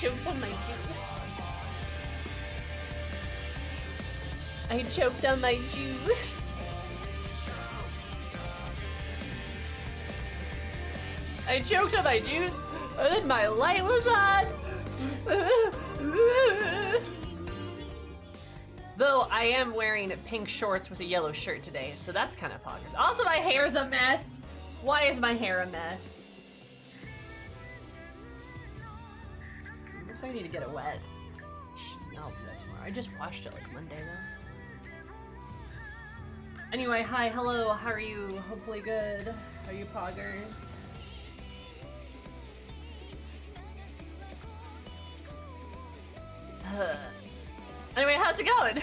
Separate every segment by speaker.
Speaker 1: choked on my juice. I choked on my juice. I choked on my juice, and then my light was on. Though I am wearing pink shorts with a yellow shirt today, so that's kind of poggers. Also, my hair's a mess. Why is my hair a mess? Looks like I need to get it wet. I'll do that tomorrow. I just washed it like Monday though. Anyway, hi, hello, how are you? Hopefully good. How are you poggers? Anyway, how's it going?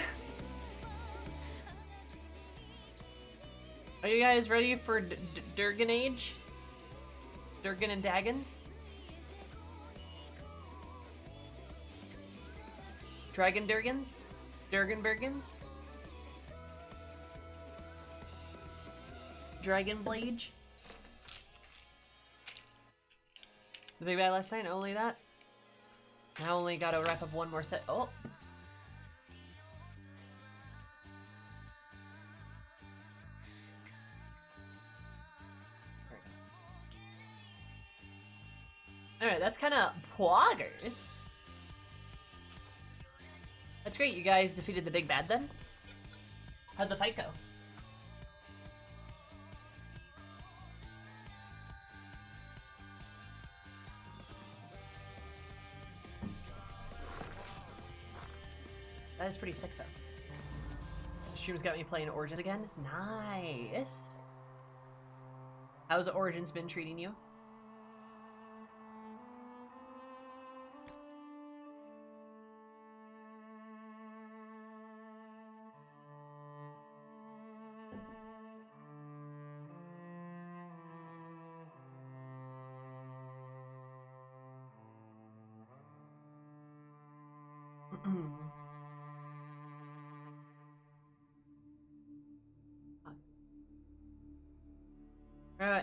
Speaker 1: Are you guys ready for Durgan Age? Durgan and Daggans? Dragon Durgans? Durgan Burgans? Dragon Blade? The big bad last night, only that? I only gotta wrap up one more set. Oh! Alright, that's kind of poggers. That's great, you guys defeated the big bad then? How'd the fight go? That is pretty sick though. Stream's got me playing Origins again. Nice. How's Origins been treating you?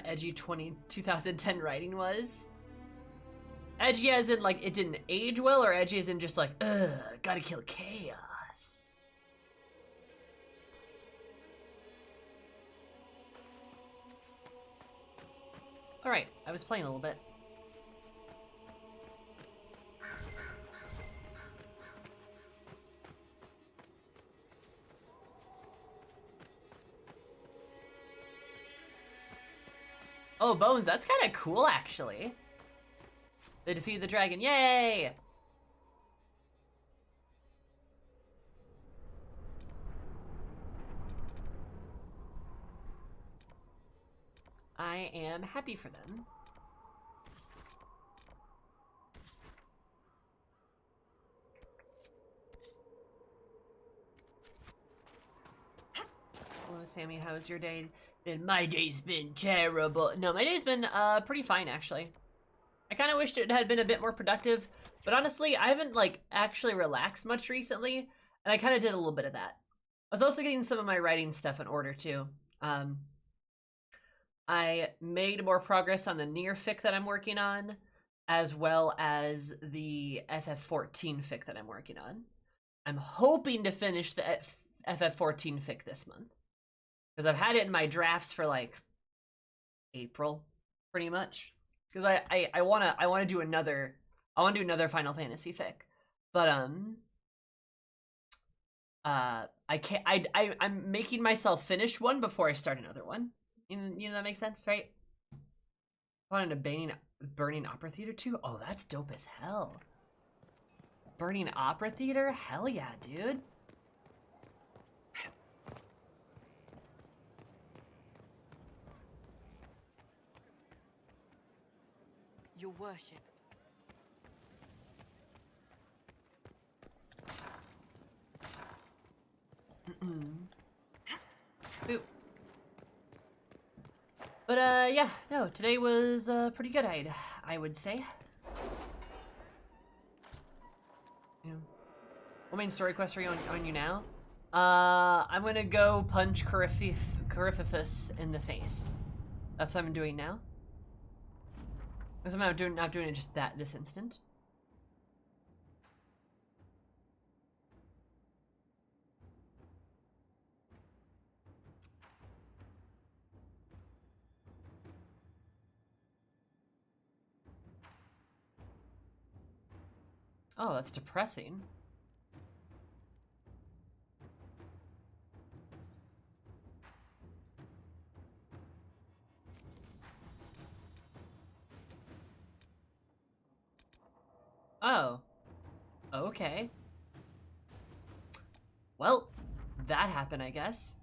Speaker 1: Edgy 2010 writing was. Edgy as in like it didn't age well, or edgy as in just like, ugh, gotta kill chaos. Alright, I was playing a little bit. Oh, Bones, that's kind of cool, actually. They defeated the dragon, yay! I am happy for them. Hello, Sammy, how's your day? My day's been terrible. No, my day's been pretty fine, actually. I kind of wished it had been a bit more productive, but honestly, I haven't like actually relaxed much recently, and I kind of did a little bit of that. I was also getting some of my writing stuff in order too. I made more progress on the near fic that I'm working on, as well as the FF14 fic that I'm working on. I'm hoping to finish the FF14 fic this month. Because I've had it in my drafts for like April, pretty much. Because I wanna do another Final Fantasy fic, but I'm making myself finish one before I start another one. You know that makes sense, right? I wanted a burning opera theater too. Oh, that's dope as hell. Burning opera theater, hell yeah, dude.
Speaker 2: Your worship.
Speaker 1: Boop. But yeah, no, today was pretty good, I would say. Yeah. What main story quest are you on you now? I'm gonna go punch Coryphifus in the face. That's what I'm doing now. Because I'm not doing it just this instant. Oh, that's depressing. Oh. Okay. Well, that happened, I guess.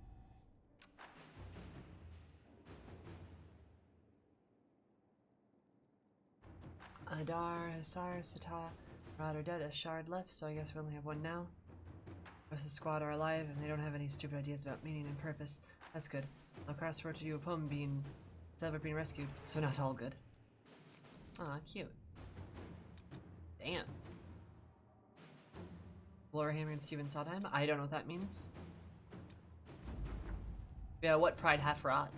Speaker 1: Adar, Hasar, Sata, Rod are dead, a shard left, so I guess we only have one now. The rest of the squad are alive, and they don't have any stupid ideas about meaning and purpose. That's good. I'll cross word to you a poem being being rescued, so not all good. Aw, cute. Damn. Lorehammer and Steven Sondheim? I don't know what that means. Yeah, what pride half rot?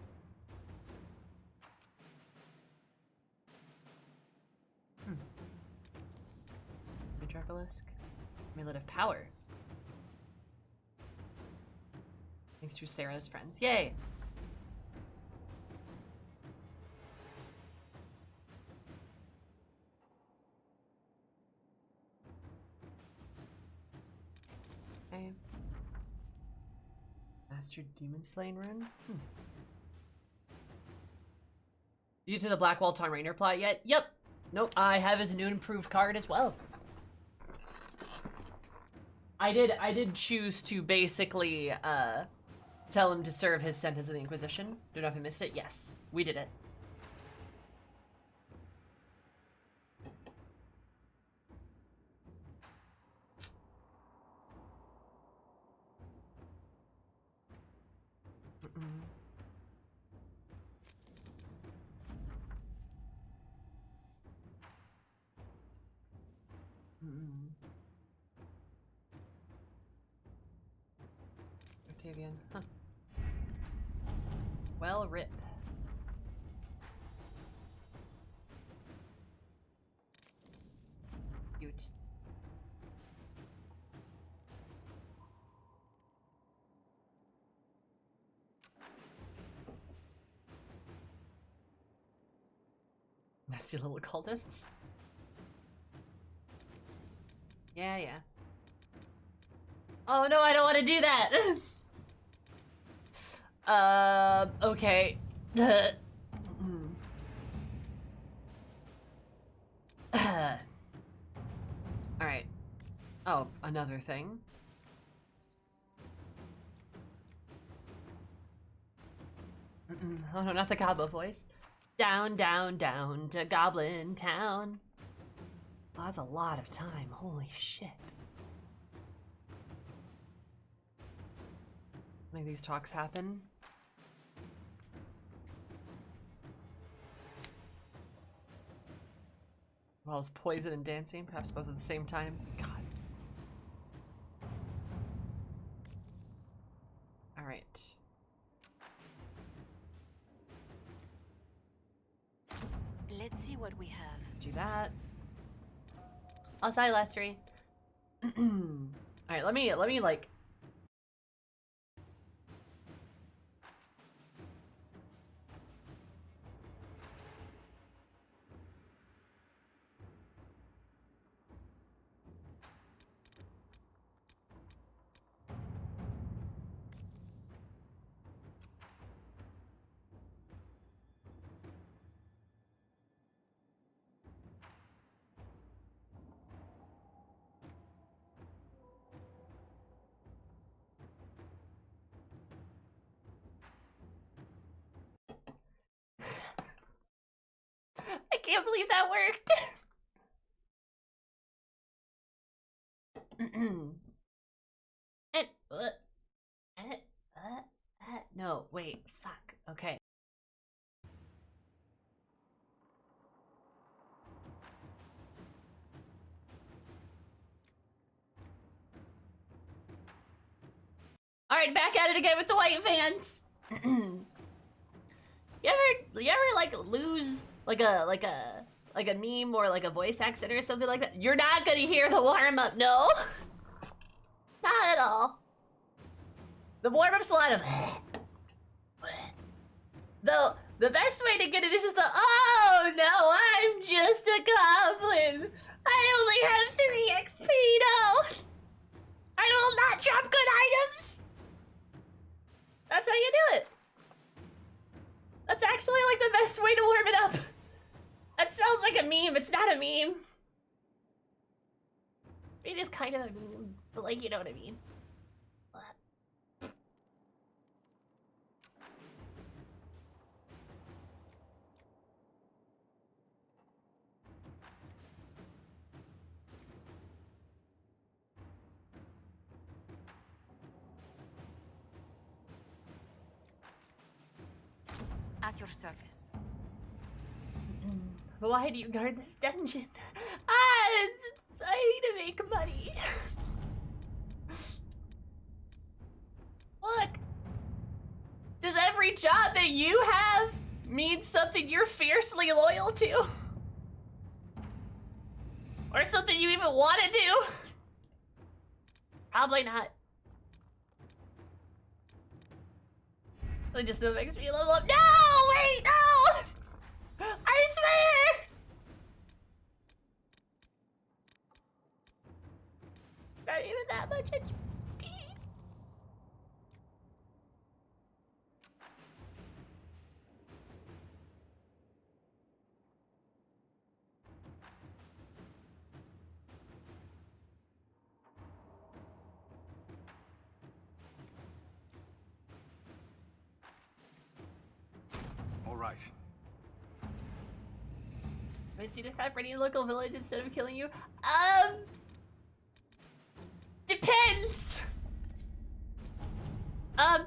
Speaker 1: Metropolisk. Amulet of Power. Thanks to Sarah's friends. Yay! Okay. Master Demon Slaying Rune? You to the Blackwall Tom Rainer plot yet? Yep. Nope. I have his new improved card as well. I did choose to basically tell him to serve his sentence in the Inquisition. Don't know if I missed it. Yes, we did it. Octavian, huh. Well, rip. Cute. Messy little cultists. Yeah, yeah. Oh no, I don't want to do that! Okay. Alright. Oh, another thing. Oh no, not the Goblin voice. Down, down, down to Goblin Town. Oh, that's a lot of time. Holy shit. Make these talks happen. Well as poison and dancing, perhaps both at the same time. God. Alright.
Speaker 2: Let's see what we have.
Speaker 1: Let's do that. I'll say last three. Alright, let me like. I can't believe that worked. No, wait, fuck. Okay. All right, back at it again with the white fans. You ever like lose like a meme or like a voice accent or something like that? You're not gonna hear the warm up, no. Not at all. The warm up's a lot of. Though the best way to get it is just the, oh no, I'm just a goblin. I only have 3 XP, no! I will not drop good items! That's how you do it. That's actually like the best way to warm it up. That sounds like a meme, it's not a meme. It is kind of a meme, but like, you know what I mean.
Speaker 2: At your service.
Speaker 1: Why do you guard this dungeon? I need to make money. Look. Does every job that you have mean something you're fiercely loyal to? Or something you even want to do? Probably not. It just makes me level up. No! Wait, no! I swear! Not even that much HP.
Speaker 3: All right.
Speaker 1: Wait, you just have any local village instead of killing you? Depends. I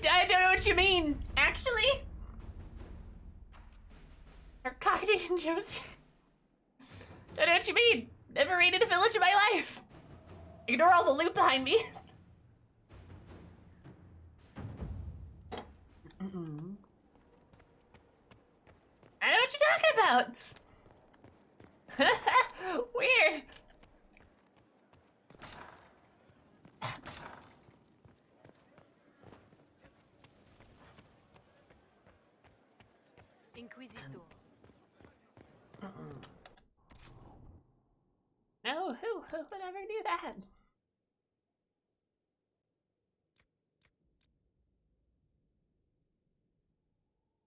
Speaker 1: don't know what you mean, actually. Arcady and Josie. Don't know what you mean. Never raided a village in my life. Ignore all the loot behind me. I know what you're talking about. Weird.
Speaker 2: Inquisitor.
Speaker 1: No, who would ever do that?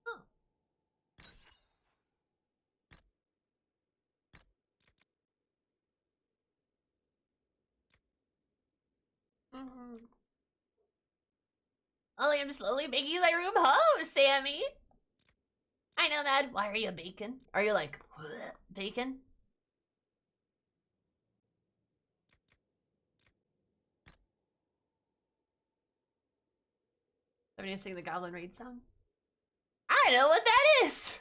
Speaker 1: Oh. Ollie, I'm slowly making my room home, Sammy. I know, Mad. Why are you bacon? Are you like, bacon? I'm gonna sing the Goblin Raid song. I know what that is!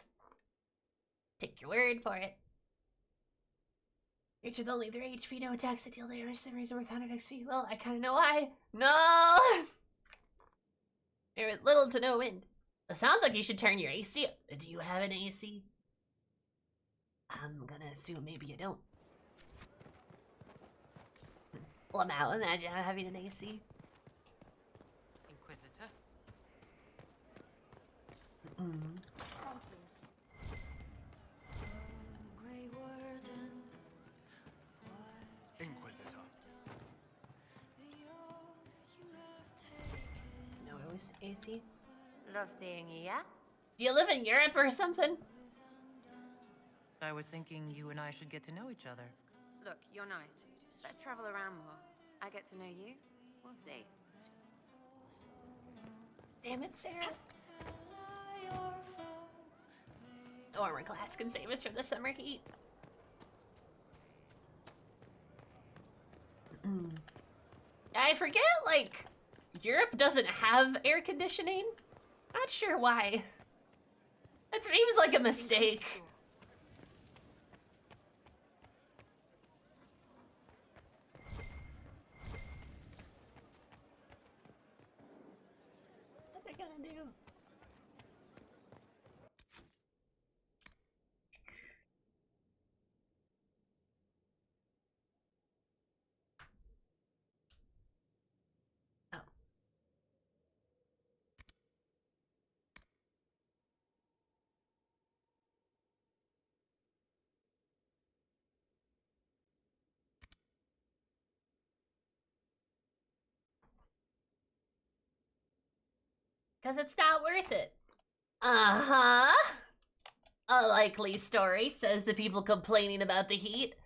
Speaker 1: Take your word for it. Creature with only 3 HP, no attacks that deal damage, some reason worth 100 XP. Well, I kinda know why. No! There is little to no wind. It sounds like you should turn your AC up. Do you have an AC? I'm gonna assume maybe you don't. Well, now imagine having an AC.
Speaker 2: Inquisitor.
Speaker 4: Grey Warden,
Speaker 3: Inquisitor.
Speaker 4: the oath you have taken.
Speaker 1: No, it was AC.
Speaker 2: Love seeing you, yeah?
Speaker 1: Do you live in Europe or something?
Speaker 5: I was thinking you and I should get to know each other.
Speaker 2: Look, you're nice. Let's travel around more. I get to know you. We'll see.
Speaker 1: Damn it, Sarah. No armor class can save us from the summer heat. I forget, like, Europe doesn't have air conditioning. Not sure why. That seems like a mistake. What's it gonna do? Oh. Because it's not worth it. Uh-huh. A likely story, says the people complaining about the heat.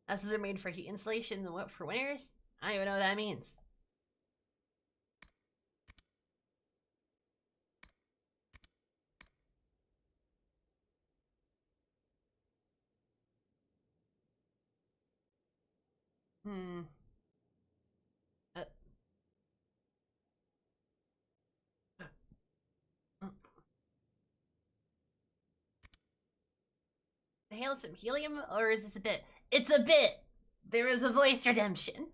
Speaker 1: Houses are made for heat insulation and what for winters? I don't even know what that means. Hmm. Hail some helium, or is this a bit? It's a bit! There is a voice redemption.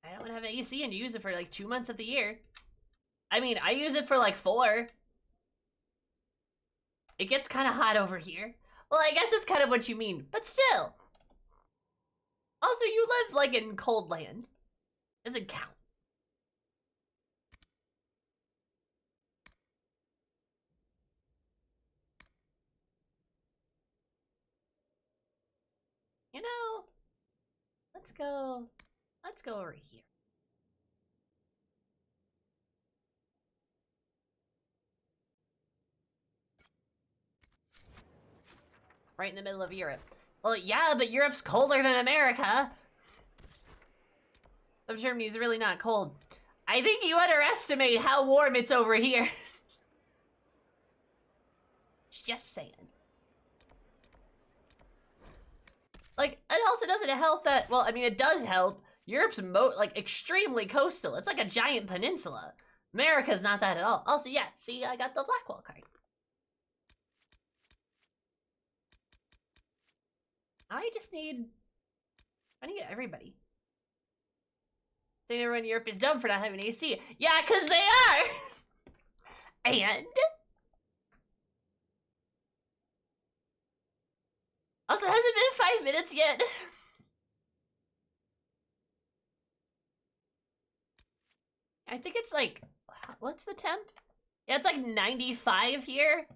Speaker 1: I don't have an AC and use it for like 2 months of the year. I mean, I use it for like 4. It gets kind of hot over here. Well, I guess that's kind of what you mean, but still. Also, you live like in cold land. Doesn't count. You know, let's go over here. Right in the middle of Europe. Well, yeah, but Europe's colder than America. I'm sure Germany's really not cold. I think you underestimate how warm it's over here. Just saying. Like, it also doesn't help that, well, I mean, it does help. Europe's like extremely coastal. It's like a giant peninsula. America's not that at all. Also, yeah, see, I got the Blackwall card. I just need to get everybody. Saying everyone in Europe is dumb for not having AC. Yeah, because they are! And? Also, hasn't been 5 minutes yet. I think it's like, what's the temp? Yeah, it's like 95 here.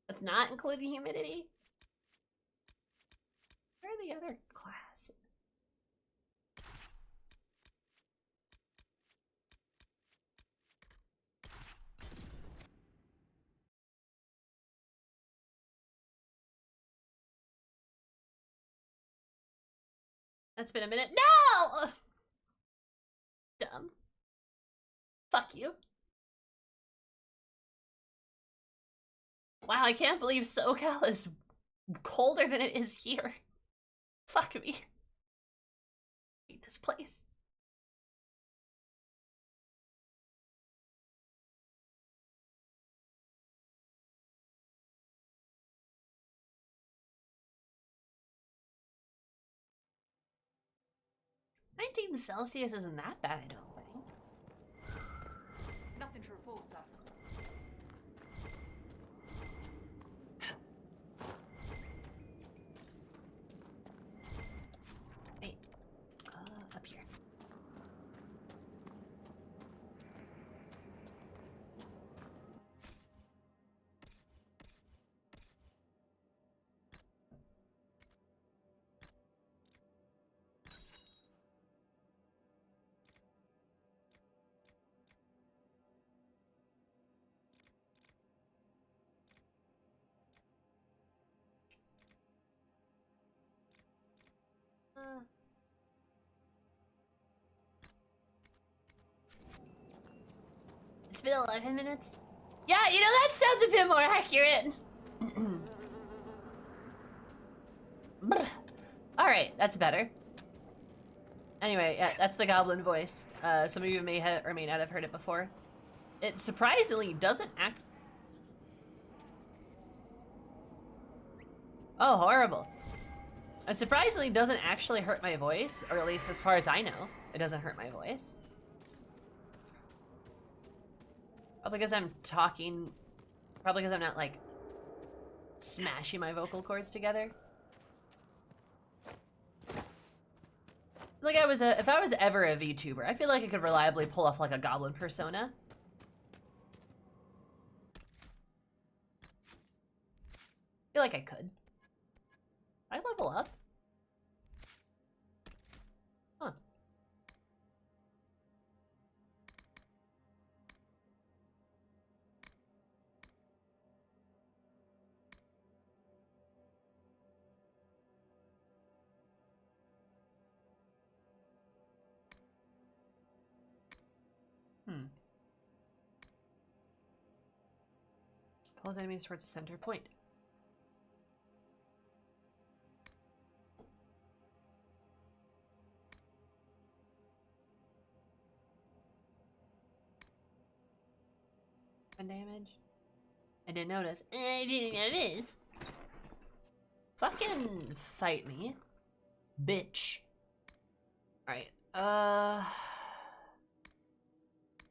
Speaker 1: That's not including humidity. Where are the other classes? That's been a minute. No! Dumb. Fuck you. Wow, I can't believe SoCal is colder than it is here. Fuck me. I hate this place. -19 Celsius isn't that bad, I don't think.
Speaker 3: Nothing to report, sir.
Speaker 1: Wait. Up here. It's been 11 minutes. Yeah, you know, that sounds a bit more accurate. Alright, that's better. Anyway, yeah, that's the goblin voice. Some of you may have or may not have heard it before. It surprisingly doesn't act... Oh, horrible. It surprisingly doesn't actually hurt my voice, or at least as far as I know, it doesn't hurt my voice. Probably because I'm talking, probably because I'm not like smashing my vocal cords together. Like if I was ever a VTuber, I feel like I could reliably pull off like a goblin persona. I feel like I could. I level up. Huh. Pulls enemies towards the center point. Damage. I didn't notice. I didn't notice. Fucking fight me, bitch. All right.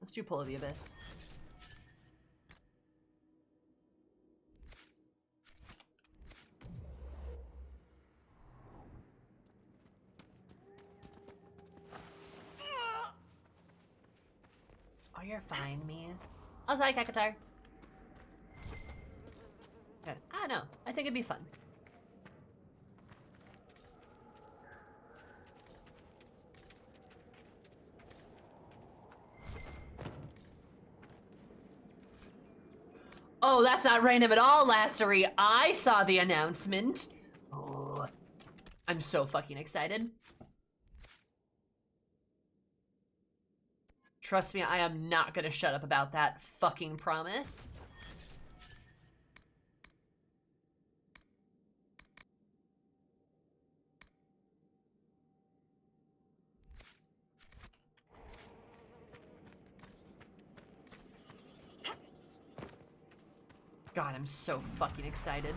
Speaker 1: Let's do Pull of the Abyss. Oh, you're fine, me. I was like, Kakatar. Good. I don't know. I think it'd be fun. Oh, that's not random at all, Lassery. I saw the announcement. Oh, I'm so fucking excited. Trust me, I am not gonna shut up about that fucking promise. God, I'm so fucking excited.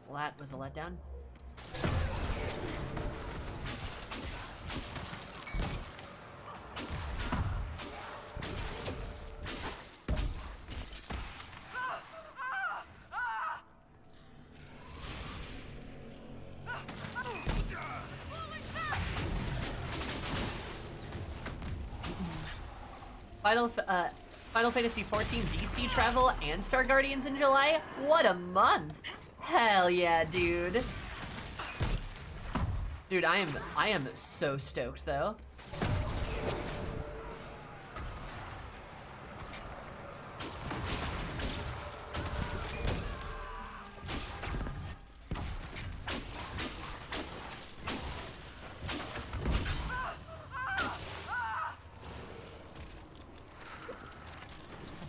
Speaker 1: Well, that was a letdown. Final Fantasy XIV DC travel and Star Guardians in July? What a month! Hell yeah, dude. Dude, I am so stoked though.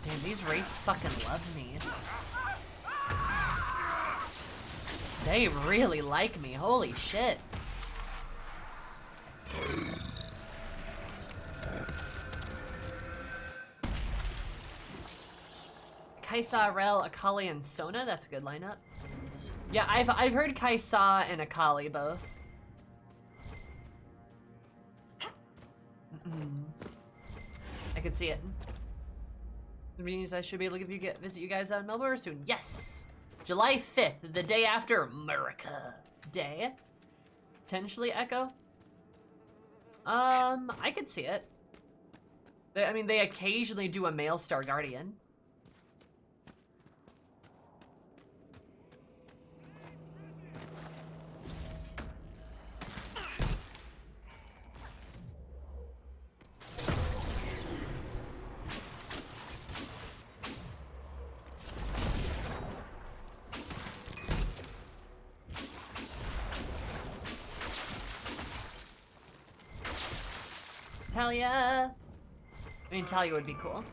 Speaker 1: Damn, these wraiths fucking love me. They really like me, holy shit. Kaisa, Rel, Akali, and Sona, that's a good lineup. Yeah, I've heard Kaisa and Akali both. I can see it. It means I should be able to visit you guys on Melbourne soon. Yes! July 5th, the day after America Day. Potentially Echo. I could see it. I mean, they occasionally do a male Star Guardian. Talia! I mean, Talia would be cool.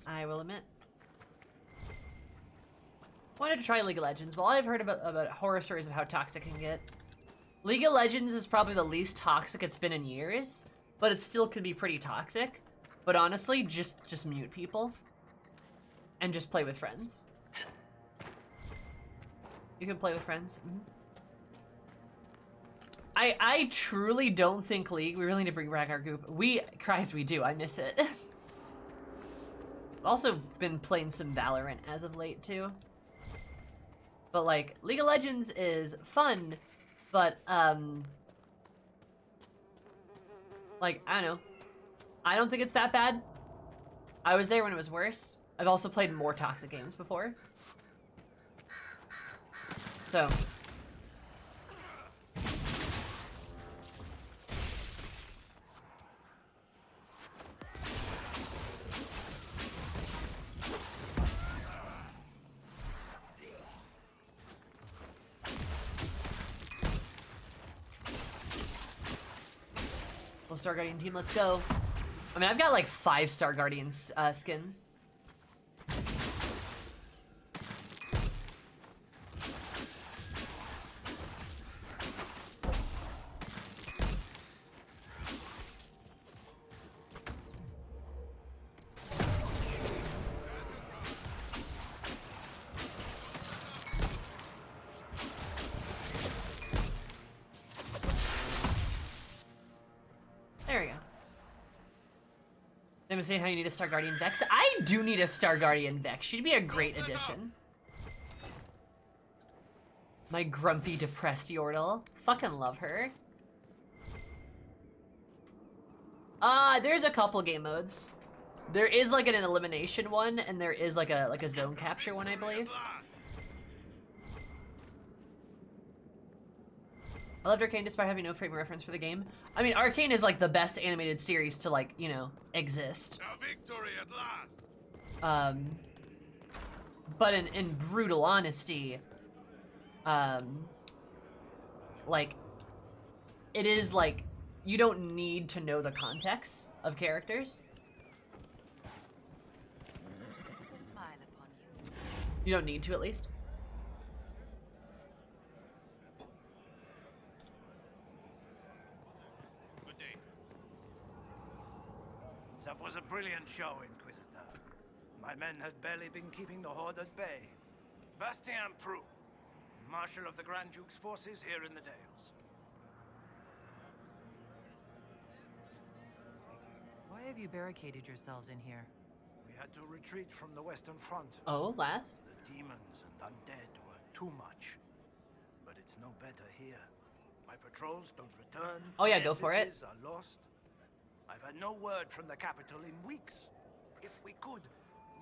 Speaker 1: I will admit. Wanted to try League of Legends. Well, I've heard about horror stories of how toxic it can get. League of Legends is probably the least toxic it's been in years, but it still could be pretty toxic. But honestly, just mute people. And just play with friends. You can play with friends. Mm-hmm. I truly don't think League, we really need to bring back our group. Christ, we do, I miss it. I've also been playing some Valorant as of late too. But like, League of Legends is fun, but like, I don't know. I don't think it's that bad. I was there when it was worse. I've also played more toxic games before. So. Star Guardian team. Let's go. I mean, I've got like 5 Star Guardians skins. There we go. They were saying how you need a Star Guardian Vex. I do need a Star Guardian Vex. She'd be a great addition. My grumpy, depressed Yordle. Fucking love her. There's a couple game modes. There is like an elimination one, and there is like a zone capture one, I believe. I loved Arcane despite having no frame of reference for the game. I mean, Arcane is like the best animated series to like, you know, exist.
Speaker 3: Victory at last.
Speaker 1: But in brutal honesty, like, it is like, you don't need to know the context of characters.
Speaker 5: Smile upon you.
Speaker 1: You don't need to, at least.
Speaker 3: Good day. That was a brilliant show, Inquisitor. My men had barely been keeping the Horde at bay. Bastien Prou, Marshal of the Grand Duke's forces here in the Dales.
Speaker 5: Why have you barricaded yourselves in here?
Speaker 3: We had to retreat from the Western Front.
Speaker 1: Oh, lass.
Speaker 3: The demons and undead were too much. But it's no better here. My patrols don't return.
Speaker 1: Oh yeah, go for it.
Speaker 3: Messages are lost. I've had no word from the capital in weeks. If we could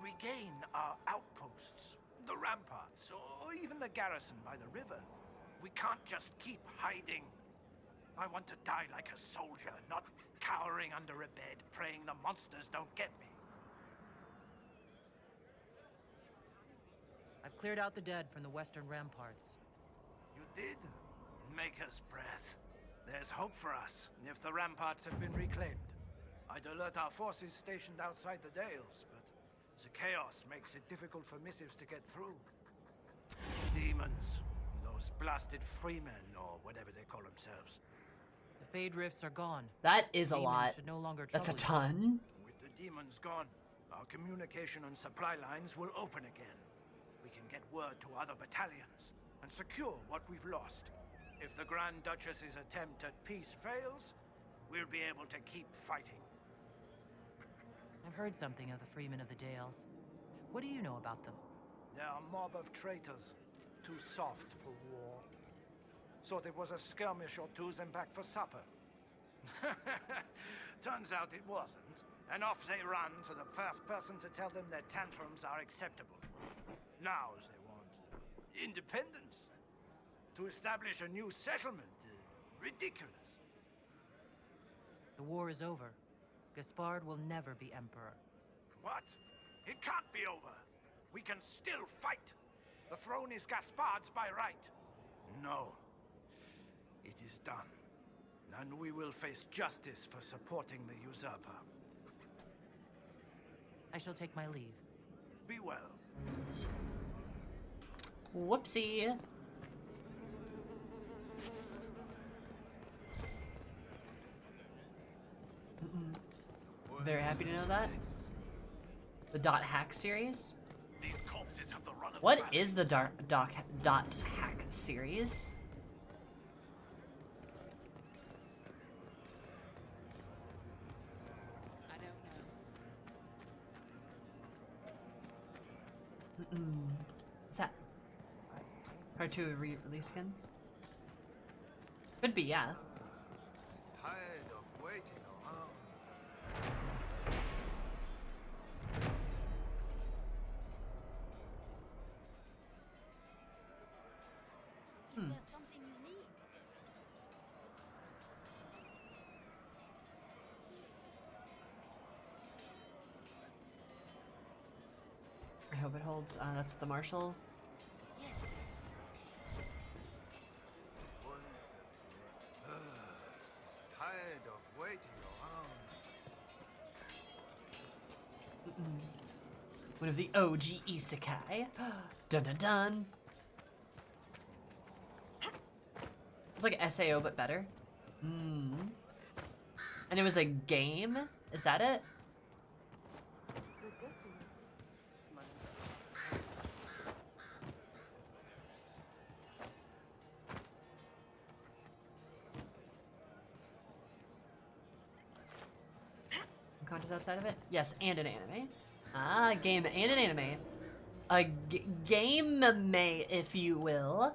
Speaker 3: regain our outposts, the ramparts, or even the garrison by the river, we can't just keep hiding. I want to die like a soldier, not cowering under a bed, praying the monsters don't get me.
Speaker 5: I've cleared out the dead from the western ramparts.
Speaker 3: You did? Maker's breath. There's hope for us, if the ramparts have been reclaimed. I'd alert our forces stationed outside the Dales, but the chaos makes it difficult for missives to get through. Demons. Those blasted freemen, or whatever they call themselves.
Speaker 5: The Fade Rifts are gone.
Speaker 1: That is a
Speaker 5: Demons
Speaker 1: lot.
Speaker 5: should no longer
Speaker 1: That's a
Speaker 5: trouble you.
Speaker 1: ton.
Speaker 3: With the demons gone, our communication and supply lines will open again. We can get word to other battalions, and secure what we've lost. If the Grand Duchess's attempt at peace fails, we'll be able to keep fighting.
Speaker 5: I've heard something of the Freemen of the Dales. What do you know about them?
Speaker 3: They're a mob of traitors, too soft for war. Thought it was a skirmish or two, then back for supper. Turns out it wasn't, and off they run to the first person to tell them their tantrums are acceptable. Now they want independence. To establish a new settlement. Ridiculous.
Speaker 5: The war is over. Gaspard will never be emperor.
Speaker 3: What? It can't be over. We can still fight. The throne is Gaspard's by right. No. It is done. And we will face justice for supporting the usurper.
Speaker 5: I shall take my leave.
Speaker 3: Be well.
Speaker 1: Whoopsie. Very happy to know that. The Dot Hack series?
Speaker 3: These corpses have the run of
Speaker 1: What is the Dot Hack series?
Speaker 2: I don't know.
Speaker 1: What's that? Part 2 of re-release skins? Could be, yeah.
Speaker 6: Tired of waiting around.
Speaker 4: Is there something you need?
Speaker 1: I hope it holds. That's the Marshal.
Speaker 4: Yes.
Speaker 6: Tired of waiting around.
Speaker 1: One of the OG isekai. Dun dun dun. It's like SAO but better. And it was a game? Is that it? Content outside of it? Yes, and an anime. Ah, a game and an anime. A game, if you will.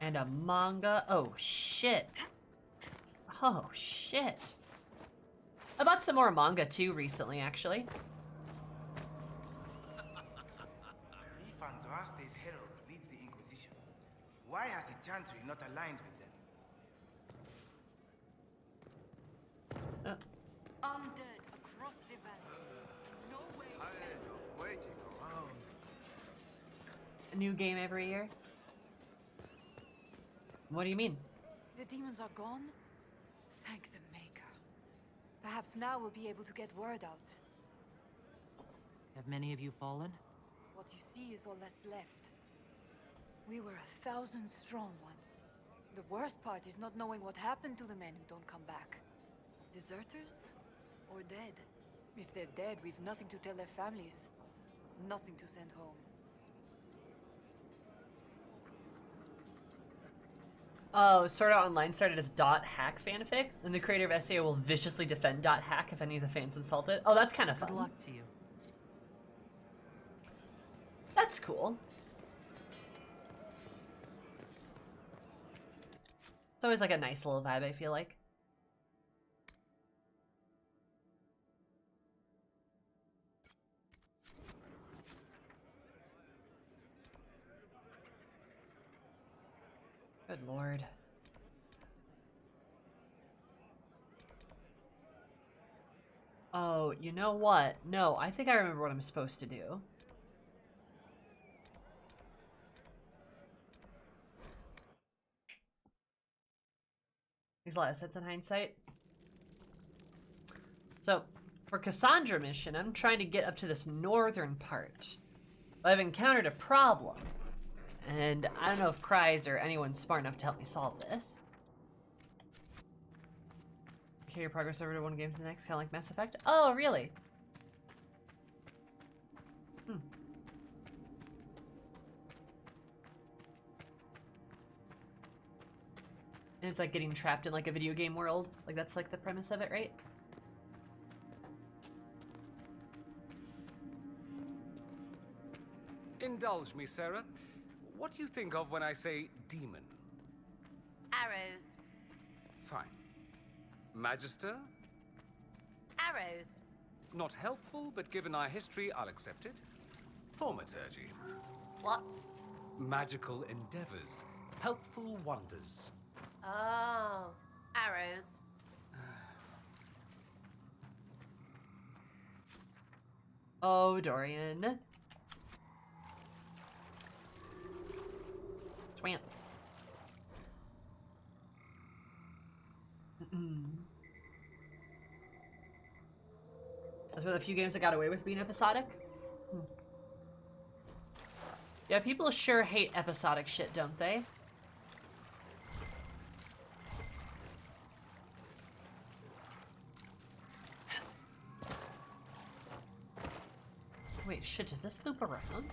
Speaker 1: And a manga. Oh, shit. Oh, shit. I bought some more manga, too, recently, actually.
Speaker 6: If Andraste's herald leads the Inquisition, why has the Chantry not aligned with them?
Speaker 4: Undead across the valley. No way.
Speaker 6: Tired of waiting around.
Speaker 1: A new game every year? What do you mean?
Speaker 4: The demons are gone? Thank the Maker. Perhaps now we'll be able to get word out.
Speaker 5: Have many of you fallen?
Speaker 4: What you see is all that's left. We were 1,000 strong once. The worst part is not knowing what happened to the men who don't come back. Deserters? Or dead? If they're dead, we've nothing to tell their families. Nothing to send home.
Speaker 1: Oh, Sword Art Online started as .hack fanfic, and the creator of SAO will viciously defend .hack if any of the fans insult it. Oh, that's kind of fun.
Speaker 5: Good luck to you.
Speaker 1: That's cool. It's always like a nice little vibe, I feel like. Good lord. Oh, you know what? No, I think I remember what I'm supposed to do. Makes a lot of sense in hindsight. So, for Cassandra mission, I'm trying to get up to this northern part. But I've encountered a problem. And I don't know if Kryze or anyone's smart enough to help me solve this. Carry your progress over to one game to the next, kind of like Mass Effect. Oh, really? And it's like getting trapped in like a video game world. Like that's like the premise of it, right?
Speaker 7: Indulge me, Sarah. What do you think of when I say demon?
Speaker 2: Arrows.
Speaker 7: Fine. Magister?
Speaker 2: Arrows.
Speaker 7: Not helpful, but given our history, I'll accept it. Thaumaturgy.
Speaker 2: What?
Speaker 7: Magical endeavors. Helpful wonders.
Speaker 2: Oh. Arrows.
Speaker 1: Oh, Dorian. Swamp. Those were the few games that got away with being episodic. Yeah, people sure hate episodic shit, don't they? Wait, shit, does this loop around?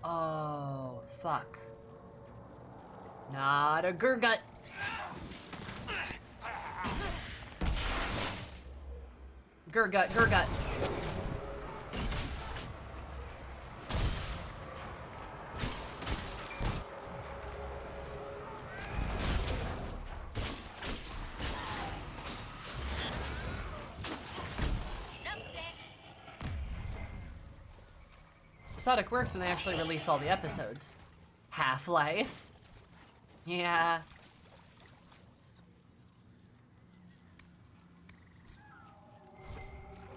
Speaker 1: Oh, fuck. Not a Gurgut. Gurgut, Gurgut. Episodic works when they actually release all the episodes. Half-Life. Yeah.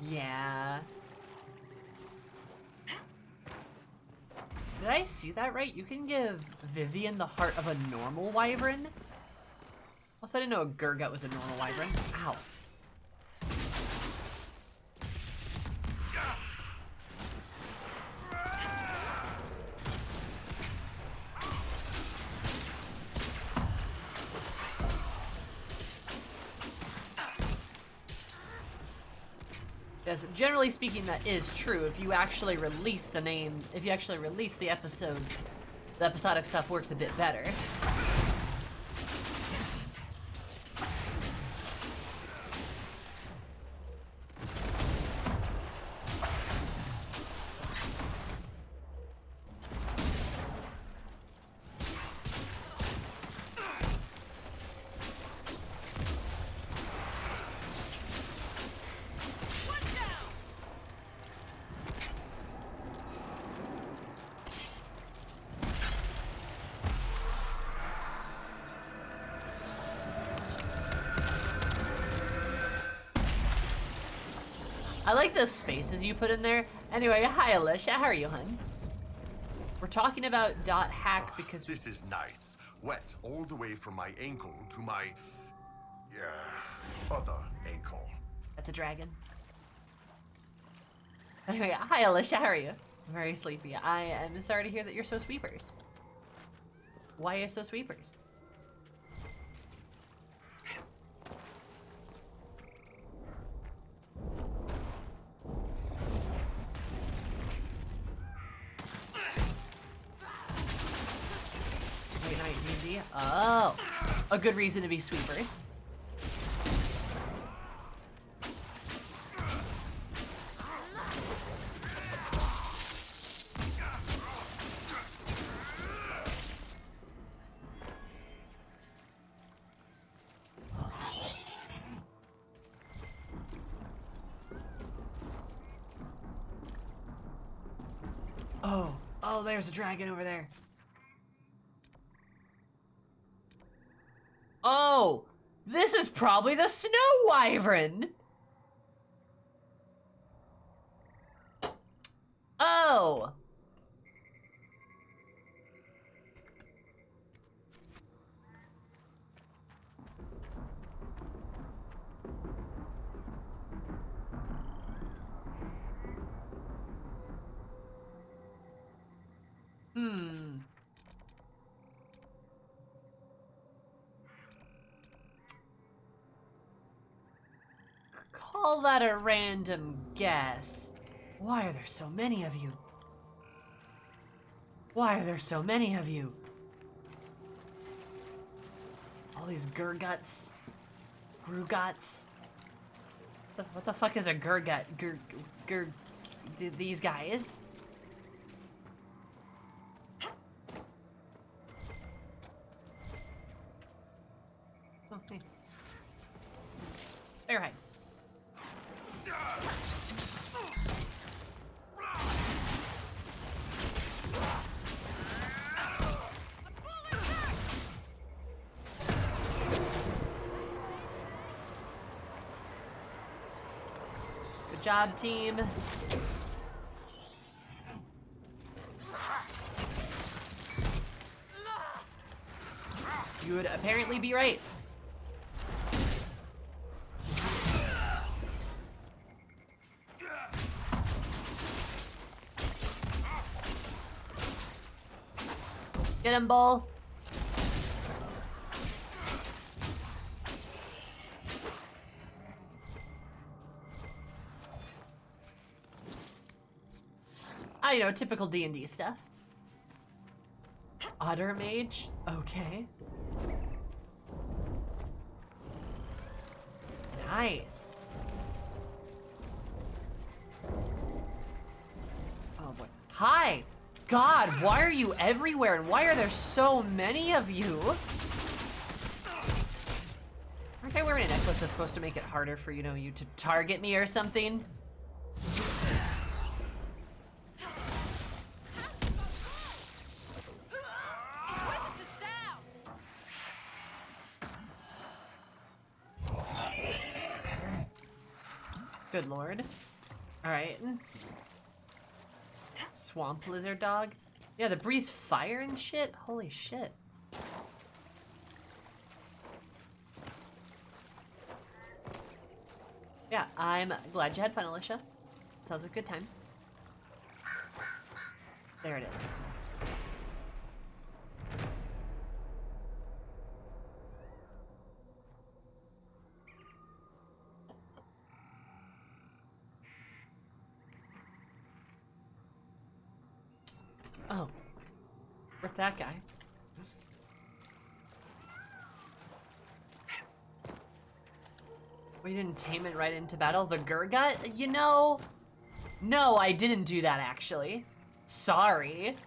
Speaker 1: Yeah. Did I see that right? You can give Vivian the heart of a normal wyvern? Also, I didn't know a Gurgut was a normal wyvern. Ow. Yes, generally speaking, that is true. If you actually release the name, if you actually release the episodes, the episodic stuff works a bit better. I like those spaces you put in there. Anyway, hi Alicia, how are you, hun? We're talking about .hack because
Speaker 8: This is nice. Wet all the way from my ankle to my other ankle.
Speaker 1: That's a dragon. Anyway, hi Alicia, how are you? I'm very sleepy. I am sorry to hear that you're so sweepers. Why are you so sweepers? Wait, night D&D? Oh, a good reason to be sweepers. Oh, there's a dragon over there. Oh, this is probably the snow wyvern. Oh. Call that a random guess. Why are there so many of you? Why are there so many of you? All these Gurguts. Gruguts. What the fuck is a Gurgut? These guys? Okay. Fair height. Good job, team. You would apparently be right. Get him, Bull. You know, typical D&D stuff. Otter Mage? Okay. Nice. Oh boy. Hi! God, why are you everywhere and why are there so many of you? Aren't I wearing a necklace that's supposed to make it harder for, you know, you to target me or something? Good lord. Alright. Swamp lizard dog. Yeah, the breeze fire and shit? Holy shit. Yeah, I'm glad you had fun, Alicia. Sounds like a good time. There it is. Oh. Where's that guy? We didn't tame it right into battle. The Gurgut? You know, no, I didn't do that actually. Sorry.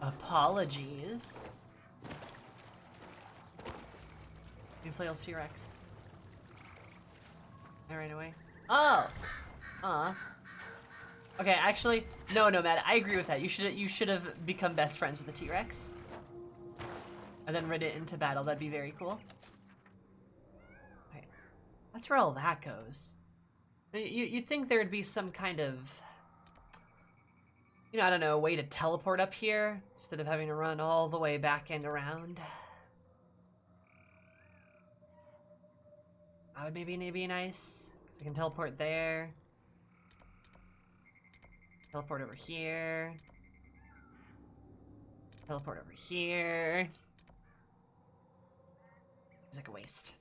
Speaker 1: Apologies. Inflails T-Rex. I ran away. Oh! Okay, actually, no, Matt, I agree with that. You should have become best friends with the T-Rex. And then rid it into battle. That'd be very cool. Okay. That's where all that goes. You'd think there'd be some kind of, you know, I don't know, a way to teleport up here instead of having to run all the way back and around. That would maybe be nice. So I can teleport there. Teleport over here. Teleport over here. It's like a waste.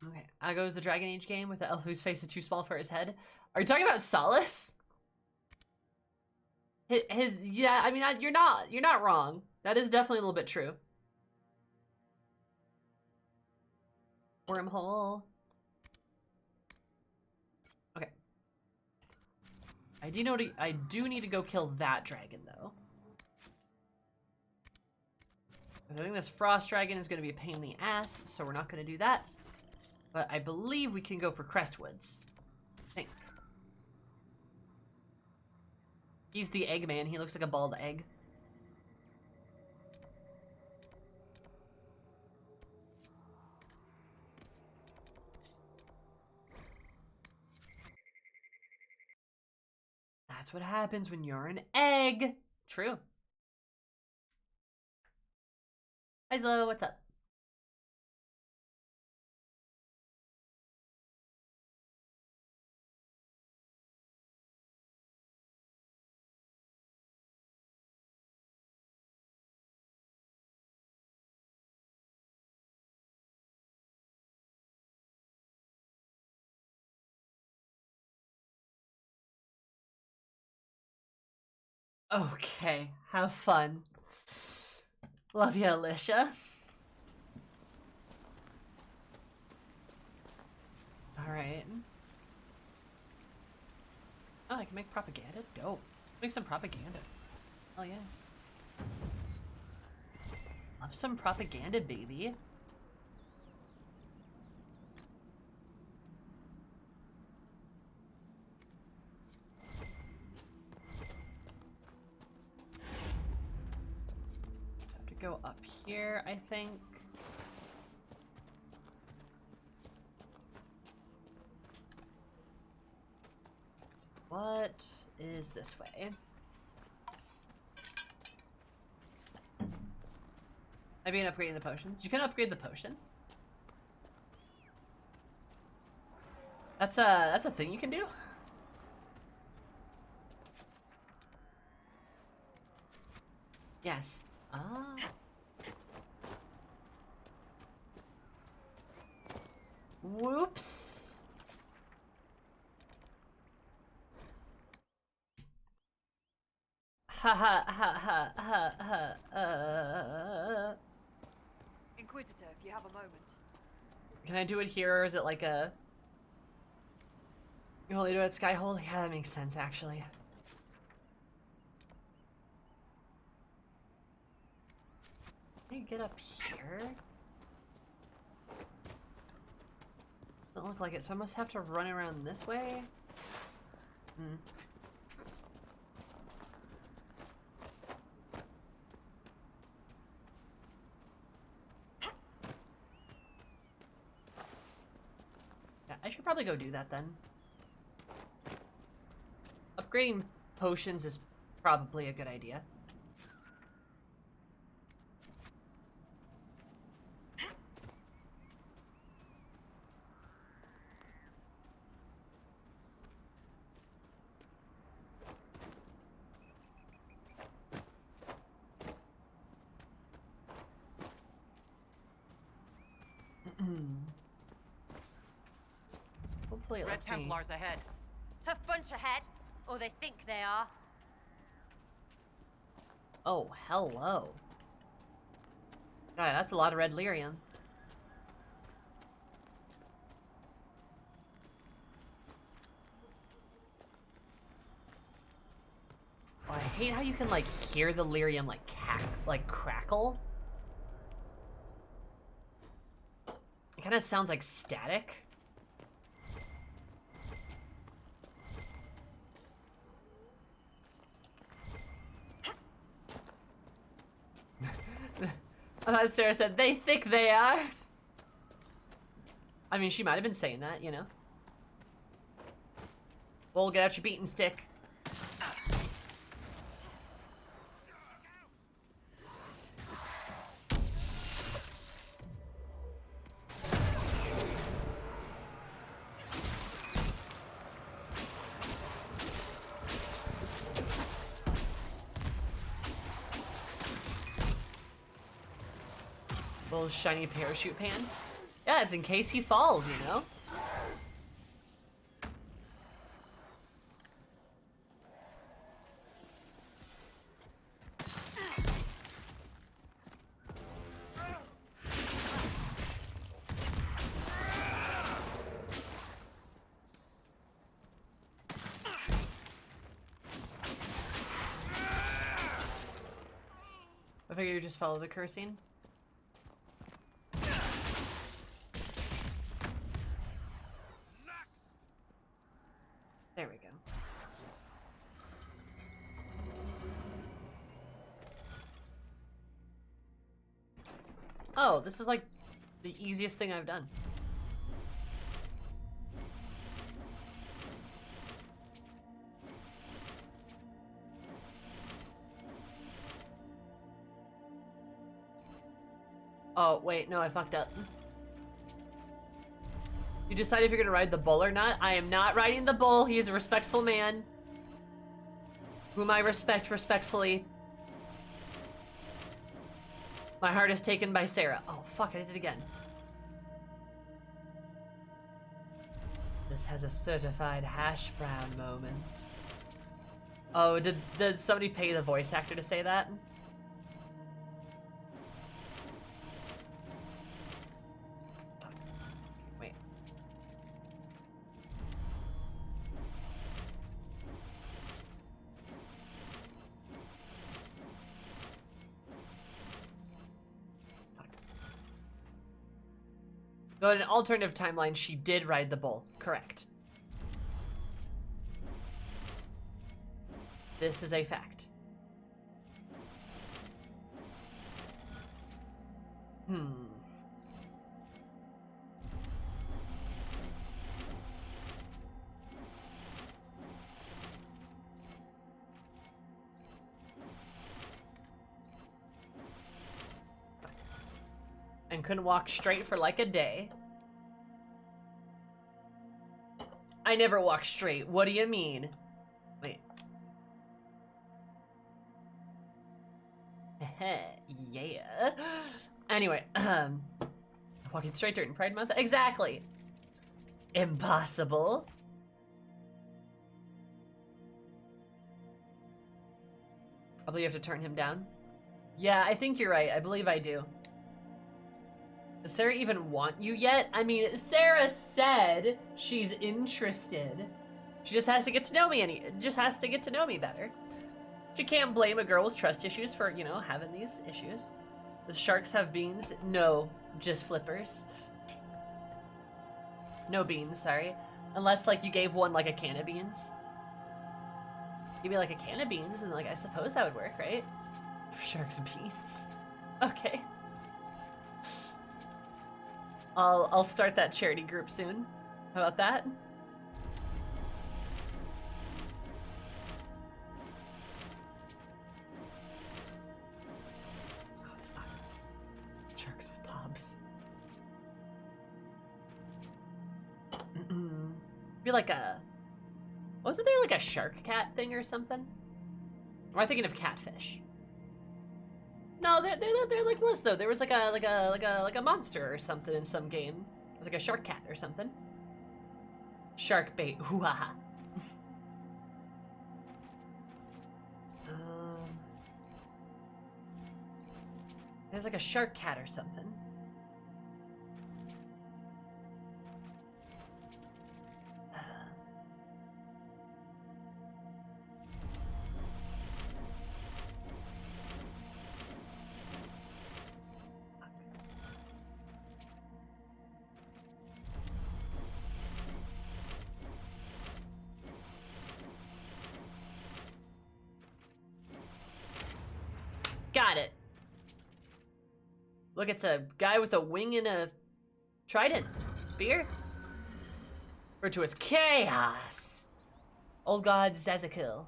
Speaker 1: Okay, I goes the Dragon Age game with the elf whose face is too small for his head. Are you talking about Solace? Yeah, I mean, you're not wrong. That is definitely a little bit true. Wormhole. Okay. I do need to go kill that dragon though. Because I think this frost dragon is going to be a pain in the ass, so we're not going to do that. But I believe we can go for Crestwoods. I think. He's the Eggman. He looks like a bald egg. That's what happens when you're an egg. True. Hi, Zlo. What's up? Okay, have fun. Love you, Alicia. Alright. Oh, I can make propaganda? Dope. Make some propaganda. Oh yeah. Love some propaganda, baby. Have to go up here, I think. What is this way? I mean, upgrading the potions. You can upgrade the potions. That's a thing you can do. Yes. Ah. Whoops. Ha ha ha ha ha ha.
Speaker 4: Inquisitor, if you have a moment.
Speaker 1: Can I do it here, or is it like a... You only do it at Skyhole? Yeah, that makes sense, actually. Can you get up here? Doesn't look like it, so I must have to run around this way? Hmm. Yeah, I should probably go do that then. Upgrading potions is probably a good idea. Hopefully it
Speaker 5: Red
Speaker 1: lets me...
Speaker 5: Templars ahead.
Speaker 2: Tough bunch ahead, or they think they are.
Speaker 1: Oh, hello. God, that's a lot of red lyrium. Oh, I hate how you can, like, hear the lyrium, like, crackle. It kind of sounds like static. As Sarah said, they think they are. I mean, she might have been saying that, you know. Bull, get out your beating stick. Those shiny parachute pants. Yeah, it's in case he falls, you know? I figure you just follow the cursing. There we go. Oh, this is like the easiest thing I've done. Oh, wait, no, I fucked up. You decide if you're gonna ride the bull or not. I am not riding the bull. He is a respectful man, whom I respect respectfully. My heart is taken by Sarah. Oh, fuck, I did it again. This has a certified hash brown moment. Oh, did somebody pay the voice actor to say that? Wait. Though in an alternative timeline, she did ride the bull. Correct. This is a fact. And couldn't walk straight for like a day. I never walk straight. What do you mean? Wait. Yeah. Anyway, walking straight during Pride Month? Exactly. Impossible. I believe you have to turn him down. Yeah, I think you're right. I believe I do. Does Sarah even want you yet? I mean, Sarah said she's interested. She just has to get to know me better. She can't blame a girl with trust issues for, you know, having these issues. Does sharks have beans? No, just flippers. No beans, sorry. Unless, like, you gave one, like, a can of beans. Give me like a can of beans and like I suppose that would work, right? Sharks and beans. Okay. I'll start that charity group soon. How about that? Oh, fuck. Sharks with pobs. Be like a... Wasn't there like a shark cat thing or something? Or am I thinking of catfish? No, there like was though. There was like a monster or something in some game. It was like a shark cat or something. Shark bait. Hoo-ha. There's like a shark cat or something. Got it. Look, it's a guy with a wing and a trident. Spear? Referred to as Chaos. Old God Zazakil.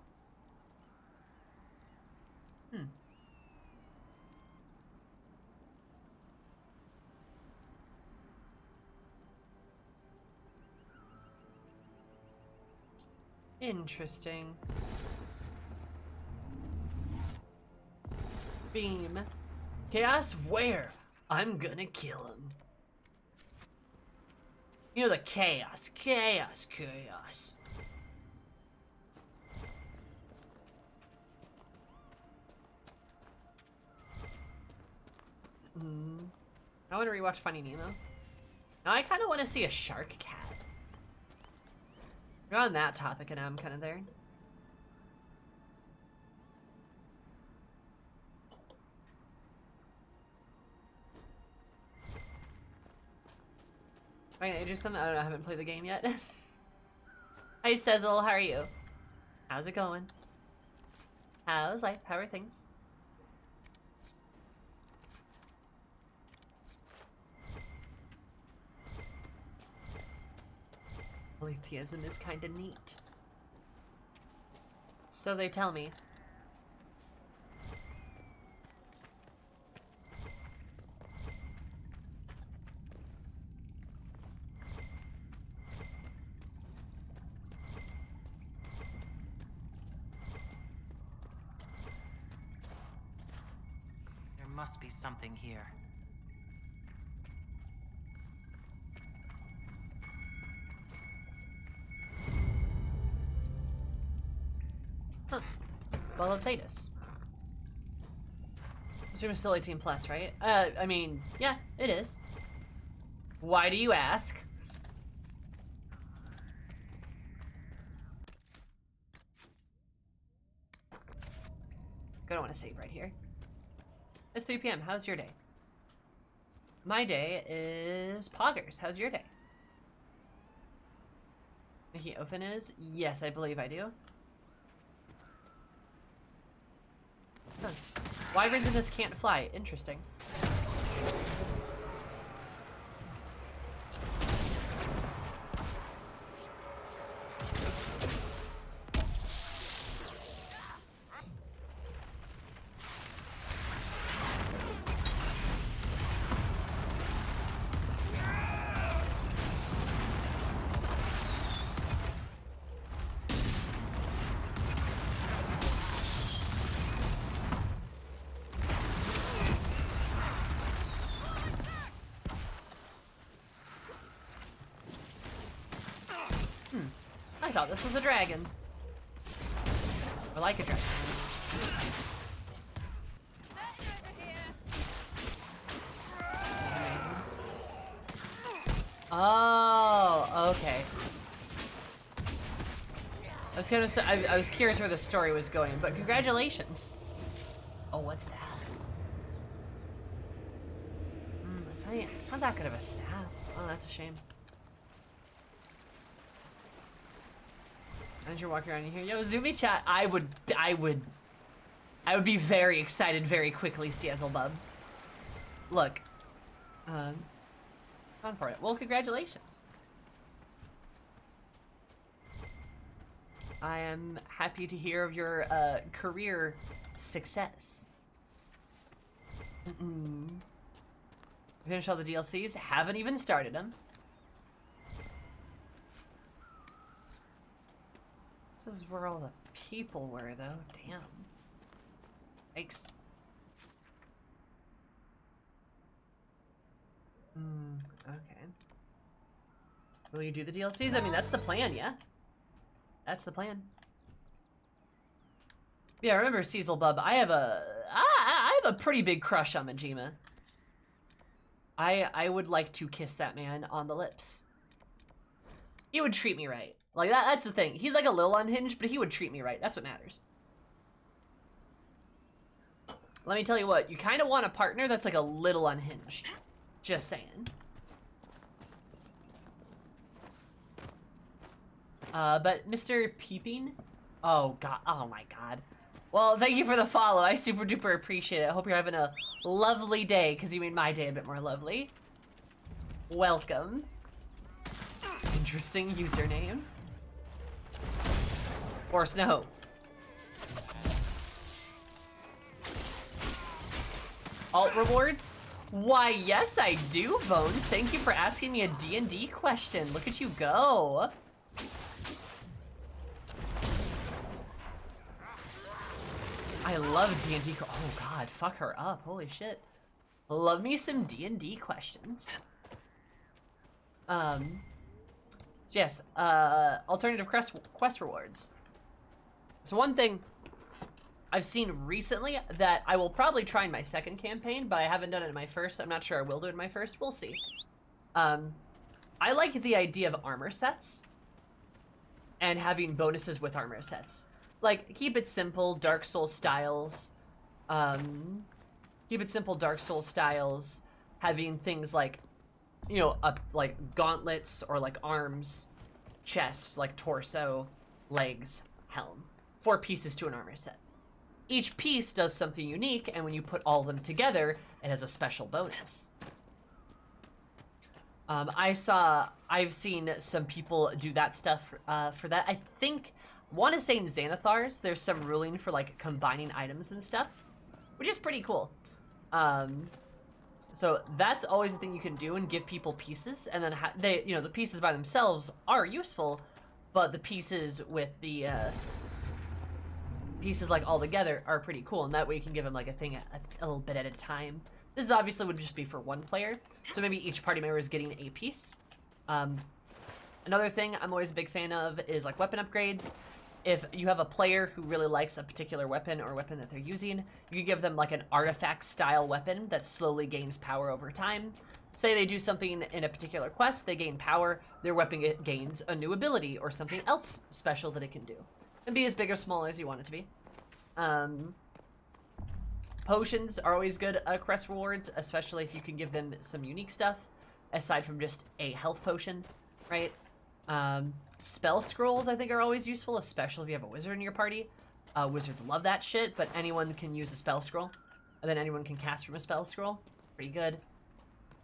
Speaker 1: Interesting. Beam. Chaos where? I'm gonna kill him. You know the chaos. Chaos. I want to rewatch Finding Nemo. Now I kind of want to see a shark cat. We're on that topic and I'm kind of there. Am I gonna do something? I don't know, I haven't played the game yet. Hi Cecil, how are you? How's it going? How's life? How are things? Polytheism is kinda neat. So they tell me.
Speaker 5: There must be something here.
Speaker 1: Huh. Ball of Thetis. Assume it's still 18 plus, right? I mean, yeah, it is. Why do you ask? I don't want to save right here. It's 3 p.m. How's your day? My day is poggers. How's your day? Nikki Ofen is? Yes, I believe I do. Huh. Wyverns in this can't fly. Interesting. I thought this was a dragon. Or like a dragon. Oh, okay. I was kind of I was curious where the story was going, but congratulations. Oh, what's that? It's not that good of a staff. Oh, that's a shame. As you're walking around here, yo, Zoomy chat, I would be very excited very quickly, Sizzlebub. Look. Gone for it. Well, congratulations. I am happy to hear of your career success. Finish all the DLCs. Haven't even started them. This is where all the people were, though. Damn. Yikes. Okay. Will you do the DLCs? I mean, that's the plan, yeah? That's the plan. Yeah, remember, Sizzlebub, I have a pretty big crush on Majima. I would like to kiss that man on the lips. He would treat me right. Like, that's the thing. He's like a little unhinged, but he would treat me right. That's what matters. Let me tell you what, you kind of want a partner that's like a little unhinged. Just saying. But Mr. Peeping? Oh god, oh my god. Well, thank you for the follow. I super duper appreciate it. I hope you're having a lovely day, because you made my day a bit more lovely. Welcome. Interesting username. Or Snow. Alt rewards? Why, yes I do, Bones. Thank you for asking me a D&D question. Look at you go. I love D&D. Oh god, fuck her up. Holy shit. Love me some D&D questions. So yes, alternative quest rewards. So one thing I've seen recently that I will probably try in my second campaign, but I haven't done it in my first. I'm not sure I will do it in my first. We'll see. I like the idea of armor sets and having bonuses with armor sets. Like, keep it simple, Dark Souls styles. Keep it simple, Dark Souls styles. Having things like, you know, like gauntlets or like arms, chest, like torso, legs, helm. 4 pieces to an armor set. Each piece does something unique, and when you put all of them together, it has a special bonus. I've seen some people do that stuff for that. I want to say in Xanathar's, there's some ruling for like combining items and stuff, which is pretty cool. So that's always a thing you can do and give people pieces, and then the pieces by themselves are useful, but the pieces with the pieces like all together are pretty cool, and that way you can give them like a thing a little bit at a time. This obviously would just be for one player, so maybe each party member is getting a piece. Another thing I'm always a big fan of is like weapon upgrades. If you have a player who really likes a particular weapon or weapon that they're using, you can give them like an artifact style weapon that slowly gains power over time. Say they do something in a particular quest, they gain power, their weapon gains a new ability or something else special that it can do. And be as big or small as you want it to be. Potions are always good quest rewards, especially if you can give them some unique stuff, aside from just a health potion, right? Spell scrolls, I think, are always useful, especially if you have a wizard in your party. Wizards love that shit, but anyone can use a spell scroll, and then anyone can cast from a spell scroll. Pretty good.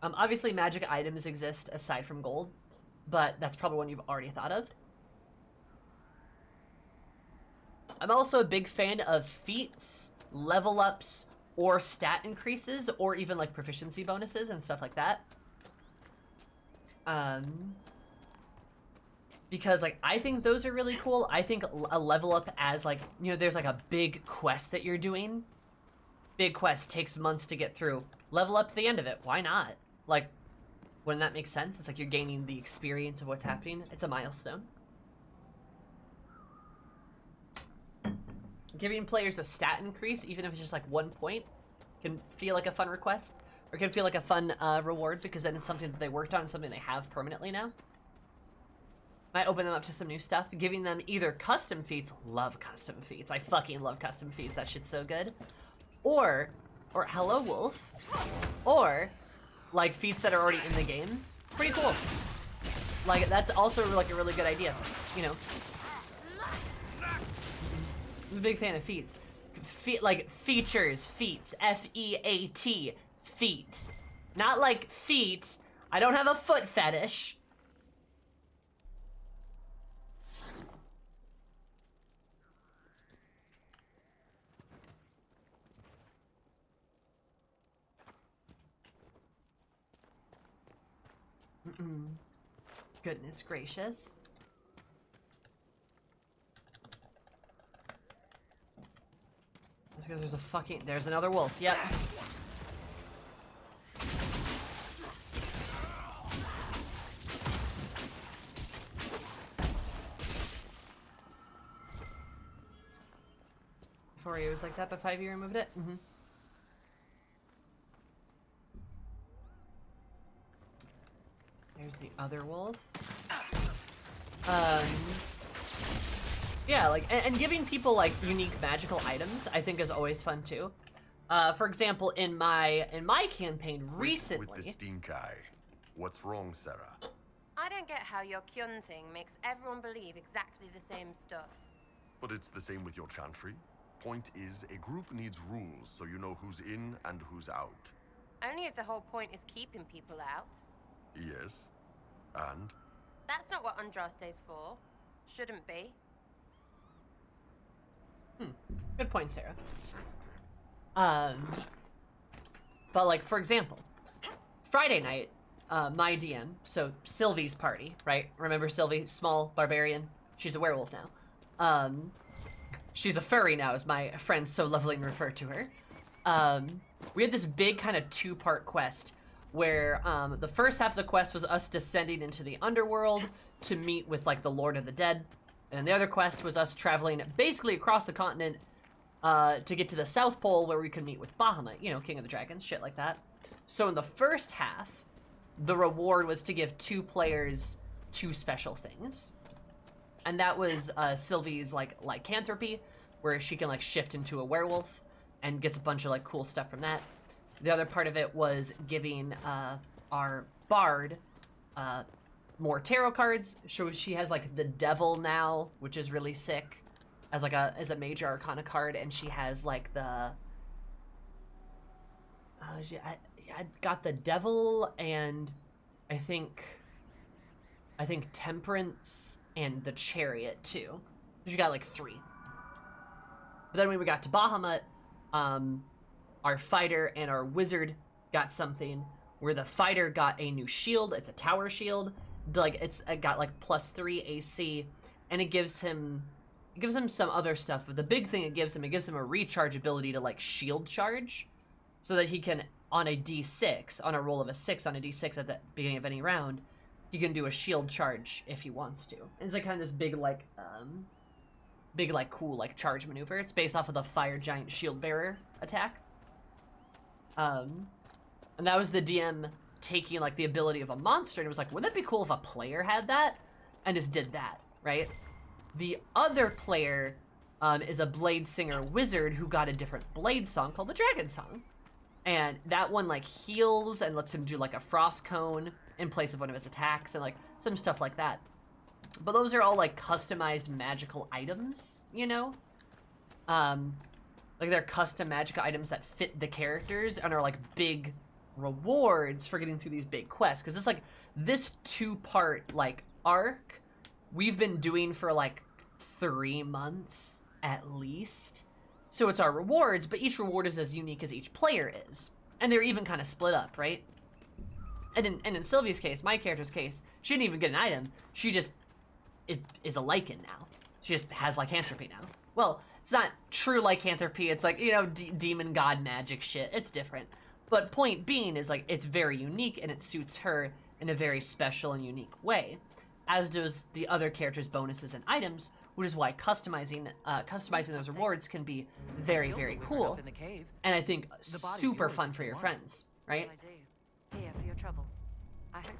Speaker 1: Obviously, magic items exist aside from gold, but that's probably one you've already thought of. I'm also a big fan of feats, level ups, or stat increases, or even like proficiency bonuses and stuff like that. Because like I think those are really cool. I think a level up as like, you know, there's like a big quest that you're doing. Big quest takes months to get through. Level up at the end of it. Why not? Like, wouldn't that make sense? It's like you're gaining the experience of what's happening. It's a milestone. Giving players a stat increase, even if it's just like 1 point, can feel like a fun request, or can feel like a fun reward, because then it's something that they worked on, something they have permanently now. Might open them up to some new stuff. Giving them either custom feats, love custom feats. I fucking love custom feats. That shit's so good. Or hello wolf, or like feats that are already in the game. Pretty cool. Like that's also like a really good idea, you know. I'm a big fan of feats. Like features, feats, F-E-A-T, feet. Not like feet. I don't have a foot fetish. Goodness gracious. That's because there's a fucking... There's another wolf. Yep. Before he was like that, but 5 years removed it? Mm-hmm. There's the other wolf. Yeah, like, and giving people like unique magical items, I think is always fun too. For example, in my campaign recently.
Speaker 8: With the stink eye. What's wrong, Sarah?
Speaker 2: I don't get how your Kyun thing makes everyone believe exactly the same stuff.
Speaker 8: But it's the same with your chantry. Point is, a group needs rules so you know who's in and who's out.
Speaker 2: Only if the whole point is keeping people out.
Speaker 8: Yes. And?
Speaker 2: That's not what Andraste's for. Shouldn't be.
Speaker 1: Good point, Sarah. But like, for example, Friday night, my DM, so Sylvie's party, right? Remember Sylvie, small barbarian? She's a werewolf now. She's a furry now, as my friends so lovingly refer to her. We had this big kind of two-part quest where the first half of the quest was us descending into the underworld to meet with like the Lord of the Dead. And the other quest was us traveling basically across the continent to get to the South Pole where we could meet with Bahamut, you know, King of the Dragons, shit like that. So in the first half, the reward was to give 2 players 2 special things. And that was Sylvie's like lycanthropy, where she can like shift into a werewolf and gets a bunch of like cool stuff from that. The other part of it was giving our bard more tarot cards. So she has like the devil now, which is really sick, as like a major arcana card, and she has like the I got the devil and I think temperance and the chariot too. She got like 3. But then when we got to Bahamut, our fighter and our wizard got something where the fighter got a new shield. It's a tower shield. Like it got like +3 AC, and it gives him some other stuff. But the big thing it gives him a recharge ability to like shield charge, so that he can on a D6, on a roll of a 6 on a D6 at the beginning of any round, he can do a shield charge if he wants to. And it's like kind of this big cool like charge maneuver. It's based off of the fire giant shield bearer attack. And that was the DM taking like the ability of a monster, and it was like, wouldn't it be cool if a player had that? And just did that, right? The other player is a blade singer wizard who got a different blade song called the Dragon Song. And that one like heals and lets him do like a frost cone in place of one of his attacks and like some stuff like that. But those are all like customized magical items, you know? Like they're custom magical items that fit the characters and are like big rewards for getting through these big quests. Because it's like this 2-part like arc we've been doing for like 3 months at least. So it's our rewards, but each reward is as unique as each player is. And they're even kind of split up, right? And in Sylvie's case, my character's case, she didn't even get an item. She just is a lycan now. She just has lycanthropy now. Well, it's not true lycanthropy. It's like, you know, demon god magic shit. It's different. But point being is like, it's very unique and it suits her in a very special and unique way. As does the other characters' bonuses and items, which is why customizing those rewards can be very, very cool. And I think super fun for your friends, right?
Speaker 2: Here for your troubles.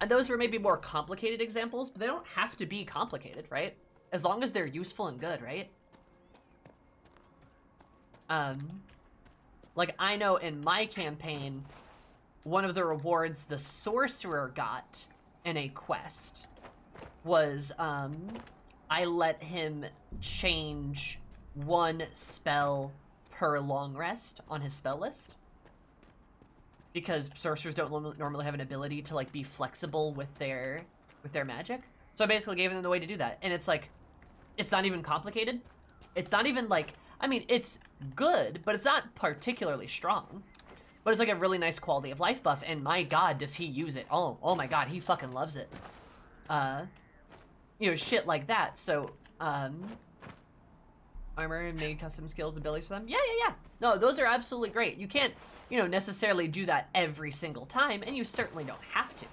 Speaker 1: And those were maybe more complicated examples, but they don't have to be complicated, right? As long as they're useful and good, right? Like I know in my campaign, one of the rewards the sorcerer got in a quest was I let him change 1 spell per long rest on his spell list. Because sorcerers don't normally have an ability to like be flexible with their magic. So I basically gave them the way to do that. And it's like, it's not even complicated. It's not even like, I mean, it's good, but it's not particularly strong. But it's like a really nice quality of life buff, and my god, does he use it. Oh my god, he fucking loves it. You know, shit like that. So, armor and made custom skills abilities for them. Yeah. No, those are absolutely great. You can't, you know, necessarily do that every single time, and you certainly don't have to.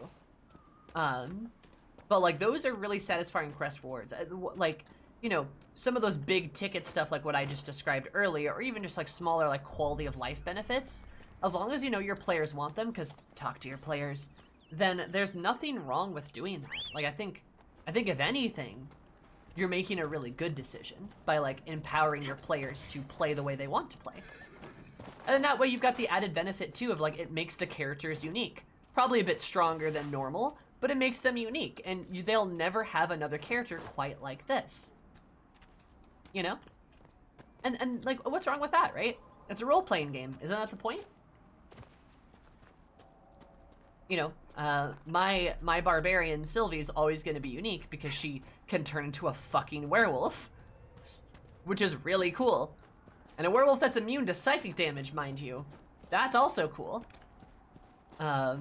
Speaker 1: But like, those are really satisfying quest rewards. Like, you know, some of those big ticket stuff like what I just described earlier, or even just like smaller like quality of life benefits, as long as you know your players want them, because talk to your players, then there's nothing wrong with doing that. Like, I think if anything, you're making a really good decision by like empowering your players to play the way they want to play. And then that way you've got the added benefit too of like, it makes the characters unique. Probably a bit stronger than normal, but it makes them unique, and they'll never have another character quite like this. You know? And like, what's wrong with that, right? It's a role-playing game. Isn't that the point? You know, my barbarian Sylvie's always going to be unique because she can turn into a fucking werewolf, which is really cool. And a werewolf that's immune to psychic damage, mind you. That's also cool. Yeah,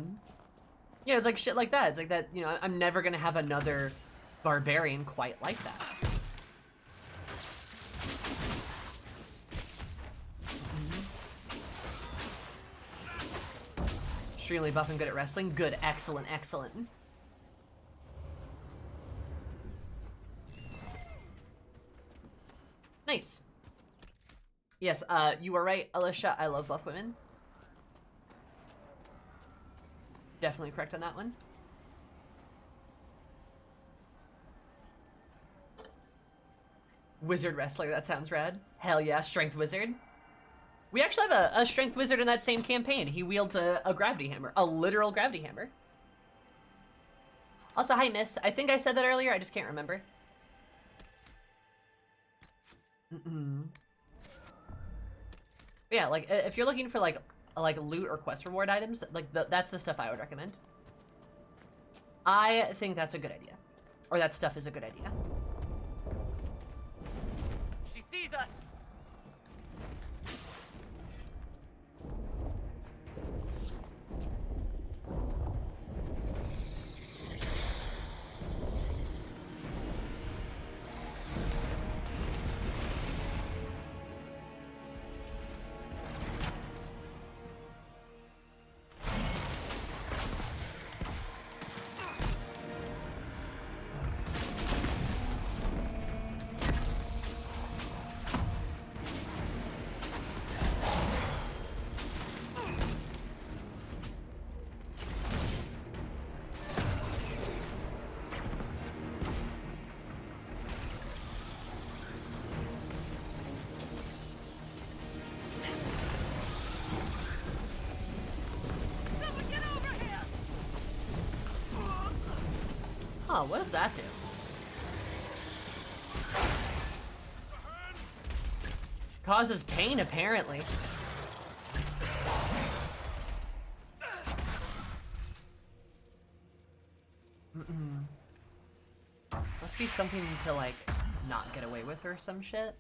Speaker 1: it's like shit like that. It's like that, you know, I'm never going to have another barbarian quite like that. Extremely buff and good at wrestling. Good, excellent. Nice. Yes, you are right, Alicia. I love buff women. Definitely correct on that one. Wizard wrestler, that sounds rad. Hell yeah, strength wizard. We actually have a strength wizard in that same campaign. He wields a gravity hammer, a literal gravity hammer. Also, hi, miss. I think I said that earlier. I just can't remember. Yeah, like, if you're looking for, like loot or quest reward items, like, that's the stuff I would recommend. I think that's a good idea. Or that stuff is a good idea.
Speaker 5: She sees us!
Speaker 1: Oh, what does that do? Causes pain, apparently. Must be something to, like, not get away with or some shit.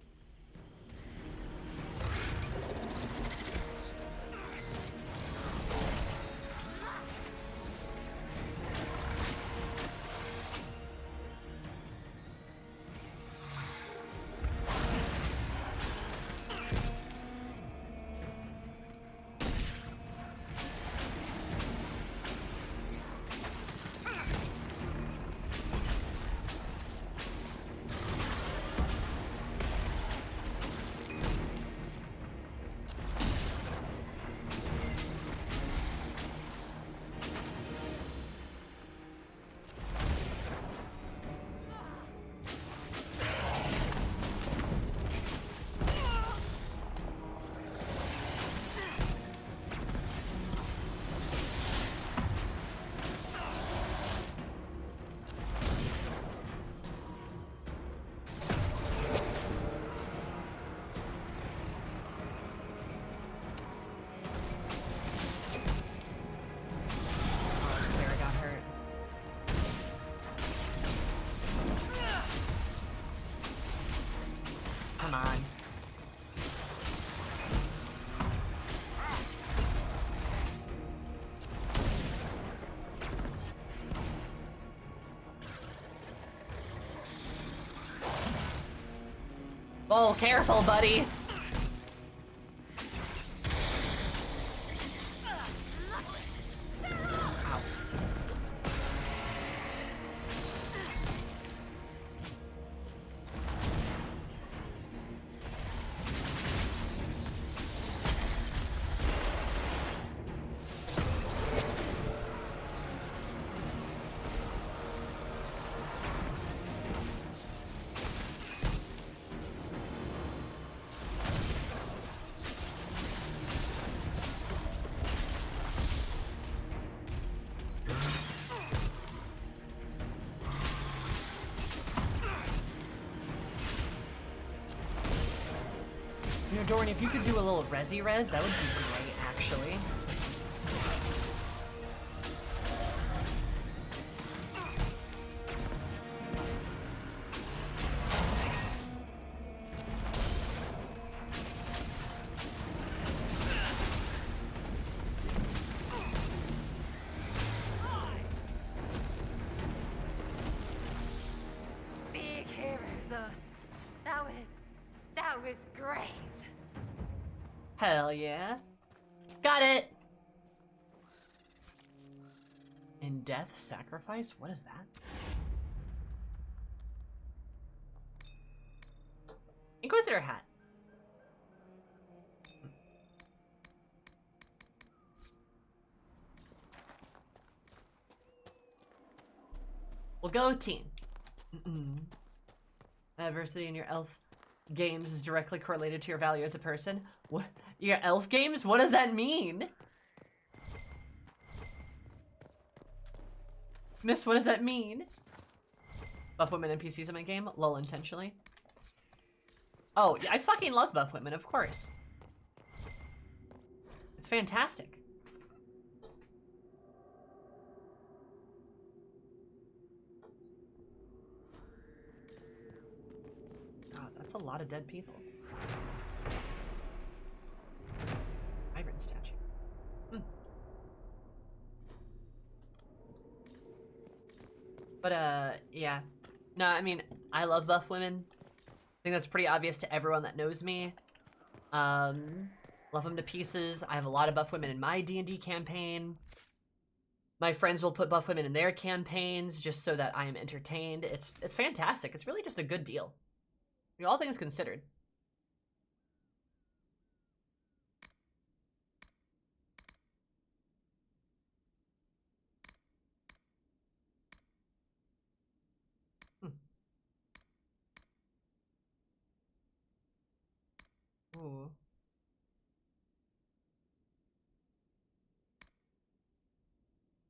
Speaker 1: come on. Oh, careful, buddy. Ow. You know, Dorian, if you could do a little resi-res, that would be great, actually.
Speaker 2: Big heroes, us. That was great.
Speaker 1: Hell yeah. Got it! In death sacrifice? What is that? Inquisitor hat. We'll go team. Adversity in your elf games is directly correlated to your value as a person. What? Your elf games? What does that mean? Miss, what does that mean? Buff women NPCs in my game? Lol, intentionally. Oh, yeah, I fucking love buff women, of course. It's fantastic. God, that's a lot of dead people. Vibrant statue. But, yeah. No, I mean, I love buff women. I think that's pretty obvious to everyone that knows me. Love them to pieces. I have a lot of buff women in my D&D campaign. My friends will put buff women in their campaigns just so that I am entertained. It's fantastic. It's really just a good deal. All things considered. Ooh.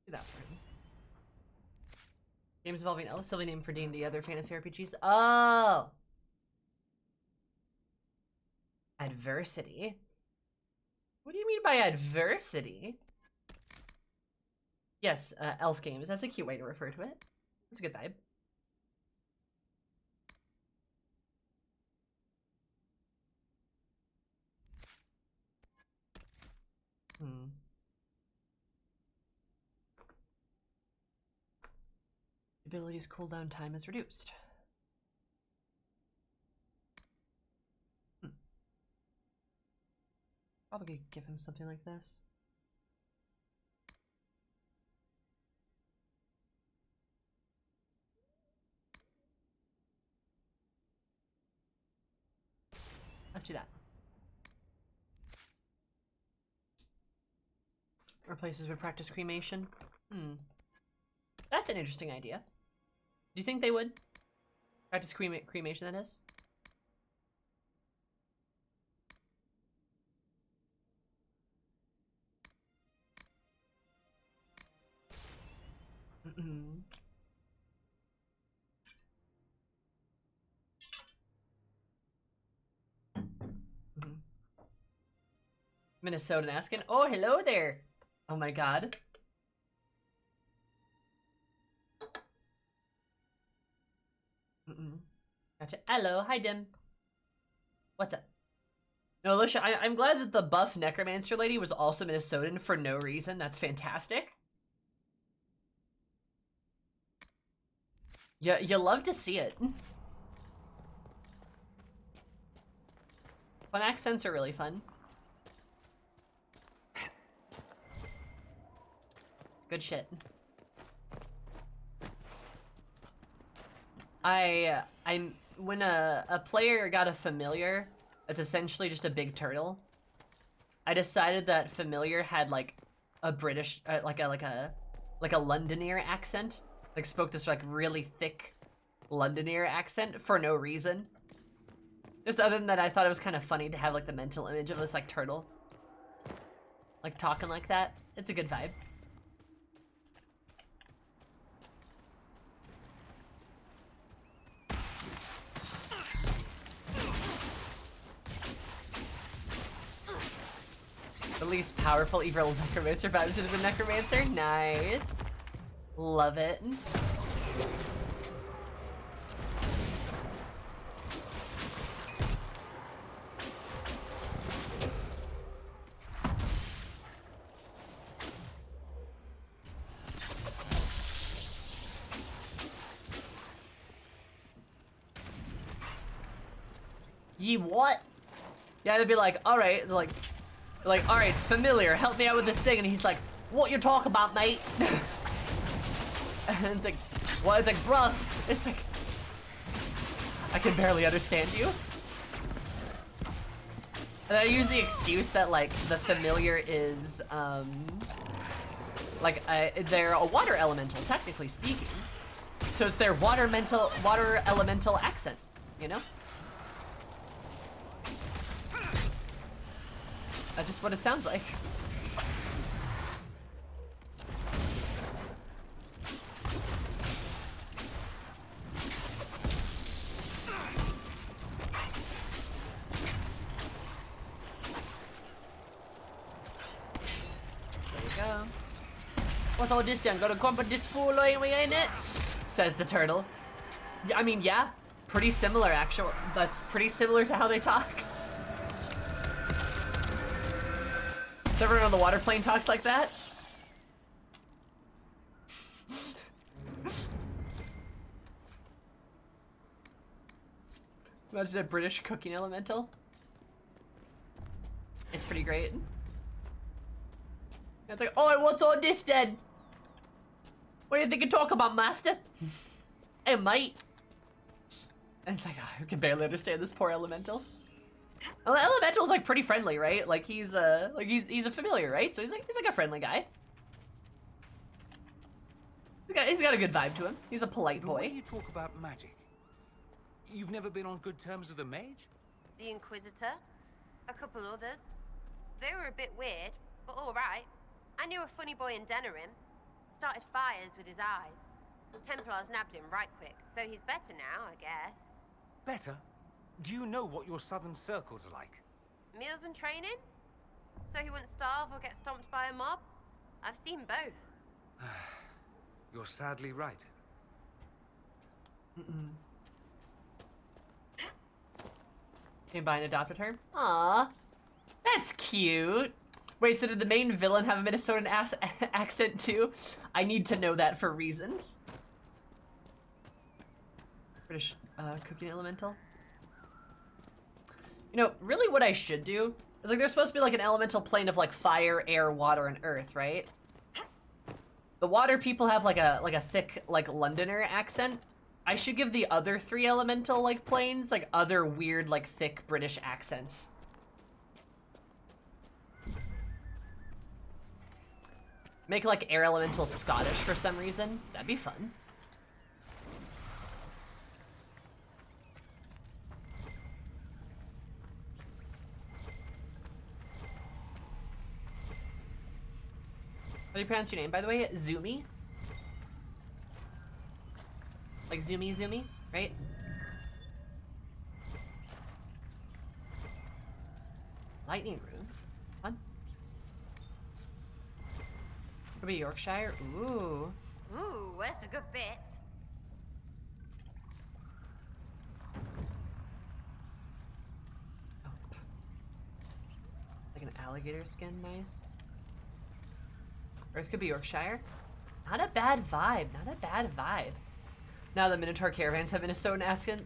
Speaker 1: Do that for him. Games involving elves, silly name for D&D, other fantasy RPGs. Oh! Adversity? What do you mean by adversity? Yes, elf games. That's a cute way to refer to it. That's a good vibe. Ability's cooldown time is reduced. Probably could give him something like this. Let's do that. Or places would practice cremation. That's an interesting idea. Do you think they would? Practice cremation, that is? Minnesotan asking, oh, hello there. Oh my god. Gotcha. Hello, hi Dim. What's up? No, Alicia, I'm glad that the buff necromancer lady was also Minnesotan for no reason. That's fantastic. Yeah, you love to see it. Fun accents are really fun. Good shit. When a player got a familiar, it's essentially just a big turtle. I decided that familiar had like a British, like a Londoner accent, like spoke this like really thick Londoner accent for no reason. Just other than that, I thought it was kind of funny to have like the mental image of this like turtle, like talking like that. It's a good vibe. The least powerful evil necromancer vibes into the necromancer. Nice. Love it. Ye what? Yeah, they'd be like, all right, like, all right, familiar, help me out with this thing. And he's like, what you talk about, mate? And it's like, well, it's like, bruv. It's like, I can barely understand you. And I use the excuse that, like, the familiar is, like, they're a water elemental, technically speaking. So it's their water elemental accent, you know? That's just what it sounds like. There we go. What's all this then? Gotta comfort this fool, ain't we, ain't it? Says the turtle. I mean, yeah, pretty similar, actually. That's pretty similar to how they talk. So everyone on the water plane talks like that? Imagine a British cooking elemental. It's pretty great. It's like, oh, what's all this then? What do you think you talk about, master? Hey, mate. And it's like, oh, I can barely understand this poor elemental. Well, the elemental's like pretty friendly, right? Like he's a familiar, right? So he's like a friendly guy. He's got a good vibe to him. He's a polite boy.
Speaker 7: The way you talk about magic, you've never been on good terms with a mage?
Speaker 2: The Inquisitor, a couple others. They were a bit weird, but all right. I knew a funny boy in Denerim. Started fires with his eyes. Templars nabbed him right quick, so he's better now, I guess.
Speaker 7: Better? Do you know what your southern circles are like?
Speaker 2: Meals and training? So he wouldn't starve or get stomped by a mob? I've seen both.
Speaker 7: You're sadly right.
Speaker 1: Came by and adopted her. Aww. That's cute. Wait, so did the main villain have a Minnesotan accent too? I need to know that for reasons. British cooking elemental. You know, really what I should do is like there's supposed to be like an elemental plane of like fire, air, water, and earth, right? The water people have like a thick like Londoner accent. I should give the other three elemental like planes like other weird like thick British accents. Make like air elemental Scottish for some reason. That'd be fun. How do you pronounce your name, by the way? Zoomi? Like Zoomizoomi, right? Lightning room. Fun. Could be Yorkshire. Ooh.
Speaker 2: Ooh, worth a good bit.
Speaker 1: alligator skin, nice. Or this could be Yorkshire. Not a bad vibe, not a bad vibe. Now the Minotaur caravans have Minnesota accent.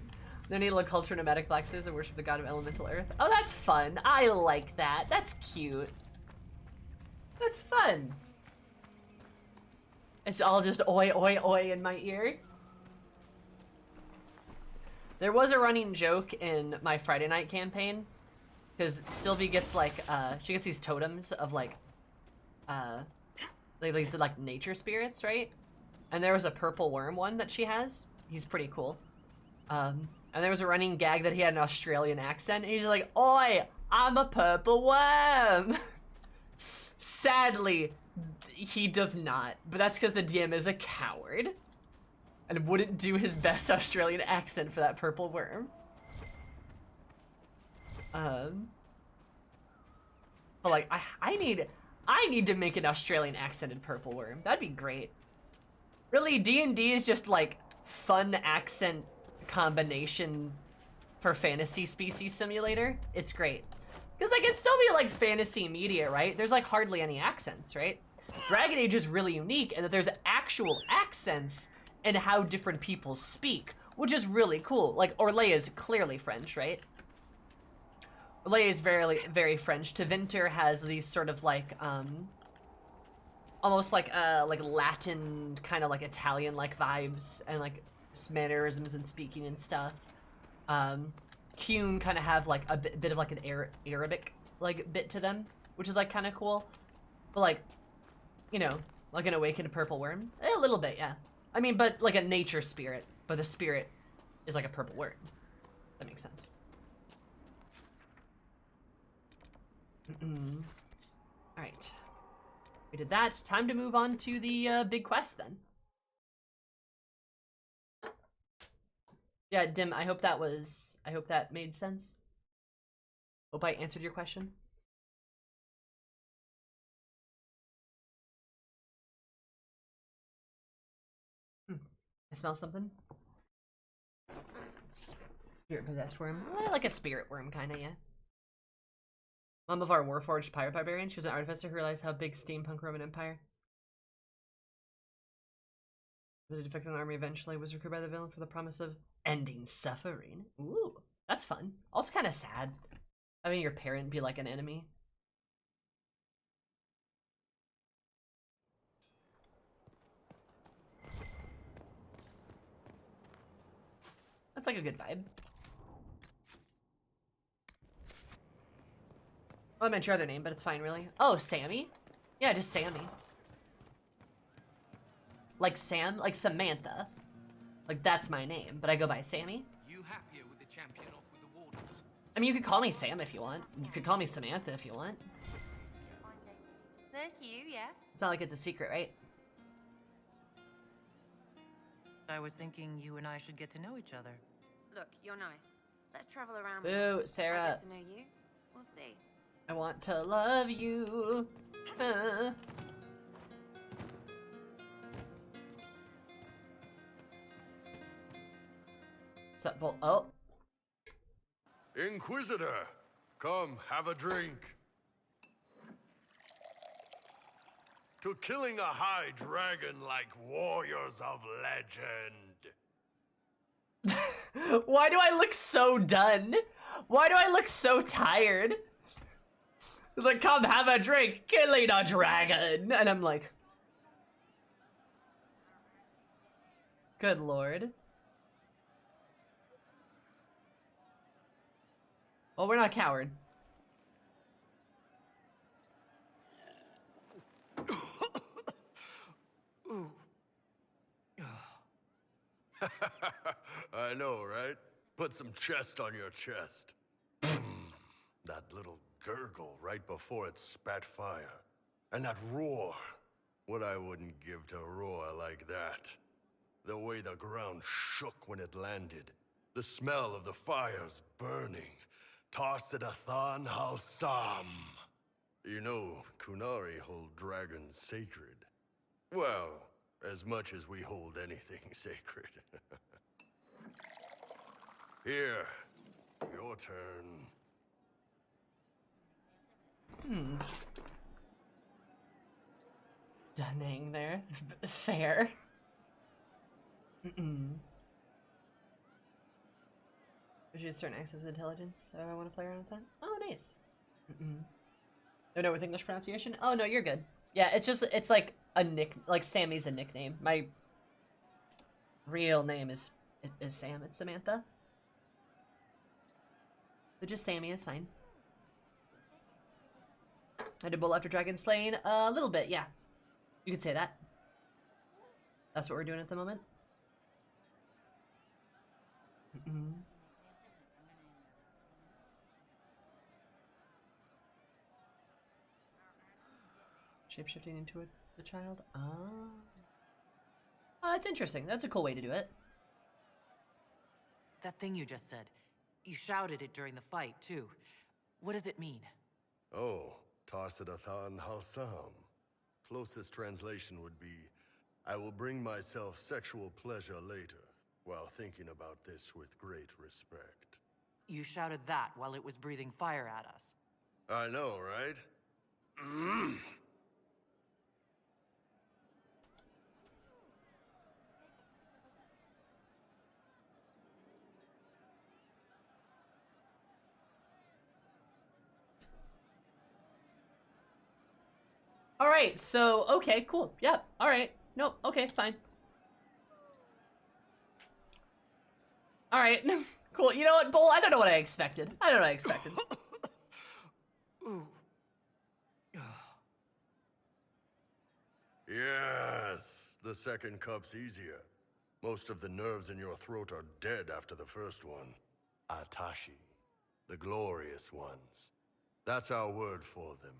Speaker 1: They need to culture nomadic blacksmiths and worship the god of elemental earth. Oh, that's fun. I like that. That's cute. That's fun. It's all just oi, oi, oi in my ear. There was a running joke in my Friday night campaign, because Sylvie gets like, she gets these totems of like these like nature spirits, right? And there was a purple worm one that she has. He's pretty cool. And there was a running gag that he had an Australian accent, and he's like, "Oi, I'm a purple worm." Sadly, he does not, but that's because the DM is a coward and wouldn't do his best Australian accent for that purple worm. But like, I need to make an Australian accented purple worm. That'd be great. Really, D&D is just like fun accent combination for fantasy species simulator. It's great. Because like, it's still be like fantasy media, right? There's like hardly any accents, right? Dragon Age is really unique in that there's actual accents and how different people speak, which is really cool. Like, Orlais is clearly French, right? Orlais is very, very French. Tevinter has these sort of like, almost like Latin, kind of like Italian-like vibes and like mannerisms and speaking and stuff. Kuhn kind of have like a bit of like an Arabic like bit to them, which is like kind of cool. But like, you know, like an awakened purple worm, a little bit, yeah. I mean, but like a nature spirit, but the spirit is like a purple worm. That makes sense. All right, we did that. Time to move on to the big quest then. Yeah, Dim, I hope that made sense. Hope I answered your question. I smell something. Spirit possessed worm. Like a spirit worm, kind of, yeah. Mom of our Warforged pirate barbarian. She was an artificer who realized how big steampunk Roman Empire. The defecting army eventually was recruited by the villain for the promise of ending suffering. Ooh, that's fun. Also kind of sad. Having your parent be like an enemy. That's like a good vibe. Oh, I meant your other name, but it's fine, really. Oh, Sammy? Yeah, just Sammy. Like Sam, like Samantha. Like, that's my name, but I go by Sammy.
Speaker 7: You happier with the champion off with the Wardens?
Speaker 1: I mean, you could call me Sam if you want. You could call me Samantha if you want.
Speaker 2: There's you, yes.
Speaker 1: It's not like it's a secret, right?
Speaker 5: I was thinking you and I should get to know each other.
Speaker 2: Look, you're nice. Let's travel around.
Speaker 1: Boo,
Speaker 2: more.
Speaker 1: Sarah.
Speaker 2: I get to know you. We'll see.
Speaker 1: I want to love you. What's up, Vol? Oh.
Speaker 8: Inquisitor, come have a drink. To killing a high dragon like warriors of legend.
Speaker 1: Why do I look so done? Why do I look so tired? It's like, come have a drink, killing a dragon. And I'm like, good lord. Well, we're not a coward.
Speaker 8: I know, right? Put some chest on your chest. That little gurgle right before it spat fire. And that roar. What I wouldn't give to roar like that. The way the ground shook when it landed. The smell of the fires burning. Tarsadethan Halsam. You know, Kunari hold dragons sacred. Well, as much as we hold anything sacred. Here, your turn.
Speaker 1: Dunning there. Fair. Would you certain access to intelligence? I want to play around with that. Oh, nice. Oh no, with English pronunciation? Oh no, you're good. Yeah, it's like a like Sammy's a nickname. My real name is Sam. It's Samantha. So just Sammy is fine. I did bull after dragon slaying a little bit, yeah. You could say that. That's what we're doing at the moment. Shapeshifting into the child? Oh, that's interesting. That's a cool way to do it.
Speaker 5: That thing you just said, you shouted it during the fight, too. What does it mean?
Speaker 8: Oh, Tarsadathan Halsam. Closest translation would be, I will bring myself sexual pleasure later, while thinking about this with great respect.
Speaker 5: You shouted that while it was breathing fire at us.
Speaker 8: I know, right?
Speaker 1: Alright, so, okay, cool. Yep, alright. Nope, okay, fine. Alright, cool. You know what, Bull? I don't know what I expected. I don't know what I expected.
Speaker 5: Ooh.
Speaker 8: Yes, the second cup's easier. Most of the nerves in your throat are dead after the first one. Atashi, the glorious ones. That's our word for them.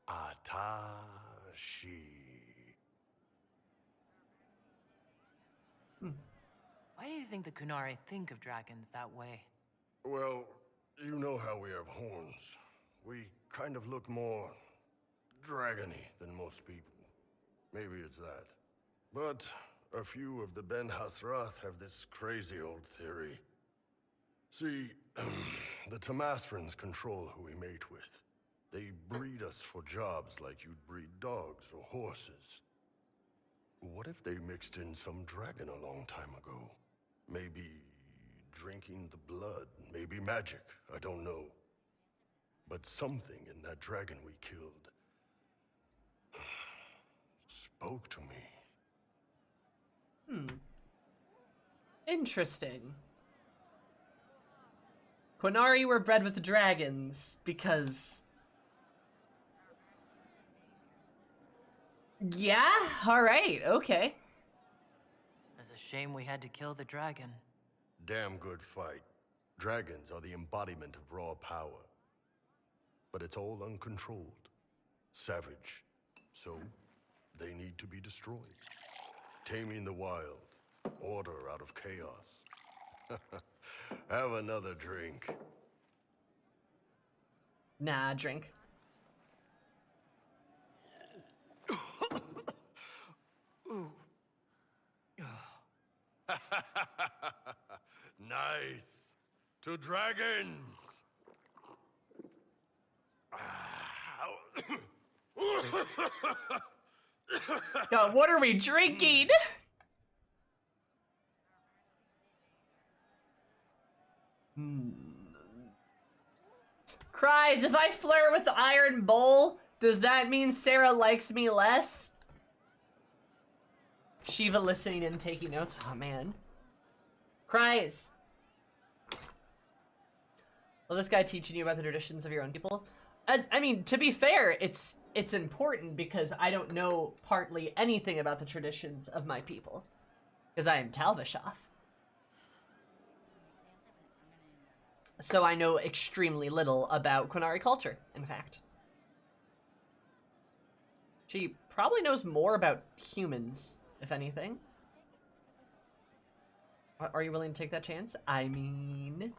Speaker 8: Atashi.
Speaker 5: Why do you think the Kunari think of dragons that way?
Speaker 8: Well, you know how we have horns. We kind of look more dragony than most people. Maybe it's that. But a few of the Ben Hasrath have this crazy old theory. See, the Tamasrans control who we mate with. They breed us for jobs like you'd breed dogs or horses. What if they mixed in some dragon a long time ago? Maybe drinking the blood, maybe magic, I don't know. But something in that dragon we killed spoke to me.
Speaker 1: Interesting. Qunari were bred with dragons because... Yeah? Alright, okay.
Speaker 5: It's a shame we had to kill the dragon.
Speaker 8: Damn good fight. Dragons are the embodiment of raw power. But it's all uncontrolled. Savage. So, they need to be destroyed. Taming the wild. Order out of chaos. Have another drink.
Speaker 1: Nah, drink.
Speaker 8: Nice. To dragons.
Speaker 1: God, what are we drinking? Cries, if I flirt with the Iron Bull, does that mean Sarah likes me less? Shiva listening and taking notes. Oh, man. Cries. Well, this guy teaching you about the traditions of your own people? I mean, to be fair, it's important because I don't know partly anything about the traditions of my people. Because I am Talvashaf. So I know extremely little about Qunari culture, in fact. She probably knows more about humans, if anything. Are you willing to take that chance? I mean,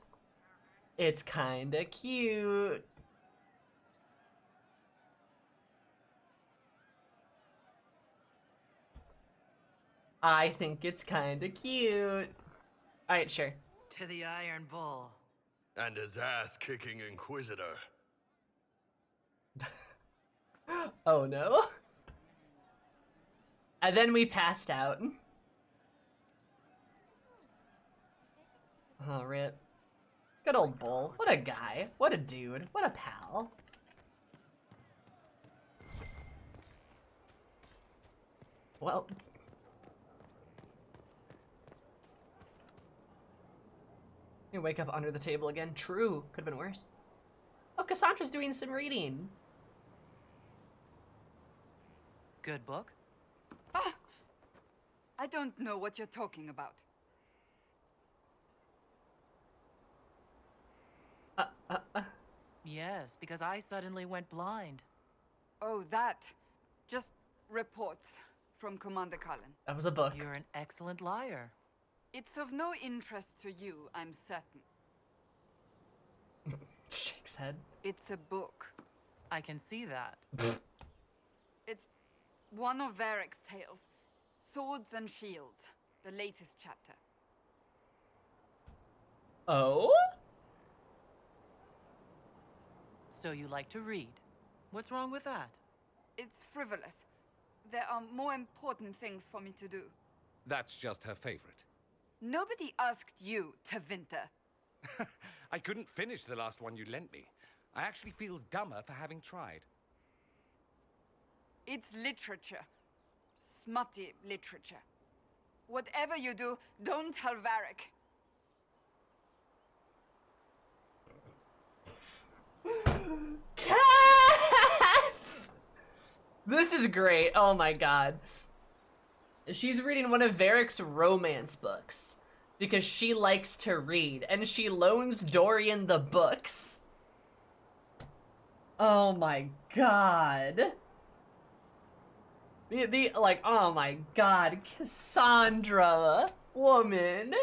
Speaker 1: it's kinda cute. I think it's kinda cute. Alright, sure.
Speaker 5: To the Iron Bull.
Speaker 8: And his ass-kicking Inquisitor.
Speaker 1: Oh no. And then we passed out. Oh, rip. Good old Bull. What a guy. What a dude. What a pal. Well. You wake up under the table again. True. Could have been worse. Oh, Cassandra's doing some reading.
Speaker 5: Good book?
Speaker 4: Ah! I don't know what you're talking about.
Speaker 5: Yes, because I suddenly went blind.
Speaker 4: Oh, that. Just reports from Commander Cullen.
Speaker 1: That was a book.
Speaker 5: You're an excellent liar.
Speaker 4: It's of no interest to you, I'm certain.
Speaker 1: Shakes head.
Speaker 4: It's a book.
Speaker 5: I can see that.
Speaker 4: It's one of Varric's tales. Swords and Shields. The latest chapter.
Speaker 1: Oh?
Speaker 5: So you like to read. What's wrong with that?
Speaker 4: It's frivolous. There are more important things for me to do.
Speaker 7: That's just her favorite.
Speaker 4: Nobody asked you, Tevinter.
Speaker 7: I couldn't finish the last one you lent me. I actually feel dumber for having tried.
Speaker 4: It's literature. Smutty literature. Whatever you do, don't tell Varric.
Speaker 1: Cass! This is great. Oh my god. She's reading one of Varric's romance books because she likes to read, and she loans Dorian the books. Oh my god. Like, oh my god, Cassandra, woman.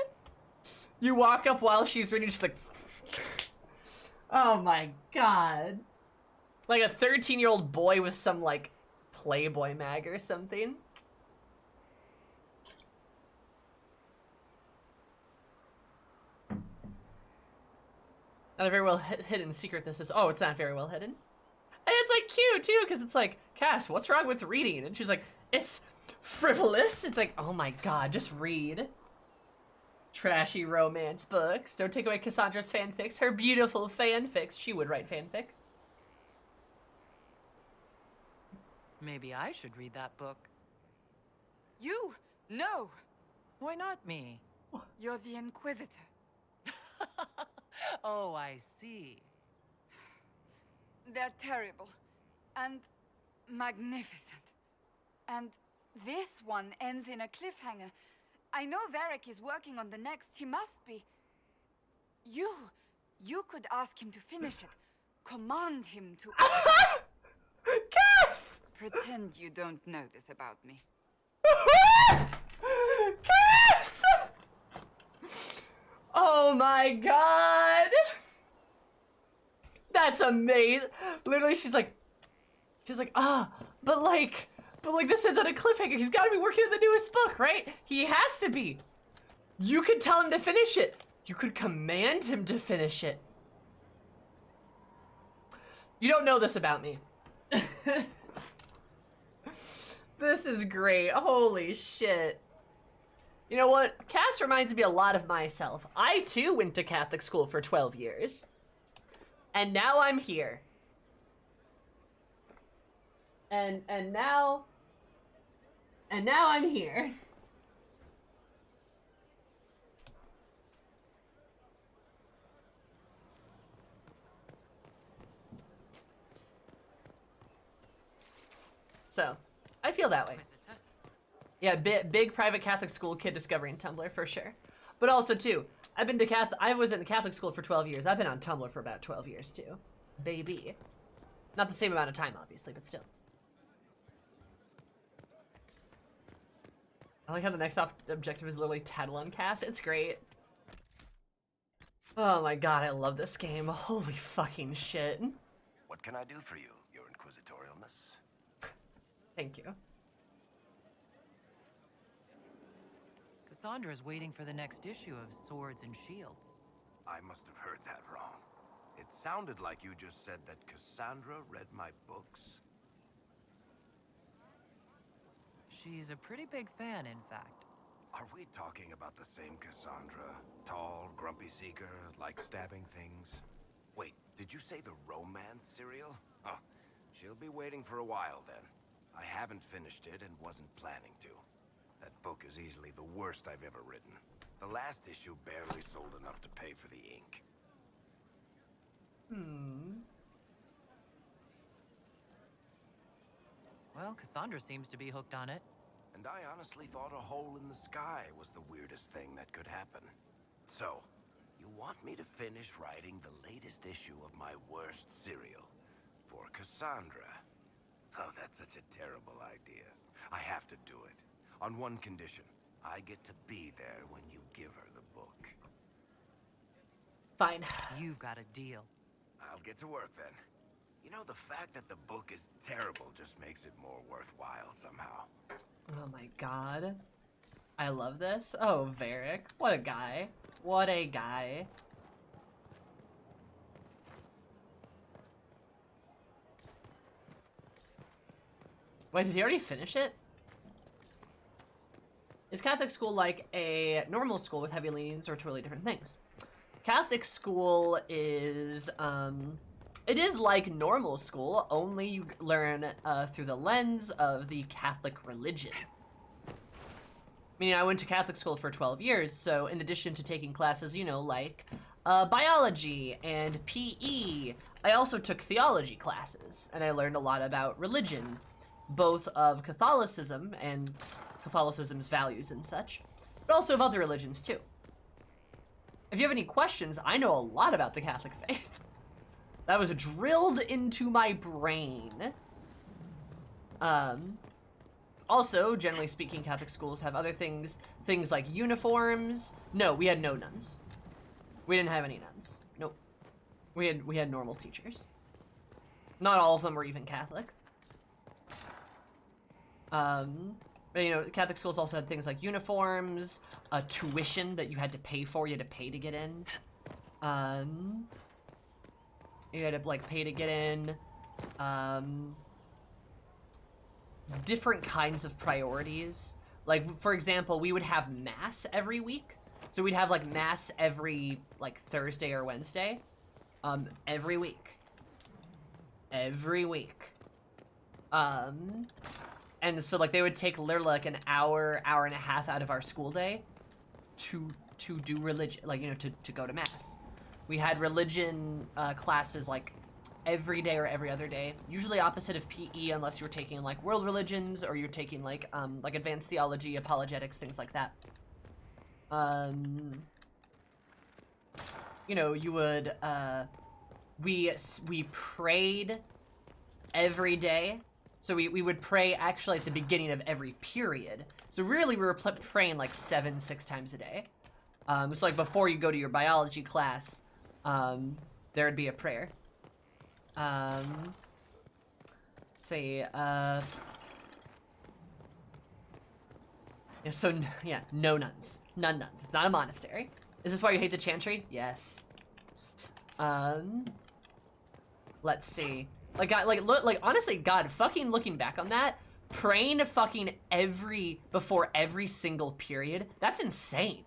Speaker 1: You walk up while she's reading, she's like, oh my god. Like a 13-year-old boy with some, like, Playboy mag or something. Not a very well hidden secret this is. Oh, it's not very well hidden. And it's like cute too, because it's like, Cass, what's wrong with reading? And she's like, it's frivolous. It's like, oh my god, just read. Trashy romance books. Don't take away Cassandra's fanfics. Her beautiful fanfics. She would write fanfic.
Speaker 5: Maybe I should read that book.
Speaker 4: You? No.
Speaker 5: Why not me?
Speaker 4: You're the Inquisitor.
Speaker 5: Oh, I see.
Speaker 4: They're terrible. And magnificent. And this one ends in a cliffhanger. I know Varric is working on the next. He must be. You could ask him to finish it. Command him to.
Speaker 1: Cass!
Speaker 4: Pretend you don't know this about me.
Speaker 1: Cass! Oh my god! That's amazing. Literally, she's like, but like this ends on a cliffhanger. He's got to be working on the newest book, right? He has to be. You could tell him to finish it. You could command him to finish it. You don't know this about me. This is great. Holy shit. You know what? Cass reminds me a lot of myself. I too went to Catholic school for 12 years. And now I'm here. And now I'm here. So, I feel that way. Yeah, big private Catholic school kid discovering Tumblr for sure. But also too, I was in the Catholic school for 12 years. I've been on Tumblr for about 12 years too. Baby. Not the same amount of time, obviously, but still. I like how the next objective is literally tattle on Cass. It's great. Oh my god, I love this game. Holy fucking shit.
Speaker 3: What can I do for you, your inquisitorialness?
Speaker 1: Thank you.
Speaker 5: Cassandra's waiting for the next issue of Swords and Shields.
Speaker 3: I must have heard that wrong. It sounded like you just said that Cassandra read my books.
Speaker 5: She's a pretty big fan, in fact.
Speaker 3: Are we talking about the same Cassandra? Tall, grumpy seeker, like stabbing things? Wait, did you say the romance serial? Oh, she'll be waiting for a while then. I haven't finished it and wasn't planning to. That book is easily the worst I've ever written. The last issue barely sold enough to pay for the ink.
Speaker 5: Well, Cassandra seems to be hooked on it.
Speaker 3: And I honestly thought a hole in the sky was the weirdest thing that could happen. So, you want me to finish writing the latest issue of my worst serial for Cassandra? Oh, that's such a terrible idea. I have to do it. On one condition. I get to be there when you give her the book.
Speaker 1: Fine.
Speaker 5: You've got a deal.
Speaker 3: I'll get to work then. You know, the fact that the book is terrible just makes it more worthwhile somehow.
Speaker 1: Oh my god. I love this. Oh, Varric. What a guy. What a guy. Wait, did he already finish it? Is Catholic school like a normal school with heavy leanings, or totally different things? Catholic school is, it is like normal school, only you learn through the lens of the Catholic religion. Meaning I went to Catholic school for 12 years, so in addition to taking classes, you know, like biology and PE, I also took theology classes, and I learned a lot about religion, both of Catholicism and Catholicism's values and such, but also of other religions too. If you have any questions, I know a lot about the Catholic faith. That was drilled into my brain. Also, generally speaking, Catholic schools have other things like uniforms. No, we had no nuns. We didn't have any nuns. Nope. We had normal teachers. Not all of them were even Catholic. But, you know, Catholic schools also had things like uniforms, tuition that you had to pay for. You had to pay to get in. You had to, like, pay to get in. Different kinds of priorities. Like, for example, we would have Mass every week. So we'd have, like, Mass every, like, Thursday or Wednesday. Every week. Every week. And so, like, they would take literally, like, an hour, hour and a half out of our school day to do religion, like, you know, to go to Mass. We had religion classes, like, every day or every other day. Usually opposite of PE, unless you were taking, like, world religions, or you're taking, like advanced theology, apologetics, things like that. You know, you would, we prayed every day. So we would pray actually at the beginning of every period. So really we were praying like 6 times a day. So like before you go to your biology class, there would be a prayer. Let's see, yeah, so, yeah, no nuns. None nuns. It's not a monastery. Is this why you hate the chantry? Yes. Let's see. Like, God, like, honestly, God, fucking looking back on that, praying fucking before every single period, that's insane.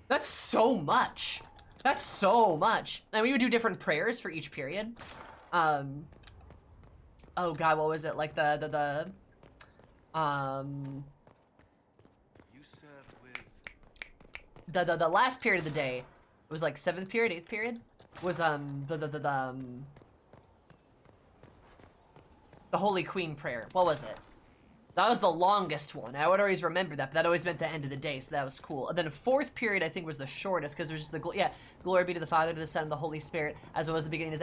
Speaker 1: That's so much. That's so much. And we would do different prayers for each period. Oh God, what was it? Like
Speaker 3: You served with...
Speaker 1: the last period of the day, it was like 7th period, 8th period, was, the Holy Queen prayer. What was it? That was the longest one. I would always remember that, but that always meant the end of the day, so that was cool. And then 4th period, I think, was the shortest, because it was just the, glory be to the Father, to the Son, and the Holy Spirit, as it was the beginning,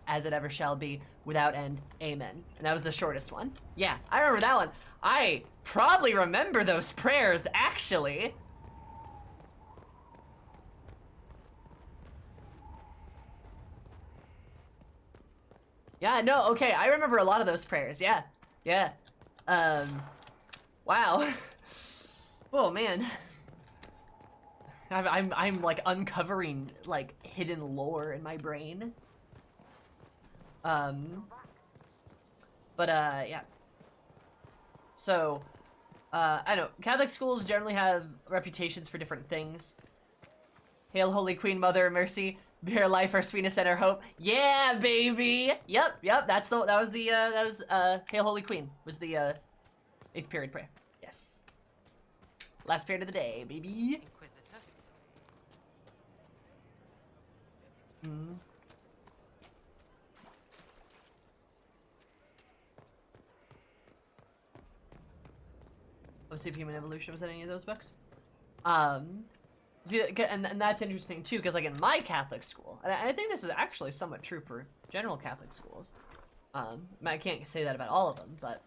Speaker 1: as it ever shall be, without end. Amen. And that was the shortest one. Yeah, I remember that one. I probably remember those prayers, actually. Yeah, no, okay, I remember a lot of those prayers, yeah. Yeah. Wow. Oh, man. I'm like uncovering like hidden lore in my brain. But yeah. So I know, Catholic schools generally have reputations for different things. Hail Holy Queen, Mother of Mercy, be our life, our sweetness, and our hope. Yeah, baby! Yep, that was Hail Holy Queen, was the, 8th period prayer. Yes. Last period of the day, baby.
Speaker 5: Inquisitor.
Speaker 1: Mm. Let's see if Human Evolution was in any of those books. See, and that's interesting too, because like in my Catholic school, and I think this is actually somewhat true for general Catholic schools. I can't say that about all of them, but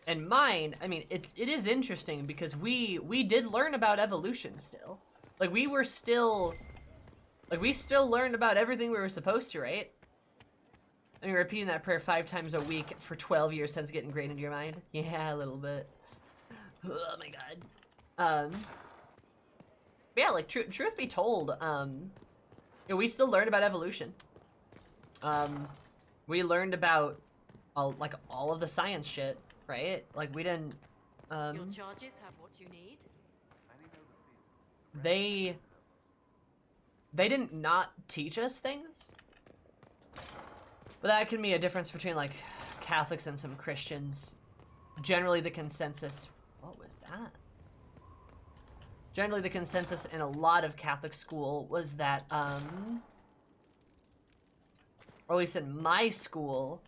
Speaker 1: in mine, I mean, it is interesting because we did learn about evolution still. Like we still learned about everything we were supposed to, right? I mean, repeating that prayer 5 times a week for 12 years tends to get ingrained into your mind. Yeah, a little bit. Oh my god. Yeah, like truth be told, we still learned about evolution. We learned about like all of the science shit, right? Like we didn't.
Speaker 9: Your charges have what you need.
Speaker 1: They didn't not teach us things, but that can be a difference between like Catholics and some Christians. Generally, the consensus. What was that? Generally, the consensus in a lot of Catholic school was that, or at least in my school,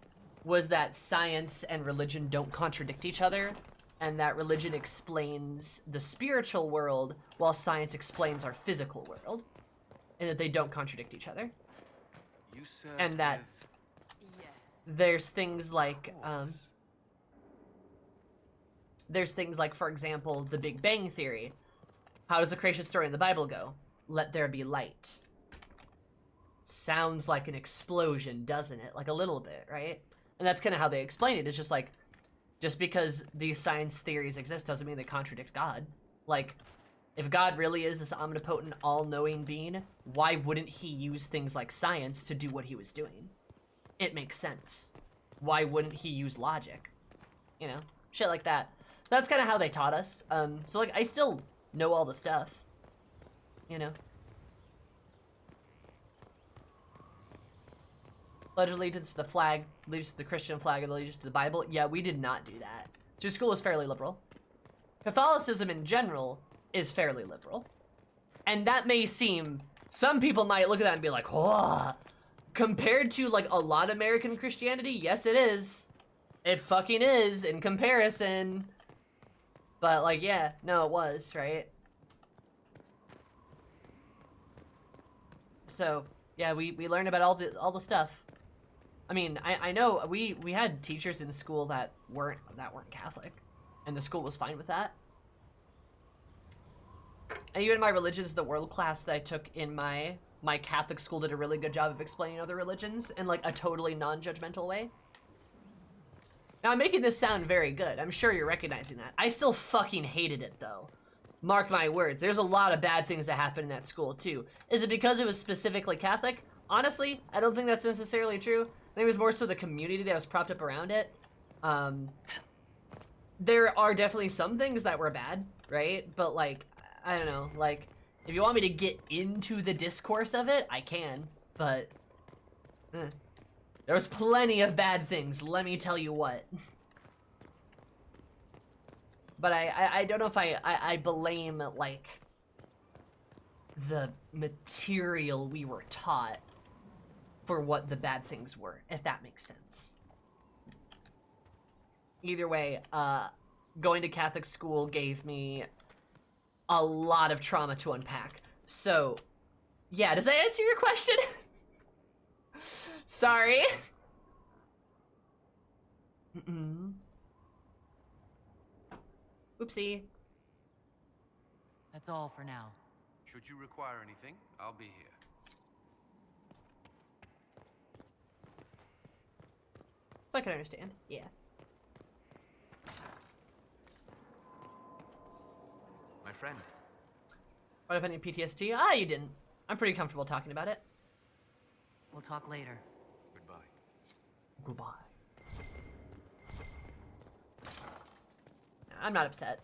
Speaker 1: was that science and religion don't contradict each other, and that religion explains the spiritual world while science explains our physical world, and that they don't contradict each other.
Speaker 3: You served
Speaker 1: And that
Speaker 9: Yes.
Speaker 1: there's things like, for example, the Big Bang Theory. How does the creation story in the Bible go? Let there be light. Sounds like an explosion, doesn't it? Like a little bit, right? And that's kind of how they explain it. It's just like, just because these science theories exist doesn't mean they contradict God. Like, if God really is this omnipotent, all-knowing being, why wouldn't he use things like science to do what he was doing? It makes sense. Why wouldn't he use logic? You know? Shit like that. That's kind of how they taught us. So, like, I still know all the stuff. You know? Pledge allegiance to the flag, allegiance to the Christian flag, and allegiance to the Bible. Yeah, we did not do that. So your school is fairly liberal. Catholicism in general is fairly liberal. And that may seem, some people might look at that and be like, whoa. Compared to like a lot of American Christianity, yes it is. It fucking is in comparison. But like, yeah, no, it was, right? So, yeah, we learned about all the stuff. I mean, I know we had teachers in school that weren't Catholic, and the school was fine with that. And even my Religions of the World class that I took in my Catholic school did a really good job of explaining other religions in like a totally non-judgmental way. Now, I'm making this sound very good. I'm sure you're recognizing that. I still fucking hated it, though. Mark my words. There's a lot of bad things that happened in that school, too. Is it because it was specifically Catholic? Honestly, I don't think that's necessarily true. I think it was more so the community that was propped up around it. There are definitely some things that were bad, right? But, like, I don't know. Like, if you want me to get into the discourse of it, I can. But, there was plenty of bad things, let me tell you what. But I don't know if I blame, like, the material we were taught for what the bad things were, if that makes sense. Either way, going to Catholic school gave me a lot of trauma to unpack. So, yeah, does that answer your question? Sorry. Whoopsie.
Speaker 5: That's all for now.
Speaker 3: Should you require anything, I'll be here.
Speaker 1: So I can understand. Yeah.
Speaker 3: My friend.
Speaker 1: What if any PTSD? Ah, you didn't. I'm pretty comfortable talking about it.
Speaker 5: We'll talk later.
Speaker 3: Goodbye.
Speaker 1: Goodbye. I'm not upset.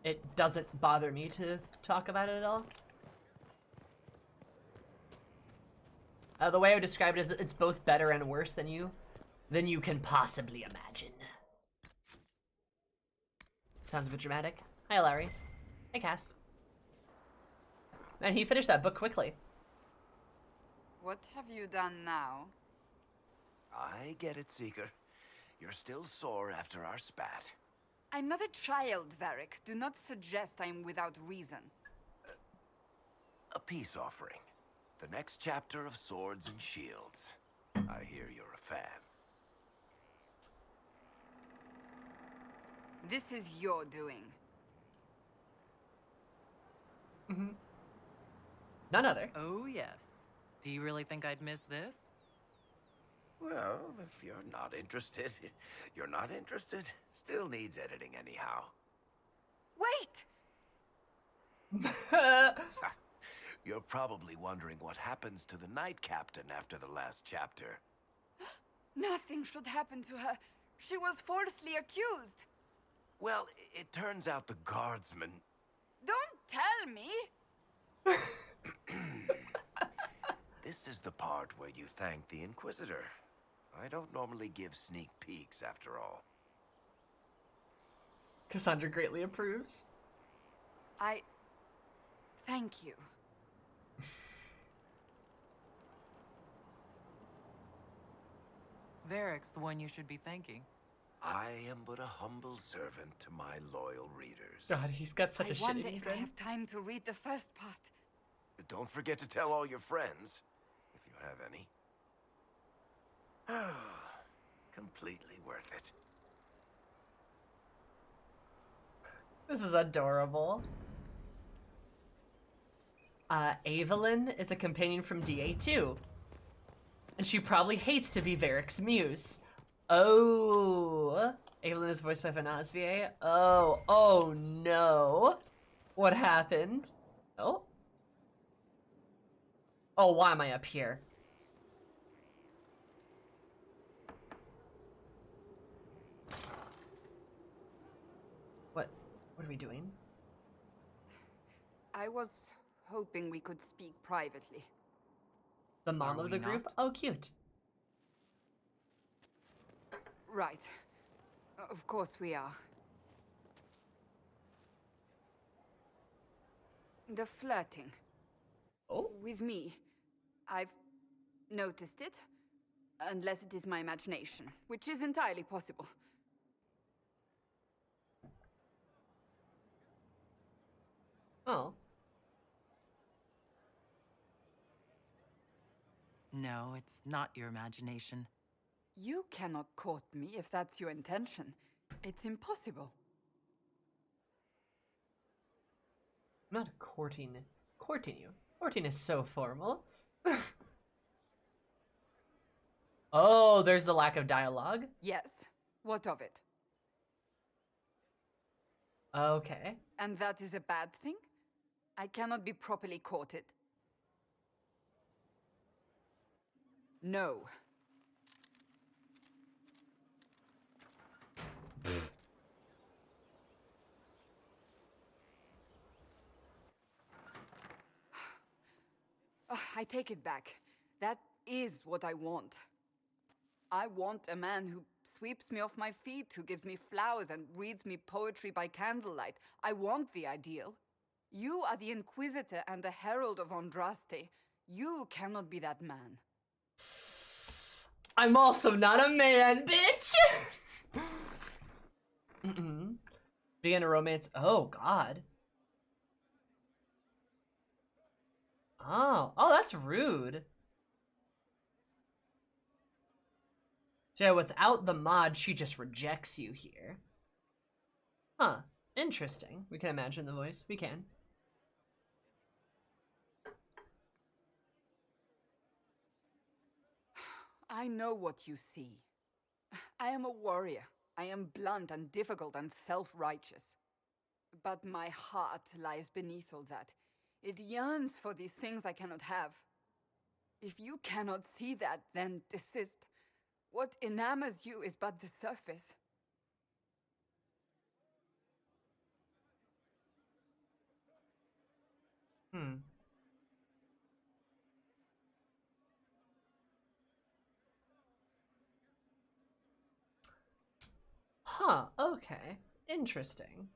Speaker 1: it doesn't bother me to talk about it at all. The way I would describe it is that it's both better and worse than you can possibly imagine. Sounds a bit dramatic. Hi, Larry. Hey, Cass. Man, he finished that book quickly.
Speaker 10: What have you done now?
Speaker 3: I get it, Seeker. You're still sore after our spat.
Speaker 10: I'm not a child, Varric. Do not suggest I am without reason.
Speaker 3: A peace offering. The next chapter of Swords and Shields. I hear you're a fan.
Speaker 10: This is your doing.
Speaker 1: Mm-hmm. None other.
Speaker 5: Oh, yes. Do you really think I'd miss this?
Speaker 3: Well, if you're not interested, you're not interested. Still needs editing anyhow.
Speaker 10: Wait!
Speaker 3: You're probably wondering what happens to the Knight Captain after the last chapter.
Speaker 10: Nothing should happen to her. She was falsely accused.
Speaker 3: Well, it turns out the guardsman...
Speaker 10: Don't tell me!
Speaker 3: This is the part where you thank the Inquisitor. I don't normally give sneak peeks, after all.
Speaker 1: Cassandra greatly approves.
Speaker 10: Thank you.
Speaker 5: Varric's the one you should be thanking.
Speaker 3: I am but a humble servant to my loyal readers.
Speaker 1: God, he's got such a
Speaker 10: I wonder
Speaker 1: shitty
Speaker 10: if I
Speaker 1: friend.
Speaker 10: have time to read the first part.
Speaker 3: Don't forget to tell all your friends, if you have any. Completely worth it.
Speaker 1: This is adorable. Evelyn is a companion from DA2. And she probably hates to be Varric's muse. Oh. Evelyn is voiced by Van Osvier. Oh no. What happened? Oh. Oh, why am I up here? What are we doing?
Speaker 10: I was hoping we could speak privately.
Speaker 1: The mom
Speaker 5: Are
Speaker 1: of the
Speaker 5: we
Speaker 1: group?
Speaker 5: not?
Speaker 1: Oh, cute.
Speaker 10: Right. Of course we are. The flirting.
Speaker 1: Oh.
Speaker 10: With me. I've noticed it. Unless it is my imagination, which is entirely possible.
Speaker 1: Oh.
Speaker 5: No, it's not your imagination.
Speaker 10: You cannot court me if that's your intention. It's impossible.
Speaker 1: I'm not courting you. Courting is so formal. Oh, there's the lack of dialogue.
Speaker 10: Yes. What of it?
Speaker 1: Okay.
Speaker 10: And that is a bad thing? I cannot be properly courted. No. I take it back. That is what I want. I want a man who sweeps me off my feet, who gives me flowers and reads me poetry by candlelight. I want the ideal. You are the Inquisitor and the Herald of Andraste. You cannot be that man.
Speaker 1: I'm also not a man, bitch! Begin a romance. Oh, God. Oh, that's rude. So yeah, without the mod, she just rejects you here. Huh. Interesting. We can imagine the voice. We can.
Speaker 10: I know what you see. I am a warrior. I am blunt and difficult and self-righteous. But my heart lies beneath all that. It yearns for these things I cannot have. If you cannot see that, then desist. What enamors you is but the surface.
Speaker 1: Hmm. Huh, okay. Interesting.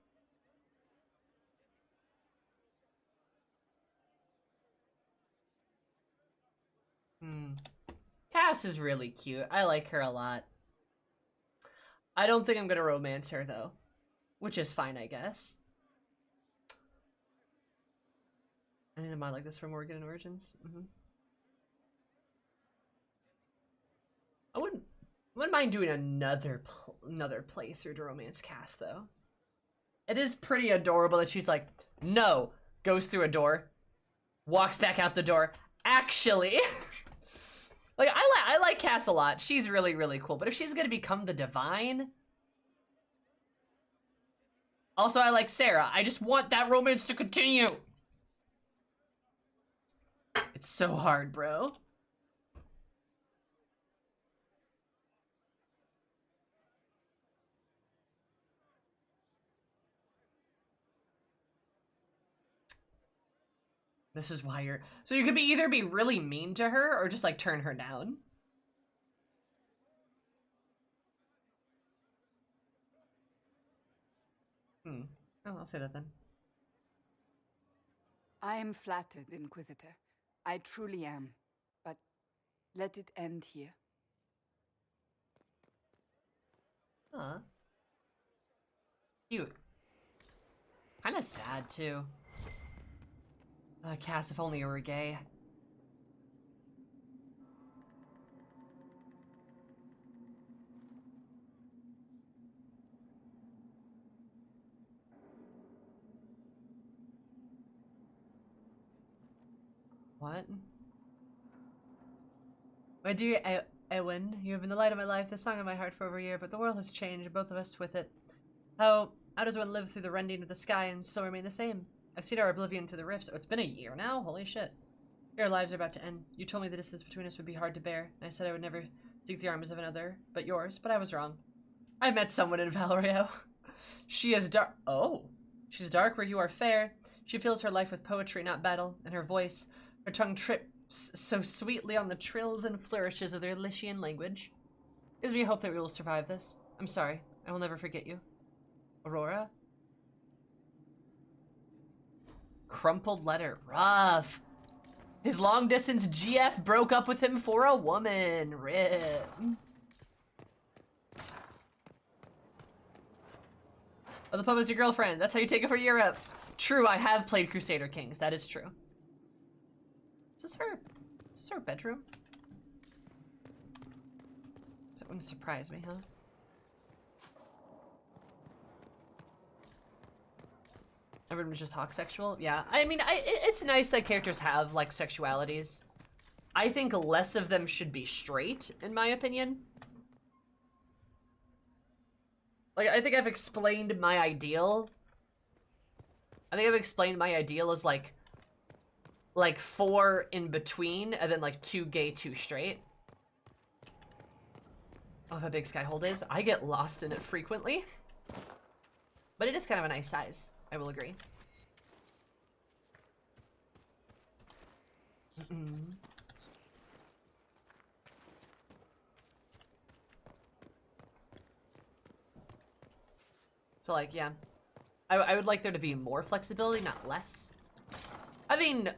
Speaker 1: Hmm. Cass is really cute. I like her a lot. I don't think I'm gonna romance her, though. Which is fine, I guess. I need a mod like this for Morgan and Origins. I wouldn't mind doing another playthrough to romance Cass, though. It is pretty adorable that she's like, no, goes through a door, walks back out the door. Actually, like I like Cass a lot. She's really, really cool. But if she's gonna become the Divine, also I like Sarah. I just want that romance to continue. It's so hard, bro. This is why you're... So you could either be really mean to her or just, like, turn her down. Oh, I'll say that then.
Speaker 10: I am flattered, Inquisitor. I truly am. But let it end here.
Speaker 1: Huh. Cute. Kind of sad, too. Cass, if only you were gay. What? My dear Eowyn, you have been the light of my life, the song of my heart for over a year, but the world has changed, both of us with it. How does one live through the rending of the sky and still remain the same? I've seen our oblivion through the rifts. Oh, it's been a year now? Holy shit. Our lives are about to end. You told me the distance between us would be hard to bear, and I said I would never seek the arms of another but yours, but I was wrong. I met someone in Valerio. She is dark. Oh. She's dark where you are fair. She fills her life with poetry, not battle, and her voice, her tongue trips so sweetly on the trills and flourishes of their Lycian language. Gives me hope that we will survive this. I'm sorry. I will never forget you. Aurora? Crumpled letter. Rough. His long-distance GF broke up with him for a woman. Rip. Oh, the pub is your girlfriend. That's how you take it for Europe. True, I have played Crusader Kings. That is true. Is this her bedroom? That wouldn't surprise me, huh? Everyone's just hawk sexual? Yeah, I mean, it's nice that characters have, like, sexualities. I think less of them should be straight, in my opinion. Like, I think I've explained my ideal. I think I've explained my ideal as, like 4 in between, and then, like, 2 gay, 2 straight. Oh, how big Skyhold is. I get lost in it frequently. But it is kind of a nice size. I will agree. So, like, yeah. I would like there to be more flexibility, not less. Having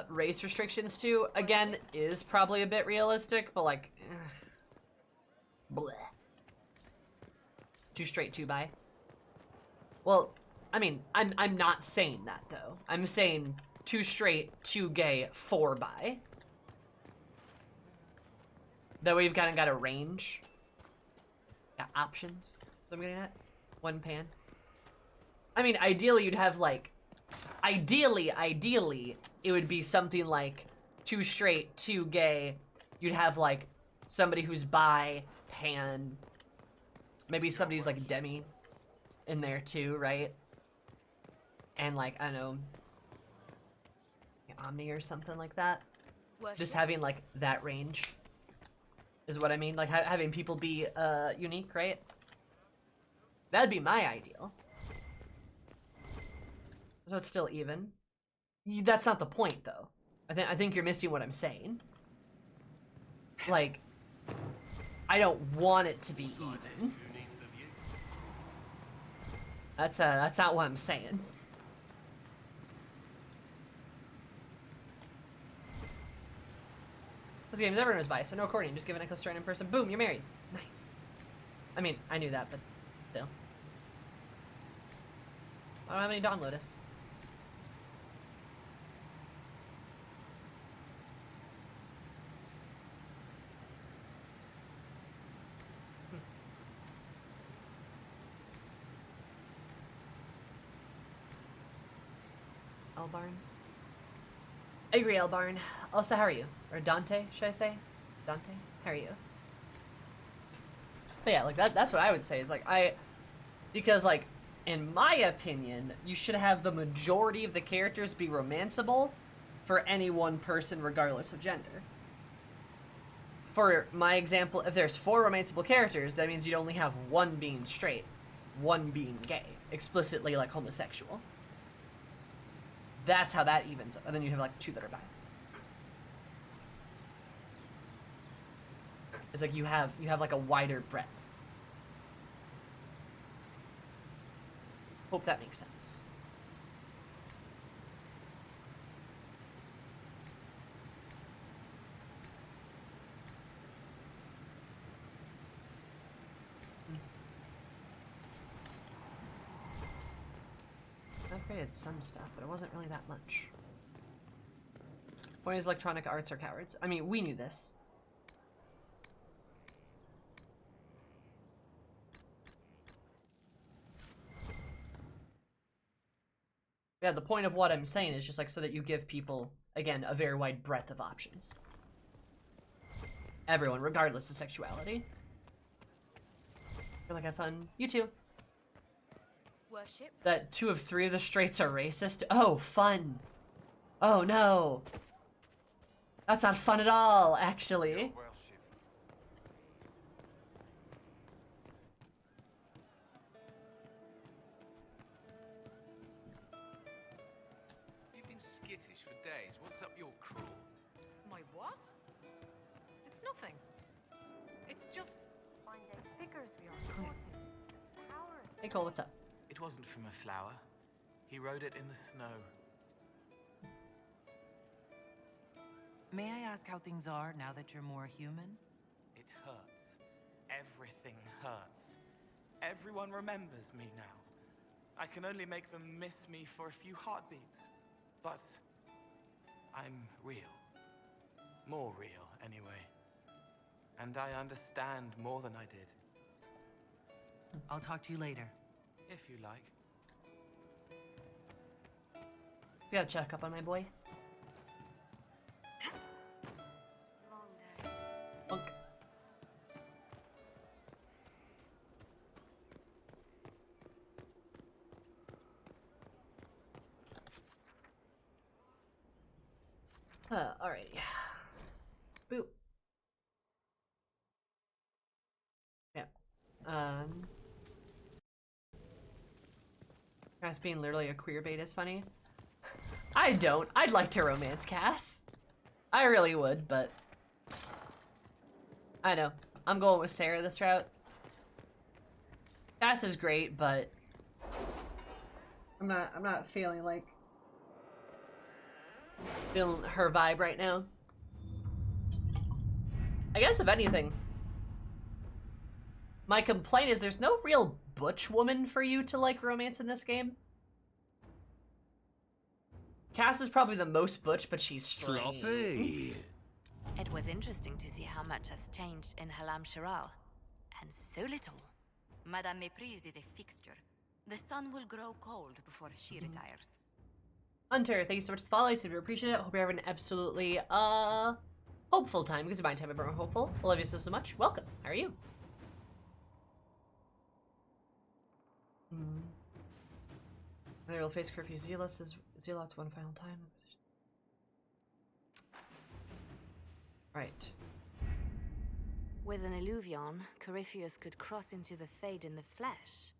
Speaker 1: race restrictions, too, again, is probably a bit realistic, but, like... bleh. 2 straight, 2 bi. Well... I mean, I'm not saying that, though. I'm saying 2 straight, 2 gay, 4 bi. That way you've kind of got a range. Got options. What I'm getting at? 1 pan. I mean, ideally you'd have, like... Ideally, it would be something like 2 straight, 2 gay. You'd have, like, somebody who's bi, pan. Maybe somebody who's, like, demi in there, too, right? And, like, I don't know, Omni or something like that. Just having, like, that range is what I mean. Like, having people be unique, right? That'd be my ideal. So it's still even. That's not the point, though. I think you're missing what I'm saying. Like, I don't want it to be even. That's not what I'm saying. This game never knows by, so no courting. Just give a necklace to a random person. Boom, you're married. Nice. I mean, I knew that, but still. I don't have any Dawn Lotus. Elbarn. I agree, Elbarn. Also, how are you? Or Dante, should I say? Dante, how are you? But yeah, like that's what I would say is like because like in my opinion, you should have the majority of the characters be romanceable for any one person regardless of gender. For my example, if there's 4 romanceable characters, that means you'd only have 1 being straight, 1 being gay, explicitly like homosexual. That's how that evens up. And then you have like 2 that are bi. It's like you have like a wider breadth. Hope that makes sense. Upgraded some stuff, but it wasn't really that much. Point is, Electronic Arts are cowards. I mean, we knew this. Yeah, the point of what I'm saying is just like so that you give people, again, a very wide breadth of options. Everyone, regardless of sexuality. Feel like I have fun. You too.
Speaker 9: Worship.
Speaker 1: That 2 of 3 of the straights are racist. Oh, fun. Oh no. That's not fun at all, actually.
Speaker 11: You've been skittish for days. What's up your crawl?
Speaker 9: My what? It's nothing. It's just
Speaker 2: Finding figures we are sorting. Power.
Speaker 1: Hey Cole, what's up?
Speaker 12: It wasn't from a flower. He wrote it in the snow.
Speaker 5: May I ask how things are now that you're more human?
Speaker 12: It hurts. Everything hurts. Everyone remembers me now. I can only make them miss me for a few heartbeats. But I'm real. More real, anyway. And I understand more than I did.
Speaker 5: I'll talk to you later.
Speaker 12: If you like.
Speaker 1: Just gotta check up on my boy.
Speaker 2: Long day.
Speaker 1: Bunk. Alright. Boop. Yeah. Cass being literally a queer bait is funny. I don't. I'd like to romance Cass. I really would, but I know. I'm going with Sarah this route. Cass is great, but I'm not feeling her vibe right now. I guess if anything, my complaint is there's no real butch woman for you to like romance in this game. Cass is probably the most butch, but she's straight.
Speaker 13: Sloppy.
Speaker 14: It was interesting to see how much has changed in Halam Shiral. And so little. Madame Méprise is a fixture. The sun will grow cold before she retires.
Speaker 1: Hunter, thank you so much for the follow. I super appreciate it. Hope you're having an absolutely hopeful time, because my time everyone hopeful. I love you so much. Welcome. How are you? They will face curfew. Zealots one final time. Right.
Speaker 14: With an illuvion, Corypheus could cross into the Fade in the flesh.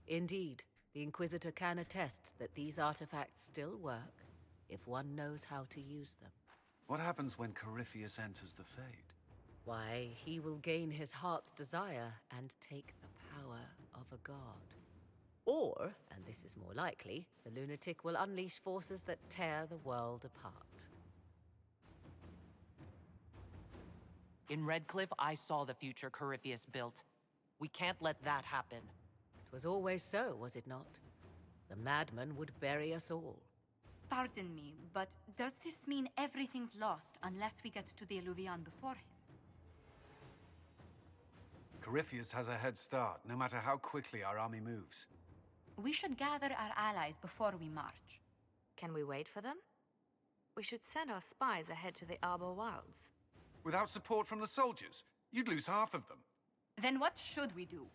Speaker 15: Indeed, the Inquisitor can attest that these artifacts still work.
Speaker 13: if one knows how to use them.
Speaker 15: What happens when Corypheus enters the Fade?
Speaker 13: Why, he will gain his heart's desire and take the power of a god. Or, and this is more likely, the lunatic will unleash forces that tear the world apart.
Speaker 5: In Redcliffe, I saw the future Corypheus built. We can't let that happen.
Speaker 13: It was always so, was it not? The madman would bury us all.
Speaker 14: Pardon me, but does this mean everything's lost unless we get to the Alluvion before him?
Speaker 15: Corypheus has a head start, no matter how quickly our army moves.
Speaker 14: We should gather our allies before we march.
Speaker 16: Can we wait for them? We should send our spies ahead to the Arbor Wilds.
Speaker 15: Without support from the soldiers, you'd lose half of them.
Speaker 14: Then what should we do?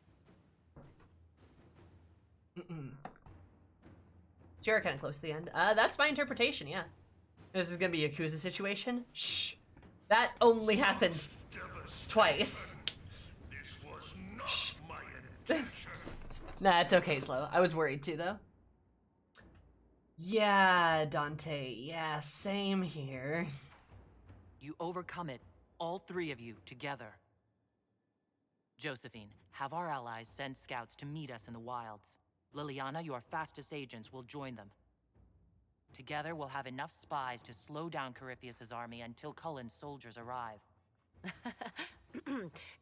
Speaker 1: So you're kind of close to the end. That's my interpretation, yeah. This is gonna be a Yakuza situation? Shh. That only happened twice. Shh. Nah, it's okay, Slow. I was worried too, though. Yeah, Dante. Yeah, same here.
Speaker 5: You overcome it, all three of you, together. Josephine, have our allies send scouts to meet us in the wilds. Liliana, your fastest agents, will join them. Together, we'll have enough spies to slow down Corypheus' army until Cullen's soldiers arrive.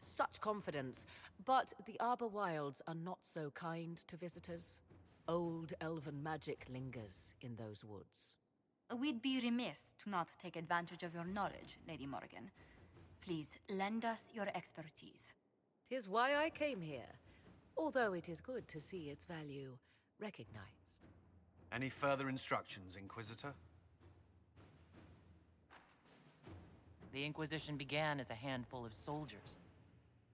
Speaker 13: Such confidence. But the Arbor Wilds are not so kind to visitors. Old elven magic lingers in those woods.
Speaker 14: We'd be remiss to not take advantage of your knowledge, Lady Morgan. Please, lend us your expertise.
Speaker 13: 'Tis why I came here, although it is good to see its value recognized.
Speaker 15: Any further instructions, Inquisitor?
Speaker 5: The Inquisition began as a handful of soldiers.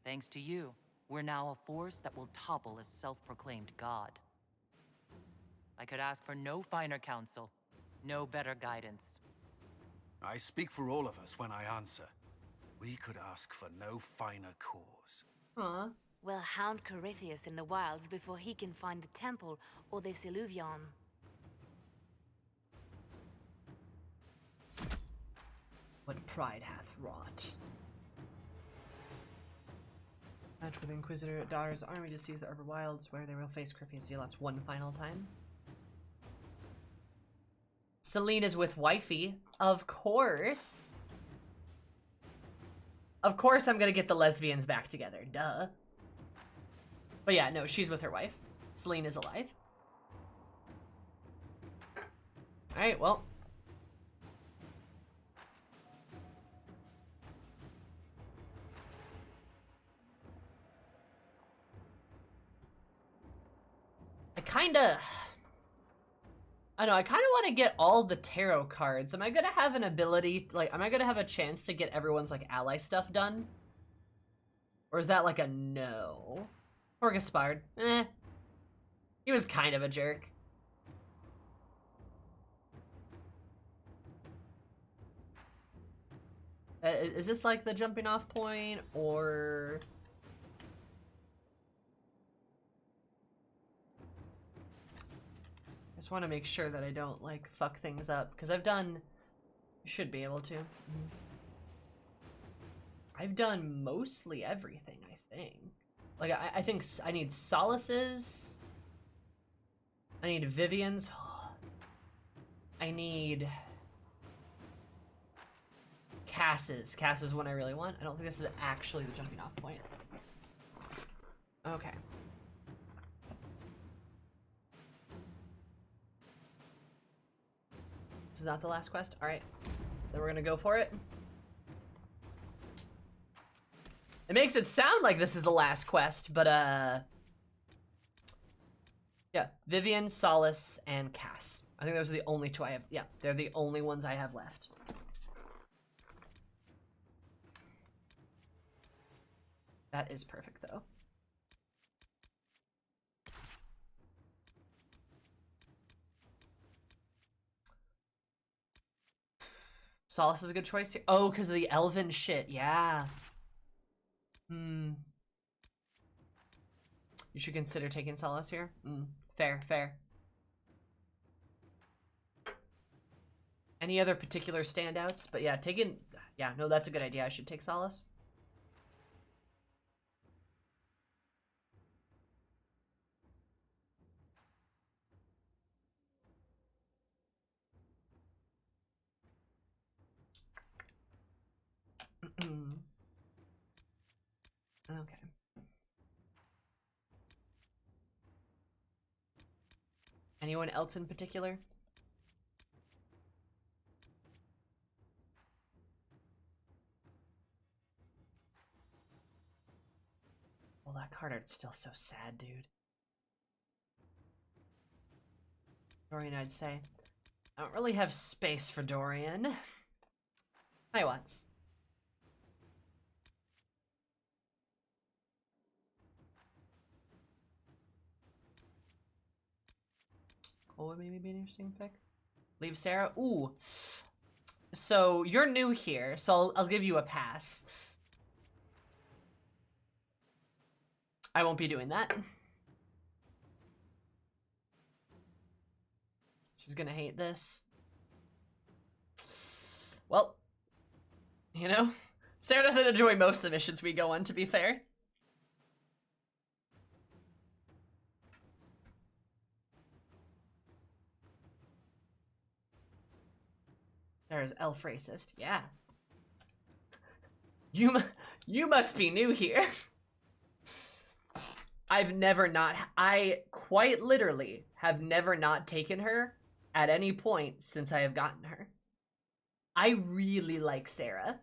Speaker 5: Thanks to you, we're now a force that will topple a self-proclaimed god. I could ask for no finer counsel, no better guidance.
Speaker 15: I speak for all of us when I answer. We could ask for no finer cause.
Speaker 1: Huh?
Speaker 16: We'll hound Corypheus in the wilds before he can find the temple or this Alluvion.
Speaker 1: What pride hath wrought. Match with Inquisitor Dar's army to seize the Arbor Wilds, where they will face Corypheus Zealots one final time. Celine is with wifey. Of course. Of course I'm gonna get the lesbians back together. Duh. But yeah, no, she's with her wife. Celine is alive. Alright, well. I know, I kind of want to get all the tarot cards. Am I going to have an ability, like, am I going to have a chance to get everyone's, like, ally stuff done? Or is that, like, a no? Or Gaspard? Eh. He was kind of a jerk. Is this, like, the jumping off point, or... I just want to make sure that I don't, like, fuck things up, because I've done... should be able to. I've done mostly everything, I think. Like, I think I need Solaces. I need Vivian's. I need... Cass's. Cass is one I really want. I don't think this is actually the jumping off point. Okay. This is not the last quest? Alright. Then we're gonna go for it. It makes it sound like this is the last quest, but yeah, Vivian, Solace, and Cass. I think those are the only two I have. Yeah, they're the only ones I have left. That is perfect, though. Solace is a good choice here. Oh, because of the elven shit. Yeah. You should consider taking Solace here. Fair, fair. Any other particular standouts? But yeah, yeah, no, that's a good idea. I should take Solace. Okay. Anyone else in particular? Well, that card art's still so sad, dude. Dorian, I'd say. I don't really have space for Dorian. Hi, Watts. Cole would maybe be an interesting pick. Leave Sarah? Ooh. So, you're new here, so I'll give you a pass. I won't be doing that. She's gonna hate this. Well, you know, Sarah doesn't enjoy most of the missions we go on, to be fair. There's elf racist. Yeah. You must be new here. I quite literally have never not taken her at any point since I have gotten her. I really like Sarah.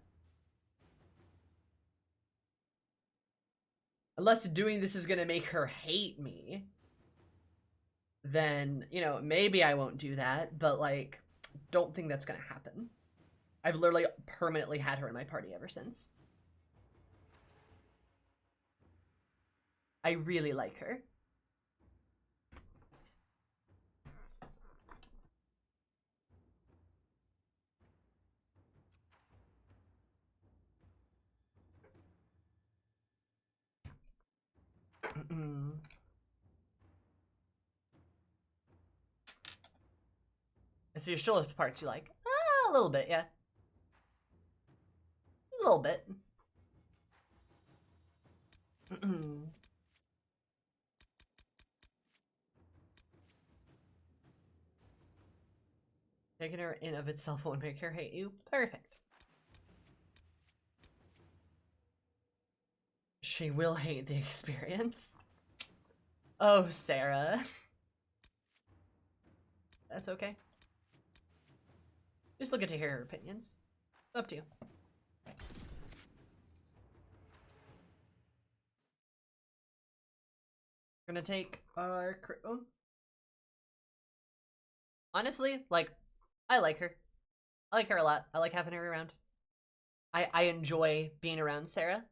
Speaker 1: Unless doing this is gonna make her hate me, then, you know, maybe I won't do that, but like, don't think that's gonna happen. I've literally permanently had her in my party ever since. I really like her. So you're still the parts you like? A little bit, yeah. A little bit. Taking her in of itself won't make her hate you. Perfect. She will hate the experience. Oh, Sarah. That's okay. Just looking to hear her opinions. It's up to you. We're gonna take our... Honestly, like, I like her. I like her a lot. I like having her around. I enjoy being around Sarah.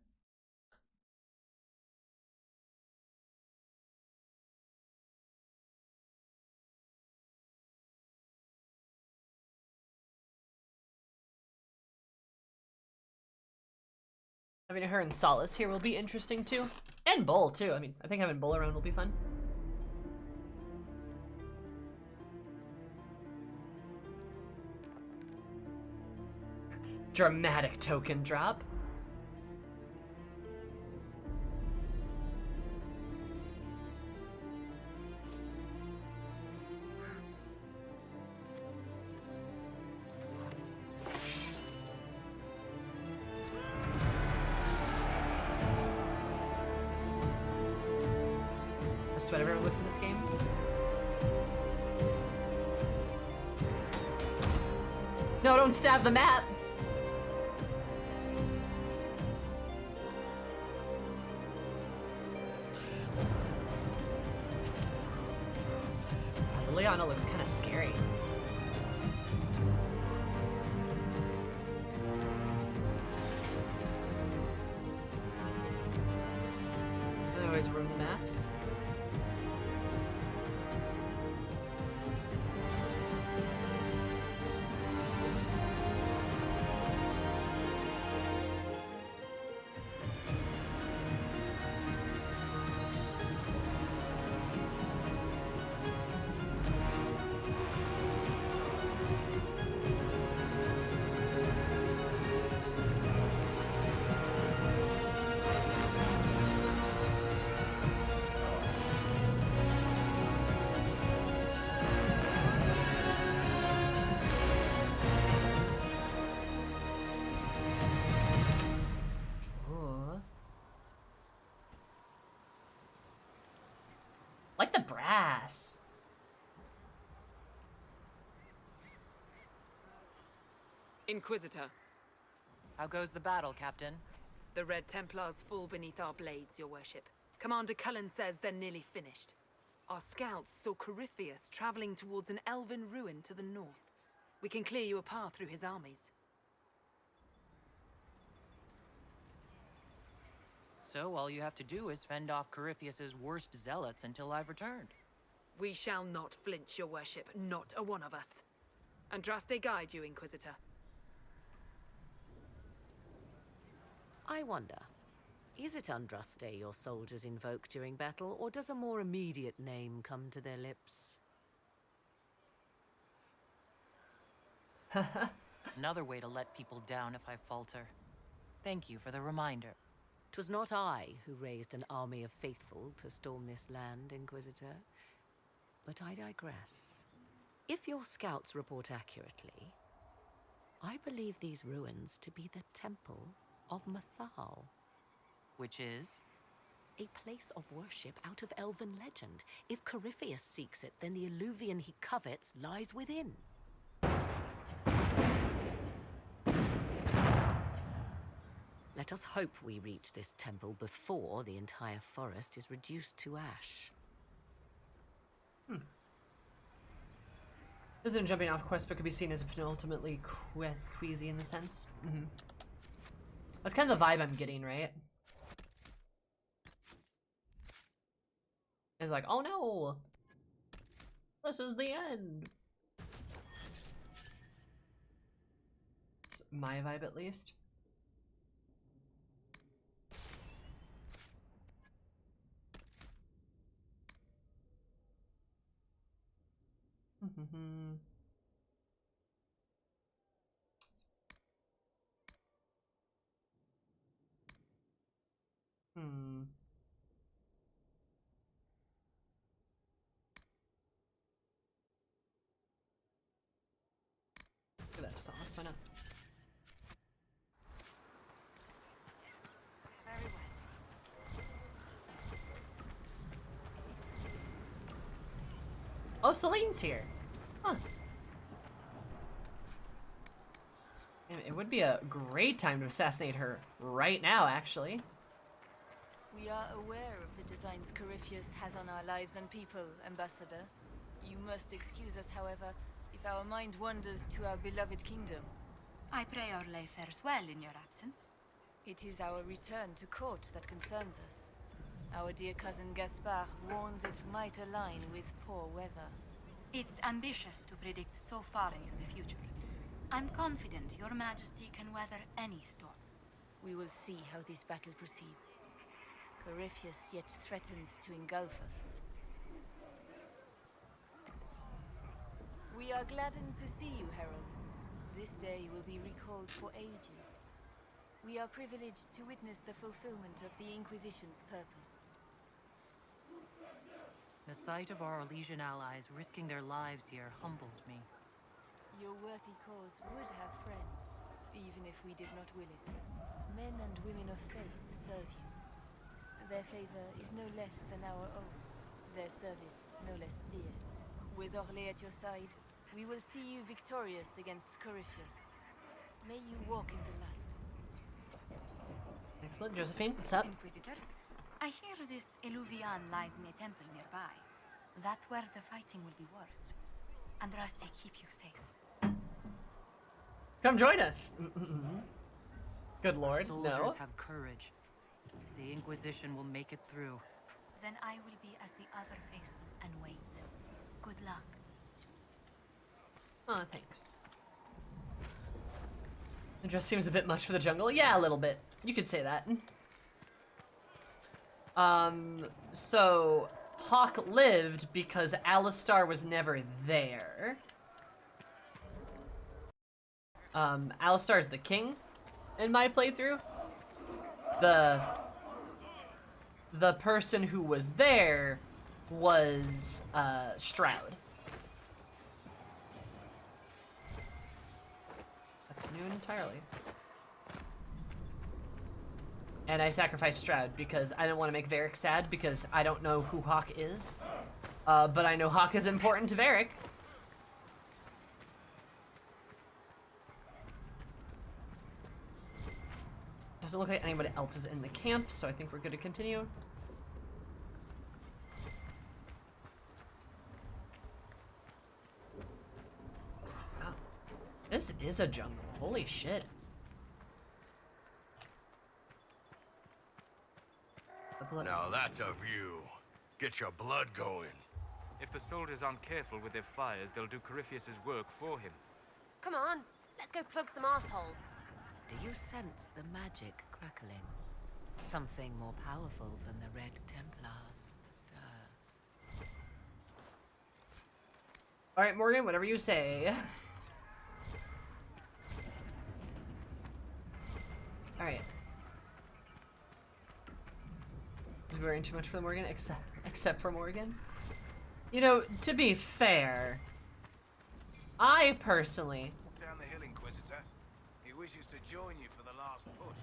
Speaker 1: Having her and Solace here will be interesting too. And Bull too. I mean, I think having Bull around will be fun. Dramatic token drop. That's what everyone looks in this game. No, don't stab the map. Liliana looks kind of scary. I always ruin the maps. the brass.
Speaker 4: Inquisitor.
Speaker 5: How goes the battle, Captain?
Speaker 4: The Red Templars fall beneath our blades, your worship. Commander Cullen says they're nearly finished. Our scouts saw Corypheus traveling towards an elven ruin to the north. We can clear you a path through his armies.
Speaker 5: So all you have to do is fend off Corypheus's worst zealots until I've returned.
Speaker 4: We shall not flinch, your worship, not a one of us. Andraste guide you, Inquisitor.
Speaker 13: I wonder, is it Andraste your soldiers invoke during battle, or does a more immediate name come to their lips?
Speaker 5: Another way to let people down if I falter. Thank you for the reminder.
Speaker 13: 'Twas not I who raised an army of faithful to storm this land, Inquisitor. But I digress. If your scouts report accurately, I believe these ruins to be the Temple of Mythal.
Speaker 5: Which is?
Speaker 13: A place of worship out of elven legend. If Corypheus seeks it, then the alluvion he covets lies within. Let us hope we reach this temple before the entire forest is reduced to ash.
Speaker 1: Isn't a jumping off quest, but could be seen as a penultimately queasy in the sense. That's kind of the vibe I'm getting, right? It's like, oh no! This is the end! It's my vibe, at least. Give that to someone else, why not?
Speaker 16: Very well.
Speaker 1: Oh, Celine's here. Huh. It would be a great time to assassinate her right now, actually.
Speaker 17: We are aware of the designs Corypheus has on our lives and people, Ambassador. You must excuse us, however, if our mind wanders to our beloved kingdom.
Speaker 14: I pray our lay fares well in your absence.
Speaker 17: It is our return to court that concerns us. Our dear cousin Gaspard warns it might align with poor weather.
Speaker 14: It's ambitious to predict so far into the future. I'm confident your majesty can weather any storm.
Speaker 17: We will see how this battle proceeds. Corypheus yet threatens to engulf us. We are gladdened to see you, Herald. This day will be recalled for ages. We are privileged to witness the fulfillment of the Inquisition's purpose.
Speaker 5: The sight of our Elysian allies risking their lives here humbles me.
Speaker 17: Your worthy cause would have friends, even if we did not will it. Men and women of faith serve you. Their favor is no less than our own, their service no less dear. With Orlais at your side, we will see you victorious against Corypheus. May you walk in the light.
Speaker 1: Excellent. Josephine, what's up?
Speaker 14: Inquisitor, I hear this Illuvian lies in a temple nearby. That's where the fighting will be worst. Andraste, keep you safe.
Speaker 1: Come join us! Good lord,
Speaker 5: Soldiers
Speaker 1: no.
Speaker 5: have courage. The Inquisition will make it through.
Speaker 14: Then I will be as the other faithful and wait. Good luck.
Speaker 1: Oh, thanks. It just seems a bit much for the jungle. Yeah, a little bit. You could say that. So Hawk lived because Alistar was never there. Alistar is the king in my playthrough. The person who was there was Stroud. That's new entirely. And I sacrificed Stroud because I didn't want to make Varric sad because I don't know who Hawk is. But I know Hawk is important to Varric. Doesn't look like anybody else is in the camp, so I think we're good to continue. Wow. This is a jungle. Holy shit.
Speaker 8: Now that's a view. Get your blood going.
Speaker 11: If the soldiers aren't careful with their fires, they'll do Corypheus's work for him.
Speaker 2: Come on, let's go plug some assholes.
Speaker 13: Do you sense the magic crackling? Something more powerful than the Red Templars stirs.
Speaker 1: Alright, Morgan, whatever you say. Alright. He's wearing too much for the Morgan, except for Morgan. You know, to be fair, I personally...
Speaker 6: Down the hill, Inquisitor. He wishes to join you for the last push.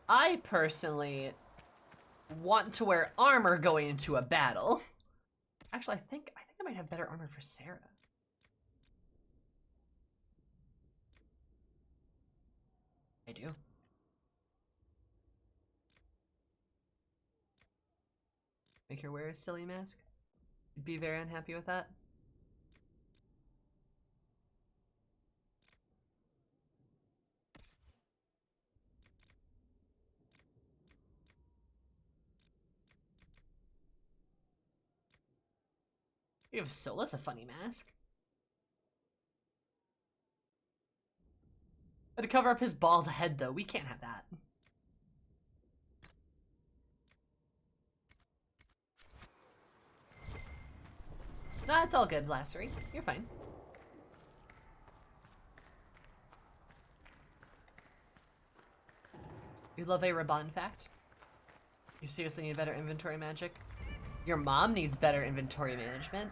Speaker 1: I personally want to wear armor going into a battle. Actually, I think I might have better armor for Sarah. I do. Make her wear a silly mask. You'd be very unhappy with that. You have Solus a funny mask. But to cover up his bald head, though, we can't have that. Nah, it's all good, Blassery. You're fine. You love a Raban fact? You seriously need better inventory magic? Your mom needs better inventory management.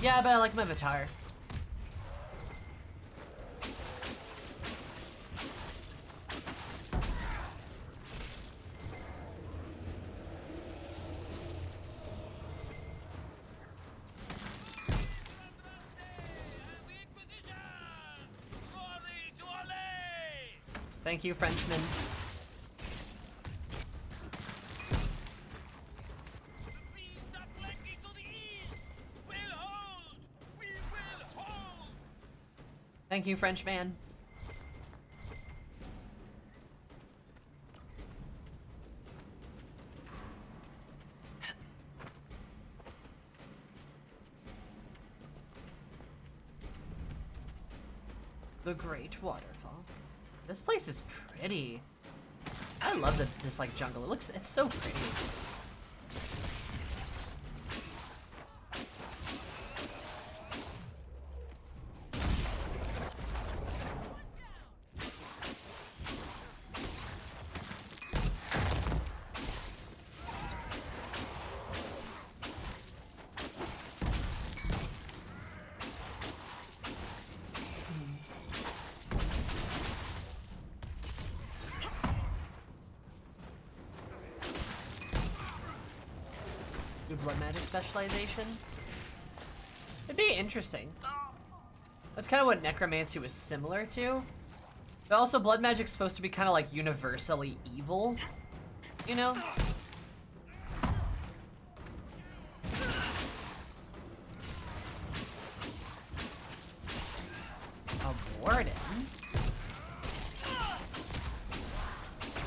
Speaker 1: Yeah, but I like my avatar. Thank you, Frenchman. Thank you, Frenchman. The Great Waterfall. This place is pretty. I love this like jungle. It's so pretty. Blood magic specialization. It'd be interesting. That's kind of what necromancy was similar to. But also blood magic's supposed to be kind of like universally evil, you know? A warden?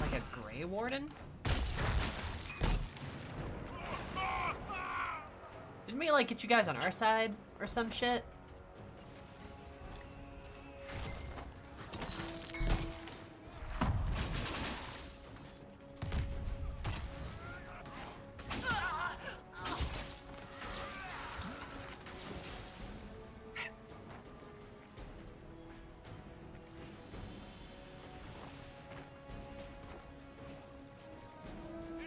Speaker 1: Like a gray warden? Didn't we, like, get you guys on our side or some shit?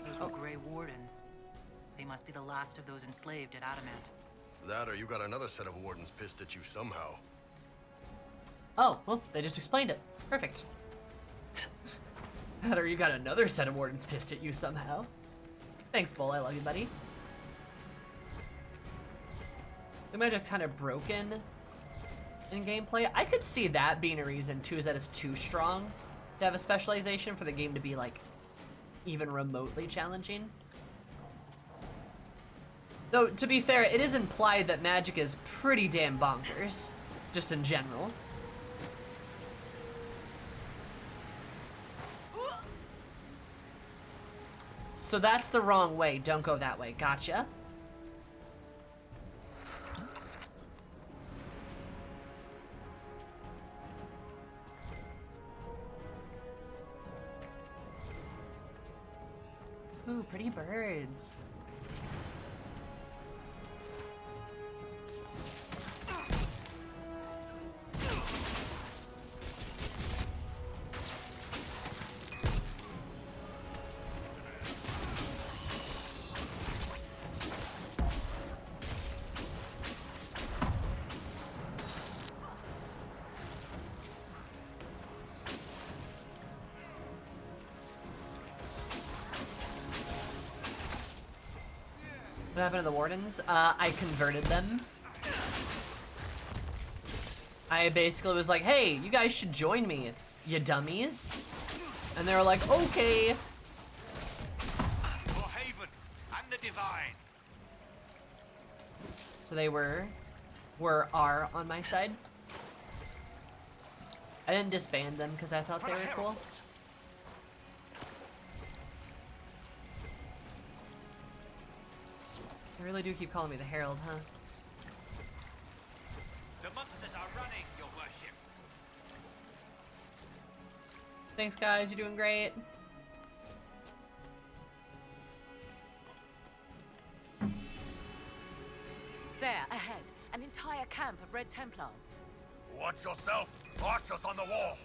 Speaker 5: Those were Grey Wardens. They must be the last of those enslaved at Adamant.
Speaker 8: That or you got another set of wardens pissed at you somehow.
Speaker 1: Oh, well, they just explained it. Perfect. Or you got another set of wardens pissed at you somehow. Thanks, Bull. I love you, buddy. The magic's kind of broken in gameplay. I could see that being a reason, too, is that it's too strong to have a specialization for the game to be, like, even remotely challenging. Though, to be fair, it is implied that magic is pretty damn bonkers, just in general. So that's the wrong way. Don't go that way. Gotcha. Ooh, pretty birds. What happened to the Wardens? I converted them. I basically was like, hey, you guys should join me, you dummies. And they were like, okay.
Speaker 3: For Haven and the Divine.
Speaker 1: So they are on my side. I didn't disband them because I thought they were cool. They really do keep calling me the Herald, huh?
Speaker 3: The monsters are running, your worship.
Speaker 1: Thanks, guys. You're doing great.
Speaker 13: There, ahead. An entire camp of Red Templars.
Speaker 8: Watch yourself! Archers on the wall!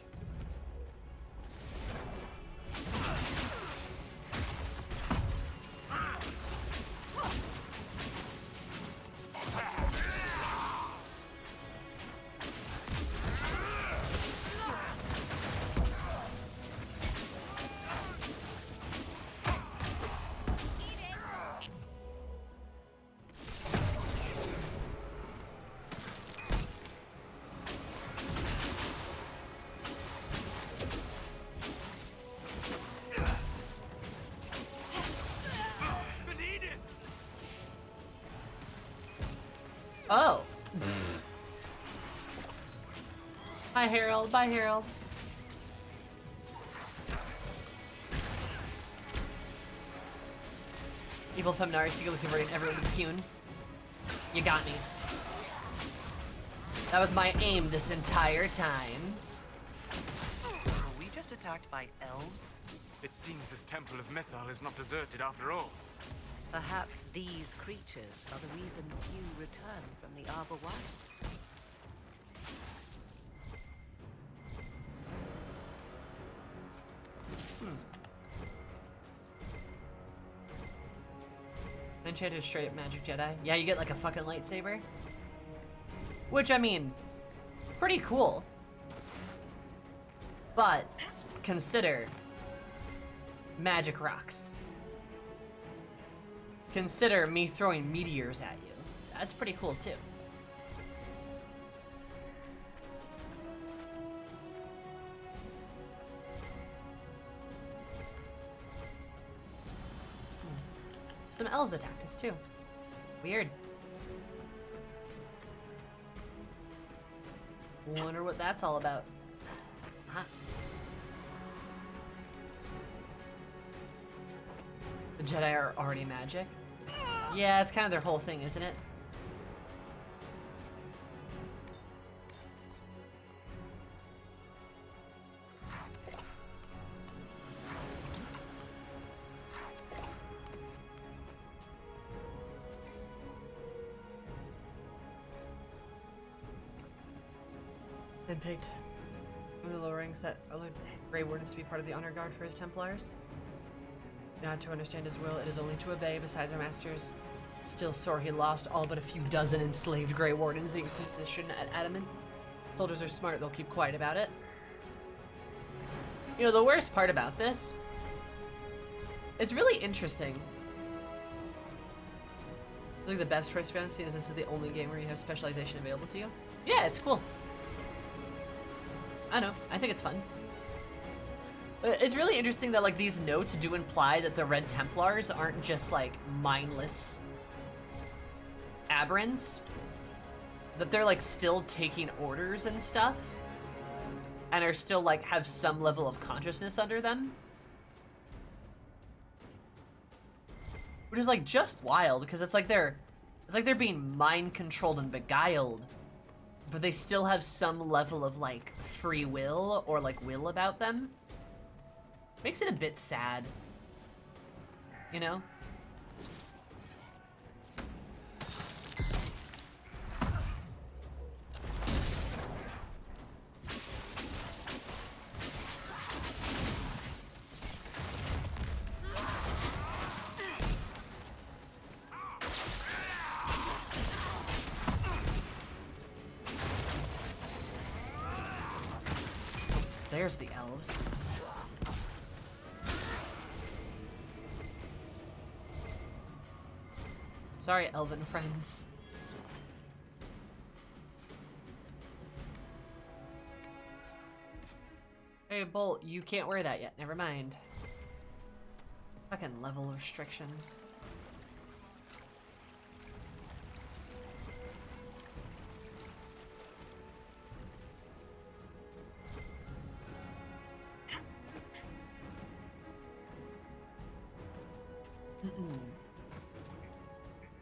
Speaker 1: Oh. Hi, Harold. Bye, Harold. Evil Femnari, secretly converting everyone to Pune. You got me. That was my aim this entire time.
Speaker 5: Were we just attacked by elves?
Speaker 11: It seems this temple of Mythal is not deserted after all.
Speaker 13: Perhaps these creatures are the reason few return from the Arbor Wild.
Speaker 1: Enchanted straight up magic Jedi. Yeah, you get like a fucking lightsaber. Which, I mean, pretty cool. But consider magic rocks. Consider me throwing meteors at you. That's pretty cool too. Some elves attacked us too. Weird. Wonder what that's all about. Huh. The Jedi are already magic. Yeah, it's kind of their whole thing, isn't it? Then picked one of the lower ranks that allowed Grey Wardens to be part of the honor guard for his Templars. Not to understand his will, it is only to obey. Besides our masters, still sore he lost all but a few dozen enslaved Grey Wardens, the Inquisition at Adamant. Soldiers are smart, they'll keep quiet about it. You know, the worst part about this, it's really interesting. I think the best choice to is this is the only game where you have specialization available to you. Yeah, it's cool. I know, I think it's fun. It's really interesting that, like, these notes do imply that the Red Templars aren't just, like, mindless aberrants. That they're, like, still taking orders and stuff. And are still, like, have some level of consciousness under them. Which is, like, just wild, because it's like they're being mind-controlled and beguiled. But they still have some level of, like, free will or, like, will about them. Makes it a bit sad, you know? There's the elves. Sorry, elven friends. Hey, Bolt, you can't wear that yet. Never mind. Fucking level restrictions.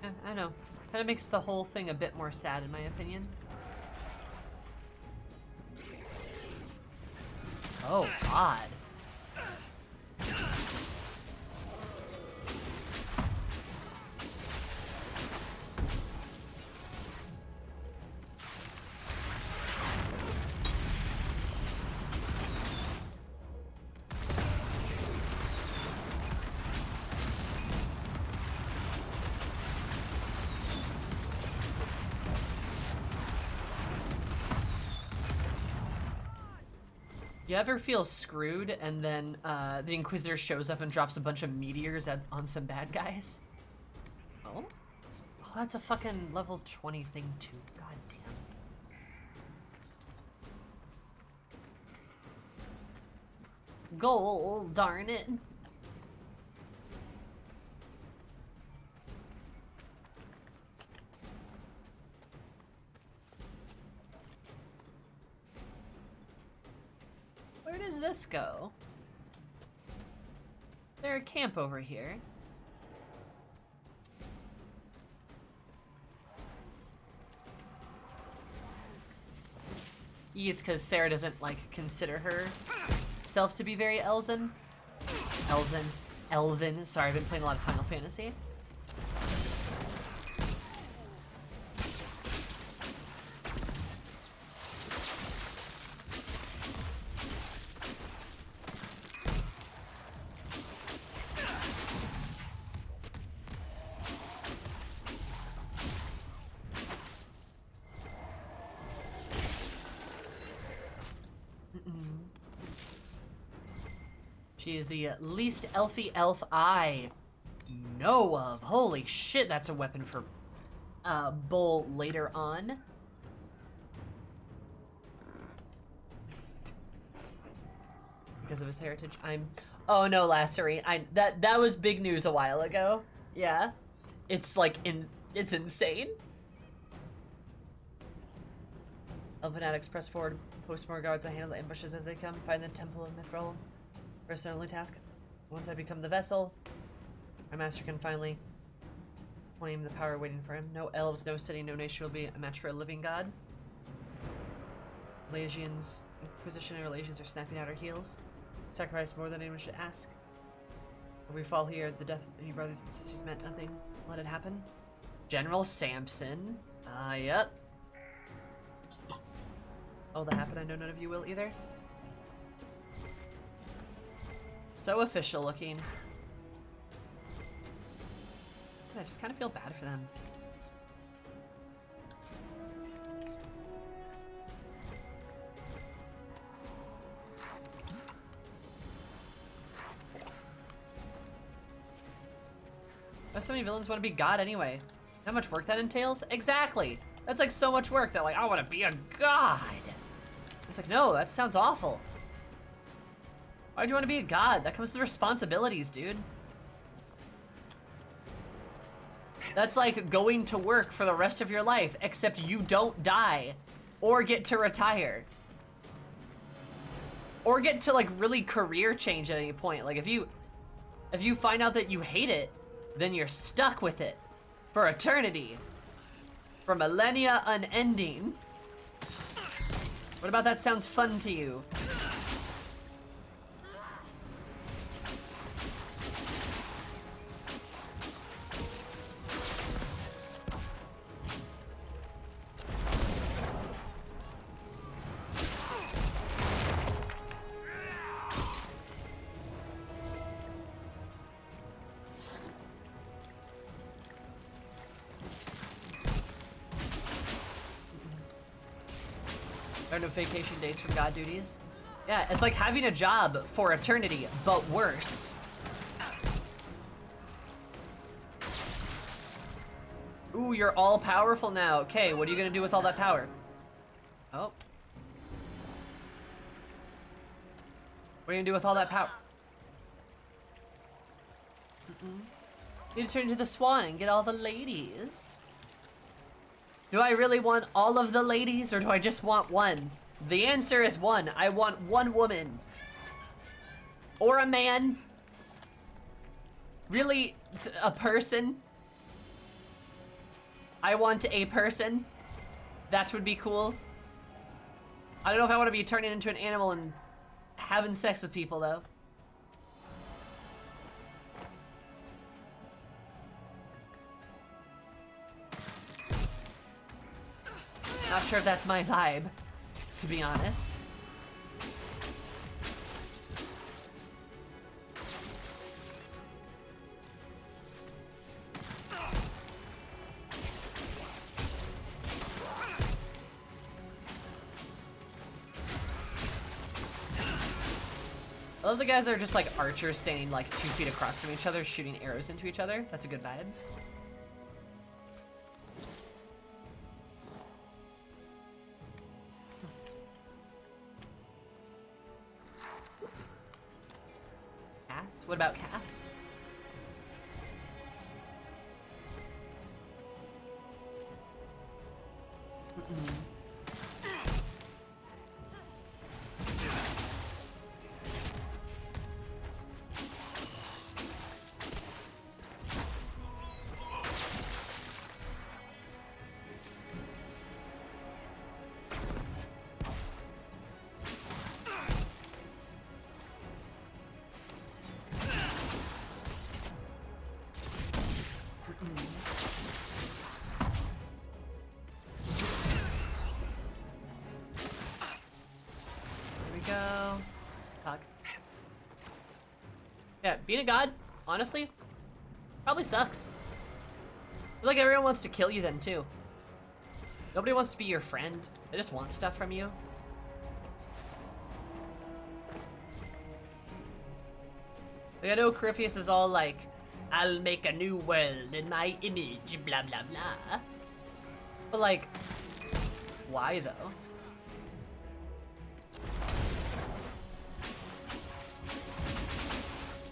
Speaker 1: Yeah, I know. Kind of makes the whole thing a bit more sad, in my opinion. Oh, God. You ever feel screwed and then the Inquisitor shows up and drops a bunch of meteors on some bad guys? Oh? Oh, that's a fucking level 20 thing too. God damn. Gold, darn it. Where does this go? Is there a camp over here? It's because Sarah doesn't, like, consider herself to be very Elven. Sorry, I've been playing a lot of Final Fantasy. She is the least elfy elf I know of. Holy shit, that's a weapon for Bull later on. Because of his heritage. Oh no, Lassery. That was big news a while ago. Yeah. It's like it's insane. Elven addicts press forward, post more guards, I handle the ambushes as they come, find the Temple of Mythal. First and only task. Once I become the vessel, my master can finally claim the power waiting for him. No elves, no city, no nation will be a match for a living god. Legions, Inquisition and Legions are snapping at our heels. Sacrifice more than anyone should ask. If we fall here, the death of any brothers and sisters meant nothing. Let it happen. General Samson. Yep. Oh, that happened. I know none of you will either. So official looking. I just kind of feel bad for them. so many villains want to be God anyway? How much work that entails? Exactly. That's like so much work that like, I want to be a god. It's like, no, that sounds awful. Why'd you want to be a god? That comes with responsibilities, dude. That's like going to work for the rest of your life, except you don't die or get to retire. Or get to like really career change at any point. Like if you find out that you hate it, then you're stuck with it for eternity. For millennia unending. What about that sounds fun to you? There are no vacation days for god duties. Yeah, it's like having a job for eternity, but worse. Ooh, you're all powerful now. Okay, what are you gonna do with all that power? Oh. What are you gonna do with all that power? You need to turn into the swan and get all the ladies. Do I really want all of the ladies, or do I just want one? The answer is one. I want one woman. Or a man. Really, a person. I want a person. That would be cool. I don't know if I want to be turning into an animal and having sex with people, though. Not sure if that's my vibe, to be honest. I love the guys that are just like archers standing like 2 feet across from each other, shooting arrows into each other. That's a good vibe. Cass? What about Cass? Go. Fuck. Yeah, being a god, honestly, probably sucks. I feel like everyone wants to kill you then too. Nobody wants to be your friend. They just want stuff from you. Like, I know Corypheus is all like, I'll make a new world in my image, blah blah blah. But like, why though?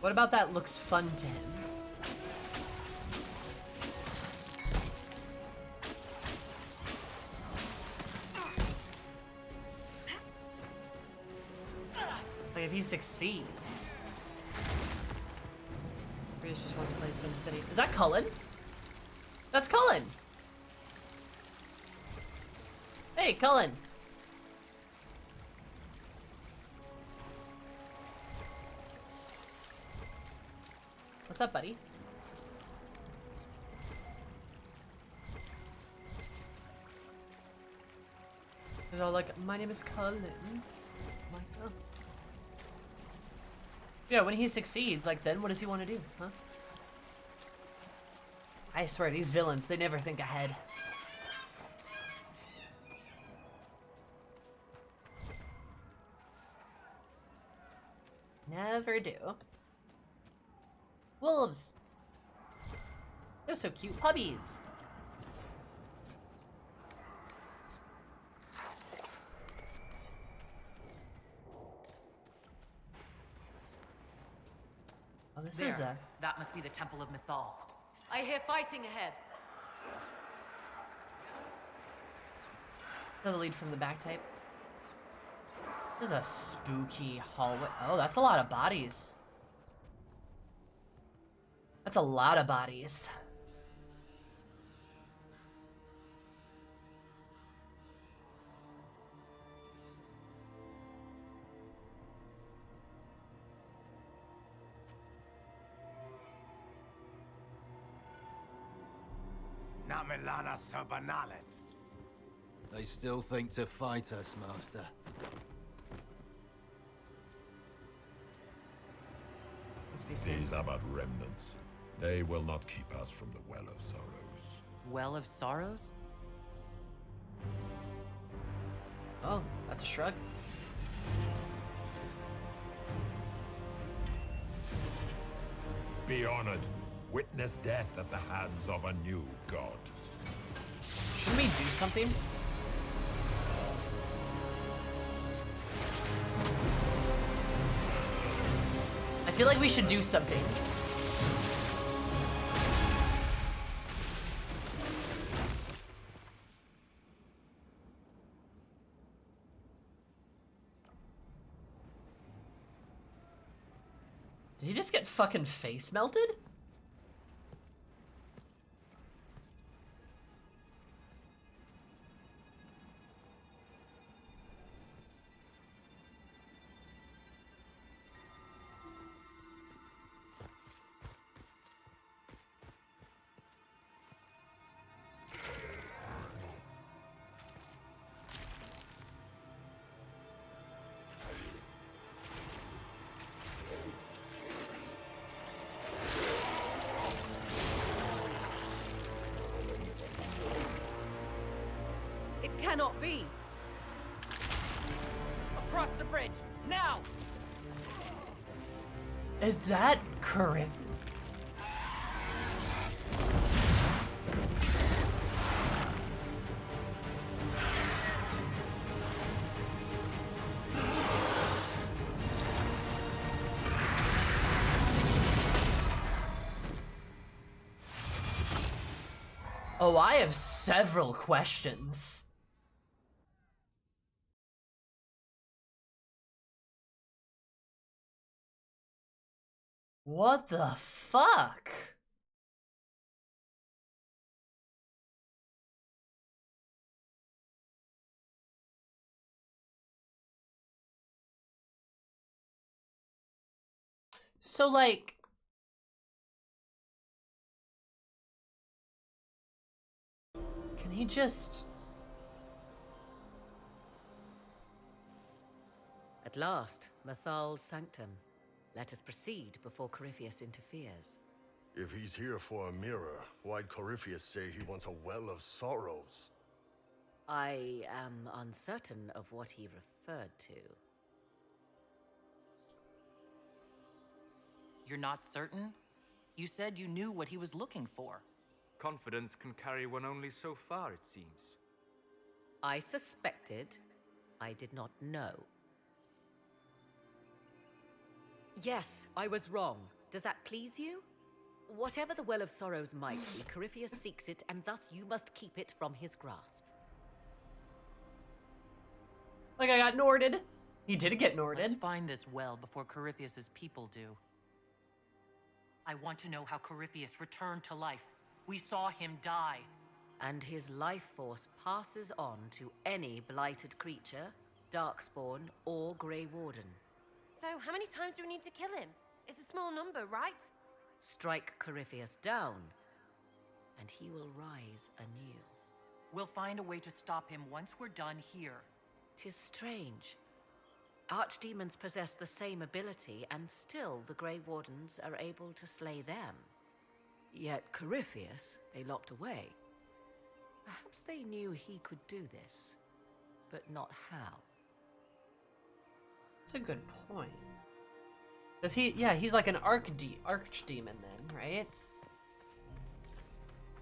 Speaker 1: What about that looks fun to him? Like if he succeeds. Or he just wants to play SimCity. Is that Cullen? That's Cullen! Hey, Cullen! What's up, buddy? They're all like, my name is Cullen. I'm like, oh. Yeah, when he succeeds, like, then what does he want to do, huh? I swear, these villains, they never think ahead. Never do. Wolves. They're so cute. Puppies. Oh, this is a...
Speaker 5: That must be the Temple of Mythal.
Speaker 13: I hear fighting ahead.
Speaker 1: Another lead from the back type. This is a spooky hallway. Oh, that's a lot of bodies. That's a lot of bodies.
Speaker 3: Namilana Sabanale.
Speaker 15: They still think to fight us, Master.
Speaker 18: These are but remnants. They will not keep us from the Well of Sorrows.
Speaker 5: Well of Sorrows?
Speaker 1: Oh, that's a shrug.
Speaker 18: Be honored. Witness death at the hands of a new god.
Speaker 1: Shouldn't we do something? I feel like we should do something. Did he just get fucking face melted?
Speaker 13: Cannot be.
Speaker 5: Across the bridge, now!
Speaker 1: Is that correct? Oh, I have several questions. What the fuck? So, like... Can he just...
Speaker 13: At last, Mythal's sanctum. Let us proceed before Corypheus interferes.
Speaker 8: If he's here for a mirror, why'd Corypheus say he wants a Well of Sorrows?
Speaker 13: I am uncertain of what he referred to.
Speaker 5: You're not certain? You said you knew what he was looking for.
Speaker 11: Confidence can carry one only so far, it seems.
Speaker 13: I suspected. I did not know. Yes, I was wrong. Does that please you? Whatever the Well of Sorrows might be, Corypheus seeks it, and thus you must keep it from his grasp.
Speaker 1: Like I got Norded. He did get Norded.
Speaker 5: Let's find this well before Corypheus's people do. I want to know how Corypheus returned to life. We saw him die.
Speaker 13: And his life force passes on to any blighted creature, darkspawn, or Grey Warden.
Speaker 2: So, how many times do we need to kill him? It's a small number, right?
Speaker 13: Strike Corypheus down, and he will rise anew.
Speaker 5: We'll find a way to stop him once we're done here.
Speaker 13: 'Tis strange. Archdemons possess the same ability, and still the Grey Wardens are able to slay them. Yet Corypheus they locked away. Perhaps they knew he could do this, but not how.
Speaker 1: That's a good point. Cause he's like an archdemon then, right?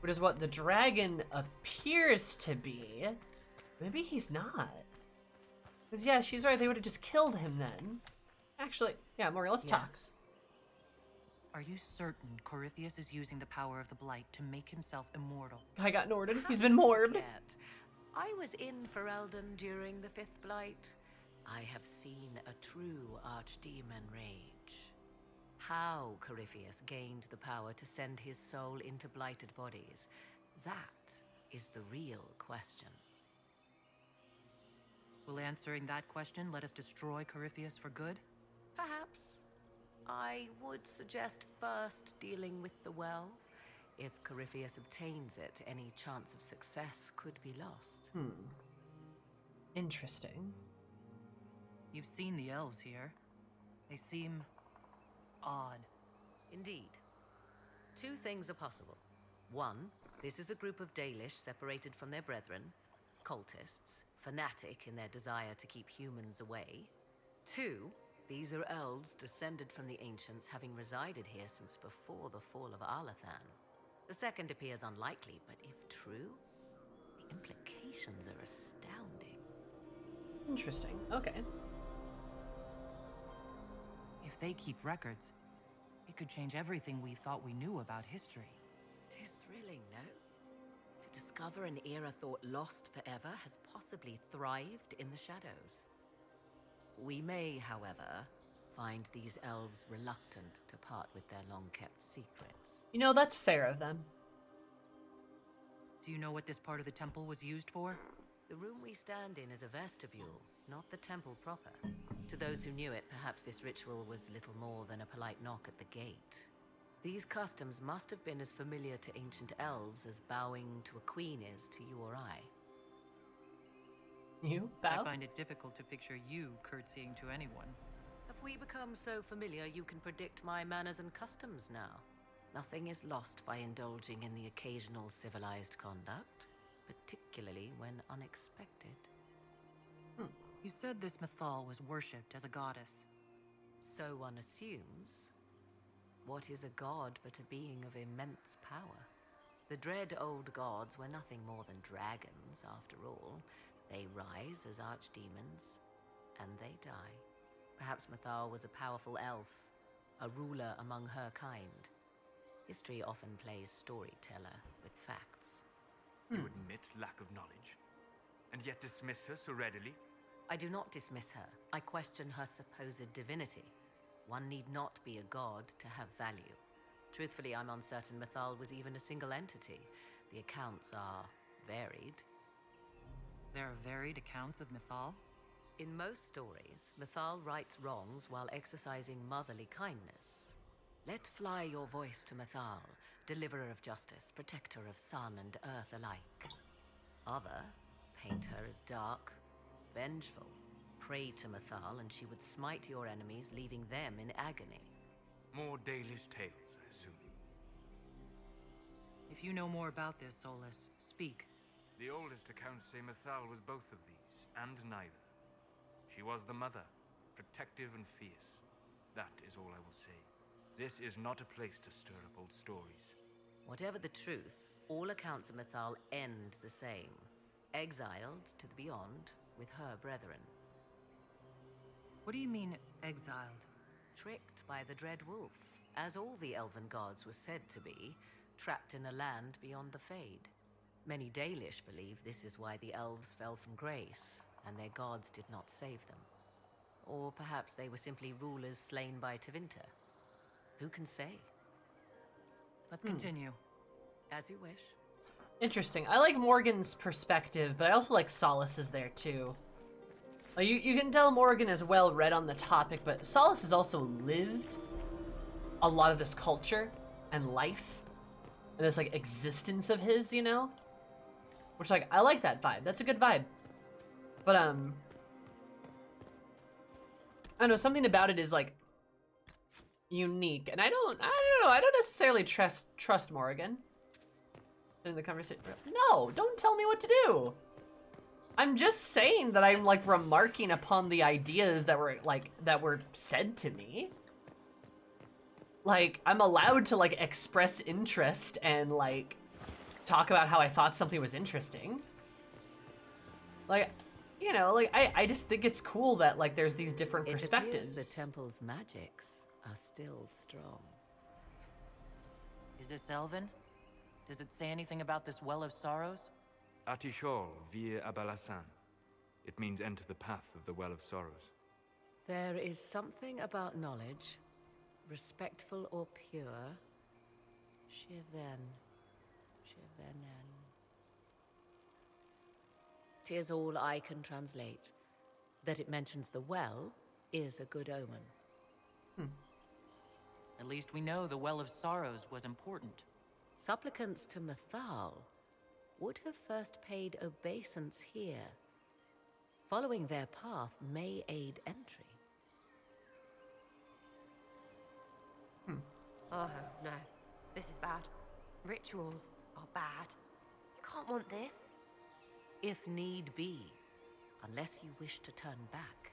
Speaker 1: which is what the dragon appears to be. Maybe he's not. Because, yeah, she's right. They would have just killed him then. Actually, yeah, Morgan, let's talk.
Speaker 5: Are you certain Corypheus is using the power of the Blight to make himself immortal?
Speaker 1: I got Norden. He's been morbed.
Speaker 13: I was in Ferelden during the Fifth Blight. I have seen a true archdemon rage. How Corypheus gained the power to send his soul into blighted bodies, that is the real question.
Speaker 5: Will answering that question let us destroy Corypheus for good?
Speaker 13: Perhaps. I would suggest first dealing with the well. If Corypheus obtains it, any chance of success could be lost.
Speaker 1: Interesting.
Speaker 5: You've seen the elves here. They seem odd.
Speaker 13: Indeed. Two things are possible. One, this is a group of Dalish separated from their brethren, cultists, fanatic in their desire to keep humans away. Two, these are elves descended from the ancients, having resided here since before the fall of Arlathan. The second appears unlikely, but if true, the implications are astounding.
Speaker 1: Interesting. Okay.
Speaker 5: If they keep records, it could change everything we thought we knew about history.
Speaker 13: Tis thrilling, no? To discover an era thought lost forever has possibly thrived in the shadows. We may, however, find these elves reluctant to part with their long-kept secrets.
Speaker 1: You know, that's fair of them.
Speaker 5: Do you know what this part of the temple was used for?
Speaker 13: The room we stand in is a vestibule, not the temple proper. To those who knew it, perhaps this ritual was little more than a polite knock at the gate. These customs must have been as familiar to ancient elves as bowing to a queen is to you or I.
Speaker 1: You bow?
Speaker 5: I find it difficult to picture you curtsying to anyone.
Speaker 13: Have we become so familiar you can predict my manners and customs now? Nothing is lost by indulging in the occasional civilized conduct, particularly when unexpected.
Speaker 5: You said this Mythal was worshipped as a goddess.
Speaker 13: So one assumes. What is a god but a being of immense power? The dread old gods were nothing more than dragons, after all. They rise as archdemons, and they die. Perhaps Mythal was a powerful elf, a ruler among her kind. History often plays storyteller with facts.
Speaker 11: You admit lack of knowledge, and yet dismiss her so readily?
Speaker 13: I do not dismiss her. I question her supposed divinity. One need not be a god to have value. Truthfully, I'm uncertain Mythal was even a single entity. The accounts are varied.
Speaker 5: There are varied accounts of Mythal?
Speaker 13: In most stories, Mythal rights wrongs while exercising motherly kindness. Let fly your voice to Mythal, deliverer of justice, protector of sun and earth alike. Other paint her as dark, vengeful. Pray to Mythal and she would smite your enemies, leaving them in agony.
Speaker 11: More Dalish tales, I assume.
Speaker 5: If you know more about this, Solus, speak.
Speaker 11: The oldest accounts say Mythal was both of these, and neither. She was the mother, protective and fierce. That is all I will say. This is not a place to stir up old stories.
Speaker 13: Whatever the truth, all accounts of Mythal end the same. Exiled to the beyond with her brethren.
Speaker 5: What do you mean, exiled?
Speaker 13: Tricked by the Dread Wolf, as all the elven gods were said to be, trapped in a land beyond the Fade. Many Dalish believe this is why the elves fell from grace, and their gods did not save them. Or perhaps they were simply rulers slain by Tevinter. Who can say?
Speaker 5: Let's continue.
Speaker 13: As you wish.
Speaker 1: Interesting. I like Morgan's perspective, but I also like Solus's there too. Like, you can tell Morgan is well read on the topic, but Solus has also lived a lot of this culture and life and this like existence of his, you know? Which, like, I like that vibe. That's a good vibe. But I don't know, something about it is like unique, and I don't know, I don't necessarily trust Morgan in the conversation. No, don't tell me what to do. I'm just saying that I'm like remarking upon the ideas that were said to me. Like, I'm allowed to like express interest and like talk about how I thought something was interesting. Like, you know, like, I just think it's cool that, like, there's these different perspectives.
Speaker 13: It appears the temple's magics are still strong.
Speaker 5: Is this Elven? Does it say anything about this Well of Sorrows?
Speaker 11: Atishol vir Abalassan. It means enter the path of the Well of Sorrows.
Speaker 13: There is something about knowledge, respectful or pure. Shivenen. 'Tis all I can translate. That it mentions the well is a good omen.
Speaker 5: At least we know the Well of Sorrows was important.
Speaker 13: Supplicants to Mythal would have first paid obeisance here. Following their path may aid entry.
Speaker 2: Oh, no. This is bad. Rituals are bad. You can't want this.
Speaker 13: If need be, unless you wish to turn back.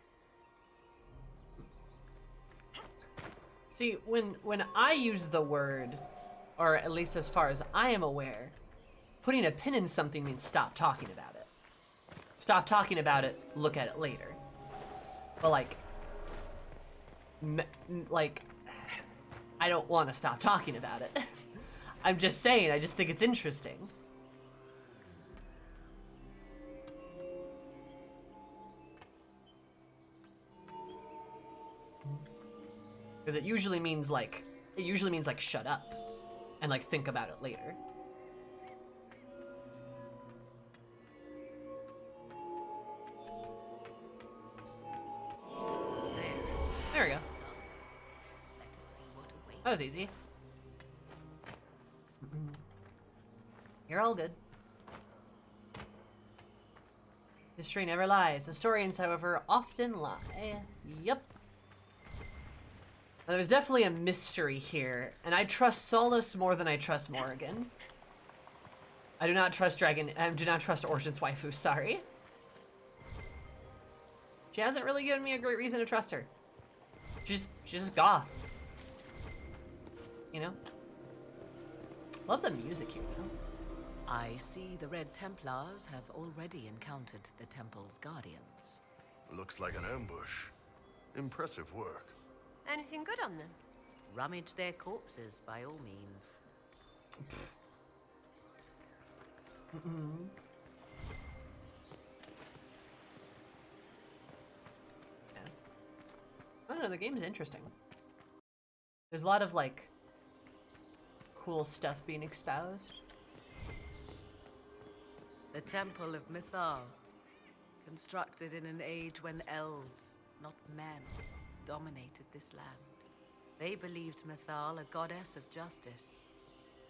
Speaker 1: See, when I use the word, or at least as far as I am aware, putting a pin in something means stop talking about it. Stop talking about it, look at it later. But like, I don't want to stop talking about it. I'm just saying, I just think it's interesting. Because it usually means like shut up and like think about it later. There we go. That was easy. You're all good. History never lies. Historians, however, often lie. Yep. Now, there's definitely a mystery here, and I trust Solus more than I trust Morrigan. I do not trust Orchard's waifu, sorry. She hasn't really given me a great reason to trust her. She's just goth. You know? Love the music here, though.
Speaker 13: I see the Red Templars have already encountered the temple's guardians.
Speaker 8: Looks like an ambush. Impressive work.
Speaker 2: Anything good on them?
Speaker 13: Rummage their corpses, by all means.
Speaker 1: Yeah. I don't know, the game's interesting. There's a lot of, like, cool stuff being espoused.
Speaker 13: The Temple of Mythal, constructed in an age when elves, not men, dominated this land. They believed Mythal a goddess of justice.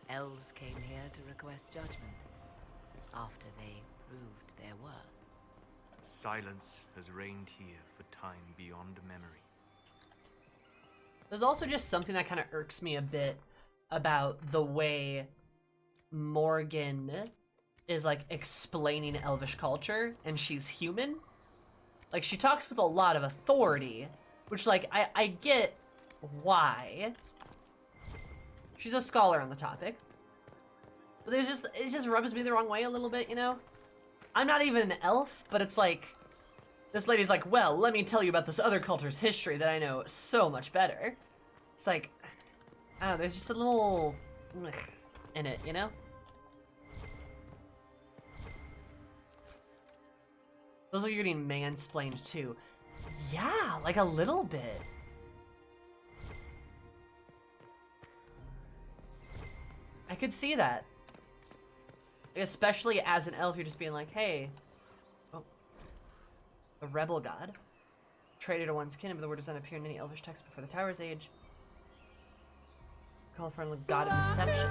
Speaker 13: Elves came here to request judgment, after they proved their worth.
Speaker 11: Silence has reigned here for time beyond memory.
Speaker 1: There's also just something that kind of irks me a bit about the way Morgan is like explaining Elvish culture, and she's human. Like, she talks with a lot of authority, which, like, I get why. She's a scholar on the topic. But it just rubs me the wrong way a little bit, you know? I'm not even an elf, but it's like, this lady's like, well, let me tell you about this other culture's history that I know so much better. It's like, oh, there's just a little in it, you know? Feels like you're getting mansplained too. Yeah, like a little bit. I could see that. Especially as an elf, you're just being like, hey, oh, a rebel god. Traitor to one's kin, but the word does not appear in any elvish text before the Tower's age. Call for a god of deception.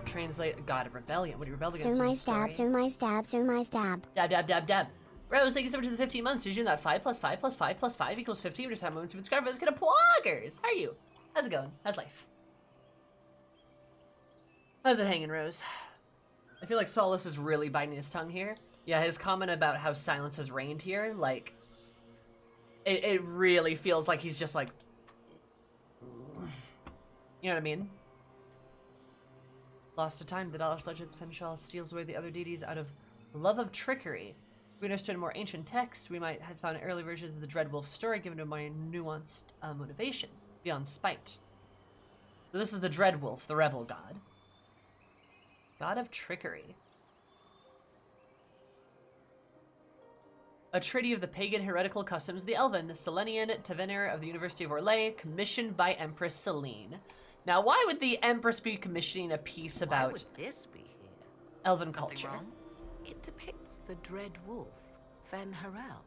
Speaker 1: Translate a god of rebellion. What do you rebel against?
Speaker 19: Sir my stab, sir my stab, sir my stab.
Speaker 1: Dab, dab, dab, dab. Rose, thank you so much for the 15 months. You're doing that 5 plus 5 plus 5 plus 5 equals 15. We're just having moments to subscribe. Let's get a poggers. How are you? How's it going? How's life? How's it hanging, Rose? I feel like Solus is really biting his tongue here. Yeah, his comment about how silence has reigned here, like, it really feels like he's just like, you know what I mean? Lost to time, the Dalish legends Fenchal steals away the other deities out of love of trickery. If we understood more ancient texts, we might have found early versions of the Dreadwolf story given a more nuanced motivation, beyond spite. So this is the Dreadwolf, the rebel god. God of trickery. A treaty of the pagan heretical customs of the Elven, the Selenian Tavener of the University of Orlais, commissioned by Empress Selene. Now, why would the Empress be commissioning a piece about
Speaker 13: Why would this be here?
Speaker 1: Elven
Speaker 13: Something
Speaker 1: culture?
Speaker 13: wrong? It depicts the Dread Wolf, Fenharel.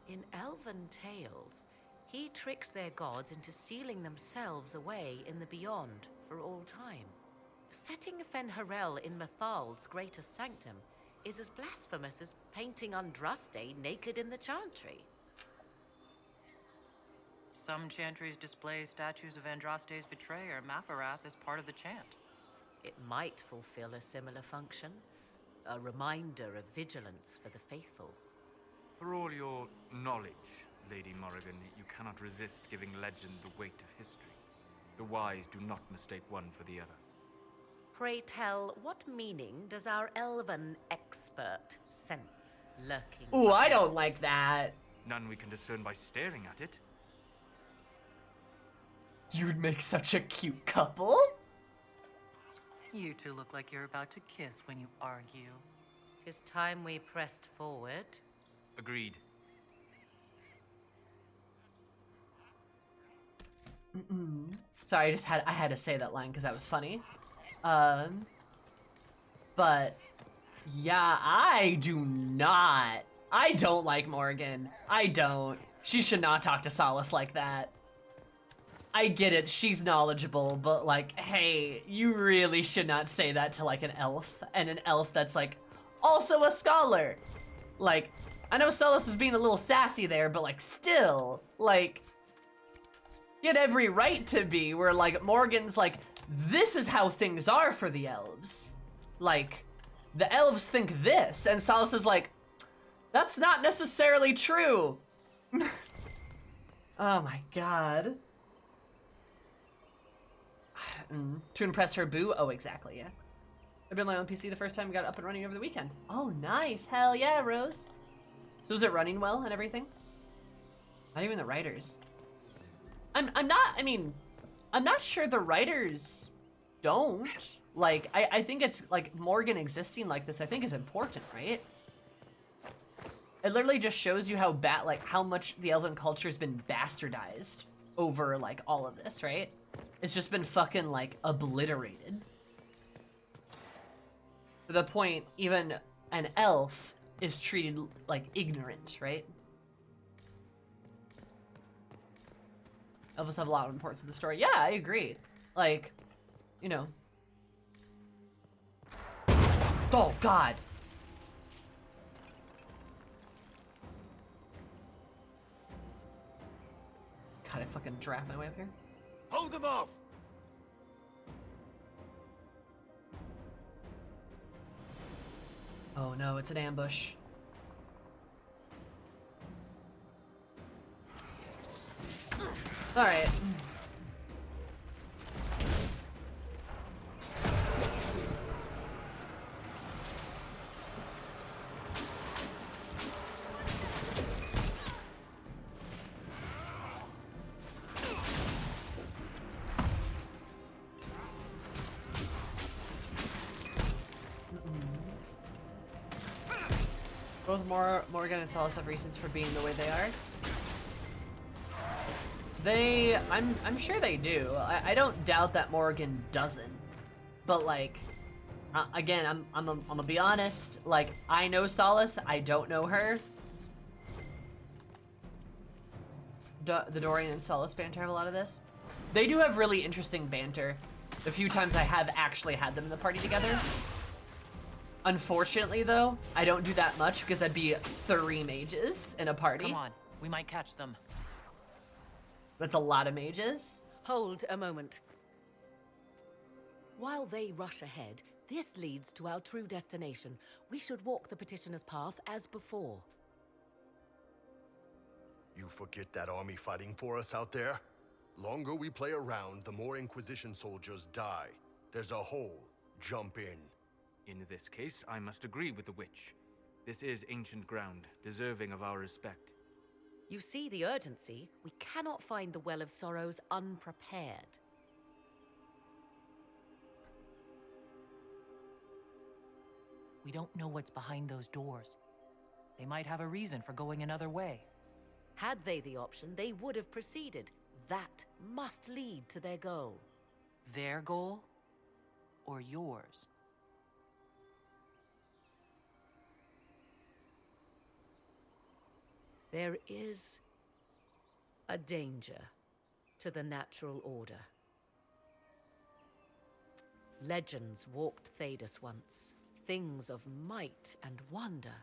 Speaker 13: In Elven tales, he tricks their gods into sealing themselves away in the beyond for all time. Setting Fenharel in Mythal's greatest sanctum is as blasphemous as painting Andraste naked in the chantry.
Speaker 5: Some chantries display statues of Andraste's betrayer, Mafarath, as part of the chant.
Speaker 13: It might fulfill a similar function, a reminder of vigilance for the faithful.
Speaker 11: For all your knowledge, Lady Morrigan, you cannot resist giving legend the weight of history. The wise do not mistake one for the other.
Speaker 13: Pray tell, what meaning does our Elven expert sense lurking?
Speaker 1: Ooh, I don't like that.
Speaker 11: None we can discern by staring at it.
Speaker 1: You'd make such a cute couple.
Speaker 5: You two look like you're about to kiss when you argue.
Speaker 13: 'Tis time we pressed forward.
Speaker 11: Agreed.
Speaker 1: Sorry, I had to say that line because that was funny. But yeah, I don't like Morgan. I don't. She should not talk to Solace like that. I get it, she's knowledgeable, but like, hey, you really should not say that to like an elf, and an elf that's like also a scholar. Like, I know Solace was being a little sassy there, but like still, like, you had every right to be, where like Morgan's like, this is how things are for the elves. Like, the elves think this, and Solace is like, that's not necessarily true. Oh my god. To impress her boo? Oh, exactly, yeah. I built my own PC the first time, got it up and running over the weekend. Oh, nice. Hell yeah, Rose. So is it running well and everything? Not even the writers. I'm not sure the writers don't. Like, I think it's, like, Morgan existing like this, I think is important, right? It literally just shows you how how much the Elven culture has been bastardized over, like, all of this, right? It's just been fucking, like, obliterated. To the point, even an elf is treated, like, ignorant, right? Elves have a lot of importance in the story. Yeah, I agree. Like, you know. Oh, God. God, I fucking draft my way up here.
Speaker 3: Hold them off!
Speaker 1: Oh no, it's an ambush. Alright. Both Morgan and Solace have reasons for being the way they are. I'm sure they do. I don't doubt that Morgan doesn't. But like, again, I'm gonna be honest. Like, I know Solace, I don't know her. The Dorian and Solace banter have a lot of this. They do have really interesting banter. The few times I have actually had them in the party together. Unfortunately, though, I don't do that much because that'd be 3 mages in a party.
Speaker 5: Come on, we might catch them.
Speaker 1: That's a lot of mages.
Speaker 13: Hold a moment. While they rush ahead, this leads to our true destination. We should walk the petitioner's path as before.
Speaker 8: You forget that army fighting for us out there? Longer we play around, the more Inquisition soldiers die. There's a hole jump in.
Speaker 11: In this case, I must agree with the witch. This is ancient ground, deserving of our respect.
Speaker 13: You see the urgency? We cannot find the Well of Sorrows unprepared.
Speaker 5: We don't know what's behind those doors. They might have a reason for going another way.
Speaker 13: Had they the option, they would have proceeded. That must lead to their goal.
Speaker 5: Their goal? Or yours?
Speaker 13: There is a danger to the natural order. Legends walked Thedas once, things of might and wonder.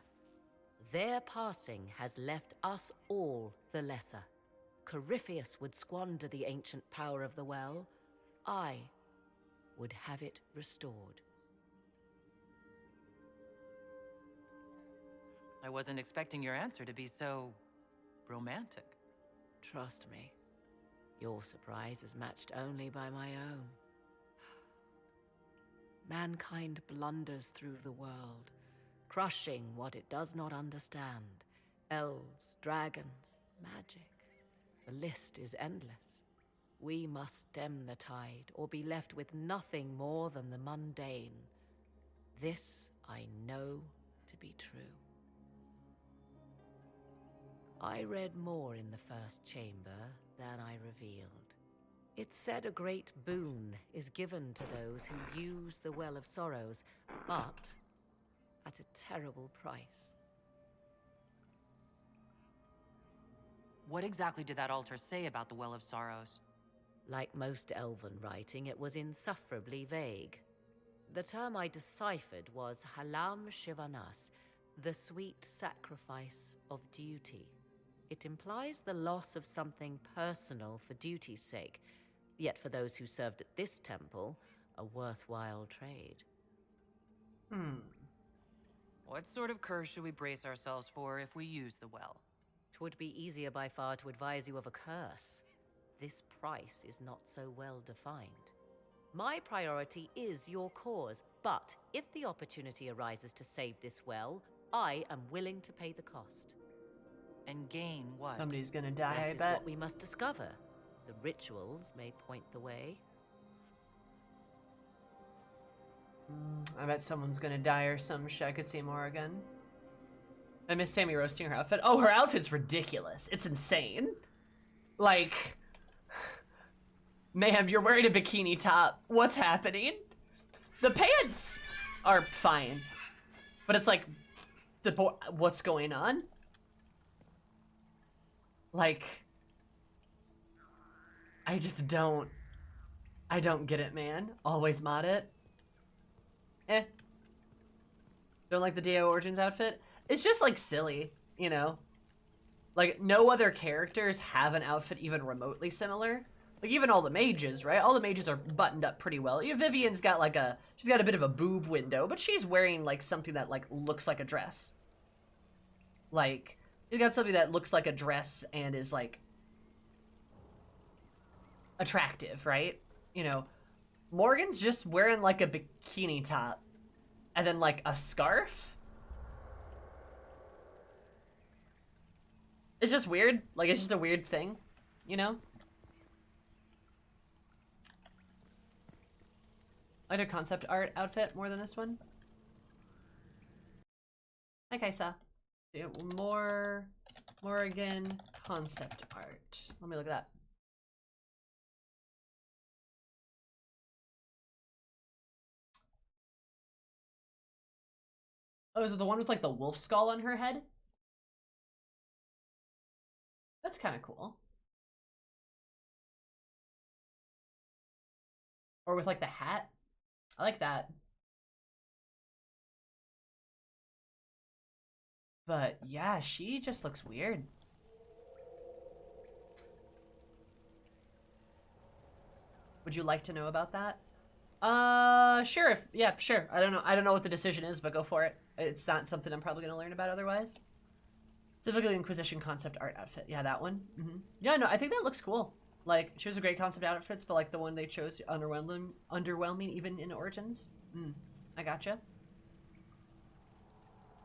Speaker 13: Their passing has left us all the lesser. Corypheus would squander the ancient power of the well. I would have it restored.
Speaker 5: I wasn't expecting your answer to be so romantic.
Speaker 13: Trust me, your surprise is matched only by my own. Mankind blunders through the world, crushing what it does not understand. Elves, dragons, magic. The list is endless. We must stem the tide, or be left with nothing more than the mundane. This I know to be true. I read more in the first chamber than I revealed. It said a great boon is given to those who use the Well of Sorrows, but at a terrible price.
Speaker 5: What exactly did that altar say about the Well of Sorrows?
Speaker 13: Like most elven writing, it was insufferably vague. The term I deciphered was Halam Shivanas, the sweet sacrifice of duty. It implies the loss of something personal for duty's sake, yet for those who served at this temple, a worthwhile trade.
Speaker 5: What sort of curse should we brace ourselves for if we use the well?
Speaker 13: 'Twould be easier by far to advise you of a curse. This price is not so well defined. My priority is your cause, but if the opportunity arises to save this well, I am willing to pay the cost.
Speaker 5: And gain what?
Speaker 1: Somebody's gonna die,
Speaker 13: That
Speaker 1: I
Speaker 13: is
Speaker 1: bet.
Speaker 13: what we must discover. The rituals may point the way.
Speaker 1: I bet someone's gonna die or some shit. I could see Morrigan. I miss Sammy roasting her outfit. Oh, her outfit's ridiculous. It's insane. Like, ma'am, you're wearing a bikini top. What's happening? The pants are fine, but it's like, what's going on? Like, I just don't get it, man. Always mod it. Don't like the Dio Origins outfit? It's just like silly, you know? Like, no other characters have an outfit even remotely similar. Like, even all the mages, right? All the mages are buttoned up pretty well. You know, Vivian's got like she's got a bit of a boob window, but she's wearing like something that like looks like a dress. Like, she's got something that looks like a dress and is like attractive, right? You know, Morgan's just wearing like a bikini top and then like a scarf. It's just weird. Like, it's just a weird thing, you know? I like a concept art outfit more than this one. Hi, Kaisa. More Morrigan concept art. Let me look at that. Oh, is it the one with like the wolf skull on her head? That's kind of cool. Or with like the hat. I like that. But yeah, she just looks weird. Would you like to know about that? Sure. Yeah, sure. I don't know what the decision is, but go for it. It's not something I'm probably gonna learn about otherwise. Specifically, Inquisition concept art outfit. Yeah, that one. Yeah, no, I think that looks cool. Like, she was a great concept outfits, but like the one they chose underwhelming even in Origins. I gotcha.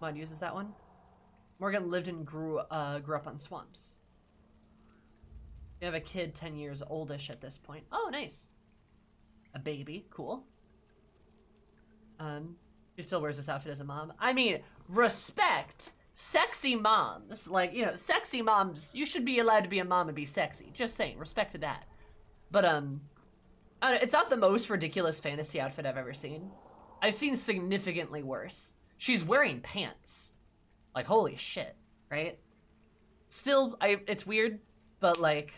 Speaker 1: Mod uses that one. Morgan lived and grew up on swamps. You have a kid 10 years oldish at this point. Oh, nice. A baby, cool. She still wears this outfit as a mom. I mean, respect. Sexy moms. Like, you know, sexy moms, you should be allowed to be a mom and be sexy. Just saying, respect to that. But, I don't know, it's not the most ridiculous fantasy outfit I've ever seen. I've seen significantly worse. She's wearing pants. Like, holy shit, right? Still, it's weird, but like,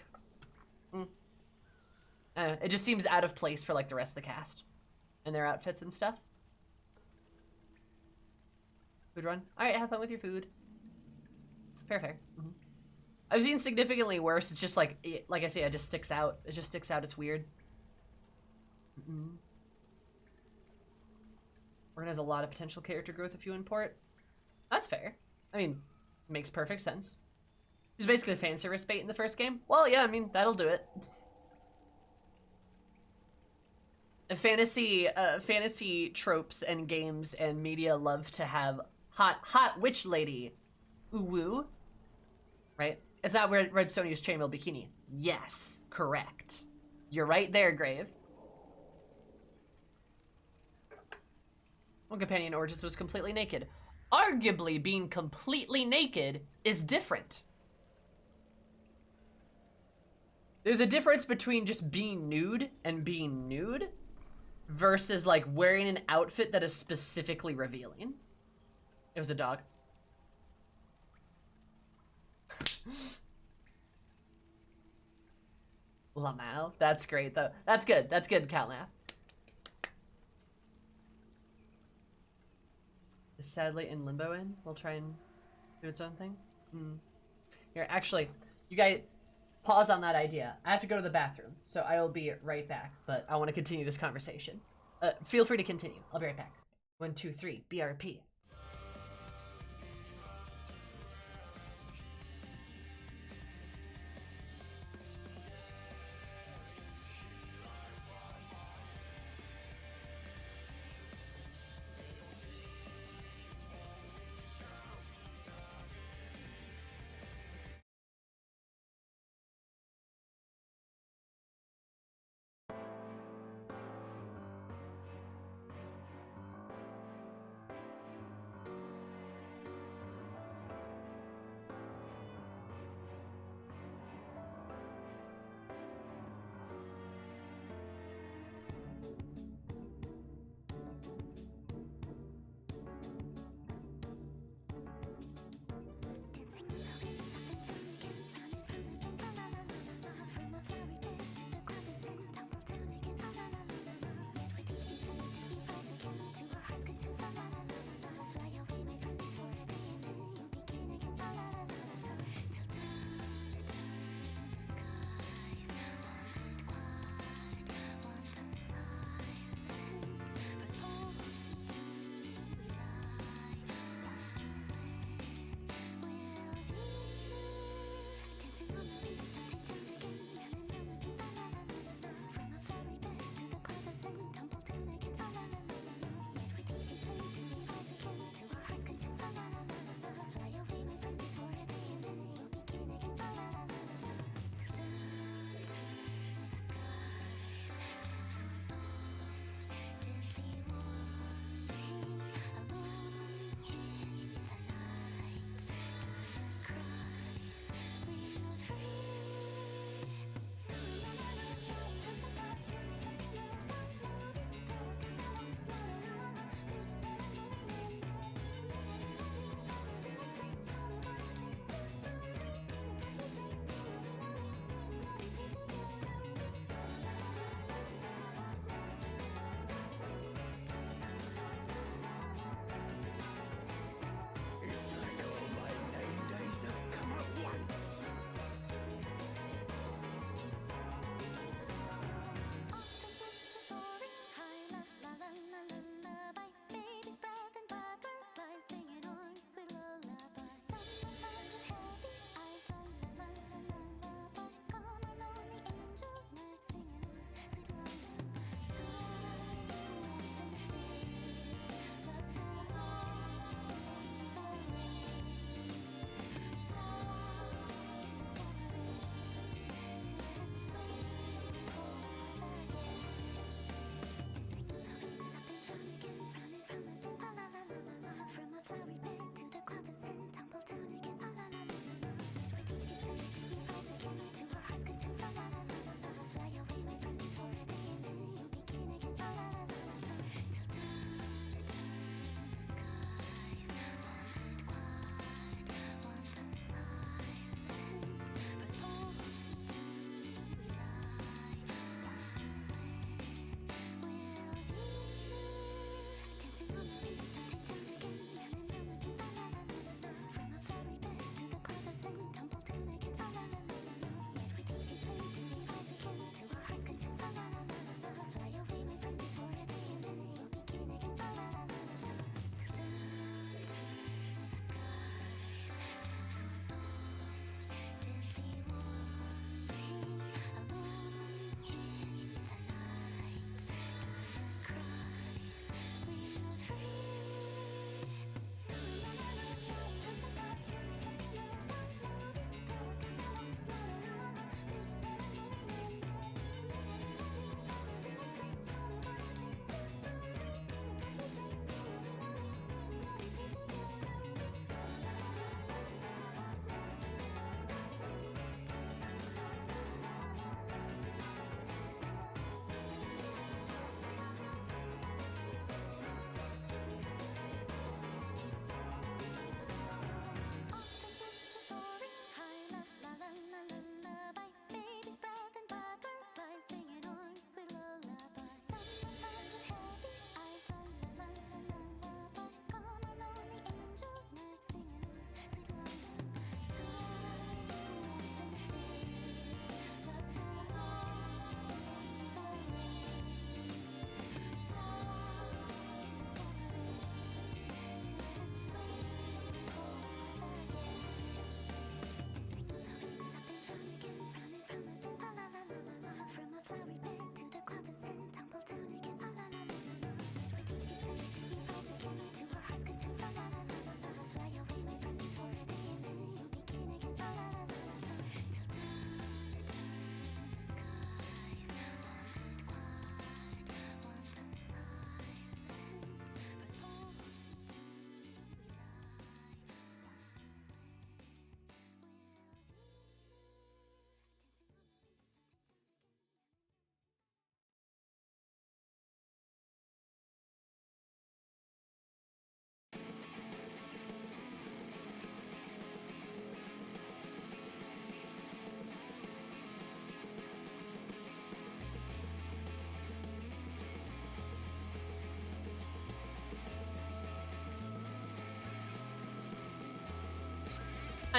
Speaker 1: it just seems out of place for like the rest of the cast and their outfits and stuff. Food run. All right, have fun with your food. Fair. I've seen significantly worse. It's just like I say, it just sticks out. It just sticks out. It's weird. Morgan has a lot of potential character growth if you import. That's fair. I mean, makes perfect sense. She's basically fan service bait in the first game. Well, yeah, I mean, that'll do it. Fantasy tropes and games and media love to have hot witch lady. Ooh woo. Right? Is that where Red Sonya's chainmail bikini? Yes, correct. You're right there, Grave. One companion Origins was completely naked. Arguably, being completely naked is different. There's a difference between just being nude and being nude versus like wearing an outfit that is specifically revealing. It was a dog. Lamau. That's great though. That's good. That's good, Calnath. Is sadly in limbo in? We'll try and do its own thing. Here, actually, you guys pause on that idea. I have to go to the bathroom, so I will be right back, but I want to continue this conversation. Feel free to continue. I'll be right back. 1, 2, 3, BRP.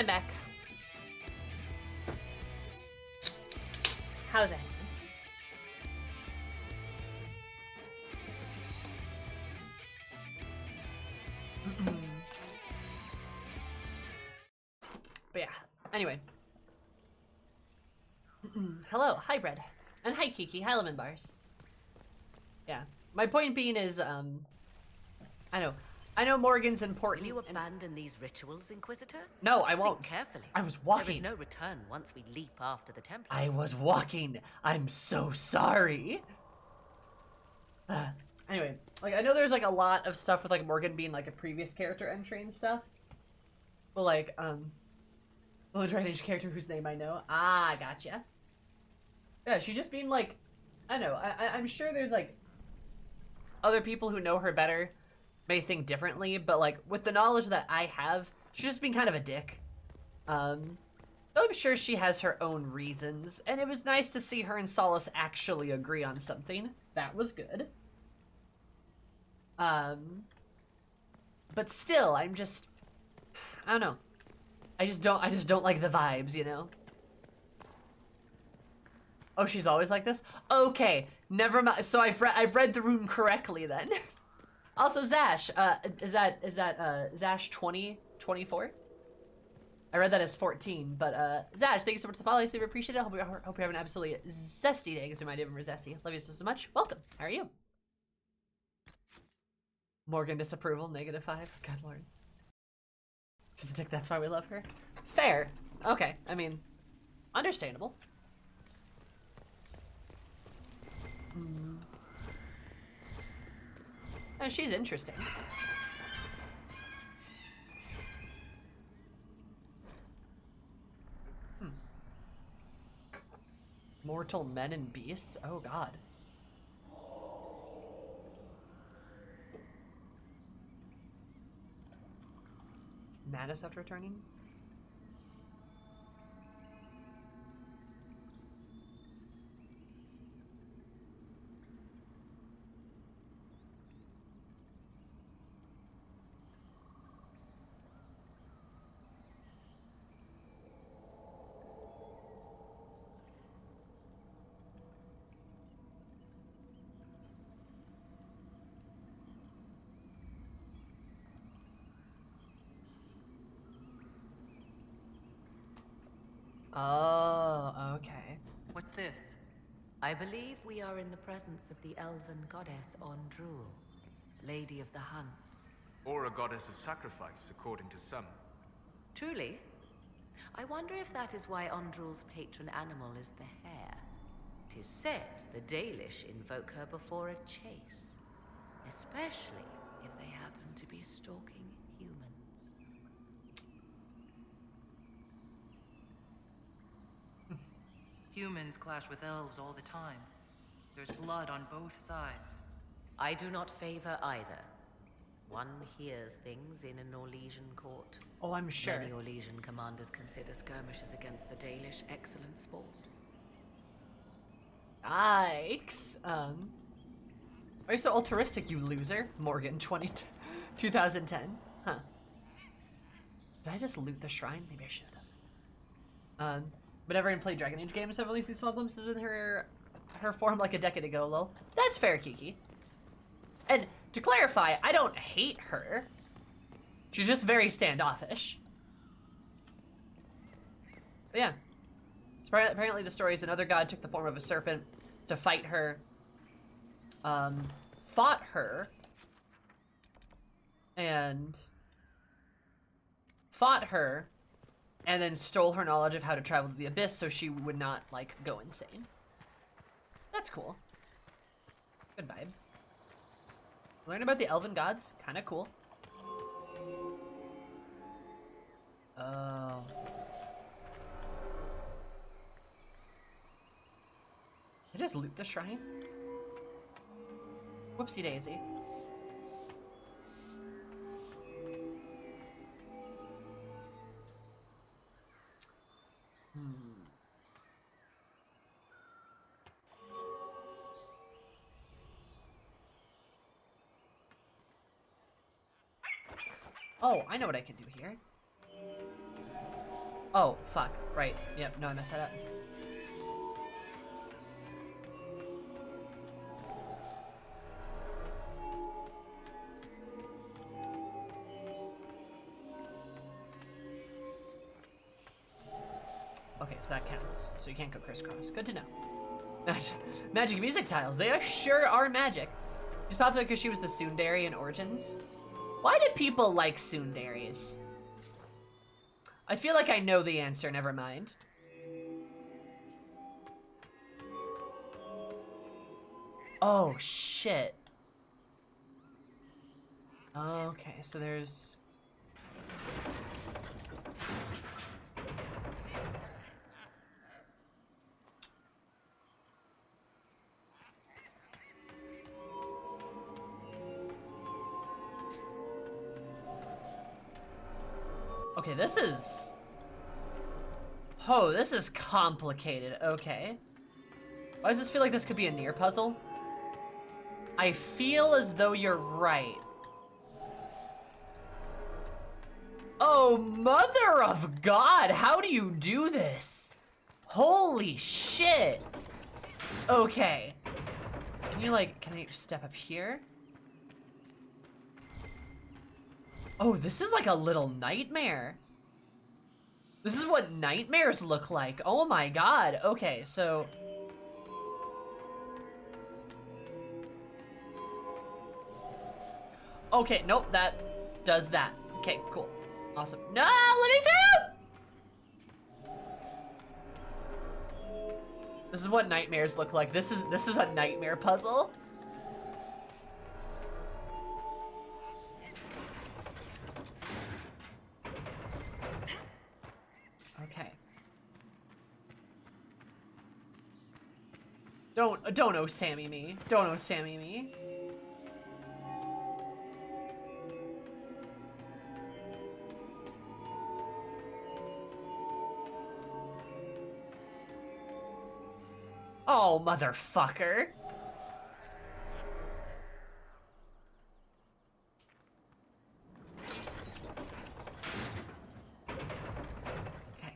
Speaker 1: I'm back. How's it? But yeah, anyway. Hello, hi Bread. And hi Kiki, hi Lemon Bars. Yeah, my point being is, I know Morgan's important.
Speaker 13: Will you abandon these rituals, Inquisitor?
Speaker 1: No, I won't.
Speaker 13: Think carefully.
Speaker 1: I was walking.
Speaker 13: There is no return once we leap after the Templars.
Speaker 1: I was walking. I'm so sorry. Anyway, like, I know there's, like, a lot of stuff with, like, Morgan being, like, a previous character entry and stuff. But, like, well, a Dragon Age character whose name I know. Ah, gotcha. Yeah, she's just being, like, I don't know. I'm sure there's, like, other people who know her better may think differently, but, like, with the knowledge that I have, she's just being kind of a dick. I'm sure she has her own reasons, and it was nice to see her and Solace actually agree on something. That was good. But still, I'm just, I don't know. I just don't like the vibes, you know? Oh, she's always like this? Okay, never mind. So I've read the rune correctly then. Also, Zash, is that Zash 2024? I read that as 14, but Zash, thank you so much for the follow. I super appreciate it. Hope you have an absolutely zesty day, because there might even be zesty. Love you so much. Welcome. How are you? Morgan disapproval, -5. God lord. She's a dick, that's why we love her. Fair. Okay, I mean, understandable. And she's interesting. Mortal men and beasts? Oh god. Madness after returning? Oh, okay.
Speaker 13: What's this? I believe we are in the presence of the elven goddess Ondrul, Lady of the Hunt.
Speaker 11: Or a goddess of sacrifice, according to some.
Speaker 13: Truly? I wonder if that is why Ondrul's patron animal is the hare. 'Tis said the Dalish invoke her before a chase, especially if they happen to be stalking humans.
Speaker 5: Humans clash with elves all the time. There's blood on both sides.
Speaker 13: I do not favor either. One hears things in an Orlesian court.
Speaker 1: Oh, I'm sure.
Speaker 13: Many Orlesian commanders consider skirmishes against the Dalish excellent sport.
Speaker 1: Yikes. Why are you so altruistic, you loser? Morgan, 2010. Huh. Did I just loot the shrine? Maybe I should have. Whenever I play Dragon Age games, I've only seen small glimpses in her form like a decade ago, lol. That's fair, Kiki. And to clarify, I don't hate her. She's just very standoffish. But yeah. Apparently the story is another god took the form of a serpent to fight her. Fought her. And then stole her knowledge of how to travel to the abyss so she would not, like, go insane. That's cool. Good vibe. Learn about the elven gods? Kinda cool. Oh. Did I just loot the shrine? Whoopsie daisy. Oh, I know what I can do here. Oh, fuck. Right. Yep, no, I messed that up. Okay, so that counts. So you can't go crisscross. Good to know. Magic music tiles. They sure are magic. She's popular because she was the tsundere in Origins. Why do people like tsunderes? I feel like I know the answer. Never mind. Oh, shit. Okay, so there's... Okay, this is... Oh, this is complicated. Okay. Why does this feel like this could be a near puzzle? I feel as though you're right. Oh, mother of God, how do you do this? Holy shit. Okay. Can you can I step up here? Oh, this is like a little nightmare. This is what nightmares look like. Oh my God. Okay, so... Okay, nope, that does that. Okay, cool. Awesome. No, let me through! This is what nightmares look like. This is a nightmare puzzle. Okay. Don't oh Sammy me. Don't oh Sammy me. Oh, motherfucker. Okay.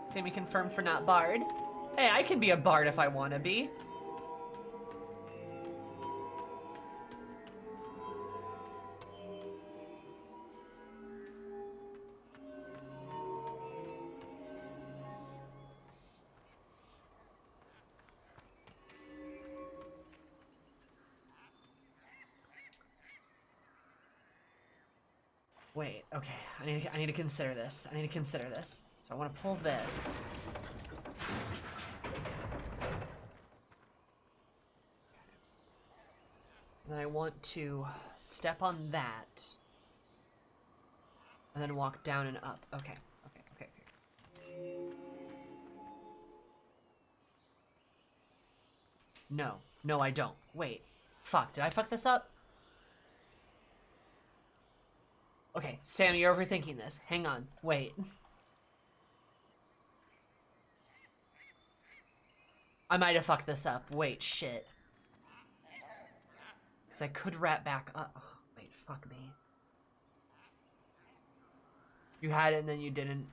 Speaker 1: Sammy confirmed for not bard. Hey, I can be a bard if I want to be. Wait, okay, I need to consider this. I need to consider this. So I want to pull this. And I want to step on that. And then walk down and up. Okay, okay. No, I don't. Wait, fuck, did I fuck this up? Okay, Sam, you're overthinking this. Hang on, wait. I might have fucked this up. Wait, shit. Because I could wrap back up. Oh, wait, fuck me. You had it and then you didn't.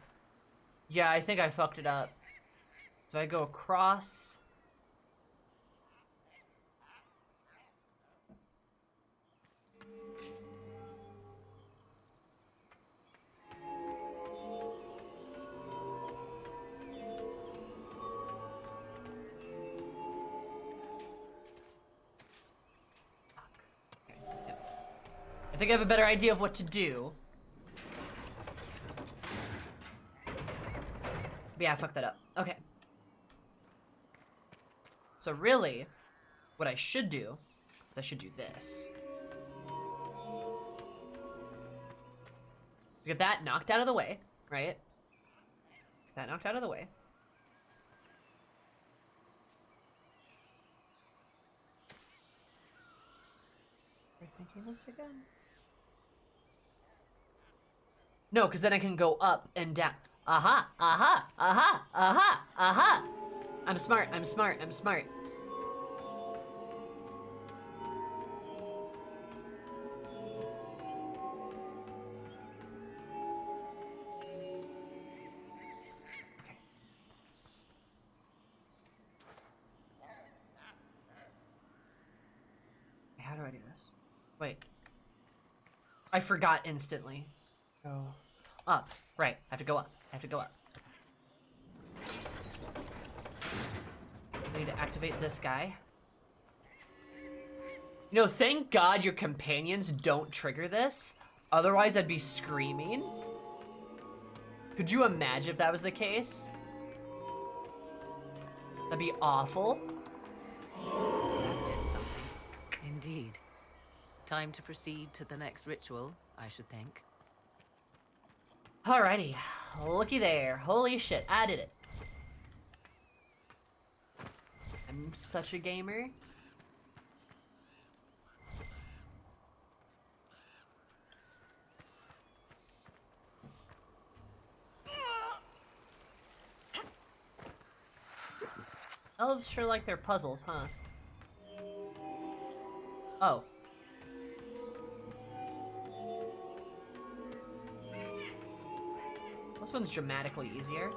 Speaker 1: Yeah, I think I fucked it up. So I go across. I think I have a better idea of what to do. But yeah, I fucked that up. Okay. So really, what I should do is I should do this. Get that knocked out of the way, right? Get that knocked out of the way. Are you thinking this again? No, because then I can go up and down. Aha, aha, aha, aha, aha. I'm smart, I'm smart, I'm smart. Wait. I forgot instantly. Go up. Right. I have to go up. I have to go up. I need to activate this guy. You know, thank God your companions don't trigger this. Otherwise, I'd be screaming. Could you imagine if that was the case? That'd be awful.
Speaker 13: Indeed. Time to proceed to the next ritual, I should think.
Speaker 1: Alrighty. Looky there. Holy shit, I did it. I'm such a gamer. Elves sure like their puzzles, huh? Oh. This one's dramatically easier.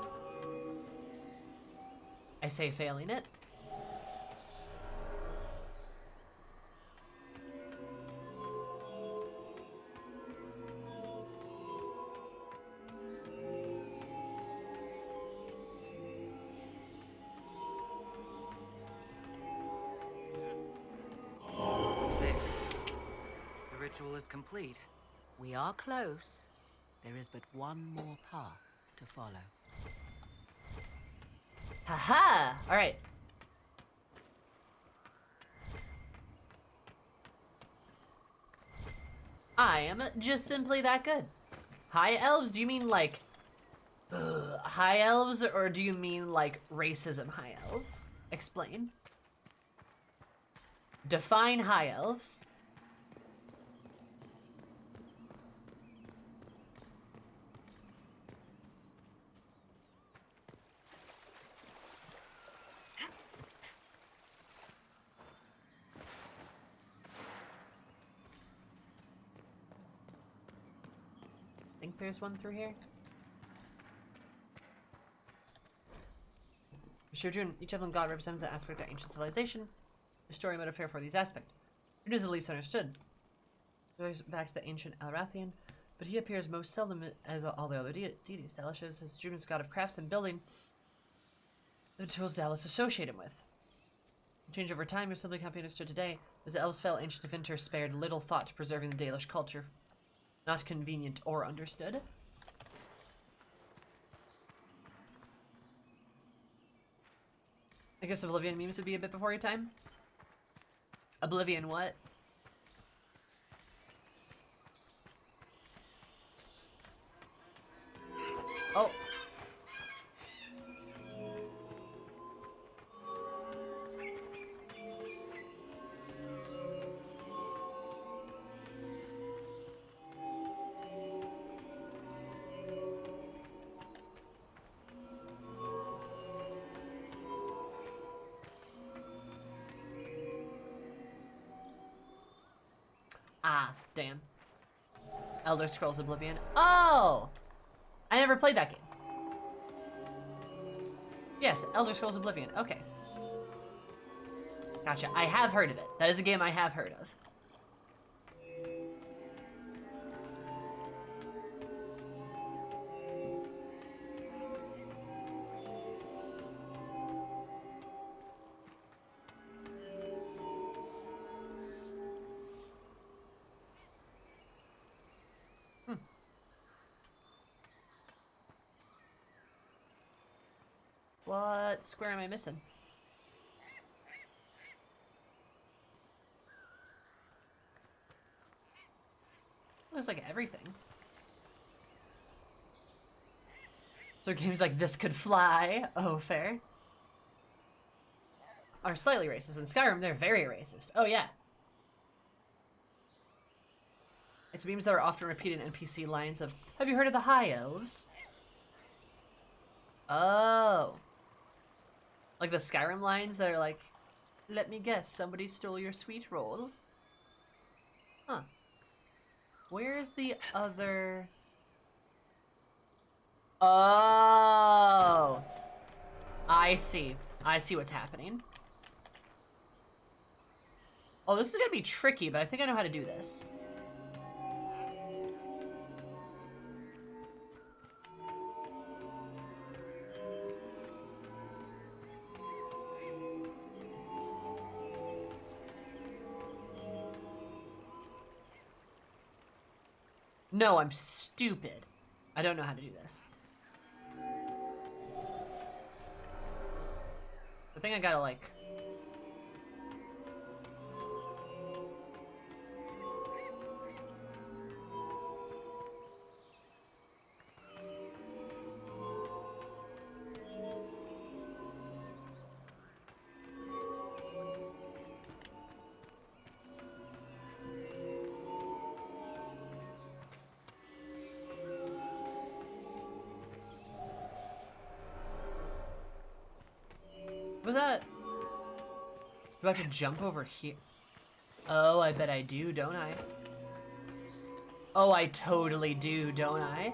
Speaker 1: I say failing it.
Speaker 5: The ritual is complete.
Speaker 13: We are close. There is but one more path to follow.
Speaker 1: Haha! Alright. I am just simply that good. High elves? Do you mean like high elves, or do you mean like racism high elves? Explain. Define high elves. I think there's one through here. Shojun, each of them god represents an aspect of ancient civilization. The story might appear for these aspects. It is at least understood. It goes back to the ancient Alrathian, but he appears most seldom as all the other deities. Dallas shows his Juven's god of crafts and building, the tools Dallas associate him with. The change over time is simply can't be understood today, as the elves fell ancient Vinter spared little thought to preserving the Dalish culture. Not convenient or understood. I guess Oblivion memes would be a bit before your time. Oblivion what? Oh. Ah, damn. Elder Scrolls Oblivion. Oh! I never played that game. Yes, Elder Scrolls Oblivion. Okay. Gotcha. I have heard of it. That is a game I have heard of. What square am I missing? Looks like everything. So games like this could fly. Oh, fair. Are slightly racist. In Skyrim, they're very racist. Oh, yeah. It's memes that are often repeated NPC lines of, have you heard of the High Elves? Oh. Like the Skyrim lines that are like, let me guess, somebody stole your sweet roll. Huh. Where's the other... Oh. I see. I see what's happening. Oh, this is gonna be tricky, but I think I know how to do this. No, I'm stupid. I don't know how to do this. I think I gotta, like... Was that? Do I have to jump over here? Oh, I bet I do, don't I? Oh, I totally do, don't I?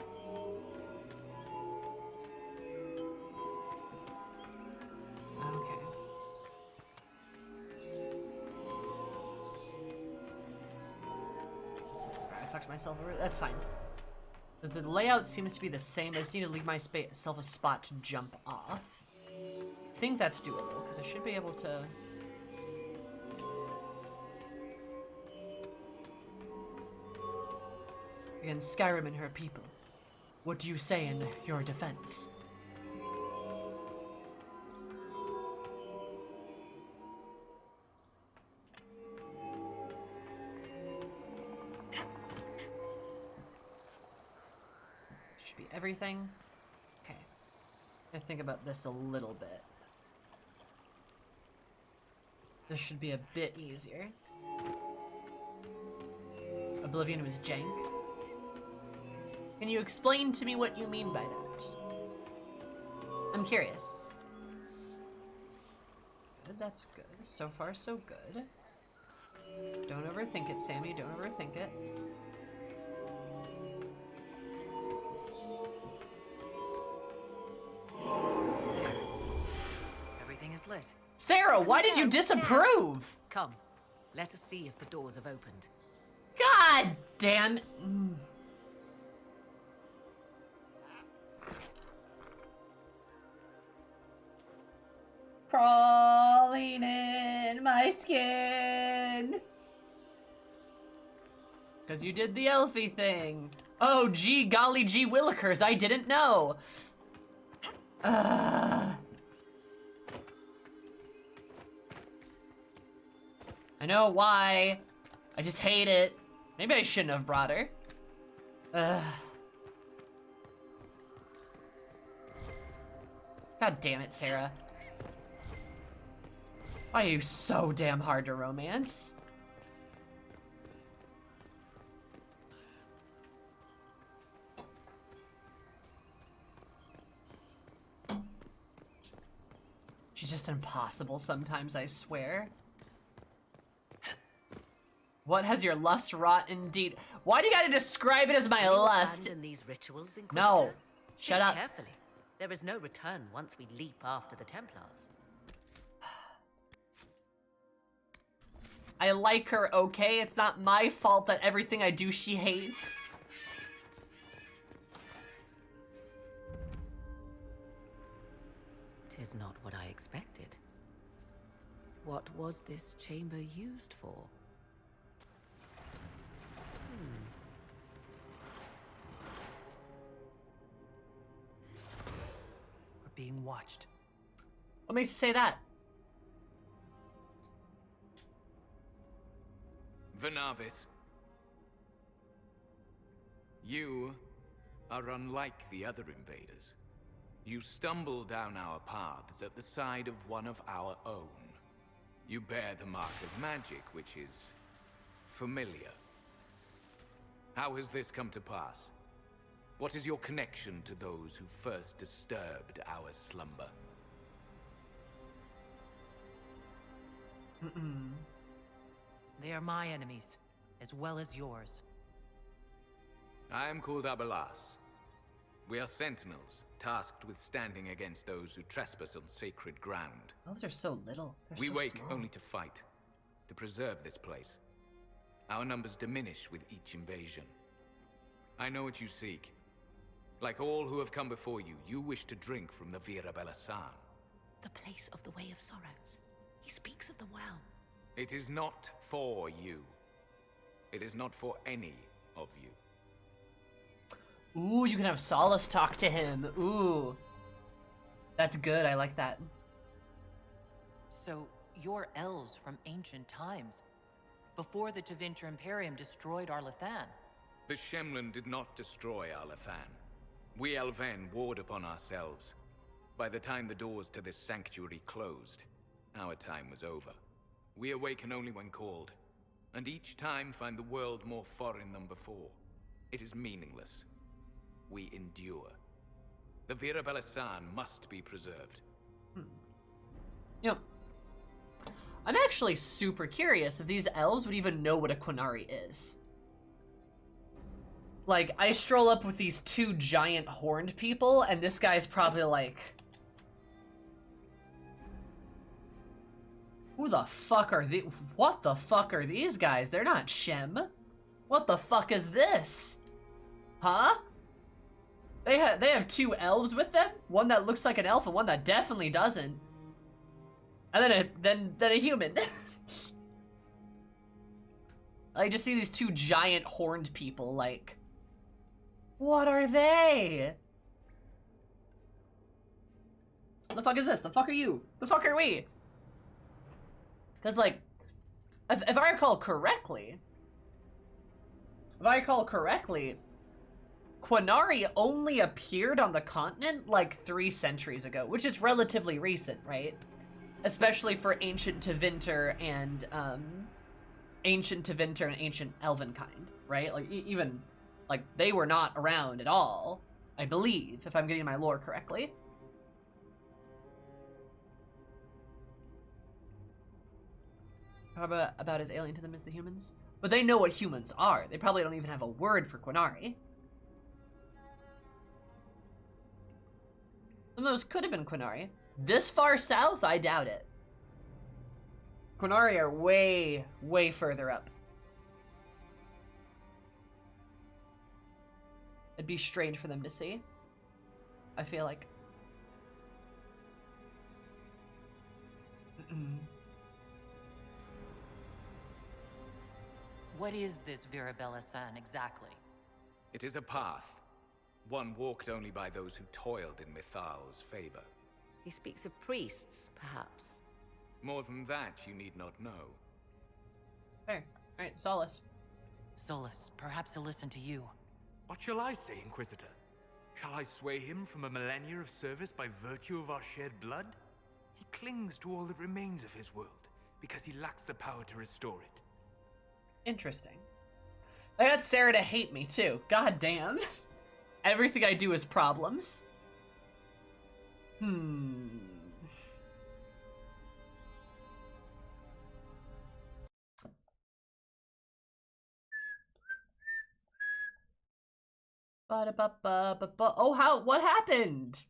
Speaker 1: Okay. I fucked myself over. That's fine. The layout seems to be the same. I just need to leave myself a spot to jump off. I think that's doable, because I should be able to... Against Skyrim and her people. What do you say in your defense? Should be everything. Okay. I think about this a little bit. This should be a bit easier. Oblivion was jank. Can you explain to me what you mean by that? I'm curious. Good, that's good. So far, so good. Don't overthink it, Sammy. Don't overthink it.
Speaker 5: Everything is lit.
Speaker 1: Sarah, why did you disapprove?
Speaker 13: Come, let us see if the doors have opened.
Speaker 1: God damn it. Crawling in my skin. Because you did the elfie thing. Oh, gee, golly gee willikers, I didn't know. I know why. I just hate it. Maybe I shouldn't have brought her. God damn it, Sarah. Why are you so damn hard to romance? She's just impossible sometimes, I swear. What has your lust wrought indeed? Why do you gotta describe it as my lust?
Speaker 13: These rituals,
Speaker 1: no. Shut up.
Speaker 13: Carefully. There is no return once we leap after the Templars.
Speaker 1: I like her, okay? It's not my fault that everything I do she hates.
Speaker 13: Tis not what I expected. What was this chamber used for?
Speaker 5: We're being watched.
Speaker 1: What makes you say that?
Speaker 11: Vernavis, you are unlike the other invaders. You stumble down our paths at the side of one of our own. You bear the mark of magic, which is familiar. How has this come to pass? What is your connection to those who first disturbed our slumber?
Speaker 5: They are my enemies, as well as yours.
Speaker 11: I am called Abelas. We are sentinels, tasked with standing against those who trespass on sacred ground.
Speaker 1: Those are so little. They're
Speaker 11: we
Speaker 1: so
Speaker 11: wake
Speaker 1: small.
Speaker 11: only to fight,
Speaker 20: to preserve this place. Our numbers diminish with each invasion. I know what you seek. Like all who have come before you, you wish to drink from the Vira Belasan.
Speaker 13: The place of the Way of Sorrows. He speaks of the well.
Speaker 20: It is not for you. It is not for any of you.
Speaker 1: Ooh, you can have Solace talk to him. Ooh. That's good, I like that.
Speaker 5: So, you're elves from ancient times, before the Tevinter Imperium destroyed Arlathan.
Speaker 20: The Shemlin did not destroy Arlathan. We Elven warred upon ourselves. By the time the doors to this sanctuary closed, our time was over. We awaken only when called, and each time find the world more foreign than before. It is meaningless. We endure. The Vira Belasan must be preserved.
Speaker 1: You know, I'm actually super curious if these elves would even know what a Quinari is. Like, I stroll up with these two giant horned people, and this guy's probably like... Who the fuck are these? What the fuck are these guys? They're not Shem. What the fuck is this? Huh? They have two elves with them? One that looks like an elf and one that definitely doesn't. And then a human. I just see these two giant horned people, like... What are they? The fuck is this? The fuck are you? The fuck are we? Because, like, if I recall correctly, Quinari only appeared on the continent like 3 centuries ago, which is relatively recent, right? Especially for ancient Tevinter and ancient Elvenkind, right? Like even like they were not around at all, I believe, if I'm getting my lore correctly. How about as alien to them as the humans? But they know what humans are. They probably don't even have a word for Quinari. Some of those could have been Quinari. This far south, I doubt it. Quinari are way, way further up. It'd be strange for them to see, I feel like.
Speaker 5: What is this Vira Belasan exactly?
Speaker 20: It is a path. One walked only by those who toiled in Mythal's favor.
Speaker 13: He speaks of priests, perhaps.
Speaker 20: More than that, you need not know.
Speaker 1: Fair. Alright, Solace.
Speaker 5: Solus, perhaps he'll listen to you.
Speaker 11: What shall I say, Inquisitor? Shall I sway him from a millennia of service by virtue of our shared blood? He clings to all that remains of his world, because he lacks the power to restore it.
Speaker 1: Interesting. I got Sarah to hate me, too. God damn. Everything I do is problems. Oh, what happened?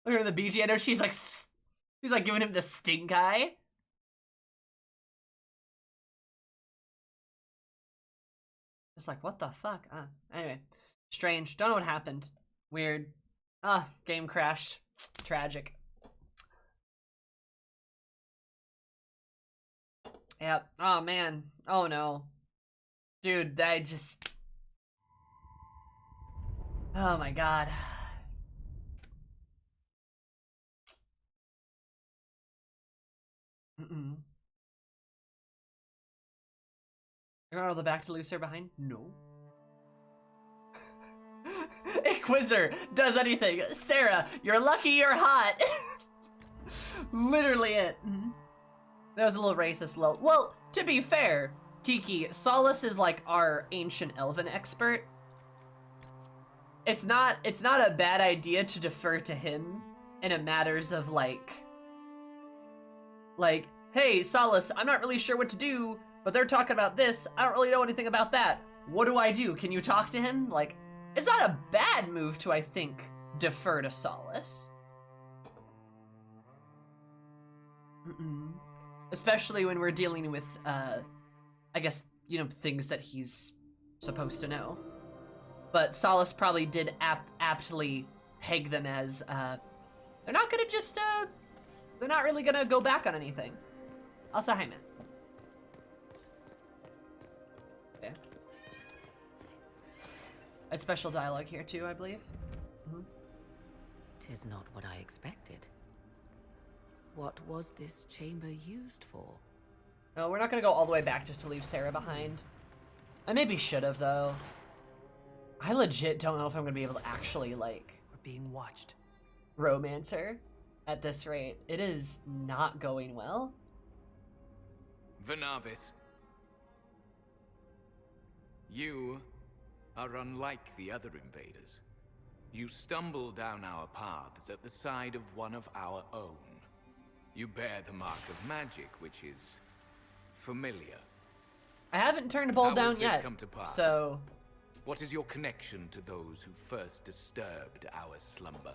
Speaker 1: Look at her, the BG. I know she's like giving him the stink eye. It's like, what the fuck? Anyway, strange. Don't know what happened. Weird. Game crashed. Tragic. Yep. Oh, man. Oh, no. Dude, I just... Oh, my God. You're gonna roll the back to lose her behind? No. Inquisitor does anything. Sarah, you're lucky you're hot. Literally it. That was a little racist, Well, to be fair, Kiki, Solace is like our ancient elven expert. It's not a bad idea to defer to him in a matters of like, hey, Solace, I'm not really sure what to do, but they're talking about this. I don't really know anything about that. What do I do? Can you talk to him? Like, it's not a bad move to, I think, defer to Solace. Especially when we're dealing with, I guess, you know, things that he's supposed to know. But Solace probably did aptly peg them as, they're not gonna just, they're not really gonna go back on anything. Also, hi, man. Okay. A special dialogue here, too, I believe. Mm-hmm.
Speaker 13: 'Tis not what I expected. What was this chamber used for?
Speaker 1: No, we're not gonna go all the way back just to leave Sarah behind. I maybe should have, though. I legit don't know if I'm gonna be able to actually, like...
Speaker 5: We're being watched.
Speaker 1: Romance her at this rate. It is not going well.
Speaker 20: Vernavis, you are unlike the other invaders. You stumble down our paths at the side of one of our own. You bear the mark of magic, which is familiar.
Speaker 1: I haven't turned a ball down
Speaker 20: How has this
Speaker 1: yet,
Speaker 20: come to pass?
Speaker 1: so...
Speaker 20: What is your connection to those who first disturbed our slumber?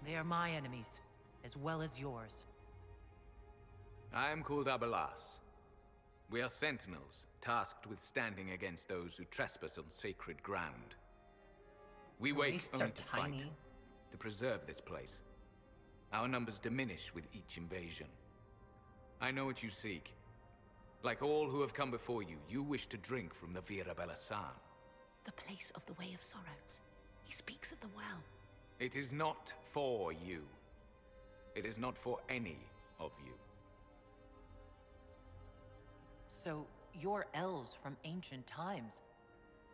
Speaker 5: They are my enemies, as well as yours.
Speaker 20: I am called Abelas. We are sentinels, tasked with standing against those who trespass on sacred ground. We wait
Speaker 1: Wastes
Speaker 20: only
Speaker 1: are
Speaker 20: to
Speaker 1: tiny.
Speaker 20: fight, to preserve this place. Our numbers diminish with each invasion. I know what you seek. Like all who have come before you, you wish to drink from the Vira Belasan.
Speaker 13: The place of the Way of Sorrows. He speaks of the well.
Speaker 20: It is not for you. It is not for any of you.
Speaker 5: So, you're elves from ancient times,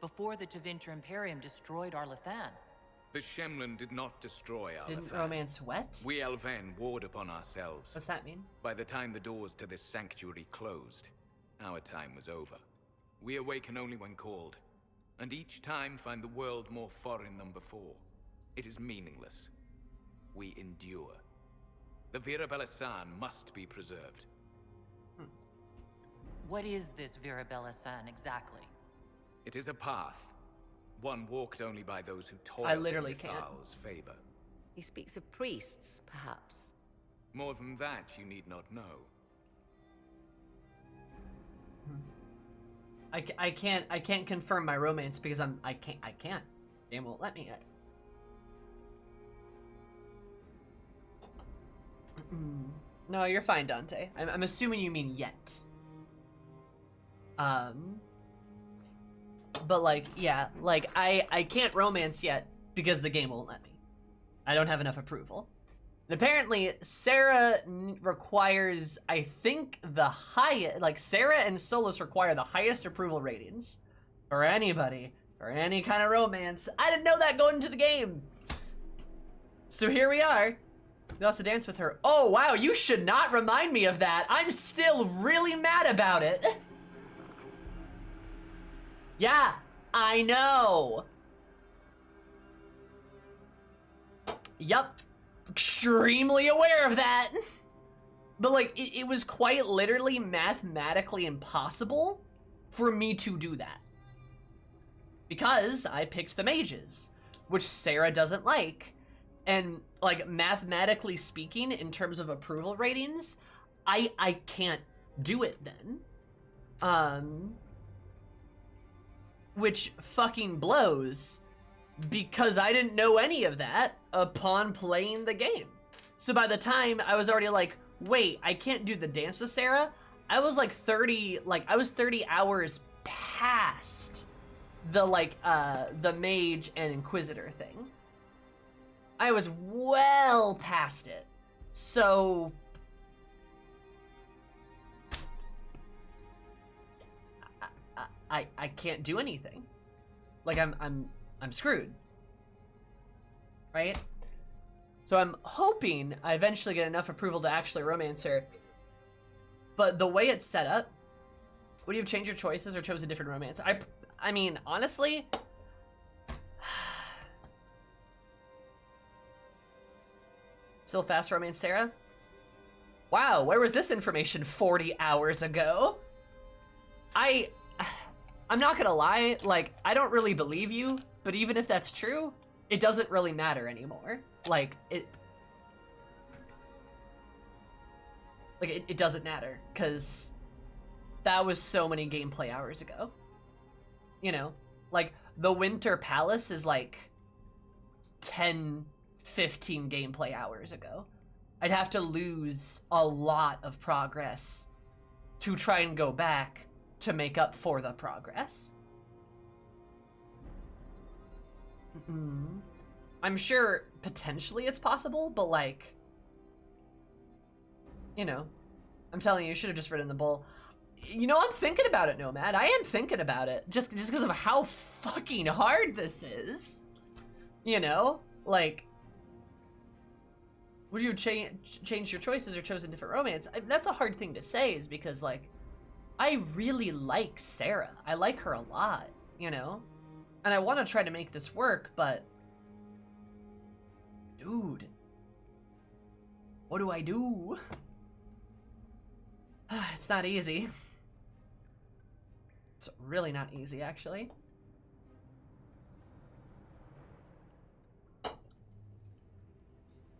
Speaker 5: before the Tevinter Imperium destroyed Arlathan.
Speaker 20: The Shemlin did not destroy our
Speaker 1: Didn't romance wet?
Speaker 20: We Elven warred upon ourselves.
Speaker 1: What's that mean?
Speaker 20: By the time the doors to this sanctuary closed, our time was over. We awaken only when called, and each time find the world more foreign than before. It is meaningless. We endure. The Vira Belasan must be preserved.
Speaker 5: What is this Vira Belasan exactly?
Speaker 20: It is a path, one walked only by those who toil
Speaker 1: I literally
Speaker 20: in
Speaker 1: can't.
Speaker 20: Mythal's favor.
Speaker 13: He speaks of priests, perhaps.
Speaker 20: More than that, you need not know.
Speaker 1: I can't confirm my romance because I can't. Game won't let me yet. No, you're fine, Dante. I'm assuming you mean yet. But like, yeah, like I can't romance yet because the game won't let me. I don't have enough approval. And apparently Sarah requires, I think, the highest, like Sarah and Solus require the highest approval ratings for anybody, or any kind of romance. I didn't know that going into the game. So here we are. We also dance with her. Oh, wow, you should not remind me of that. I'm still really mad about it. Yeah, I know. Yup. Extremely aware of that. But like, it was quite literally mathematically impossible for me to do that. Because I picked the mages, which Sarah doesn't like. And like, mathematically speaking, in terms of approval ratings, I can't do it then. Which fucking blows, because I didn't know any of that upon playing the game. So by the time I was already like, wait, I can't do the dance with Sarah, I was like 30 hours past the the mage and inquisitor thing. I was well past it. So I can't do anything. Like I'm screwed. Right? So I'm hoping I eventually get enough approval to actually romance her. But the way it's set up, would you have changed your choices or chose a different romance? I mean, honestly, still fast romance Sarah? Wow, where was this information 40 hours ago? I I'm not gonna lie, like, I don't really believe you, but even if that's true, it doesn't really matter anymore. Like, it doesn't matter, because that was so many gameplay hours ago. You know? Like, the Winter Palace is like 10, 15 gameplay hours ago. I'd have to lose a lot of progress to try and go back to make up for the progress. I'm sure potentially it's possible, but like, you know, I'm telling you, you should have just written the bull. You know, I'm thinking about it, Nomad. I am thinking about it. Just because of how fucking hard this is. You know? Like, would you change your choices or chosen different romance? That's a hard thing to say, is because, like, I really like Sarah. I like her a lot, you know? And I want to try to make this work, but... dude. What do I do? It's not easy. It's really not easy, actually.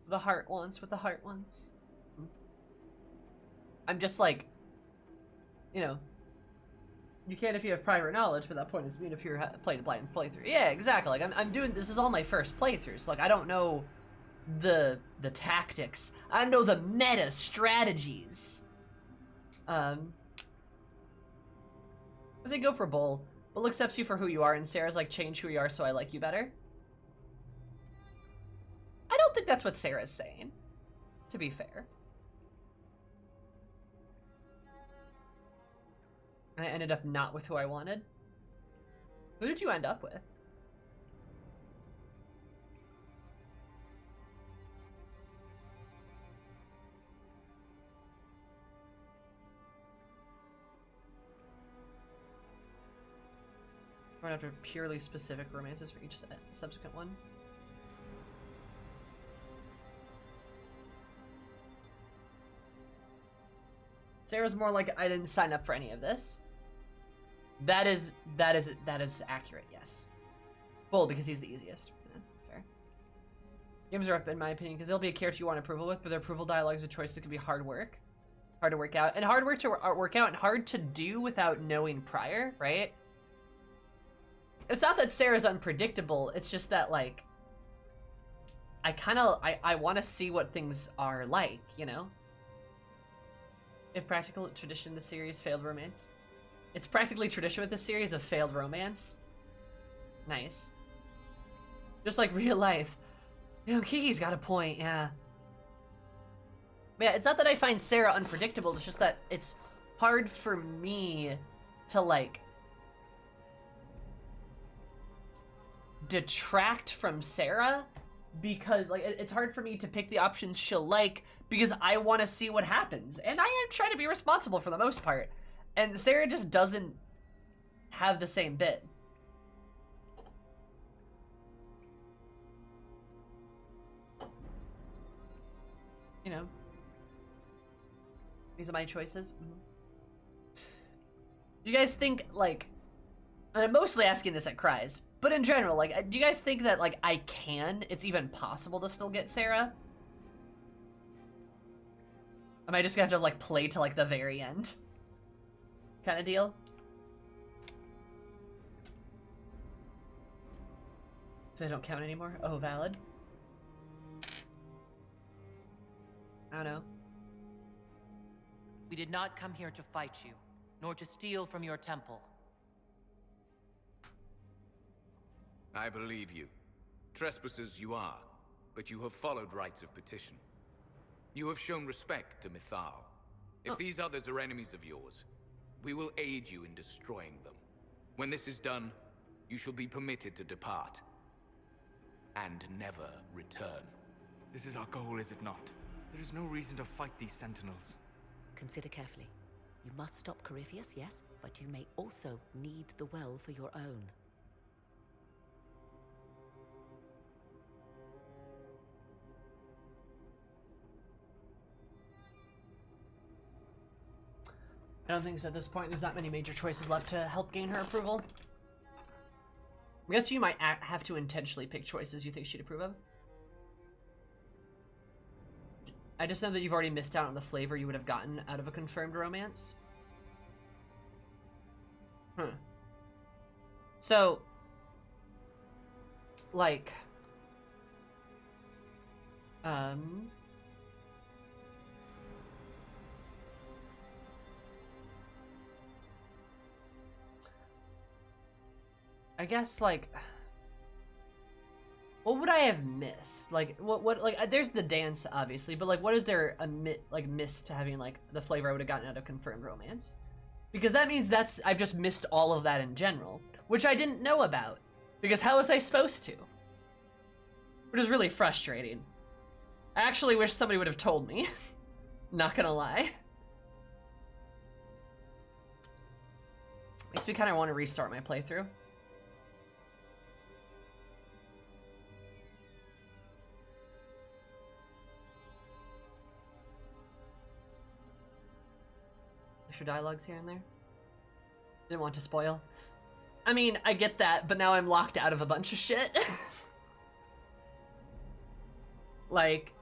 Speaker 1: The heart ones with the heart ones. I'm just like, you know, you can if you have prior knowledge, but that point is mean if you're playing a blind playthrough. Yeah, exactly. Like I'm doing, this is all my first playthrough, so like I don't know the tactics. I don't know the meta strategies. As I go for Bull, Bull accepts you for who you are, and Sarah's like, change who you are so I like you better. I don't think that's what Sarah's saying, to be fair. I ended up not with who I wanted. Who did you end up with? Run after purely specific romances for each subsequent one. Sarah's more like, I didn't sign up for any of this. That is accurate, yes. Bull, because he's the easiest. Yeah, fair. Games are up, in my opinion, because they'll be a character you want approval with, but their approval dialogues or choices can be hard work. Hard to work out. And hard work to work out, and hard to do without knowing prior, right? It's not that Sarah's unpredictable, it's just that, like, I want to see what things are like, you know? If practical tradition, the series failed romance. It's practically tradition with this series of failed romance. Nice. Just like real life. You know, Kiki's got a point, yeah. But yeah, it's not that I find Sarah unpredictable, it's just that it's hard for me to, like, detract from Sarah, because like it's hard for me to pick the options she'll like because I want to see what happens, and I am trying to be responsible for the most part, and Sarah just doesn't have the same bit. You know, these are my choices. Do you guys think, like, and I'm mostly asking this at Cries, but in general, like, do you guys think that, like, it's even possible to still get Sarah? Am I just gonna have to, like, play to, like, the very end? Kind of deal? They don't count anymore? Oh, valid. I don't know.
Speaker 5: We did not come here to fight you, nor to steal from your temple.
Speaker 20: I believe you. Trespassers you are, but you have followed rites of petition. You have shown respect to Mythal. If these others are enemies of yours, we will aid you in destroying them. When this is done, you shall be permitted to depart. And never return.
Speaker 11: This is our goal, is it not? There is no reason to fight these sentinels.
Speaker 13: Consider carefully. You must stop Corypheus, yes, but you may also need the well for your own.
Speaker 1: don't think so at this point. There's not many major choices left to help gain her approval. I guess you might have to intentionally pick choices you think she'd approve of. I just know that you've already missed out on the flavor you would have gotten out of a confirmed romance. So, like, I guess, like, what would I have missed? Like, like, there's the dance, obviously, but, like, what is there miss to having, like, the flavor I would have gotten out of confirmed romance? Because that means I've just missed all of that in general, which I didn't know about, because how was I supposed to? Which is really frustrating. I actually wish somebody would have told me, not gonna lie. Makes me kind of want to restart my playthrough. Extra dialogues here and there. Didn't want to spoil. I mean, I get that, but now I'm locked out of a bunch of shit. Like,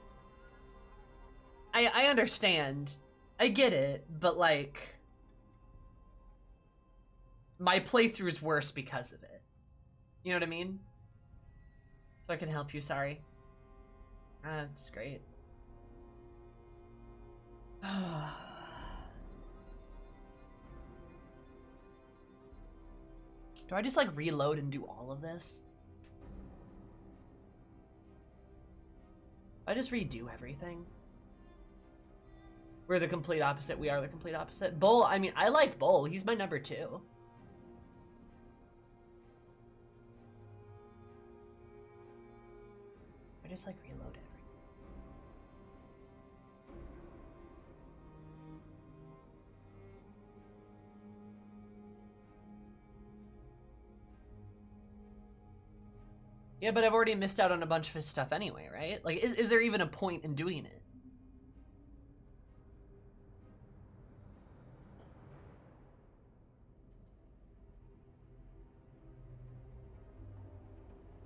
Speaker 1: I understand. I get it, but like, my playthrough's worse because of it. You know what I mean? So I can help you, sorry. That's great. Do I just, like, reload and do all of this? I just redo everything. We're the complete opposite. We are the complete opposite. Bull, I mean, I like Bull. He's my number 2. I just, like, reload everything. Yeah, but I've already missed out on a bunch of his stuff anyway, right? Like, is there even a point in doing it?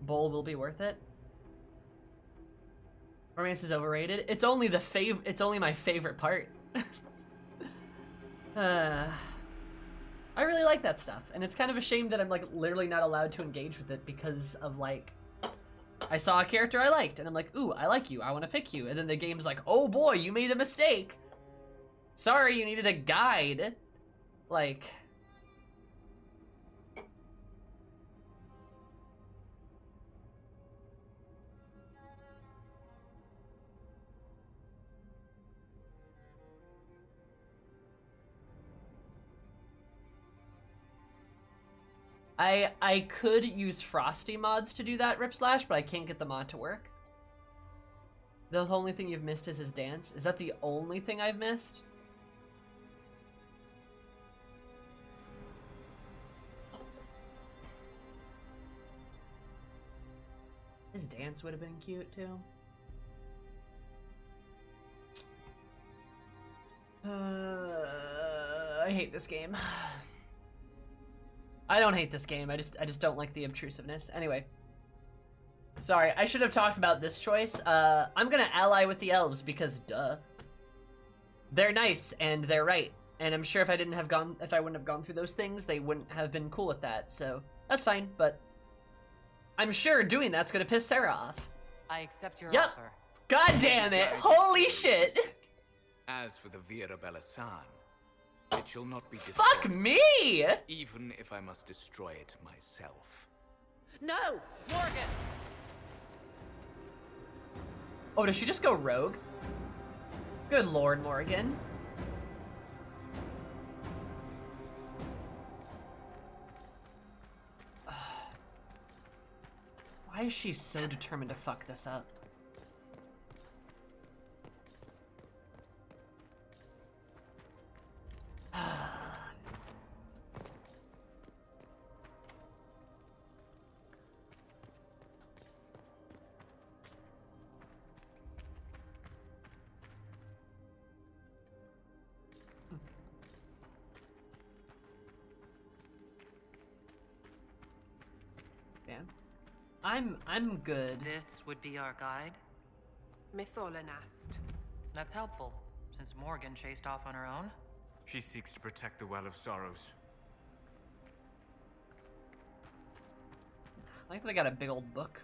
Speaker 1: Bull will be worth it. Romance is overrated. It's only it's only my favorite part. I really like that stuff, and it's kind of a shame that I'm like literally not allowed to engage with it because of like, I saw a character I liked, and I'm like, ooh, I like you, I want to pick you, and then the game's like, oh boy, you made a mistake. Sorry, you needed a guide. Like, I could use Frosty mods to do that, Ripslash, but I can't get the mod to work. The only thing you've missed is his dance. Is that the only thing I've missed? His dance would have been cute, too. I hate this game. I don't hate this game. I just don't like the obtrusiveness. Anyway. Sorry, I should have talked about this choice. I'm gonna ally with the elves because duh. They're nice and they're right. And I'm sure if I wouldn't have gone through those things, they wouldn't have been cool with that. So that's fine, but I'm sure doing that's gonna piss Sarah off.
Speaker 5: I accept your
Speaker 1: Yep.
Speaker 5: offer.
Speaker 1: God damn it. Holy shit.
Speaker 20: As for the Vera Bellasan, it shall not be destroyed.
Speaker 1: Fuck me!
Speaker 20: Even if I must destroy it myself.
Speaker 5: No! Morgan!
Speaker 1: Oh, does she just go rogue? Good lord, Morgan. Why is she so determined to fuck this up? I'm good.
Speaker 5: This would be our guide?
Speaker 2: Mythal asked.
Speaker 5: That's helpful, since Morgan chased off on her own.
Speaker 11: She seeks to protect the Well of Sorrows.
Speaker 1: I like that I got a big old book.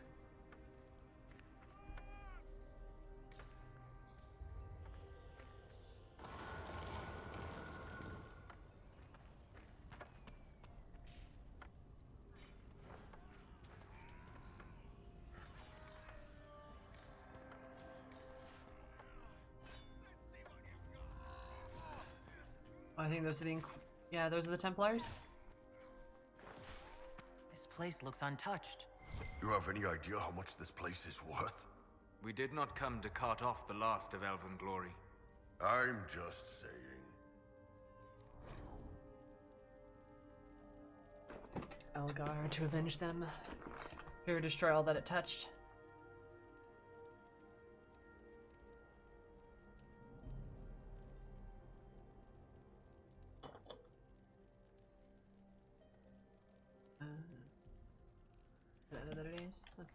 Speaker 1: I think those are the yeah, those are the Templars.
Speaker 5: This place looks untouched.
Speaker 8: You have any idea how much this place is worth?
Speaker 11: We did not come to cart off the last of elven glory.
Speaker 8: I'm just saying.
Speaker 1: Elgar to avenge them. Here, destroy all that it touched. Is that another days? Huh.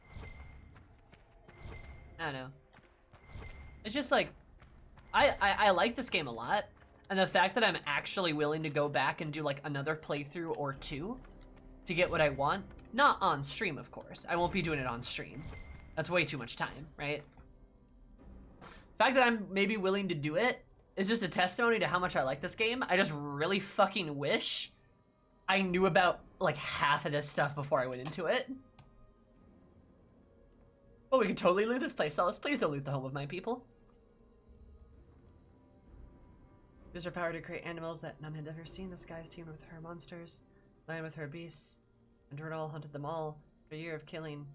Speaker 1: I don't know. It's just like, I like this game a lot, and the fact that I'm actually willing to go back and do like another playthrough or two to get what I want, not on stream, of course. I won't be doing it on stream. That's way too much time, right? The fact that I'm maybe willing to do it is just a testimony to how much I like this game. I just really fucking wish I knew about like half of this stuff before I went into it. Oh, we could totally loot this place, Solace. Please don't loot the home of my people. Use her power to create animals that none had ever seen. The skies teemed with her monsters, land with her beasts, and Renal hunted them all. For a year of killing,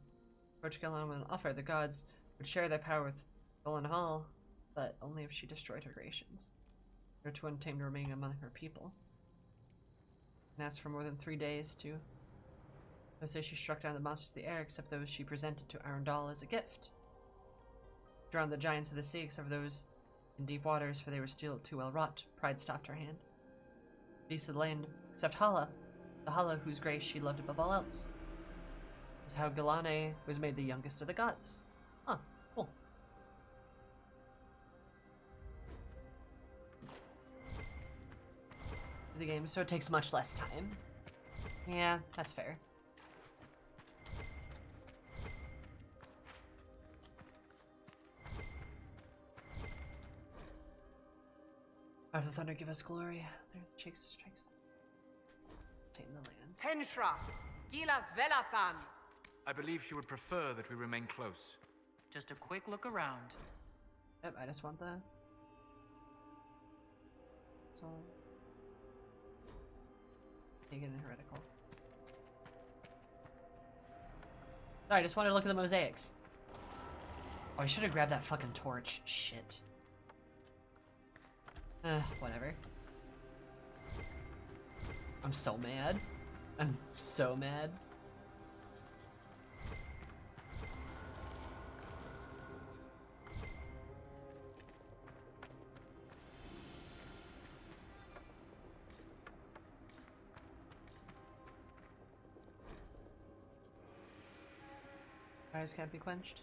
Speaker 1: Portugal will offer the gods would share their power with Golan Hall, but only if she destroyed her creations. Her too untamed remaining among her people. And asked for more than 3 days to... They say she struck down the monsters of the air, except those she presented to Arundel as a gift. Drowned the giants of the sea, except for those in deep waters, for they were still too well wrought. Pride stopped her hand. Beasts of the land, except Hala, the Hala whose grace she loved above all else. This is how Galane was made the youngest of the gods. Huh, cool. The game, so it takes much less time. Yeah, that's fair. Out of the thunder, give us glory. There, shakes, strikes. Tame the land.
Speaker 2: Henshra, Gilas Velathan.
Speaker 11: I believe she would prefer that we remain close.
Speaker 5: Just a quick look around.
Speaker 1: Yep, I just want the... So... Pagan and heretical. Sorry, I just wanted to look at the mosaics. Oh, I should have grabbed that fucking torch. Shit. Whatever. I'm so mad. I'm so mad. Fires can't be quenched.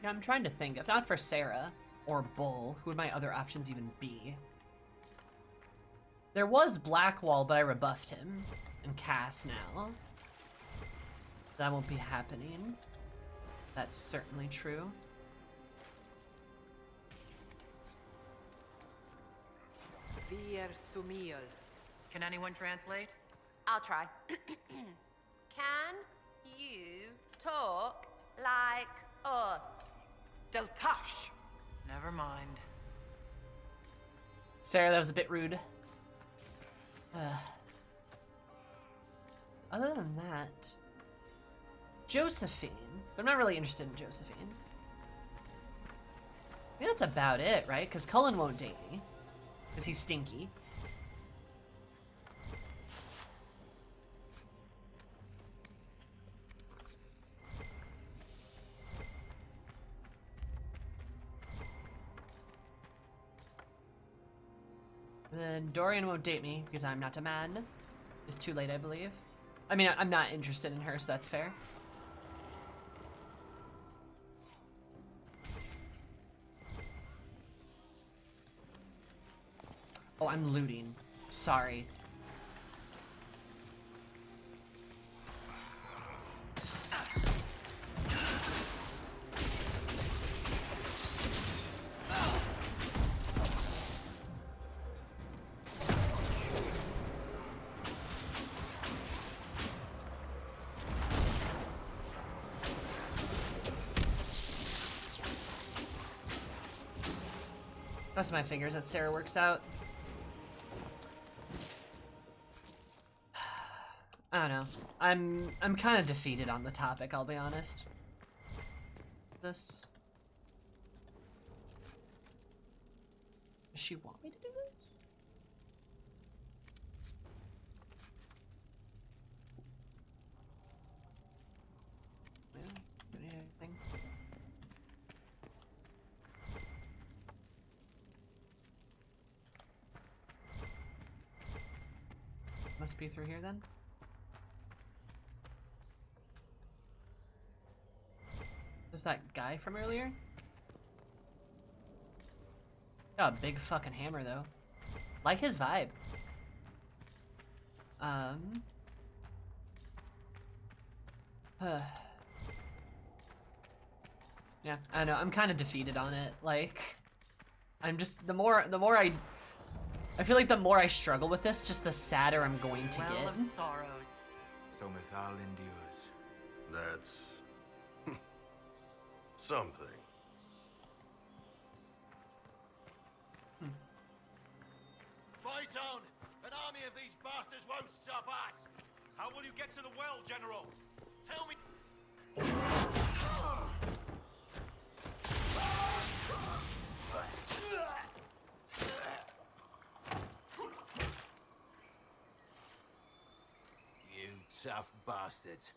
Speaker 1: Yeah, I'm trying to think. If not for Sarah or Bull, who would my other options even be? There was Blackwall, but I rebuffed him. And Cass now. That won't be happening. That's certainly true.
Speaker 5: Can anyone translate?
Speaker 2: I'll try. Can you talk like us? Deltash.
Speaker 5: Never mind.
Speaker 1: Sarah, that was a bit rude. Other than that... Josephine. But I'm not really interested in Josephine. I mean, that's about it, right? Because Cullen won't date me. Because he's stinky. And then Dorian won't date me because I'm not a man. It's too late, I believe. I mean, I'm not interested in her, so that's fair. Oh, I'm looting. Sorry. Cross my fingers that Sarah works out. I don't know. I'm kind of defeated on the topic, I'll be honest. This. Does she want me to do this? Yeah, do you need anything? Must be through here then. Is that guy from earlier? Got a big fucking hammer though. Like his vibe. Yeah, I know. I'm kind of defeated on it. Like, I'm just the more I feel like the more I struggle with this, just the sadder I'm going to
Speaker 5: Well
Speaker 1: get.
Speaker 5: of sorrows.
Speaker 11: So Mythal endures.
Speaker 8: That's something.
Speaker 21: Fight on! An army of these bastards won't stop us! How will you get to the well, General? Tell me...
Speaker 22: You tough bastards.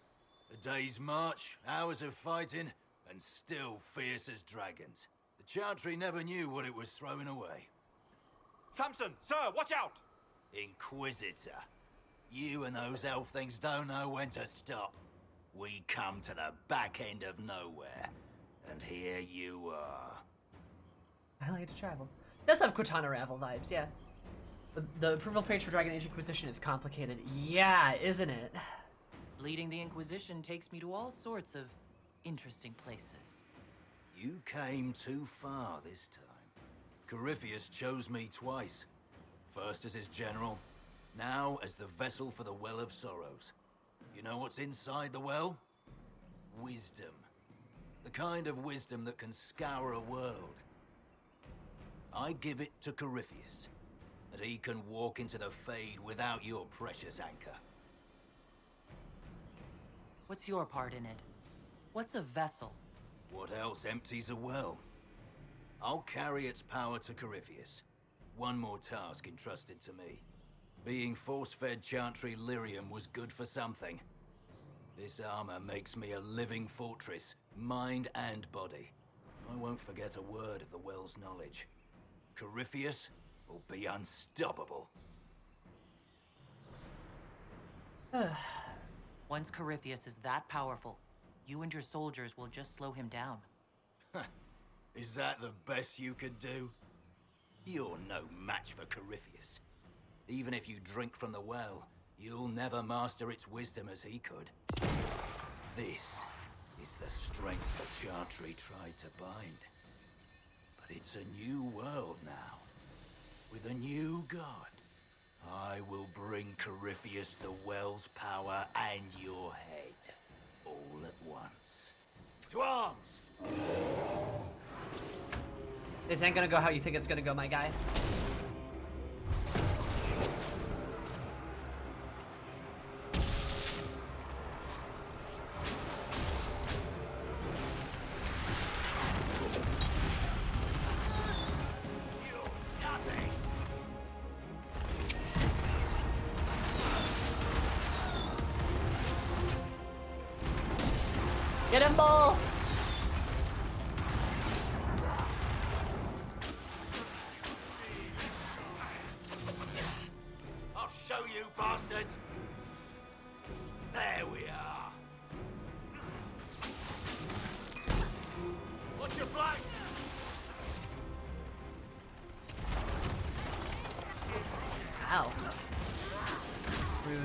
Speaker 22: A day's march, hours of fighting, and still fierce as dragons. The Chantry never knew what it was throwing away.
Speaker 21: Samson, sir, watch out!
Speaker 22: Inquisitor. You and those elf things don't know when to stop. We come to the back end of nowhere, and here you are.
Speaker 1: I like to travel. Does have Cortana Ravel vibes, yeah. The approval page for Dragon Age Inquisition is complicated. Yeah, isn't it?
Speaker 5: Leading the Inquisition takes me to all sorts of interesting places.
Speaker 22: You came too far this time. Corypheus chose me twice. First as his general, now as the vessel for the Well of Sorrows. You know what's inside the well? Wisdom. The kind of wisdom that can scour a world. I give it to Corypheus, that he can walk into the Fade without your precious anchor.
Speaker 5: What's your part in it? What's a vessel?
Speaker 22: What else empties a well? I'll carry its power to Corypheus. One more task entrusted to me. Being force-fed Chantry lyrium was good for something. This armor makes me a living fortress, mind and body. I won't forget a word of the well's knowledge. Corypheus will be unstoppable.
Speaker 5: Once Corypheus is that powerful, you and your soldiers will just slow him down.
Speaker 22: Is that the best you could do? You're no match for Corypheus. Even if you drink from the well, you'll never master its wisdom as he could. This is the strength the Chantry tried to bind. But it's a new world now, with a new god. I will bring Corypheus the well's power and your head, all at once. To arms!
Speaker 1: This ain't gonna go how you think it's gonna go, my guy. Get him, Bull!
Speaker 21: I'll show you, bastards! There we are! Watch your flank!
Speaker 1: Ow. Rude.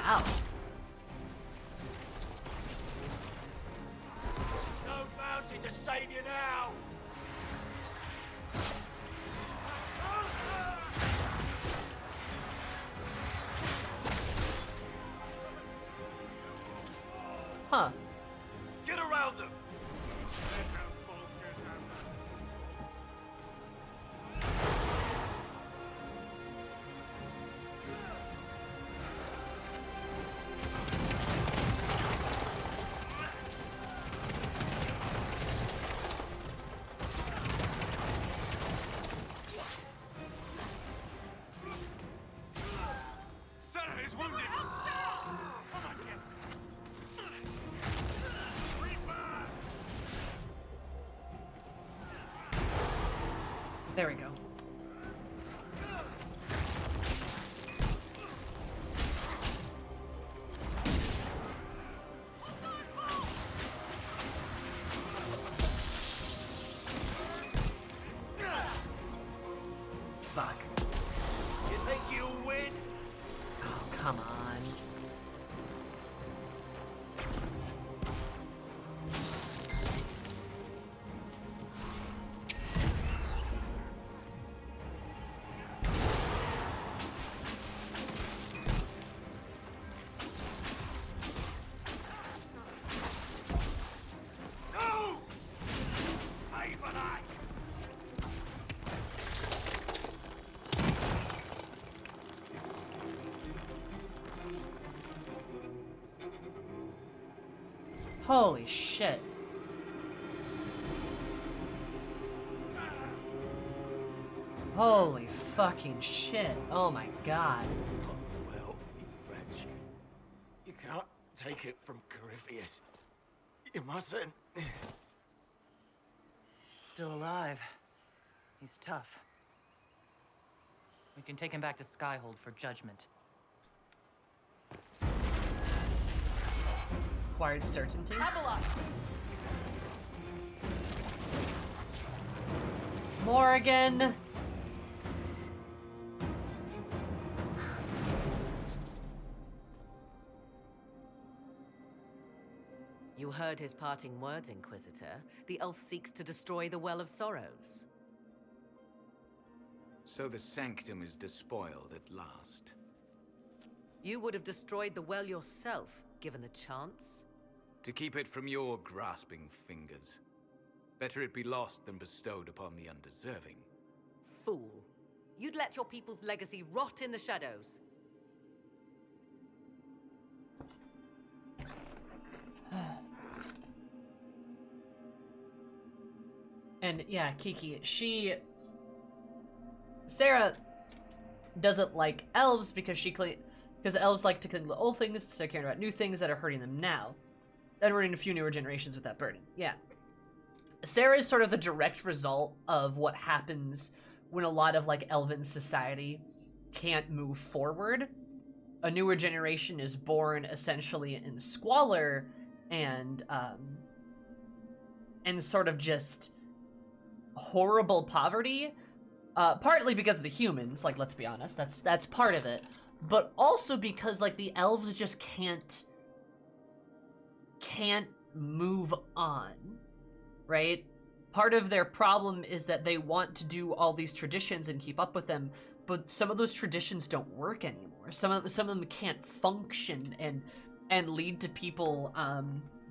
Speaker 1: Ow.
Speaker 21: No bounty to save you now!
Speaker 1: Huh.
Speaker 21: Get around them! Sarah is wounded! Come on, kid!
Speaker 1: There we go. Fuck.
Speaker 21: You think you'll win?
Speaker 1: Oh, come on.
Speaker 21: No! Pay for that!
Speaker 1: Holy shit. Holy fucking shit. Oh my god.
Speaker 21: Well, French. You can't take it from Corypheus. You mustn't.
Speaker 5: Still alive. He's tough. We can take him back to Skyhold for judgment.
Speaker 1: Acquired certainty. Morgan.
Speaker 13: You heard his parting words, Inquisitor. The elf seeks to destroy the Well of Sorrows.
Speaker 20: So the Sanctum is despoiled at last.
Speaker 13: You would have destroyed the well yourself, given the chance.
Speaker 20: To keep it from your grasping fingers. Better it be lost than bestowed upon the undeserving.
Speaker 13: Fool. You'd let your people's legacy rot in the shadows.
Speaker 1: And yeah, Kiki, Sarah doesn't like elves because because elves like to cling to old things instead of caring about new things that are hurting them now. And we're in a few newer generations with that burden. Yeah. Sarah is sort of the direct result of what happens when a lot of like elven society can't move forward. A newer generation is born essentially in squalor and sort of just horrible poverty. Partly because of the humans, like, let's be honest, that's part of it. But also because like the elves just can't move on, right? Part of their problem is that they want to do all these traditions and keep up with them, but some of those traditions don't work anymore. Some of them can't function and lead to people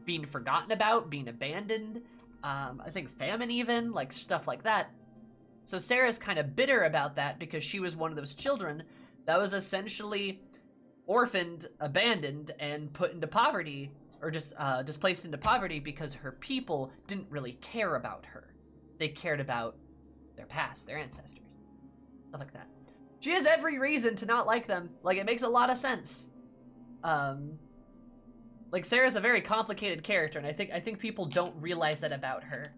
Speaker 1: being forgotten about, being abandoned. I think famine even, like stuff like that. So Sarah's kind of bitter about that because she was one of those children that was essentially orphaned, abandoned, and put into poverty, or just displaced into poverty because her people didn't really care about her. They cared about their past, their ancestors, stuff like that. She has every reason to not like them. Like, it makes a lot of sense. Like, Sarah's a very complicated character, and I think people don't realize that about her.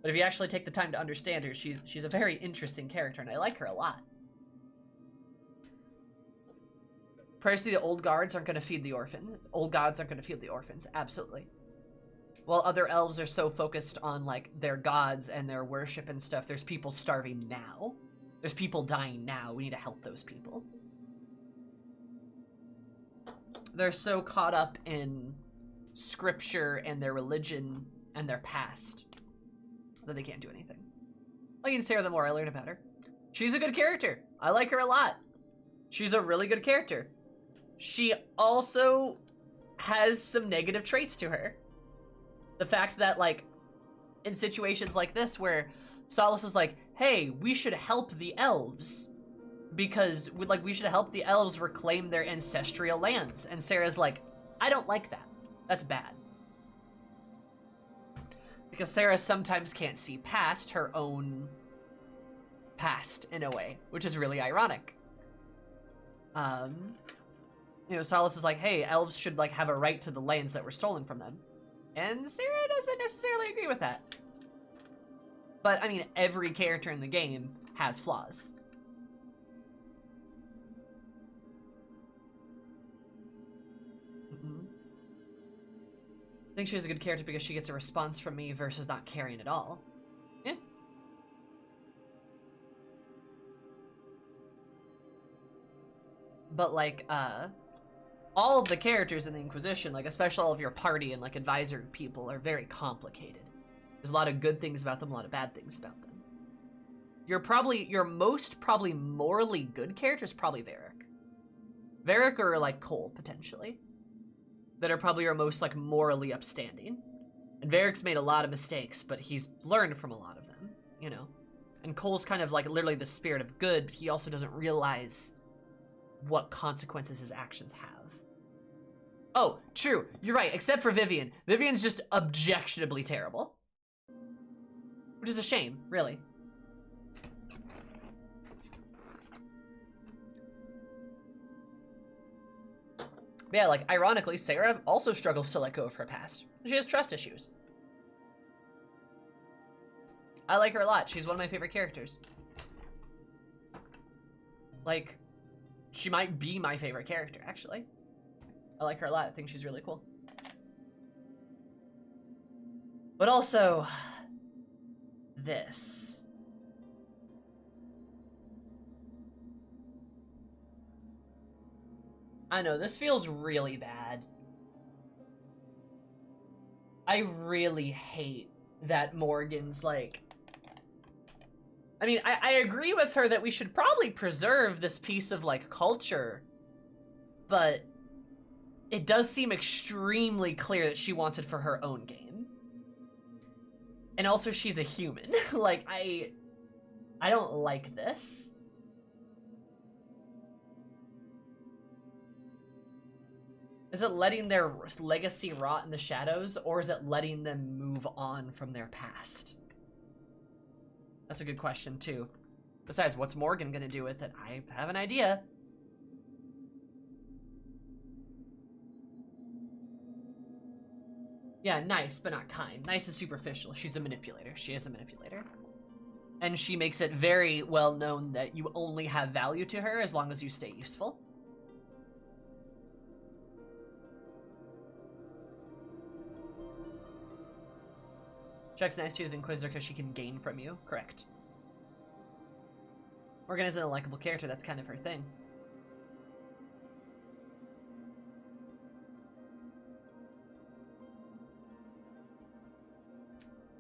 Speaker 1: But if you actually take the time to understand her, she's a very interesting character, and I like her a lot. Personally, the old guards aren't going to feed the orphans. Old gods aren't going to feed the orphans, absolutely. While other elves are so focused on, like, their gods and their worship and stuff, there's people starving now. There's people dying now. We need to help those people. They're so caught up in scripture and their religion and their past that they can't do anything. Liking Sarah, the more I learn about her. She's a good character. I like her a lot. She's a really good character. She also has some negative traits to her. The fact that, like, in situations like this where Solace is like, hey, we should help the elves because, we should help the elves reclaim their ancestral lands. And Sarah's like, I don't like that. That's bad. Because Sarah sometimes can't see past her own past in a way, which is really ironic. You know, Solace is like, hey, elves should, like, have a right to the lands that were stolen from them. And Sarah doesn't necessarily agree with that. But, I mean, every character in the game has flaws. I think she's a good character because she gets a response from me versus not caring at all. Yeah. But, like, all of the characters in the Inquisition, like, especially all of your party and, like, advisor people, are very complicated. There's a lot of good things about them, a lot of bad things about them. Your most morally good character is probably Varric. Varric or, like, Cole, potentially. That are probably your most, like, morally upstanding. And Varric's made a lot of mistakes, but he's learned from a lot of them, you know? And Cole's kind of, like, literally the spirit of good, but he also doesn't realize what consequences his actions have. Oh, true. You're right, except for Vivian. Vivian's just objectionably terrible. Which is a shame, really. But yeah, like, ironically, Sarah also struggles to let go of her past. She has trust issues. I like her a lot. She's one of my favorite characters. Like, she might be my favorite character, actually. I like her a lot. I think she's really cool. But also, this. I know, this feels really bad. I really hate that Morgan's, like... I mean, I agree with her that we should probably preserve this piece of, like, culture, but it does seem extremely clear that she wants it for her own game. And also, she's a human. Like, I don't like this. Is it letting their legacy rot in the shadows, or is it letting them move on from their past? That's a good question, too. Besides, what's Morgan gonna do with it? I have an idea. Yeah, nice, but not kind. Nice is superficial. She's a manipulator. She is a manipulator. And she makes it very well known that you only have value to her as long as you stay useful. Jack's nice to use Inquisitor because she can gain from you. Correct. Morgan isn't a likable character. That's kind of her thing.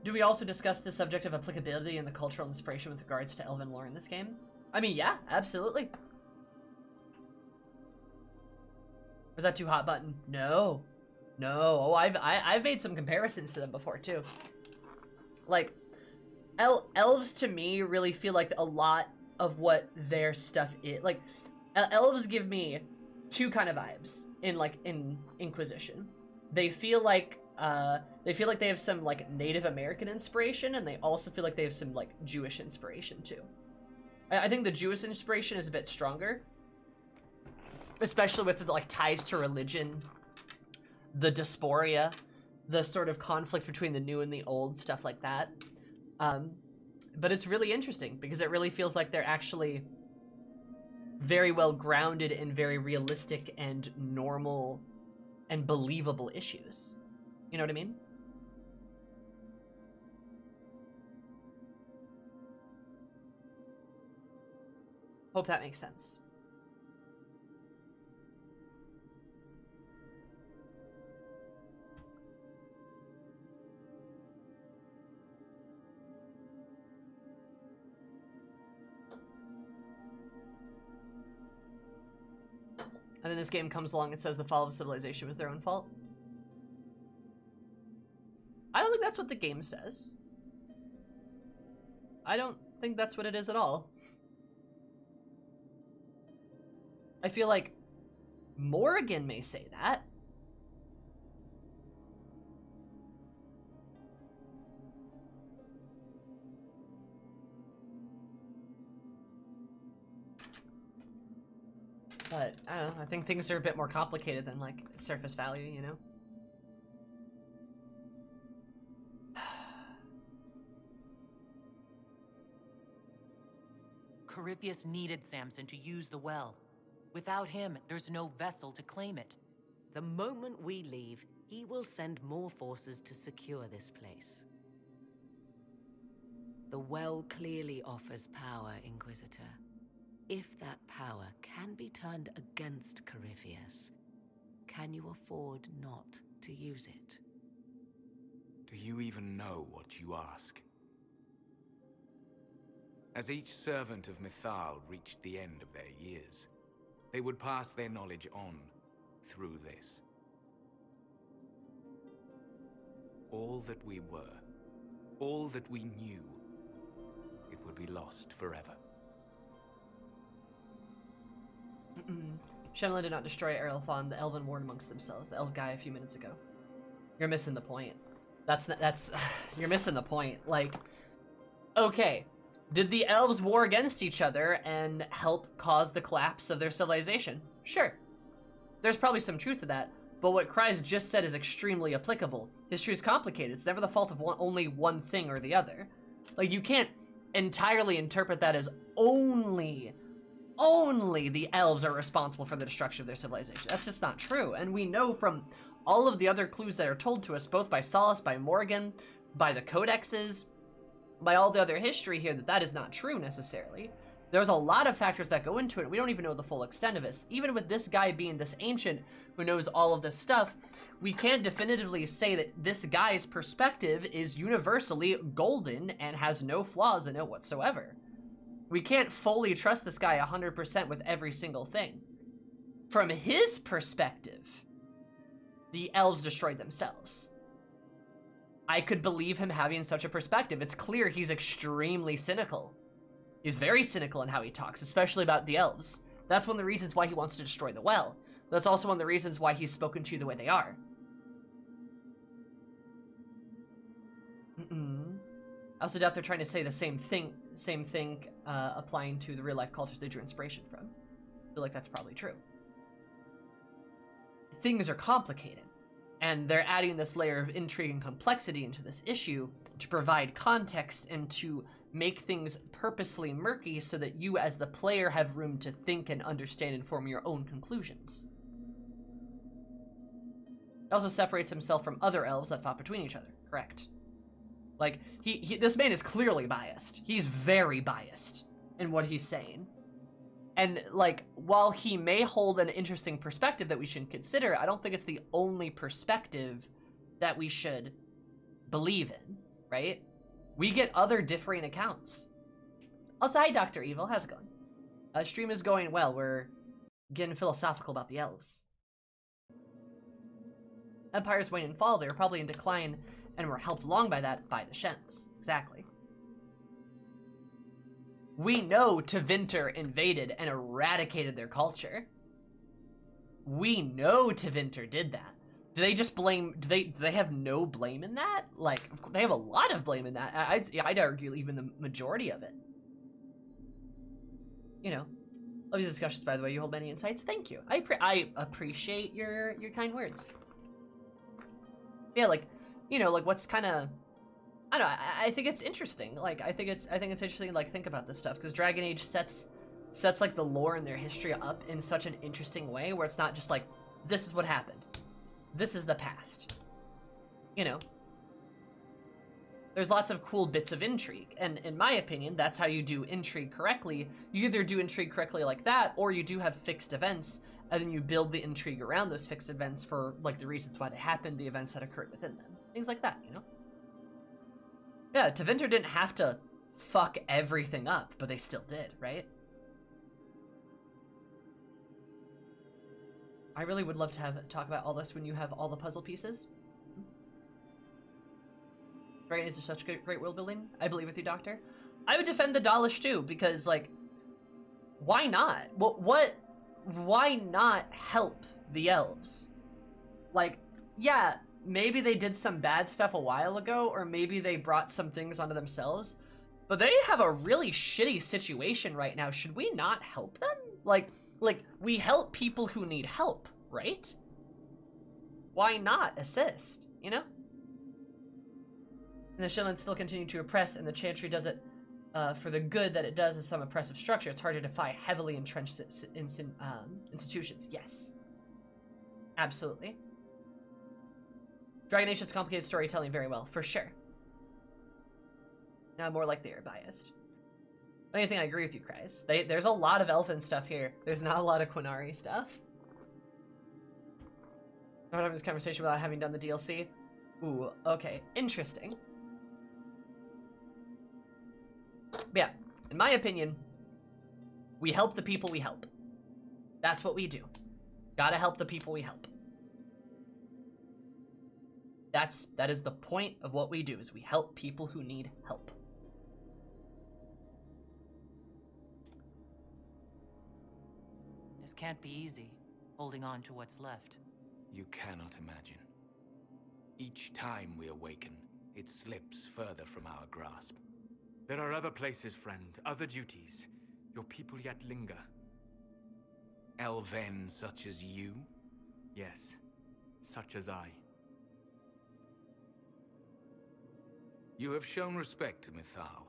Speaker 1: Do we also discuss the subject of applicability and the cultural inspiration with regards to Elven lore in this game? I mean, yeah, absolutely. Was that too hot button? No. No. Oh, I've made some comparisons to them before, too. Like, elves to me really feel like a lot of what their stuff is. Like, elves give me two kind of vibes in Inquisition. They feel like they have some like Native American inspiration, and they also feel like they have some like Jewish inspiration too. I think the Jewish inspiration is a bit stronger, especially with the like ties to religion, the dysphoria, the sort of conflict between the new and the old, stuff like that. But it's really interesting because it really feels like they're actually very well grounded in very realistic and normal and believable issues. You know what I mean? Hope that makes sense. And then this game comes along and says the fall of civilization was their own fault. I don't think that's what the game says. I don't think that's what it is at all. I feel like Morrigan may say that. But, I don't know, I think things are a bit more complicated than, like, surface value, you know?
Speaker 5: Corypheus needed Samson to use the well. Without him, there's no vessel to claim it.
Speaker 13: The moment we leave, he will send more forces to secure this place. The well clearly offers power, Inquisitor. If that power can be turned against Corypheus, can you afford not to use it?
Speaker 20: Do you even know what you ask? As each servant of Mythal reached the end of their years, they would pass their knowledge on through this. All that we were, all that we knew, it would be lost forever.
Speaker 1: Shemlin did not destroy Erlthon, the elven warred amongst themselves, the elf guy a few minutes ago. You're missing the point. You're missing the point. Like, okay, did the elves war against each other and help cause the collapse of their civilization? Sure. There's probably some truth to that, but what Kryze just said is extremely applicable. History is complicated. It's never the fault of only one thing or the other. Like, you can't entirely interpret that as only the elves are responsible for the destruction of their civilization. That's just not true. And we know from all of the other clues that are told to us, both by Solace, by Morgan, by the codexes, by all the other history here, that that is not true necessarily. There's a lot of factors that go into it. We don't even know the full extent of it. Even with this guy being this ancient who knows all of this stuff, we can't definitively say that this guy's perspective is universally golden and has no flaws in it whatsoever. We can't fully trust this guy 100% with every single thing. From his perspective, the elves destroyed themselves. I could believe him having such a perspective. It's clear he's extremely cynical. He's very cynical in how he talks, especially about the elves. That's one of the reasons why he wants to destroy the well. That's also one of the reasons why he's spoken to the way they are. I also doubt they're trying to say the same thing applying to the real-life cultures they drew inspiration from. I feel like that's probably true. Things are complicated, and they're adding this layer of intrigue and complexity into this issue to provide context and to make things purposely murky so that you as the player have room to think and understand and form your own conclusions. It also separates himself from other elves that fought between each other, correct? Like, this man is clearly biased. He's very biased in what he's saying. And, like, while he may hold an interesting perspective that we should consider, I don't think it's the only perspective that we should believe in, right? We get other differing accounts. Also, hi, Dr. Evil. How's it going? Stream is going well. We're getting philosophical about the elves. Empires wane and fall. They were probably in decline and were helped along by that by the Shens. Exactly. We know Tevinter invaded and eradicated their culture. we know Tevinter did that. Do they just blame, do they have no blame in that? Like, they have a lot of blame in that. I'd argue even the majority of it. You know, love these discussions, by the way. You hold many insights. Thank you. I appreciate your kind words. Yeah, like, you know, like what's kind of, I don't know, I think it's interesting. Like, I think it's interesting to like think about this stuff, because Dragon Age sets like the lore and their history up in such an interesting way where it's not just like, this is what happened. This is the past. You know? There's lots of cool bits of intrigue, and in my opinion, that's how you do intrigue correctly. You either do intrigue correctly like that, or you do have fixed events, and then you build the intrigue around those fixed events for, like, the reasons why they happened, the events that occurred within them. Things like that, you know? Yeah, Tevinter didn't have to fuck everything up, but they still did, right? I really would love to talk about all this when you have all the puzzle pieces. Right, is there such great world building? I believe with you, Doctor. I would defend the Dalish too, because, like, why not? Why not help the elves? Like, yeah, maybe they did some bad stuff a while ago, or maybe they brought some things onto themselves, but they have a really shitty situation right now. Should we not help them? Like, we help people who need help, right? Why not assist, you know? And the Shillen still continue to oppress, and the Chantry does it for the good that it does in some oppressive structure. It's hard to defy heavily entrenched institutions. Yes. Absolutely. Dragon Age is complicated storytelling very well, for sure. Now more like they are biased. Anything, I agree with you, Kreis. There's a lot of Elfin stuff here. There's not a lot of Quinari stuff. I'm not having this conversation without having done the DLC. Ooh, okay. Interesting. But yeah, in my opinion, we help the people we help. That's what we do. Gotta help the people we help. That is the point of what we do, is we help people who need help.
Speaker 5: This can't be easy, holding on to what's left.
Speaker 20: You cannot imagine. Each time we awaken, it slips further from our grasp.
Speaker 11: There are other places, friend, other duties. Your people yet linger.
Speaker 20: Elven such as you?
Speaker 11: Yes, such as I.
Speaker 20: You have shown respect to Mythal,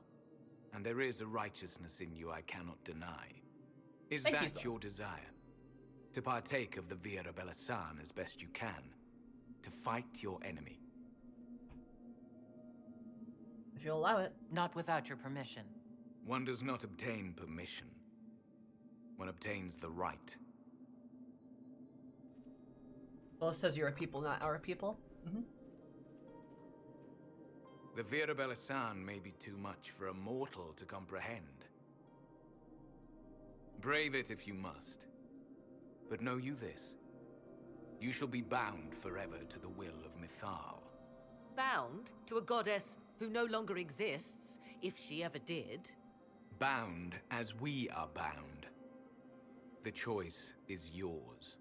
Speaker 20: and there is a righteousness in you I cannot deny. Is
Speaker 1: Thank you,
Speaker 20: that
Speaker 1: sir.
Speaker 20: your desire? To partake of the Via Belasan as best you can? To fight your enemy?
Speaker 1: If you'll allow it.
Speaker 5: Not without your permission.
Speaker 20: One does not obtain permission. One obtains the right.
Speaker 1: Well, it says you're a people, not our people. Mm-hmm.
Speaker 20: The Via Belasan may be too much for a mortal to comprehend. Brave it if you must. But know you this. You shall be bound forever to the will of Mythal.
Speaker 13: Bound to a goddess who no longer exists, if she ever did.
Speaker 20: Bound as we are bound. The choice is yours.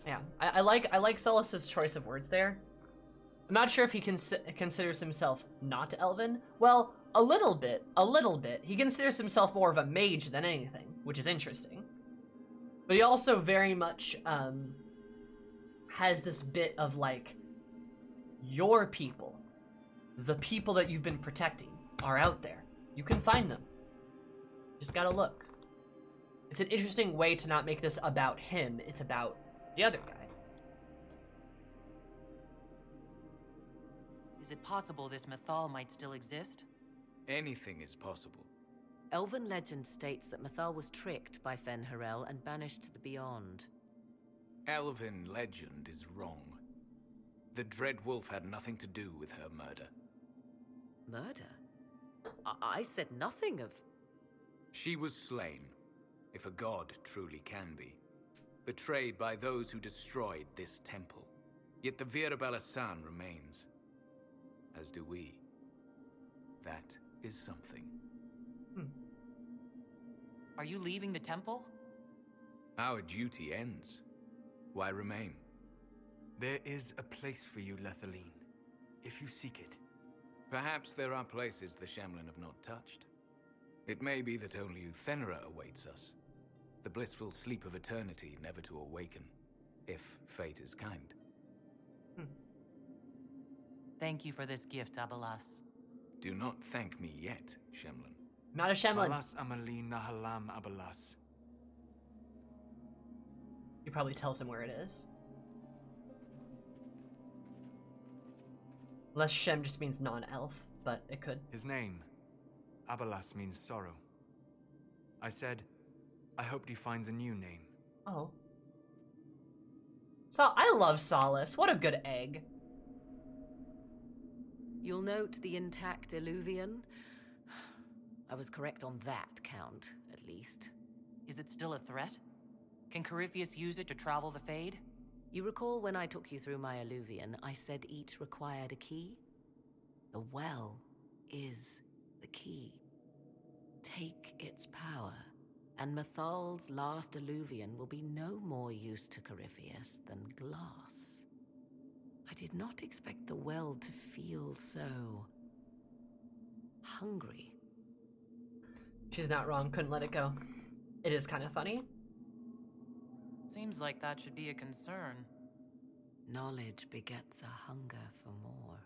Speaker 1: Yeah, I like Solus's choice of words there. I'm not sure if he considers himself not Elven. Well, a little bit. He considers himself more of a mage than anything, which is interesting. But he also very much has this bit of like, your people, the people that you've been protecting, are out there. You can find them. Just gotta look. It's an interesting way to not make this about him. It's about the other guy.
Speaker 5: Is it possible this Mythal might still exist?
Speaker 20: Anything is possible.
Speaker 13: Elven legend states that Mythal was tricked by Fen-Harel and banished to the Beyond.
Speaker 20: Elven legend is wrong. The Dread Wolf had nothing to do with her murder.
Speaker 13: Murder? I said nothing of...
Speaker 20: She was slain, if a god truly can be. Betrayed by those who destroyed this temple. Yet the Via Belasan remains. As do we. That is something.
Speaker 5: Are you leaving the temple?
Speaker 20: Our duty ends. Why remain?
Speaker 11: There is a place for you, Lethaline, if you seek it.
Speaker 20: Perhaps there are places the Shamlin have not touched. It may be that only Uthenera awaits us. The blissful sleep of eternity never to awaken, if fate is kind.
Speaker 5: Thank you for this gift, Abalas.
Speaker 20: Do not thank me yet, Shamlin.
Speaker 1: Not a Shamlin.
Speaker 11: Malas Amalin Nahalam Abalas.
Speaker 1: He probably tells him where it is. Unless Shem just means non-elf, but it could.
Speaker 11: His name, Abalas, means sorrow. I said, I hoped he finds a new name.
Speaker 1: Oh. So I love Solace. What a good egg.
Speaker 13: You'll note the intact Illuvian. I was correct on that count, at least.
Speaker 5: Is it still a threat? Can Corypheus use it to travel the Fade?
Speaker 13: You recall when I took you through my Illuvian, I said each required a key? The well is the key. Take its power, and Mythal's last Illuvian will be no more use to Corypheus than glass. I did not expect the well to feel so hungry.
Speaker 1: She's not wrong, couldn't let it go. It is kind of funny.
Speaker 5: Seems like that should be a concern.
Speaker 13: Knowledge begets a hunger for more.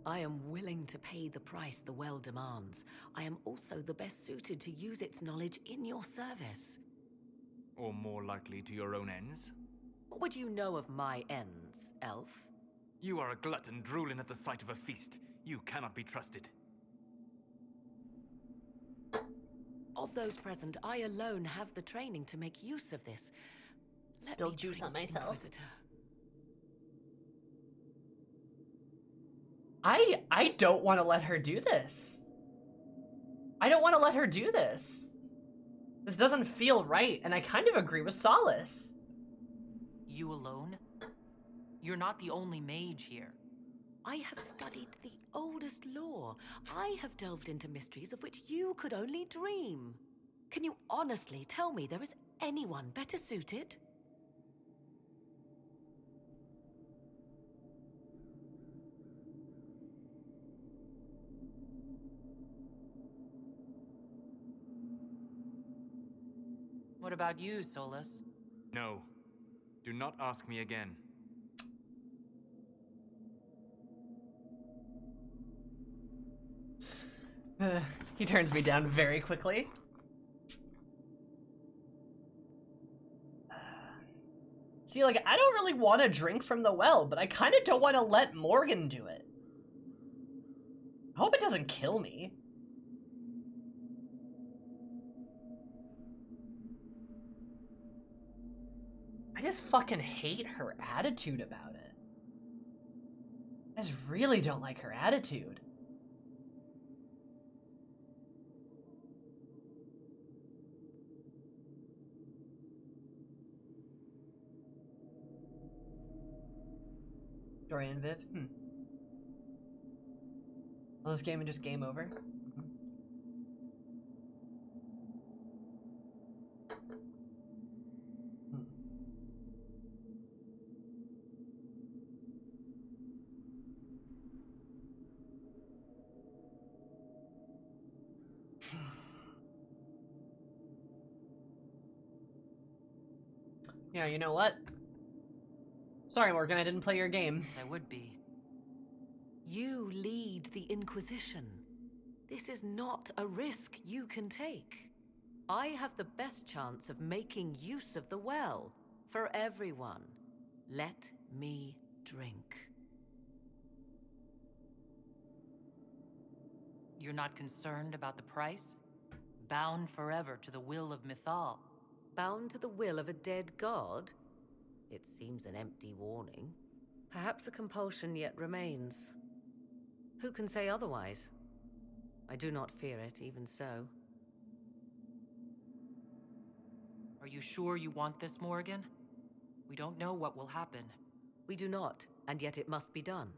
Speaker 13: I am willing to pay the price the well demands. I am also the best suited to use its knowledge in your service.
Speaker 11: Or more likely to your own ends?
Speaker 13: What would you know of my ends, elf?
Speaker 11: You are a glutton drooling at the sight of a feast. You cannot be trusted.
Speaker 13: Of those present, I alone have the training to make use of this. Let
Speaker 1: Spilled
Speaker 13: me
Speaker 1: juice on
Speaker 13: drink,
Speaker 1: myself.
Speaker 13: Inquisitor.
Speaker 1: I don't want to let her do this. I don't want to let her do this. This doesn't feel right, and I kind of agree with Solace.
Speaker 5: You alone? You're not the only mage here.
Speaker 13: I have studied the oldest lore. I have delved into mysteries of which you could only dream. Can you honestly tell me there is anyone better suited?
Speaker 5: What about you, Solus?
Speaker 11: No. Do not ask me again.
Speaker 1: He turns me down very quickly. See, like, I don't really want to drink from the well, but I kind of don't want to let Morgan do it. I hope it doesn't kill me. I just fucking hate her attitude about it. I just really don't like her attitude. Dorian Viv? Well, this game is just game over. Yeah, you know what? Sorry, Morgan, I didn't play your game.
Speaker 5: I would be.
Speaker 13: You lead the Inquisition. This is not a risk you can take. I have the best chance of making use of the well for everyone. Let me drink.
Speaker 5: You're not concerned about the price? Bound forever to the will of Mythal.
Speaker 13: Bound to the will of a dead god? It seems an empty warning. Perhaps a compulsion yet remains. Who can say otherwise? I do not fear it, even so.
Speaker 5: Are you sure you want this, Morgan? We don't know what will happen.
Speaker 13: We do not, and yet it must be done.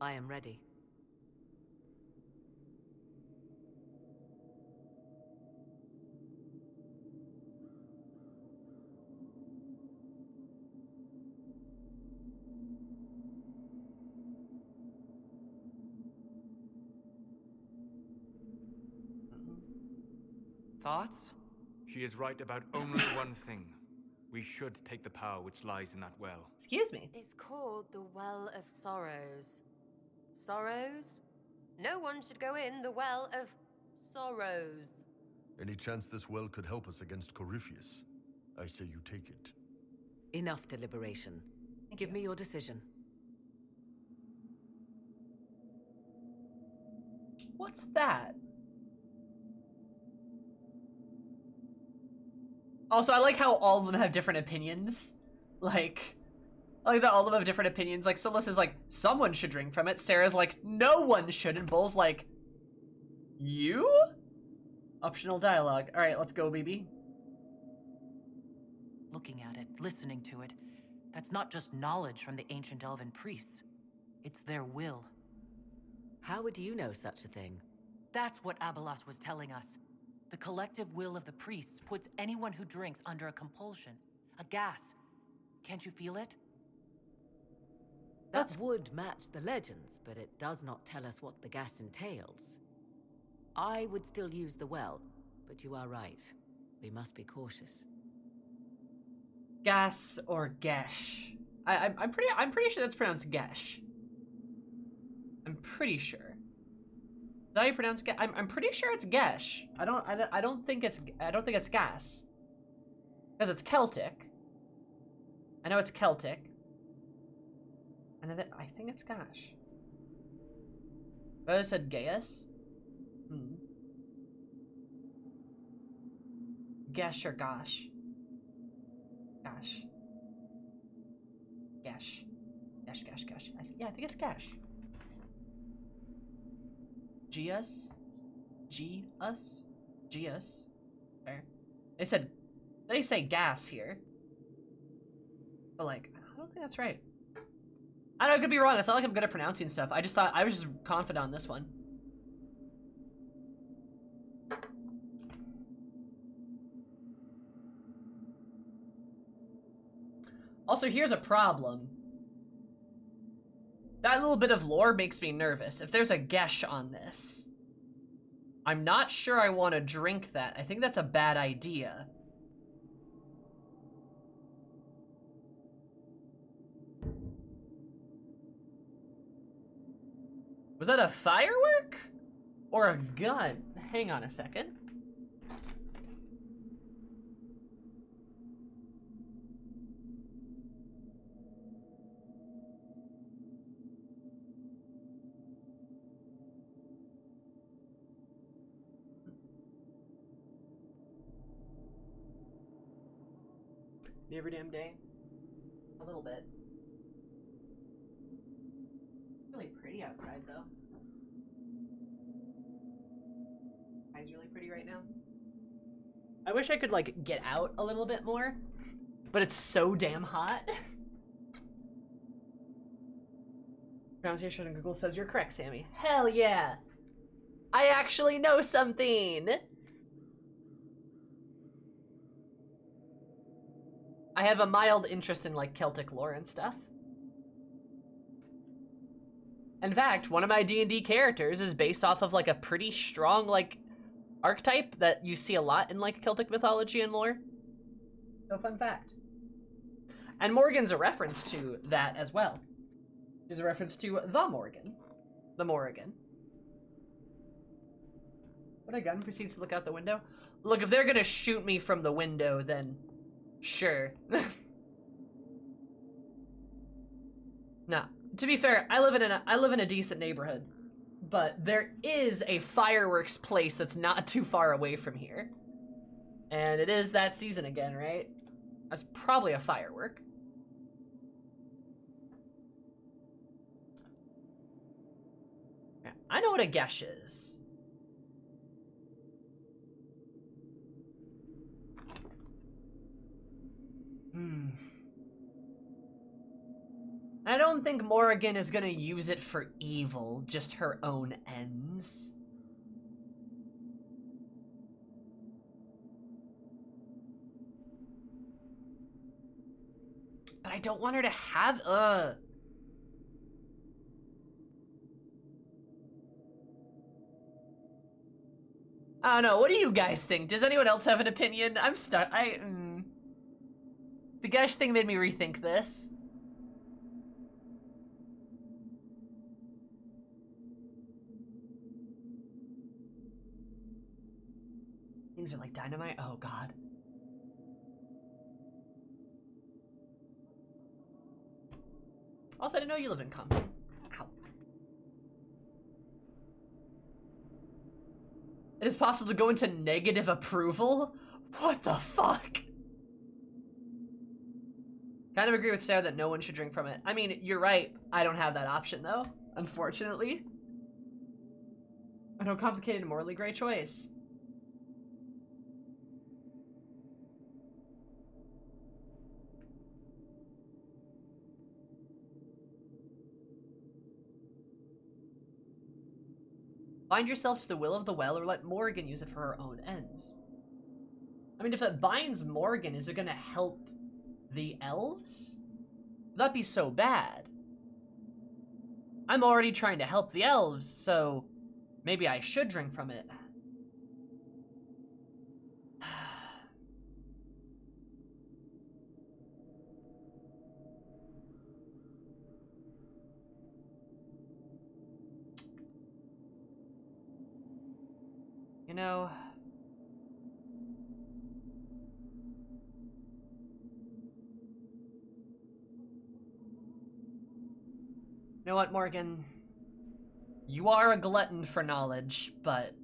Speaker 13: I am ready.
Speaker 5: thoughts?
Speaker 11: She is right about only one thing. We should take the power which lies in that well.
Speaker 1: Excuse me.
Speaker 2: It's called the Well of Sorrows. Sorrows? No one should go in the Well of Sorrows.
Speaker 8: Any chance this well could help us against Corypheus? I say you take it.
Speaker 13: Enough deliberation. Give me your decision.
Speaker 1: What's that? Also, I like how all of them have different opinions. Like, I like that all of them have different opinions. Like, Solus is like, someone should drink from it. Sarah's like, no one should. And Bull's like, you? Optional dialogue. All right, let's go, BB.
Speaker 5: Looking at it, listening to it, that's not just knowledge from the ancient elven priests. It's their will.
Speaker 13: How would you know such a thing?
Speaker 5: That's what Abelas was telling us. The collective will of the priests puts anyone who drinks under a compulsion, a gas. Can't you feel it?
Speaker 13: That would match the legends, but it does not tell us what the gas entails. I would still use the well, but you are right. We must be cautious.
Speaker 1: Gas or Gesh. I'm pretty sure that's pronounced Gesh. I'm pretty sure. Is that how you pronounce Gesh? I'm pretty sure it's Gesh. I don't think it's gas. Because it's Celtic. I know it's Celtic. And I think it's Gash. But I said Gaius? Gesh or Gosh? Gosh. Gash. Gash. Yeah, I think it's Gash. Gius? Gius? Gius? Fair. They say gas here. But like, I don't think that's right. I know, I could be wrong. It's not like I'm good at pronouncing stuff. I was just confident on this one. Also, here's a problem. That little bit of lore makes me nervous. If there's a Gesh on this, I'm not sure I want to drink that. I think that's a bad idea. Was that a firework? Or a gun? Hang on a second. Every damn day. A little bit. Really pretty outside, though. Sky's really pretty right now. I wish I could, like, get out a little bit more, but it's so damn hot. Pronunciation on Google says you're correct, Sammy. Hell yeah! I actually know something! I have a mild interest in, like, Celtic lore and stuff. In fact, one of my D&D characters is based off of, like, a pretty strong, like, archetype that you see a lot in, like, Celtic mythology and lore. So, fun fact. And Morgan's a reference to that as well. She's a reference to the Morgan. The Morrigan. What a gun proceeds to look out the window. Look, if they're gonna shoot me from the window, then sure. Nah. To be fair, I live in a decent neighborhood, but there is a fireworks place that's not too far away from here. And it is that season again, right? That's probably a firework. Yeah, I know what a gesh is. I don't think Morrigan is gonna use it for evil, just her own ends. But I don't want her to have, I don't know. What do you guys think? Does anyone else have an opinion? I'm stuck. The Gesh thing made me rethink this. Things are like dynamite. Oh, God. Also, I didn't know you live in Compton. Ow. It is possible to go into negative approval? What the fuck? Kind of agree with Sarah that no one should drink from it. I mean, you're right. I don't have that option, though, unfortunately. I know, complicated, morally great choice. Bind yourself to the will of the well, or let Morgan use it for her own ends. I mean, if it binds Morgan, is it gonna help the elves? Would that be so bad? I'm already trying to help the elves, so maybe I should drink from it. You know... You know what, Morgan? You are a glutton for knowledge, but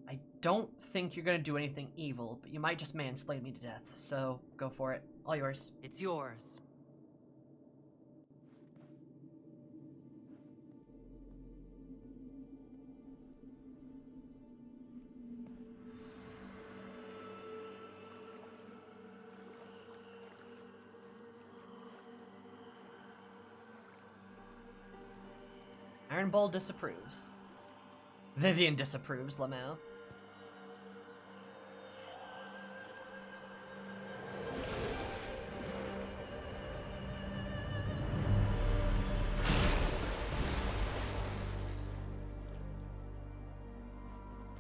Speaker 1: I don't think you're gonna do anything evil, but you might just mansplain me to death, so go for it. All yours.
Speaker 5: It's yours.
Speaker 1: Iron Bull disapproves. Vivian disapproves, Lamau.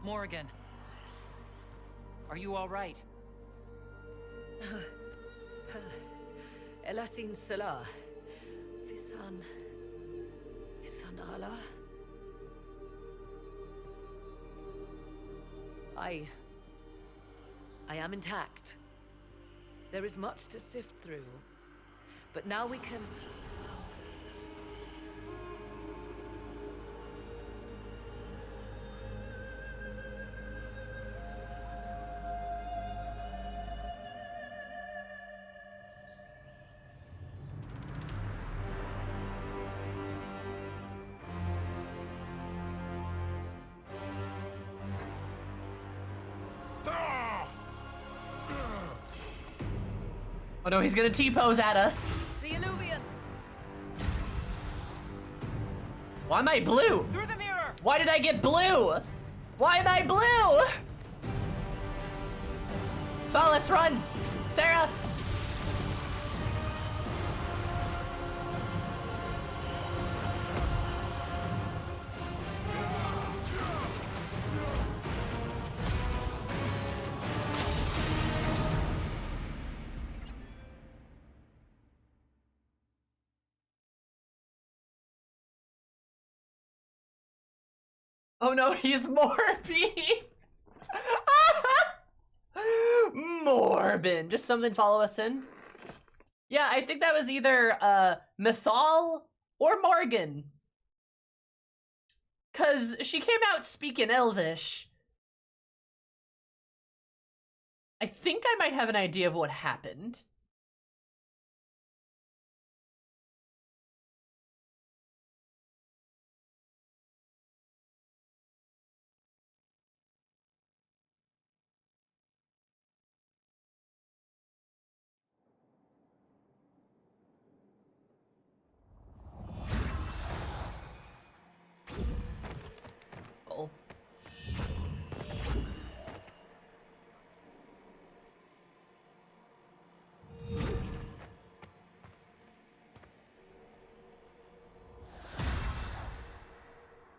Speaker 5: Morgan. Are you all right?
Speaker 13: Elasin Salah. Visan Allah. I am intact. There is much to sift through, but now we can...
Speaker 1: Oh no, he's gonna T-pose at us.
Speaker 13: The Illuvian.
Speaker 1: Why am I blue?
Speaker 5: Through the mirror.
Speaker 1: Why did I get blue? Why am I blue? So let's run. Sarah. Oh no, he's Morbin! Morbin. Just something follow us in. Yeah, I think that was either Mythal or Morgan. Cause she came out speaking Elvish. I think I might have an idea of what happened. Oh.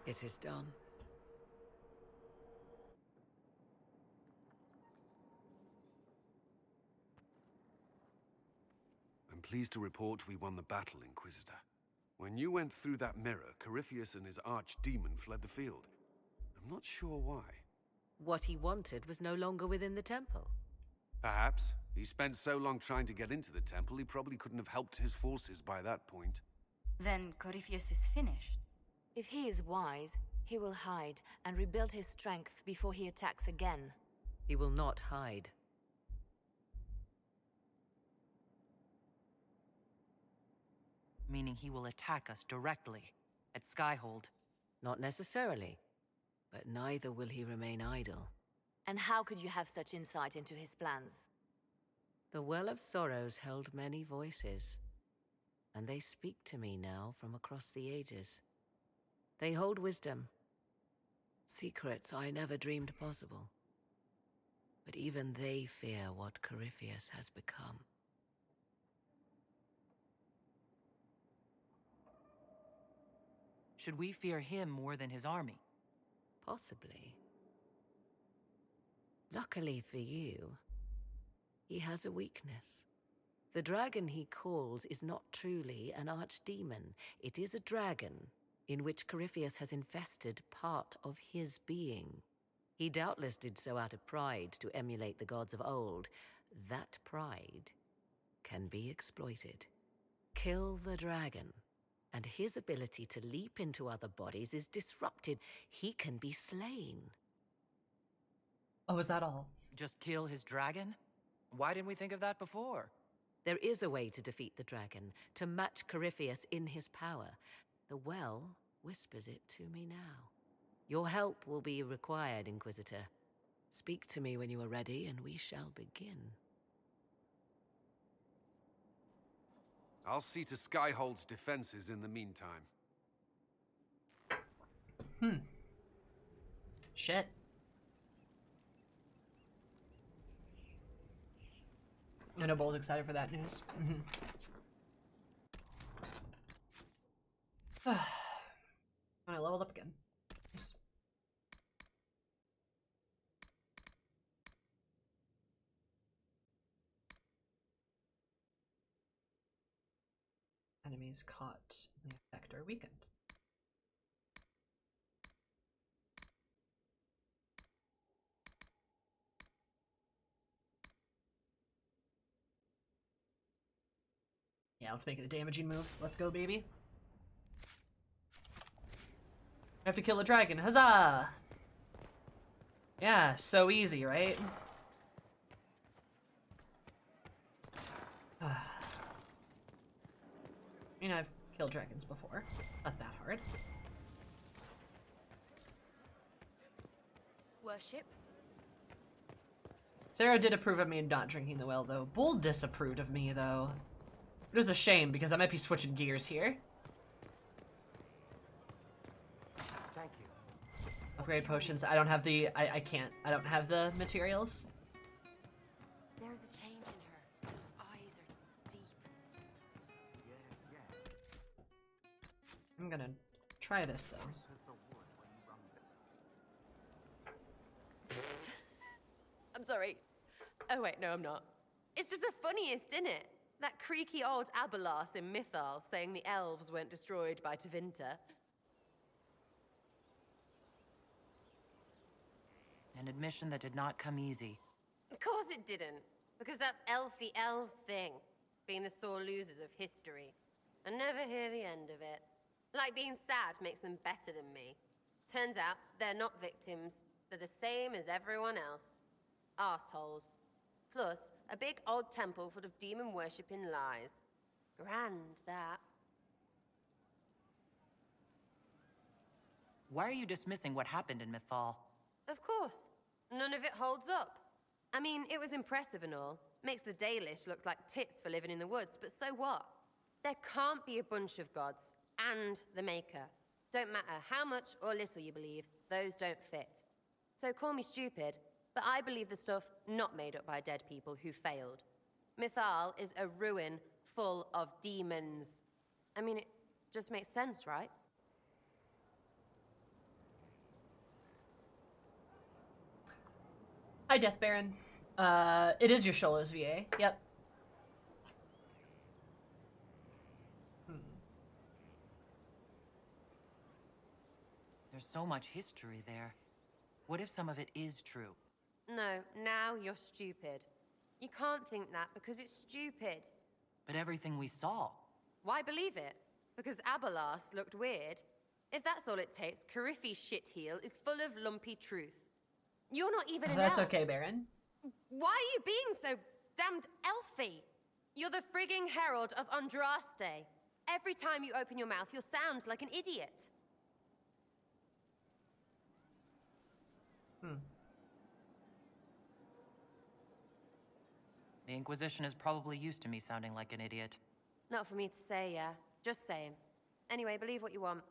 Speaker 13: It is done.
Speaker 15: pleased to report we won the battle, Inquisitor. When you went through that mirror, Corypheus and his archdemon fled the field. I'm not sure why.
Speaker 13: What he wanted was no longer within the temple.
Speaker 15: Perhaps. He spent so long trying to get into the temple, he probably couldn't have helped his forces by that point.
Speaker 16: Then Corypheus is finished.
Speaker 14: If he is wise, he will hide and rebuild his strength before he attacks again.
Speaker 13: He will not hide.
Speaker 5: Meaning he will attack us directly, at Skyhold.
Speaker 13: Not necessarily. But neither will he remain idle.
Speaker 14: And how could you have such insight into his plans?
Speaker 13: The Well of Sorrows held many voices, and they speak to me now from across the ages. They hold wisdom, secrets I never dreamed possible. But even they fear what Corypheus has become.
Speaker 5: Should we fear him more than his army?
Speaker 13: Possibly. Luckily for you, he has a weakness. The dragon he calls is not truly an archdemon. It is a dragon in which Corypheus has infested part of his being. He doubtless did so out of pride to emulate the gods of old. That pride can be exploited. Kill the dragon, and his ability to leap into other bodies is disrupted. He can be slain.
Speaker 1: Oh, is that all?
Speaker 5: Just kill his dragon? Why didn't we think of that before?
Speaker 13: There is a way to defeat the dragon, to match Corypheus in his power. The well whispers it to me now. Your help will be required, Inquisitor. Speak to me when you are ready, and we shall begin.
Speaker 15: I'll see to Skyhold's defenses in the meantime.
Speaker 1: Shit. I know Bull's excited for that news. I leveled up again. Nice. Enemies caught in the effect are weakened. Yeah, let's make it a damaging move. Let's go, baby. I have to kill a dragon. Huzzah! Yeah, so easy, right? I mean, I've killed dragons before. Not that hard.
Speaker 2: Worship.
Speaker 1: Sarah did approve of me not drinking the well, though. Bull disapproved of me, though. It was a shame, because I might be switching gears here.
Speaker 3: Thank you.
Speaker 1: Upgrade potions. I don't have the... I can't. I don't have the materials.
Speaker 2: There's a change in her. Those eyes are deep.
Speaker 1: I'm gonna try this, though.
Speaker 2: I'm sorry. Oh wait, no I'm not. It's just the funniest, isn't it? That creaky old Abelas in Mythal saying the elves weren't destroyed by Tevinter.
Speaker 5: An admission that did not come easy.
Speaker 2: Of course it didn't, because that's elfy elves thing, being the sore losers of history. I never hear the end of it. Like being sad makes them better than me. Turns out they're not victims. They're the same as everyone else. Arseholes. Plus, a big old temple full of demon-worshipping lies. Grand, that.
Speaker 5: Why are you dismissing what happened in Mythal?
Speaker 2: Of course. None of it holds up. I mean, it was impressive and all. Makes the Dalish look like tits for living in the woods, but so what? There can't be a bunch of gods and the Maker. Don't matter how much or little you believe, those don't fit. So call me stupid, but I believe the stuff not made up by dead people who failed. Mythal is a ruin full of demons. I mean, it just makes sense, right?
Speaker 1: Hi, Death Baron. It is your Sholos VA. Yep.
Speaker 5: There's so much history there. What if some of it is true?
Speaker 2: No, now you're stupid. You can't think that because it's stupid.
Speaker 5: But everything we saw.
Speaker 2: Why believe it? Because Abalas looked weird? If that's all it takes, Carifi's shitheel is full of lumpy truth. You're not even an
Speaker 1: That's
Speaker 2: elf.
Speaker 1: okay, Baron.
Speaker 2: Why are you being so damned elfy? You're the frigging herald of Andraste. Every time you open your mouth, you'll sound like an idiot.
Speaker 5: The Inquisition is probably used to me sounding like an idiot.
Speaker 2: Not for me to say, yeah. Just saying. Anyway, believe what you want.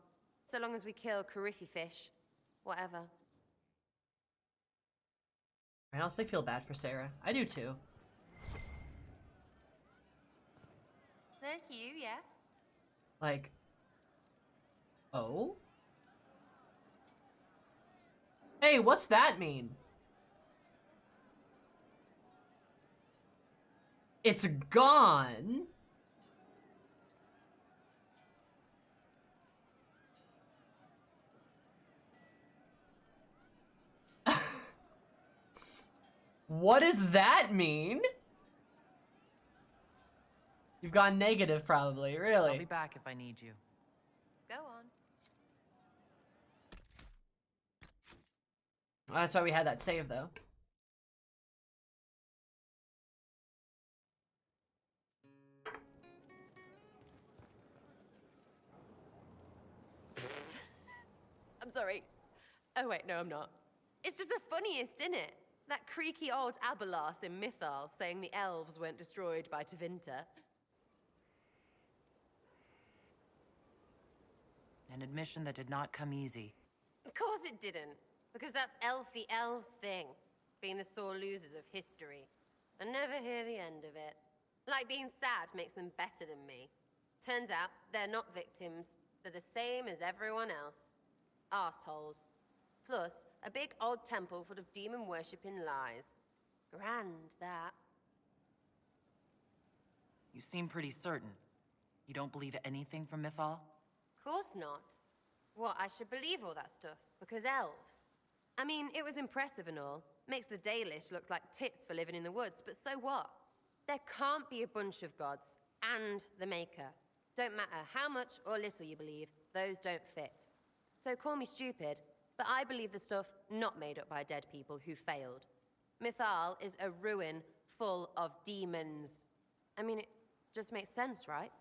Speaker 2: So long as we kill Carifi fish. Whatever.
Speaker 1: I honestly feel bad for Sarah. I do too.
Speaker 2: There's you, yes?
Speaker 1: Like, oh? Hey, what's that mean? It's gone. What does that mean? You've gone negative, probably. Really?
Speaker 5: I'll be back if I need you.
Speaker 2: Go on.
Speaker 1: That's why we had that save, though.
Speaker 2: I'm sorry. Oh wait, no I'm not. It's just the funniest, isn't it? That creaky old Abalas in Mythal saying the elves weren't destroyed by Tevinter.
Speaker 5: An admission that did not come easy.
Speaker 2: Of course it didn't. Because that's elfy elves thing. Being the sore losers of history. I never hear the end of it. Like being sad makes them better than me. Turns out they're not victims. They're the same as everyone else. Arseholes. Plus, a big old temple full of demon-worshipping lies. Grand, that.
Speaker 5: You seem pretty certain. You don't believe anything from Mythal?
Speaker 2: Course not. What, I should believe all that stuff? Because elves? I mean, it was impressive and all. Makes the Dalish look like tits for living in the woods, but so what? There can't be a bunch of gods, and the Maker. Don't matter how much or little you believe, those don't fit. So call me stupid, but I believe the stuff not made up by dead people who failed. Mythal is a ruin full of demons. I mean, it just makes sense, right?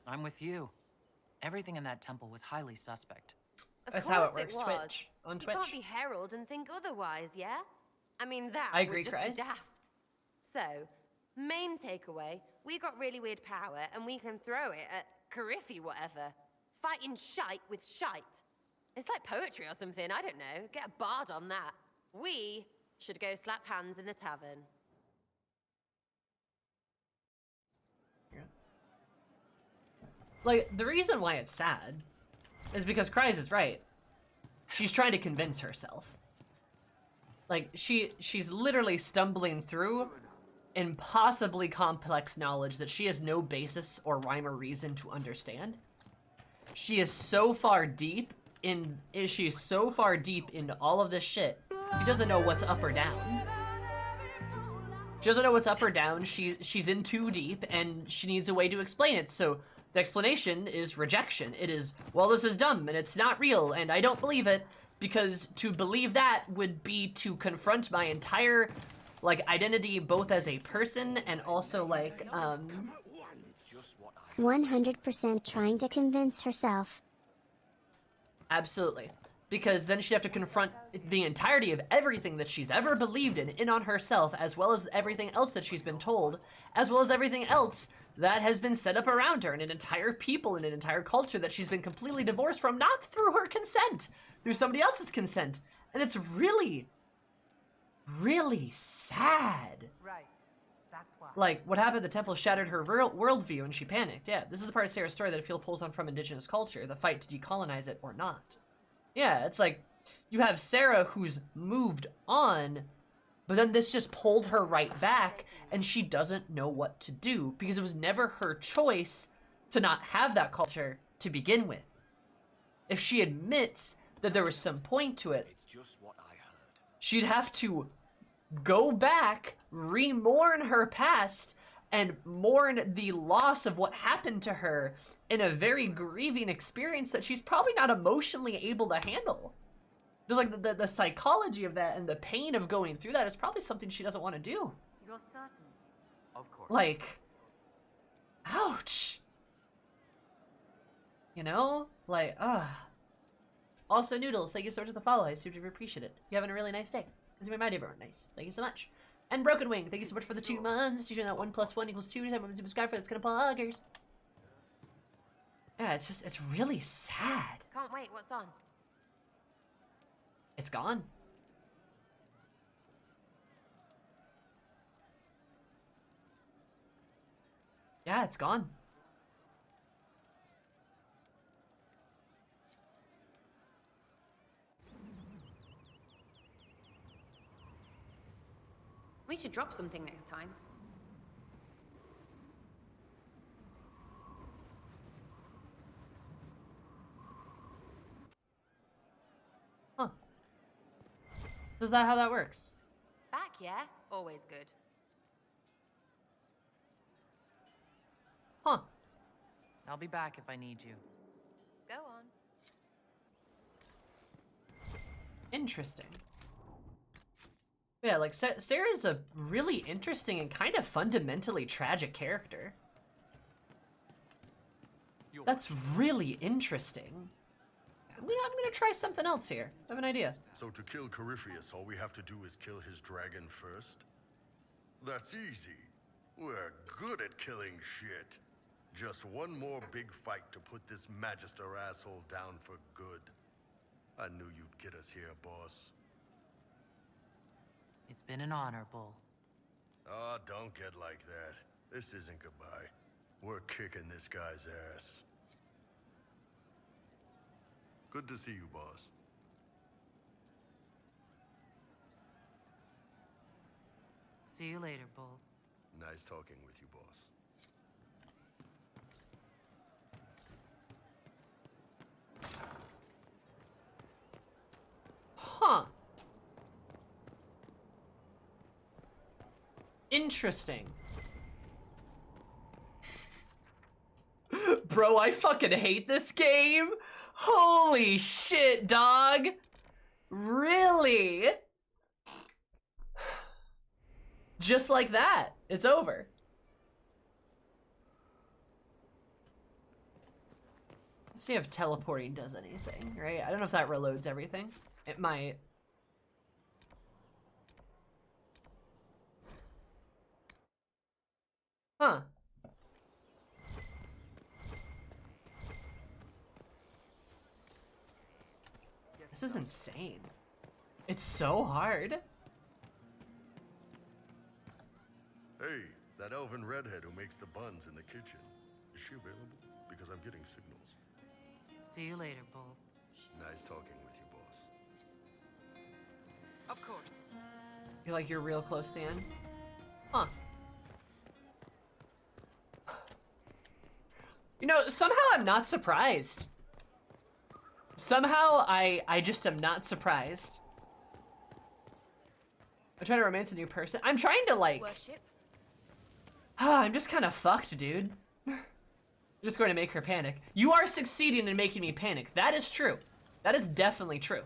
Speaker 5: I'm with you. Everything in that temple was highly suspect.
Speaker 1: That's how it works, Twitch. On Twitch.
Speaker 2: You can't be herald and think otherwise, yeah? I mean, that
Speaker 1: I agree,
Speaker 2: would just
Speaker 1: Chris.
Speaker 2: be daft. So, main takeaway, we got really weird power and we can throw it at Carifi whatever. Fighting shite with shite. It's like poetry or something, I don't know. Get a bard on that. We should go slap hands in the tavern.
Speaker 1: Like, the reason why it's sad is because Kryze is right. She's trying to convince herself. Like, she's literally stumbling through impossibly complex knowledge that she has no basis or rhyme or reason to understand. She is so far deep into all of this shit. She doesn't know what's up or down. She doesn't know what's up or down. She's in too deep, and she needs a way to explain it. So the explanation is rejection. It is, well, this is dumb, and it's not real, and I don't believe it, because to believe that would be to confront my entire, like, identity, both as a person and also, like,
Speaker 19: 100% trying to convince herself.
Speaker 1: Absolutely. Because then she'd have to confront the entirety of everything that she's ever believed in on herself, as well as everything else that she's been told, as well as everything else that has been set up around her, and an entire people and an entire culture that she's been completely divorced from, not through her consent, through somebody else's consent. And it's really, really sad.
Speaker 7: Right. That's why.
Speaker 1: Like, what happened, the temple shattered her worldview and she panicked. Yeah, this is the part of Sarah's story that I feel pulls on from indigenous culture, the fight to decolonize it or not. Yeah, it's like, you have Sarah who's moved on, but then this just pulled her right back, and she doesn't know what to do, because it was never her choice to not have that culture to begin with. if she admits that there was some point to it, she'd have to go back, re-mourn her past, and mourn the loss of what happened to her in a very grieving experience that she's probably not emotionally able to handle. Just like the psychology of that and the pain of going through that is probably something she doesn't want to do.
Speaker 5: You're certain? Of course.
Speaker 1: Like, ouch. You know? Like, Also, Noodles, thank you so much for the follow. I super appreciate it. You're having a really nice day. This made my day very nice. Thank you so much. And Broken Wing, thank you so much for the 2 months. Teaching that 1 + 1 = 2. Anytime I'm subscribed for that's gonna poggers. Yeah, it's really sad.
Speaker 2: Can't wait, what's on?
Speaker 1: It's gone. Yeah, it's gone.
Speaker 2: We should drop something next time.
Speaker 1: Huh. Is that how that works?
Speaker 2: Back, yeah? Always good.
Speaker 1: Huh.
Speaker 5: I'll be back if I need you.
Speaker 2: Go on.
Speaker 1: Interesting. Yeah, like Sarah's a really interesting and kind of fundamentally tragic character. That's really interesting. I'm gonna try something else here. I have an idea.
Speaker 8: So to kill Corypheus, all we have to do is kill his dragon first? That's easy. We're good at killing shit. Just one more big fight to put this Magister asshole down for good. I knew you'd get us here, boss.
Speaker 5: It's been an honor, Bull.
Speaker 8: Oh, don't get like that. This isn't goodbye. We're kicking this guy's ass. Good to see you, boss.
Speaker 5: See you later, Bull.
Speaker 8: Nice talking with you, boss.
Speaker 1: Huh. Interesting. Bro, I fucking hate this game. Holy shit, dog. Really? Just like that, it's over. Let's see if teleporting does anything, right? I don't know if that reloads everything. It might. Huh. This is insane. It's so hard.
Speaker 8: Hey, that elven redhead who makes the buns in the kitchen. Is she available? Because I'm getting signals.
Speaker 5: See you later, Bull.
Speaker 8: Nice talking with you, boss.
Speaker 2: Of course.
Speaker 1: You're like, you're real close to the end? Huh. You know, somehow I'm not surprised. Somehow I just am not surprised. I'm trying to romance a new person. I'm trying to like...
Speaker 9: Worship.
Speaker 1: I'm just kind of fucked, dude. You're just going to make her panic. You are succeeding in making me panic. That is true. That is definitely true.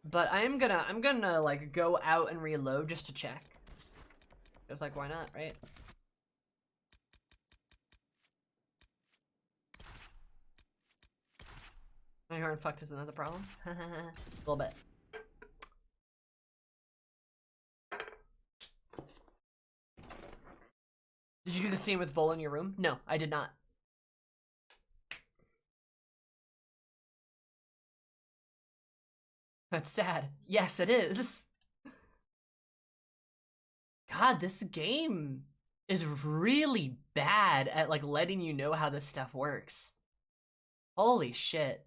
Speaker 1: But I'm gonna like go out and reload just to check. Just like, why not, right? My heart fucked isn't that the problem? A little bit. Did you do the scene with Bull in your room? No, I did not. That's sad. Yes, it is. God, this game is really bad at like letting you know how this stuff works. Holy shit.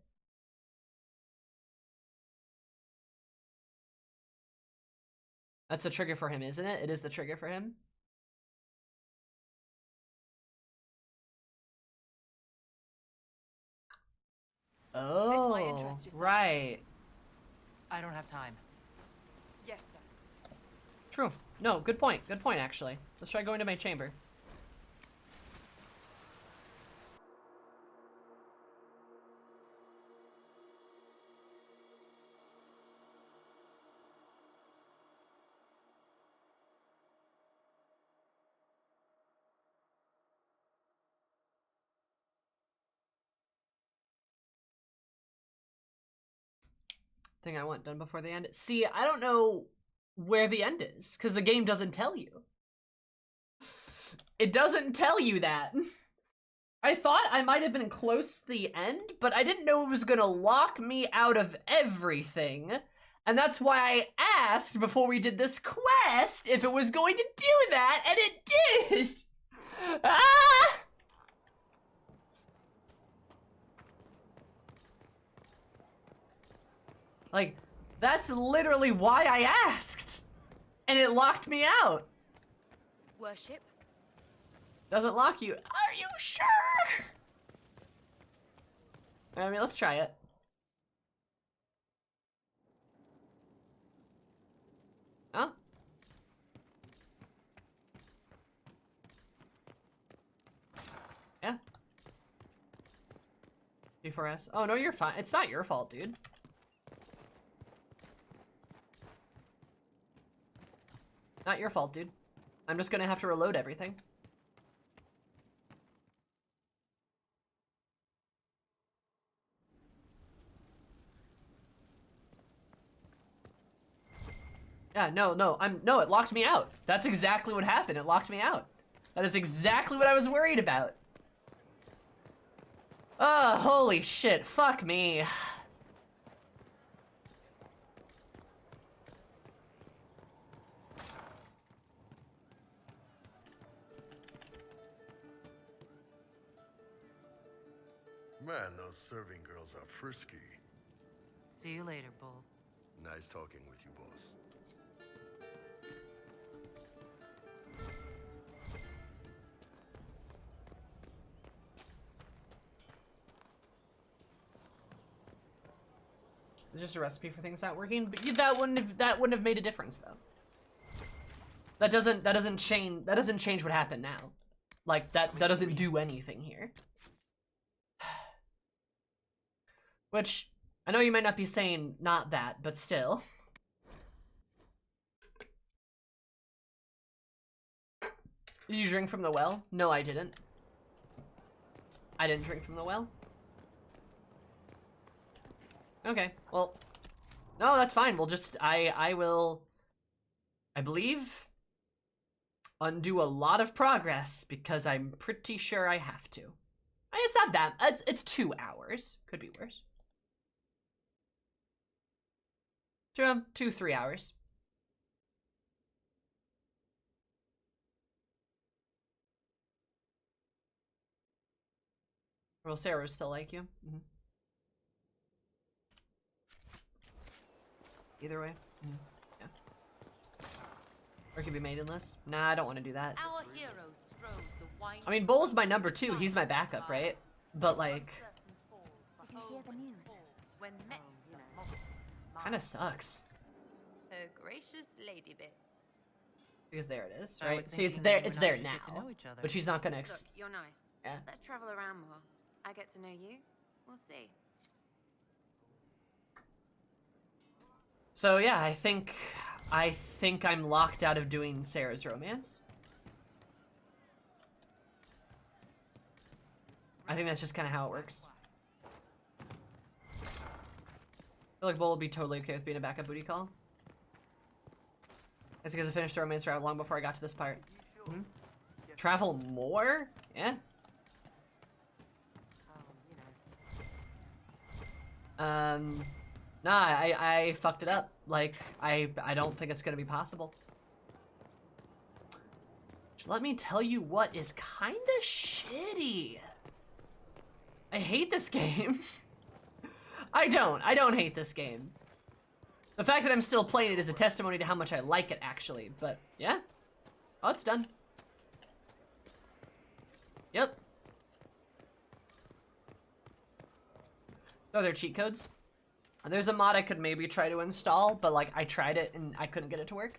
Speaker 1: That's the trigger for him, isn't it? It is the trigger for him. Oh, right.
Speaker 5: I don't have time.
Speaker 4: Yes, sir.
Speaker 1: True. No, good point. Good point, actually. Let's try going to my chamber. Thing I want done before the end. See, I don't know where the end is, because the game doesn't tell you. It doesn't tell you that. I thought I might have been close to the end, but I didn't know it was gonna lock me out of everything. And that's why I asked before we did this quest if it was going to do that, and it did! Ah! Like, that's literally why I asked! And it locked me out!
Speaker 9: Worship?
Speaker 1: Doesn't lock you. Are you sure? I mean, let's try it. Huh? Yeah. G4S. Oh, no, you're fine. It's not your fault, dude. Not your fault, dude. I'm just gonna have to reload everything. Yeah, no, it locked me out. That's exactly what happened. It locked me out. That is exactly what I was worried about. Oh, holy shit. Fuck me.
Speaker 8: Man, those serving girls are frisky.
Speaker 5: See you later, Bull.
Speaker 8: Nice talking with you, boss.
Speaker 1: It's just a recipe for things not working, but that wouldn't have made a difference though. That doesn't change what happened now. Like that doesn't do anything here. Which I know you might not be saying not that, but still. Did you drink from the well? No, I didn't. I didn't drink from the well. Okay, well, no, that's fine. We'll just, I will, I believe, undo a lot of progress because I'm pretty sure I have to. It's not that, it's 2 hours. Could be worse. 2-3 hours. Will Sarah still like you? Mm-hmm. Either way. Mm-hmm. Yeah. Or it could be maidenless. Nah, I don't want to do that.
Speaker 7: Our heroes strode the wine.
Speaker 1: I mean, Bull's my number 2. He's my backup, right? But like, kind of sucks.
Speaker 2: Her gracious lady bit.
Speaker 1: Because there it is,
Speaker 5: I
Speaker 1: right?
Speaker 5: was
Speaker 1: See, it's
Speaker 5: thinking
Speaker 1: there,
Speaker 5: that you
Speaker 1: it's
Speaker 5: and I
Speaker 1: there
Speaker 5: should
Speaker 1: now.
Speaker 5: get to know each other.
Speaker 1: But she's not gonna.
Speaker 2: Look, you're nice.
Speaker 1: Yeah.
Speaker 2: Let's travel around more. I get to know you. We'll see.
Speaker 1: So yeah, I think I'm locked out of doing Sarah's romance. I think that's just kind of how it works. I feel like Bull would be totally okay with being a backup booty call. It's because I finished the romance route long before I got to this part. Mm-hmm. Travel more? Yeah. Nah, I fucked it up. Like, I don't think it's gonna be possible. Let me tell you what is kinda shitty. I hate this game. I don't hate this game. The fact that I'm still playing it is a testimony to how much I like it, actually. But, yeah. Oh, it's done. Yep. Oh, they're cheat codes? There's a mod I could maybe try to install, but like I tried it and I couldn't get it to work.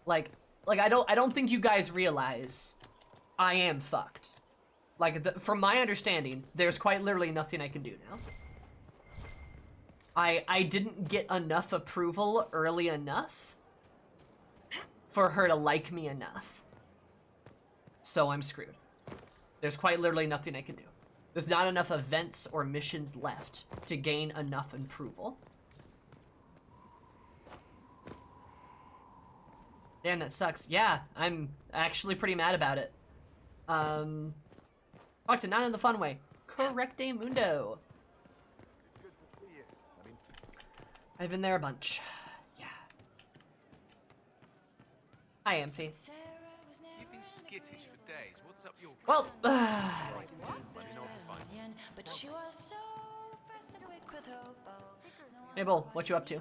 Speaker 1: Like I don't think you guys realize I am fucked. Like from my understanding, there's quite literally nothing I can do now. I didn't get enough approval early enough for her to like me enough. So I'm screwed. There's quite literally nothing I can do. There's not enough events or missions left to gain enough approval. Damn, that sucks. Yeah, I'm actually pretty mad about it. Fucked it, not in the fun way. Correcte mundo. I've been there a bunch. Yeah. Hi, Amphi.
Speaker 15: You've been skittish for days. What's up your...
Speaker 1: Well, hey, Bull, what you up to?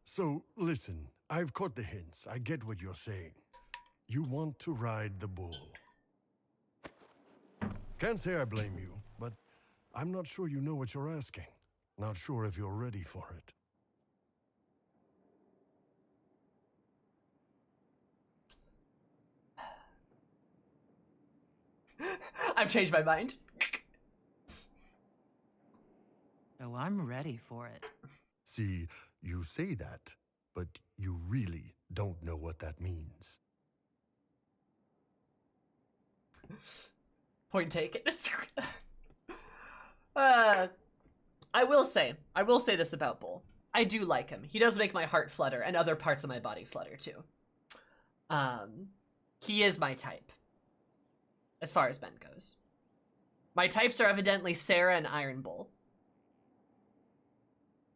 Speaker 18: So, listen, I've caught the hints. I get what you're saying. You want to ride the bull. Can't say I blame you, but I'm not sure you know what you're asking. Not sure if you're ready for
Speaker 1: it. I've changed my mind.
Speaker 5: Oh, I'm ready for it.
Speaker 18: See, you say that, but you really don't know what that means.
Speaker 1: Point taken. I will say this about Bull. I do like him. He does make my heart flutter and other parts of my body flutter too. He is my type. As far as Ben goes. My types are evidently Sarah and Iron Bull.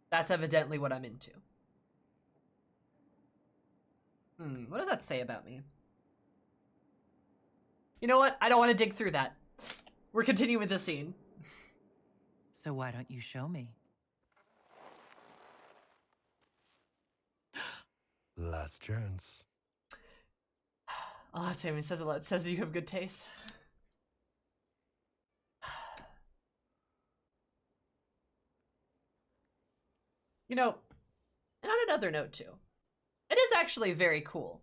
Speaker 1: That's evidently what I'm into. What does that say about me? You know what? I don't want to dig through that. We're continuing with the scene.
Speaker 5: So why don't you show me?
Speaker 18: Last chance.
Speaker 1: Oh, that's him. He says a lot. It says you have good taste. You know, and on another note too, it is actually very cool.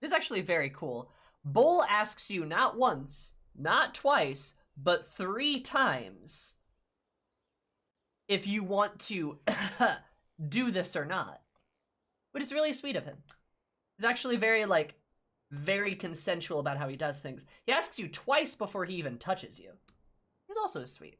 Speaker 1: It is actually very cool. Bull asks you not once, not twice, but 3 times if you want to do this or not. Which is really sweet of him. He's actually very, like, very consensual about how he does things. He asks you twice before he even touches you. He's also sweet.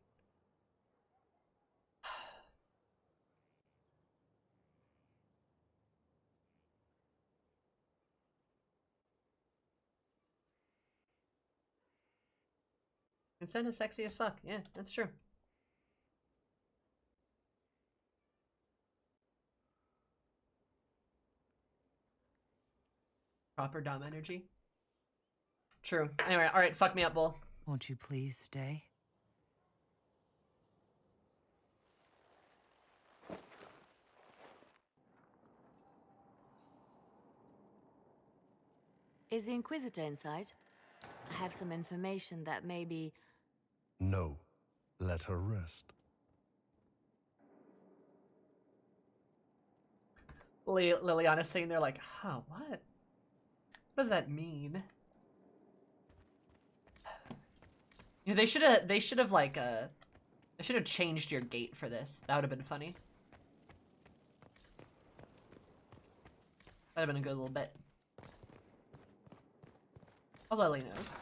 Speaker 1: Consent is sexy as fuck. Yeah, that's true. Proper Dom energy. True. Anyway, alright, fuck me up, Bull.
Speaker 5: Won't you please stay?
Speaker 16: Is the Inquisitor inside? I have some information that maybe...
Speaker 18: No. Let her rest.
Speaker 1: Liliana's sitting there like, huh, what? What does that mean? You know, they should have like they should have changed your gate for this. That would have been funny. That'd have been a good little bit. Oh, Lily knows.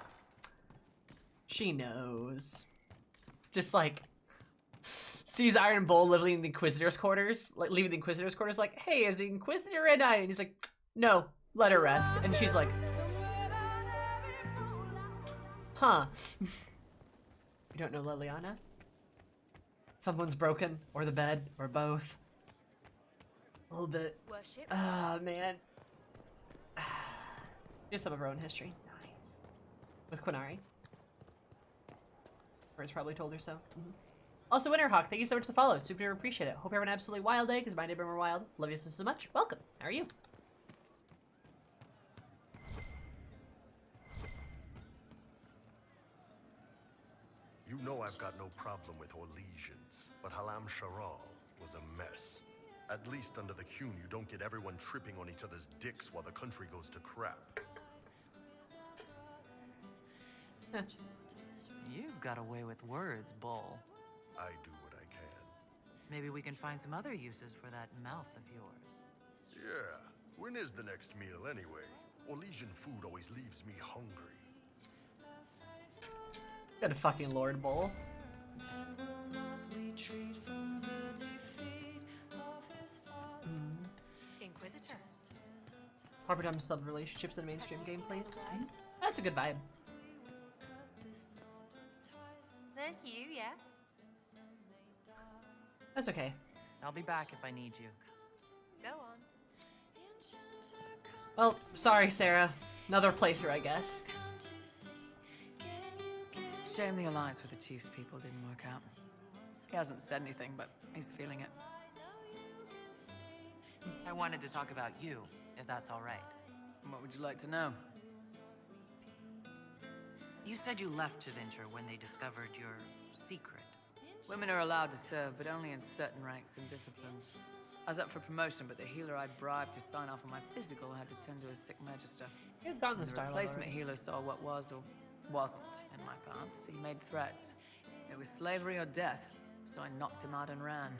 Speaker 1: She knows. Just like sees Iron Bull leaving the Inquisitor's quarters, like, hey, is the Inquisitor at night? And he's like, no, let her rest. And she's like, huh. You don't know Liliana? Someone's broken, or the bed, or both. A little bit. Ah, man. Just some of her own history. Nice. With Quinari. Or it's probably told her so. Also, Winterhawk, thank you so much for the follow. Super appreciate it. Hope you have an absolutely wild day, because mine have been more wild. Love you so much. Welcome. How are you?
Speaker 8: You know I've got no problem with Orlesians, but Halam Sharal was a mess. At least under the Qun, you don't get everyone tripping on each other's dicks while the country goes to crap.
Speaker 5: You've got away with words, Bull.
Speaker 8: I do what I can.
Speaker 5: Maybe we can find some other uses for that mouth of yours.
Speaker 8: Yeah. When is the next meal, anyway? Orlesian food always leaves me hungry.
Speaker 1: Got a fucking Lord Bull.
Speaker 2: Inquisitor.
Speaker 1: Harper Dumb sub relationships in mainstream gameplays. That's a good vibe.
Speaker 2: There's you, yes?
Speaker 1: That's okay.
Speaker 5: I'll be back if I need you.
Speaker 2: Go on.
Speaker 1: Well, sorry, Sarah. Another playthrough, I guess.
Speaker 4: Shame the alliance with the Chief's people didn't work out. He hasn't said anything, but he's feeling it.
Speaker 5: I wanted to talk about you, if that's all right.
Speaker 4: What would you like to know?
Speaker 5: You said you left to Venture when they discovered your secret.
Speaker 4: Women are allowed to serve, but only in certain ranks and disciplines. I was up for promotion, but the healer I'd bribed to sign off on my physical had to tend to a sick magister.
Speaker 1: You've gotten the
Speaker 4: The
Speaker 1: style
Speaker 4: replacement
Speaker 1: already.
Speaker 4: healer saw what was or wasn't in my paths. He made threats. It was slavery or death, so I knocked him out and ran.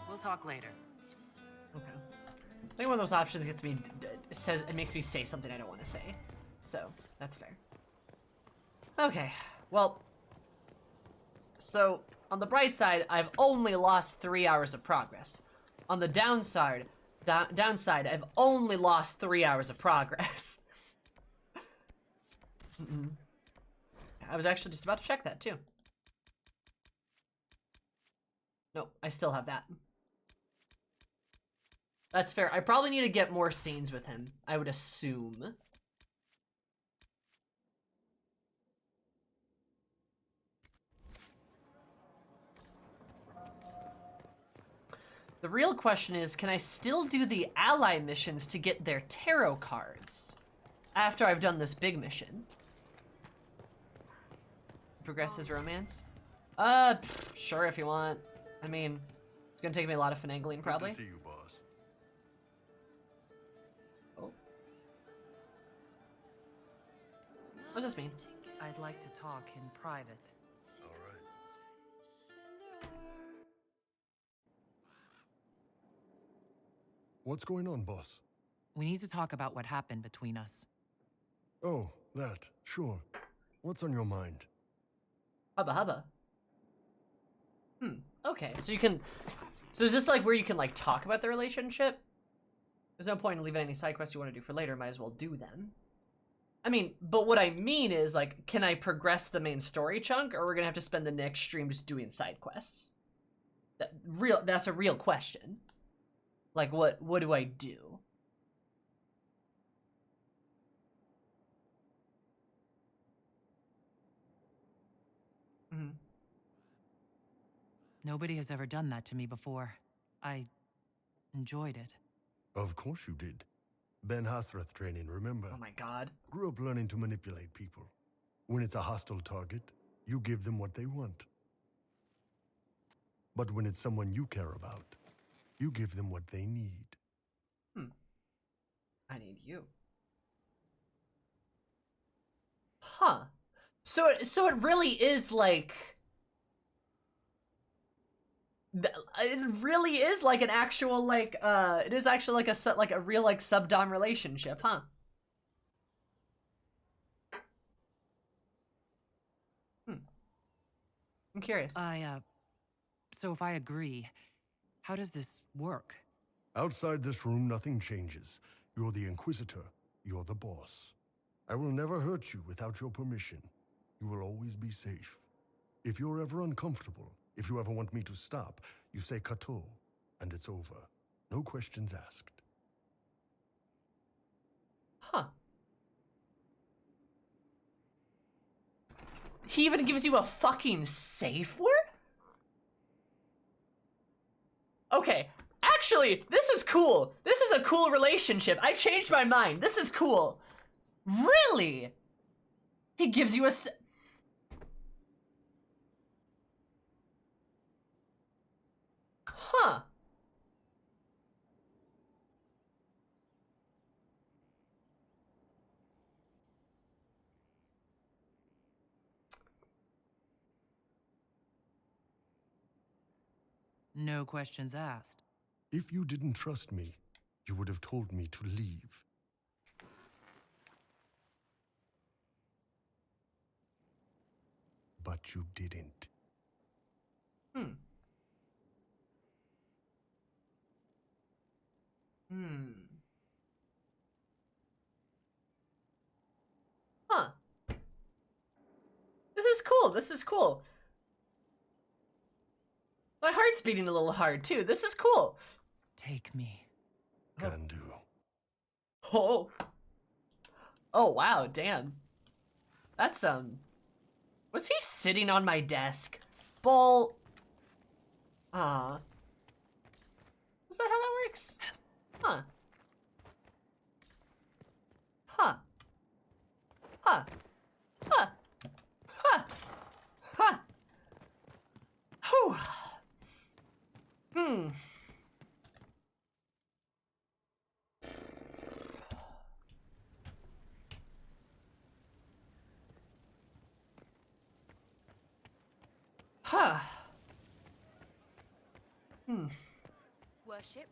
Speaker 5: We'll talk later.
Speaker 1: Okay. I think one of those options gets me says it makes me say something I don't want to say, so that's fair. Okay, well, so on the bright side, I've only lost 3 hours of progress. On the downside, I've only lost 3 hours of progress. I was actually just about to check that too. No, I still have that. That's fair. I probably need to get more scenes with him, I would assume. The real question is, can I still do the ally missions to get their tarot cards after I've done this big mission? Progress his romance? Sure if you want. I mean, it's gonna take me a lot of finagling, probably.
Speaker 8: Good to see you, boss.
Speaker 1: Oh. What does this mean?
Speaker 5: I'd like to talk in private.
Speaker 8: All right. What's going on, boss?
Speaker 5: We need to talk about what happened between us.
Speaker 8: Oh, that. Sure. What's on your mind?
Speaker 1: Hubba hubba. Okay, so you can... So is this like where you can like talk about the relationship? There's no point in leaving any side quests you want to do for later, might as well do them. I mean, but what I mean is like, can I progress the main story chunk, or we're gonna have to spend the next stream just doing side quests? That's a real question. Like, what do I do?
Speaker 5: Nobody has ever done that to me before. I enjoyed it.
Speaker 8: Of course you did. Ben Hasrath training, remember?
Speaker 1: Oh my god.
Speaker 8: Grew up learning to manipulate people. When it's a hostile target, you give them what they want. But when it's someone you care about, you give them what they need.
Speaker 1: I need you. Huh. So it really is like... It really is like an actual, like, it is actually like a real, like, sub-dom relationship, huh? I'm curious.
Speaker 5: So if I agree, how does this work?
Speaker 8: Outside this room, nothing changes. You're the Inquisitor. You're the boss. I will never hurt you without your permission. You will always be safe. If you're ever uncomfortable, if you ever want me to stop, you say Kato, and it's over. No questions asked.
Speaker 1: Huh. He even gives you a fucking safe word? Okay, actually, this is cool. This is a cool relationship. I changed my mind. This is cool. Really? He gives you a Huh.
Speaker 5: No questions asked.
Speaker 18: If you didn't trust me, you would have told me to leave. But you didn't.
Speaker 1: Hmm. Hmm. Huh. This is cool. This is cool. My heart's beating a little hard, too. This is cool.
Speaker 5: Take me.
Speaker 18: Can do.
Speaker 1: Oh. Oh, wow. Damn. That's, Was he sitting on my desk? Bull. Is that how that works? Huh. Huh. Huh. Huh. Huh. Huh. Whew. Hmm. Huh. Hmm.
Speaker 9: Worship.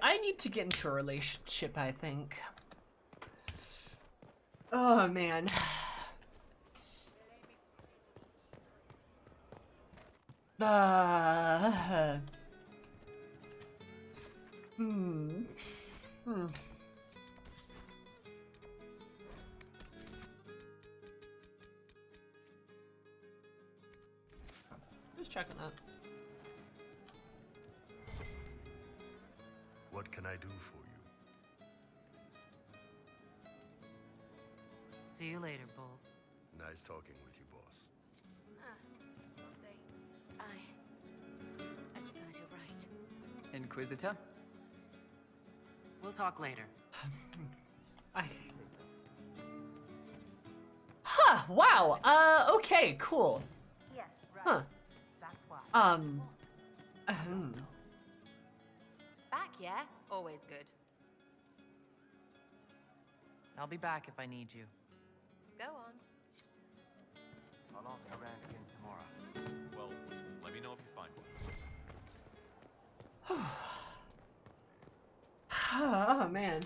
Speaker 1: I need to get into a relationship, I think. Oh, man. Hmm. Just checking that.
Speaker 8: What can I do for you?
Speaker 5: See you later, Bull.
Speaker 8: Nice talking with you, boss.
Speaker 9: We'll see. I suppose you're right.
Speaker 10: Inquisitor?
Speaker 5: We'll talk later.
Speaker 1: Huh, wow. Okay, cool.
Speaker 16: Yes, right.
Speaker 1: Huh.
Speaker 16: That's why.
Speaker 2: Back, yeah? Always good.
Speaker 5: I'll be back if I need you.
Speaker 2: Go on.
Speaker 11: I'll ask around again tomorrow. Well, let me know if you find one.
Speaker 1: Oh, man.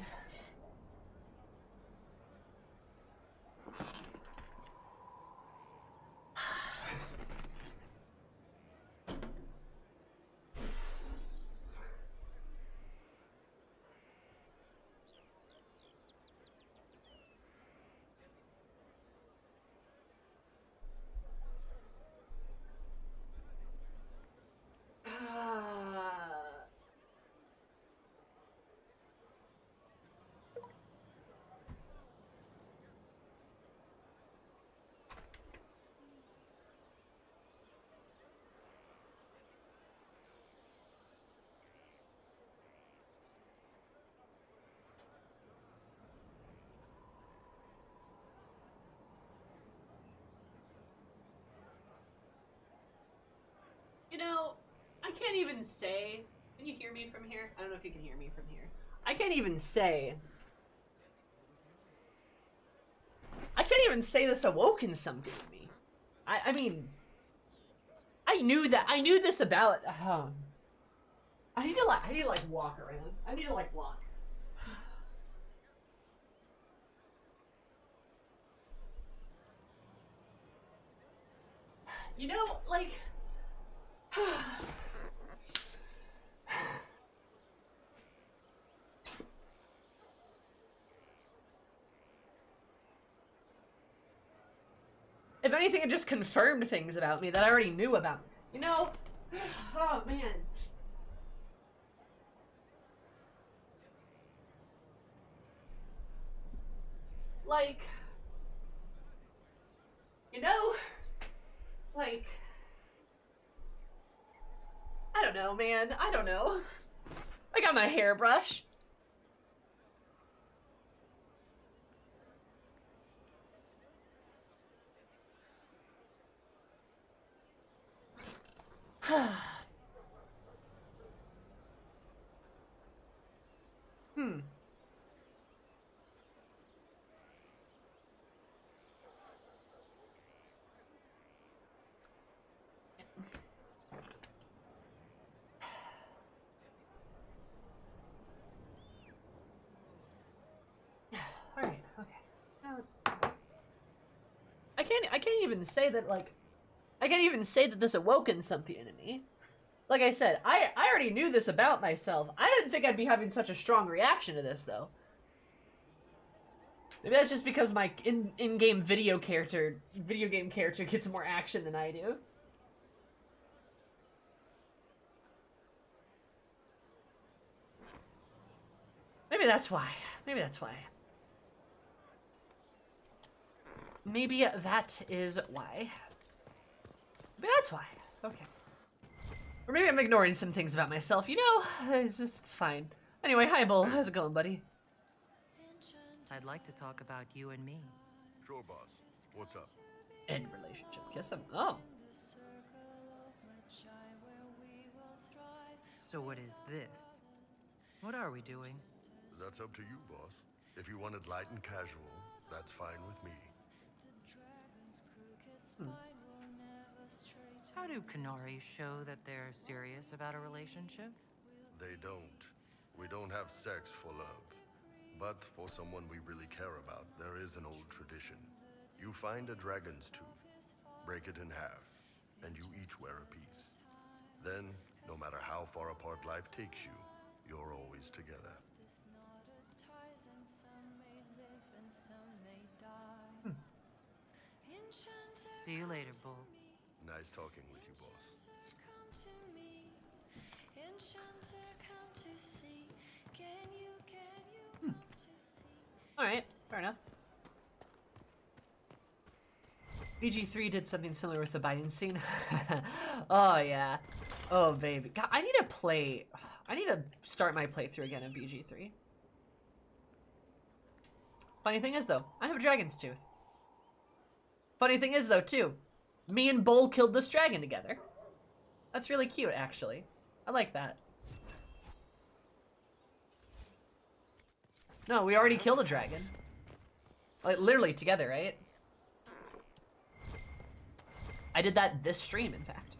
Speaker 1: You know, I can't even say... Can you hear me from here? I don't know if you can hear me from here. I can't even say... I can't even say this awoken something in me. I mean... I knew this about... I need to like walk around. I need to like walk. You know, like... anything, it just confirmed things about me that I already knew about. You know? Oh, man. Like, you know, like, I don't know, man. I don't know. I got my hairbrush. Alright, okay. I can't even say that, like, I can't even say that this awoken something in me. Like I said, I already knew this about myself. I didn't think I'd be having such a strong reaction to this, though. Maybe that's just because my in-game video game character gets more action than I do. Maybe that's why. Maybe that's why. Maybe that is why. Maybe that's why. Okay. Or maybe I'm ignoring some things about myself. You know, it's fine. Anyway, hi, Bull. How's it going, buddy?
Speaker 5: I'd like to talk about you and me.
Speaker 8: Sure, boss. What's up?
Speaker 1: End relationship. Guess I'm... Oh.
Speaker 5: So what is this? What are we doing?
Speaker 8: That's up to you, boss. If you wanted light and casual, that's fine with me.
Speaker 5: How do Canari show that they're serious about a relationship?
Speaker 8: They don't. We don't have sex for love. But for someone we really care about, there is an old tradition. You find a dragon's tooth, break it in half, and you each wear a piece. Then, no matter how far apart life takes you, you're always together.
Speaker 5: See you later, Bull.
Speaker 8: Nice talking with you, boss.
Speaker 1: Alright, fair enough. BG3 did something similar with the biting scene. Oh, yeah. Oh, baby. God, I need to start my playthrough again of BG3. Funny thing is, though, I have a dragon's tooth. Funny thing is, though, too, me and Bull killed this dragon together. That's really cute, actually. I like that. No, we already killed a dragon. Like, literally together, right? I did that this stream, in fact.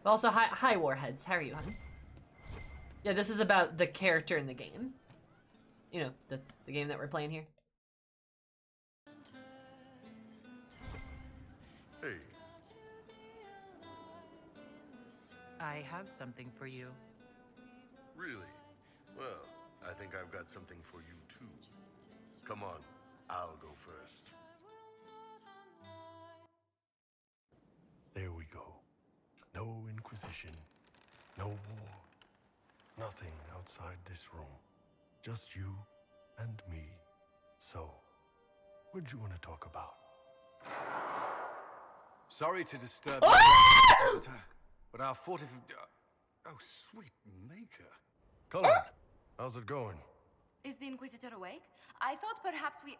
Speaker 1: Also, hi, Warheads. How are you, honey? Yeah, this is about the character in the game. You know, the game that we're playing here.
Speaker 8: Hey.
Speaker 5: I have something for you.
Speaker 8: Really? Well, I think I've got something for you, too. Come on, I'll go first. There we go. No Inquisition, no war, nothing outside this room. Just you and me. So, what'd you want to talk about?
Speaker 15: Sorry to disturb you, but our oh, sweet maker.
Speaker 8: Cullen, how's it going?
Speaker 9: Is the Inquisitor awake? I thought perhaps we...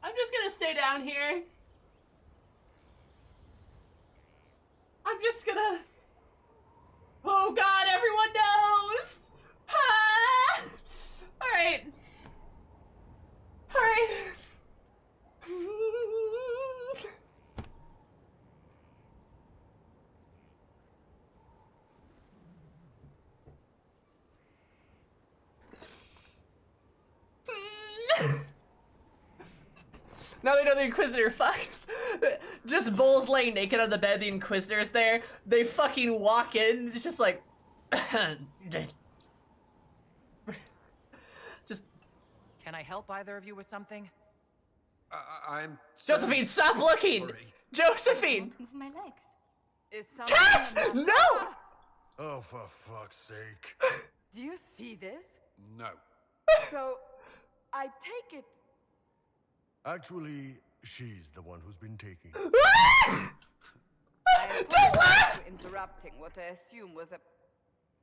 Speaker 1: I'm just gonna stay down here. I'm just gonna... Oh god, everyone knows! Ha! Now they know the Inquisitor fucks. Just Bull's laying naked on the bed, the Inquisitor's there. They fucking walk in, it's just like... just...
Speaker 5: Can I help either of you with something?
Speaker 15: I'm...
Speaker 1: Josephine, stop looking!
Speaker 15: Sorry.
Speaker 1: Josephine!
Speaker 9: Move my legs.
Speaker 4: Is
Speaker 1: Cass!
Speaker 4: something-
Speaker 1: No!
Speaker 8: Oh, for fuck's sake.
Speaker 4: Do you see this?
Speaker 15: No.
Speaker 4: So, I take it.
Speaker 8: Actually, she's the one who's been taking.
Speaker 4: I apologize for interrupting what I assume was a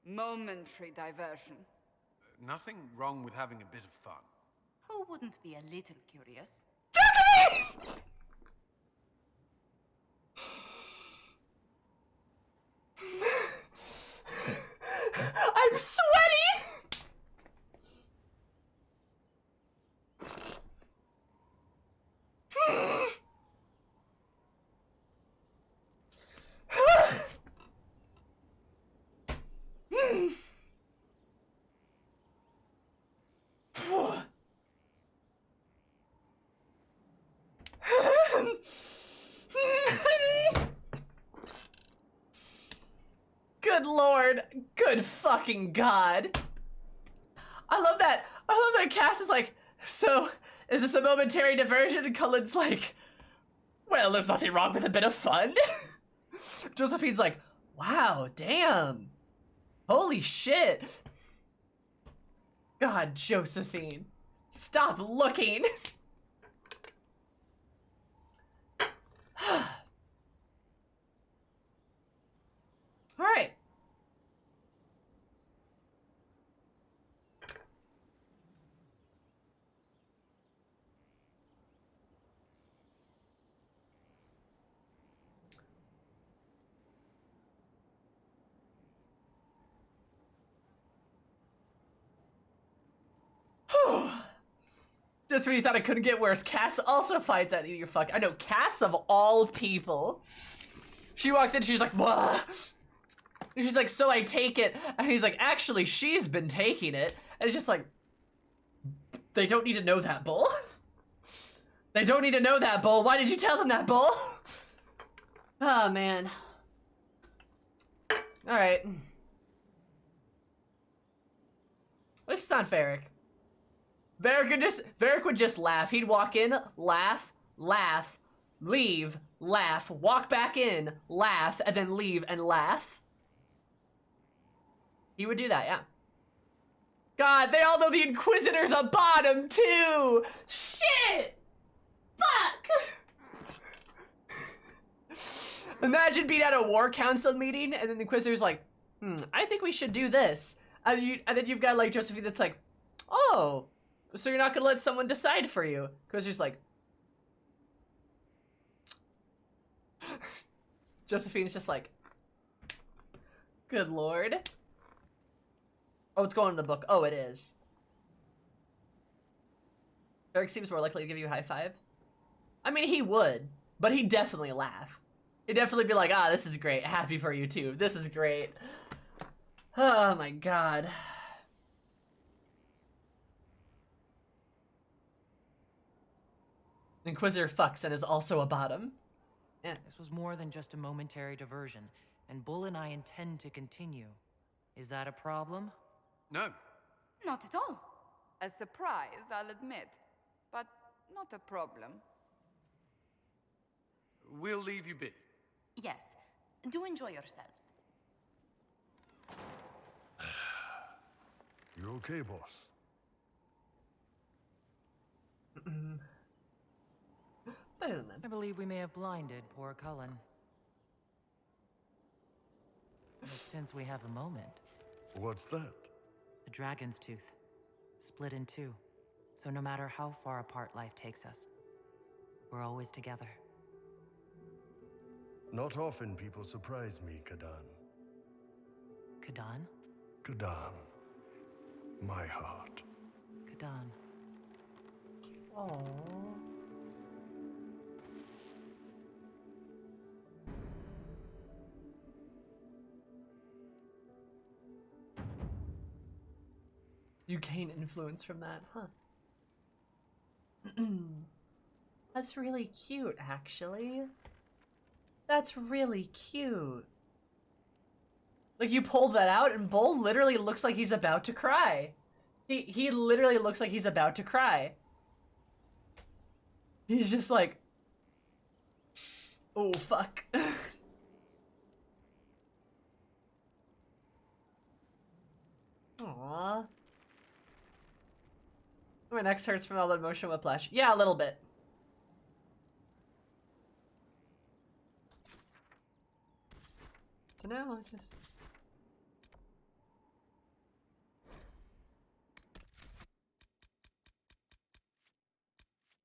Speaker 4: momentary diversion.
Speaker 15: Nothing wrong with having a bit of fun.
Speaker 9: Who wouldn't be a little curious?
Speaker 1: Josephine! I'm sweaty! Good lord. Good fucking god. I love that. I love that Cass is like, so, is this a momentary diversion? And Cullen's like, well, there's nothing wrong with a bit of fun. Josephine's like, wow, damn. Holy shit. God, Josephine. Stop looking. All right. Just when you thought it couldn't get worse, Cass also finds out you fuck. I know, Cass of all people. She walks in, she's like, "Wah." And she's like, so I take it. And he's like, actually, she's been taking it. And it's just like, they don't need to know that, Bull. They don't need to know that, Bull. Why did you tell them that, Bull? Oh, man. All right. This is not Varric. Varric would just laugh. He'd walk in, laugh, laugh, leave, laugh, walk back in, laugh, and then leave and laugh. He would do that, yeah. God, they all know the Inquisitor's a bottom, too! Shit! Fuck! Imagine being at a war council meeting, and then the Inquisitor's like, I think we should do this. And then you've got, like, Josephine that's like, oh, so you're not gonna let someone decide for you? Inquisitor's like... Josephine's just like, good lord. Oh, it's going in the book. Oh, it is. Varric seems more likely to give you a high five. I mean, he would, but he'd definitely laugh. He'd definitely be like, ah, this is great. Happy for you, too. This is great. Oh, my God. Inquisitor fucks and is also a bottom. Yeah.
Speaker 5: This was more than just a momentary diversion, and Bull and I intend to continue. Is that a problem?
Speaker 15: No.
Speaker 4: Not at all. A surprise, I'll admit, but not a problem.
Speaker 15: We'll leave you be.
Speaker 9: Yes. Do enjoy yourselves.
Speaker 8: You okay, boss?
Speaker 1: Better than that.
Speaker 5: I believe we may have blinded poor Cullen. But since we have a moment...
Speaker 8: What's that?
Speaker 5: The dragon's tooth. Split in two. So no matter how far apart life takes us, we're always together.
Speaker 8: Not often people surprise me, Kadan.
Speaker 5: Kadan?
Speaker 8: Kadan. My heart.
Speaker 5: Kadan.
Speaker 1: Aww. You gain influence from that, huh? That's really cute, actually. That's really cute. Like, you pulled that out, and Bull literally looks like he's about to cry. He literally looks like he's about to cry. He's just like... Oh, fuck. Aww. My neck hurts from all the motion whiplash. Yeah, a little bit. So now I just...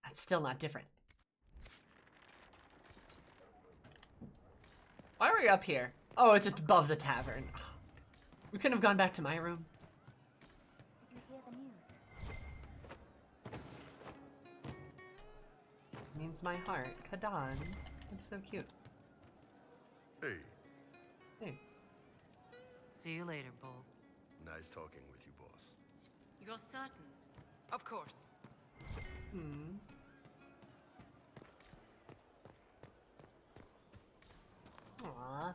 Speaker 1: That's still not different. Why are we up here? Oh, it's above the tavern. We couldn't have gone back to my room.
Speaker 16: Did you hear the news?
Speaker 1: Means my heart. Kadan. That's so cute.
Speaker 8: Hey.
Speaker 1: Hey.
Speaker 5: See you later, Bull.
Speaker 8: Nice talking with you, boss.
Speaker 9: You're certain? Of course.
Speaker 1: Hmm. Aww.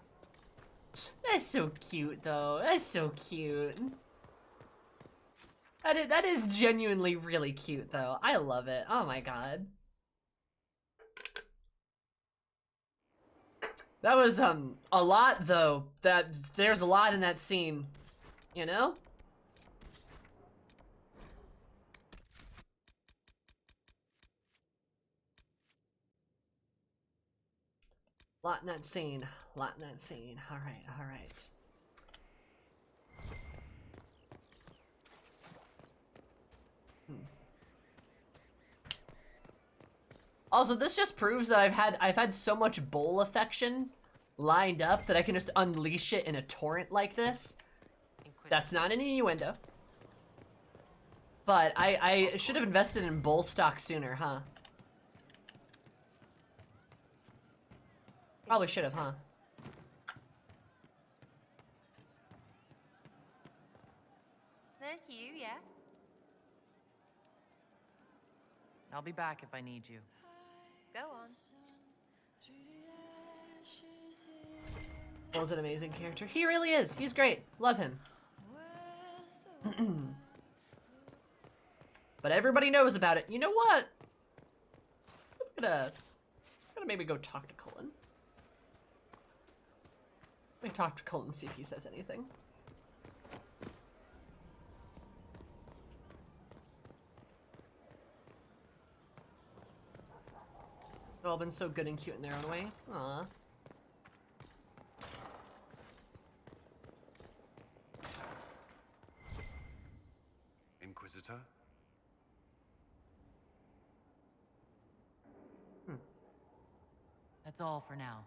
Speaker 1: That's so cute, though. That's so cute. That is genuinely really cute, though. I love it. Oh my god. That was, a lot, though. There's a lot in that scene. You know? Lot in that scene. Lot in that scene. Alright, alright. Also, this just proves that I've had so much Bull affection lined up that I can just unleash it in a torrent like this. That's not an innuendo. But I should have invested in Bull stock sooner, huh? Probably should have, huh?
Speaker 2: There's you, yes?
Speaker 5: I'll be back if I need you.
Speaker 2: Go on.
Speaker 1: Bull's an amazing character. He really is. He's great. Love him. But everybody knows about it. You know what? I'm gonna maybe go talk to Cullen. Let me talk to Cullen and see if he says anything. They've all been so good and cute in their own way. Aww.
Speaker 15: Inquisitor?
Speaker 5: That's all for now.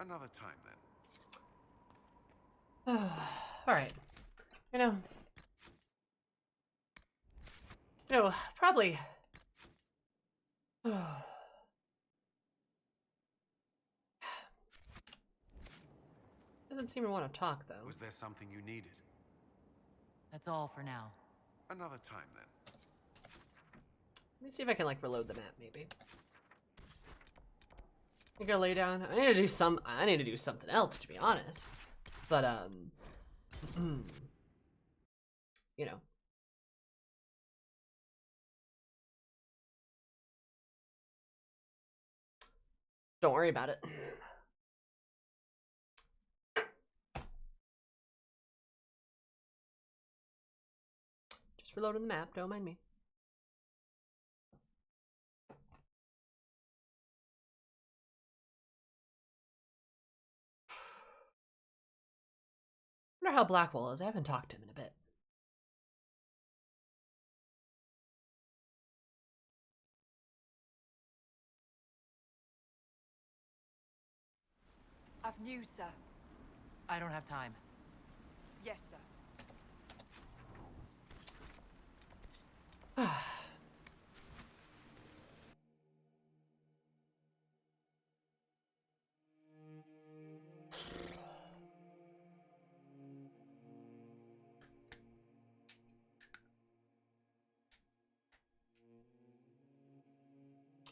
Speaker 15: Another time, then.
Speaker 1: Alright. Probably... Doesn't seem to want to talk, though.
Speaker 15: Was there something you needed?
Speaker 5: That's all for now.
Speaker 15: Another time, then.
Speaker 1: Let me see if I can, like, reload the map, maybe. I gotta lay down. I need to do something else, to be honest. But, you know. Don't worry about it. Just reloading the map, don't mind me. I wonder how Blackwell is. I haven't talked to him in a bit.
Speaker 4: I've news, sir.
Speaker 5: I don't have time.
Speaker 4: Yes, sir.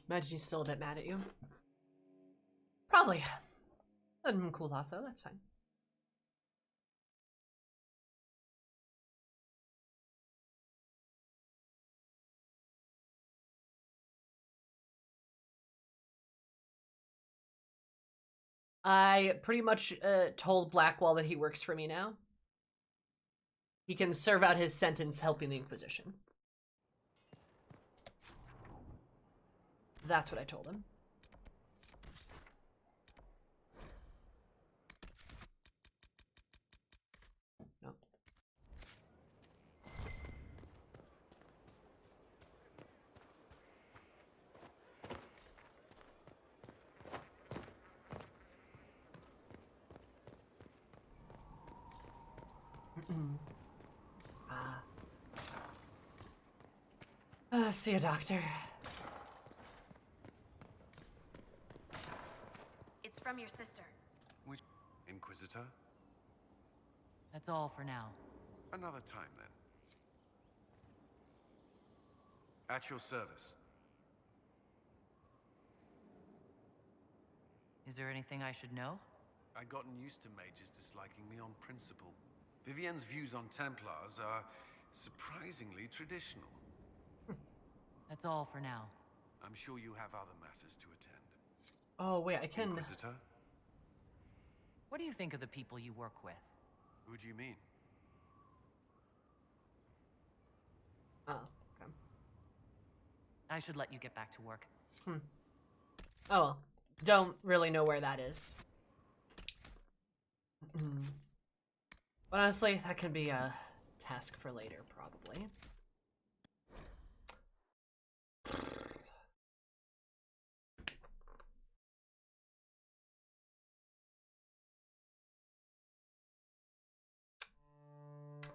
Speaker 1: Imagine he's still a bit mad at you. Probably. Let him cool off, though. That's fine. I pretty much told Blackwall that he works for me now. He can serve out his sentence helping the Inquisition. That's what I told him. No. See you, Doctor.
Speaker 14: It's from your sister.
Speaker 15: Which Inquisitor?
Speaker 5: That's all for now.
Speaker 15: Another time, then. At your service.
Speaker 5: Is there anything I should know?
Speaker 15: I'd gotten used to mages disliking me on principle. Vivienne's views on Templars are surprisingly traditional.
Speaker 5: That's all for now.
Speaker 15: I'm sure you have other matters to attend.
Speaker 1: Oh, wait, I can...
Speaker 15: Inquisitor?
Speaker 5: What do you think of the people you work with?
Speaker 15: Who do you mean?
Speaker 1: Oh, okay.
Speaker 5: I should let you get back to work.
Speaker 1: Oh, well. Don't really know where that is. But honestly, that can be a task for later, probably.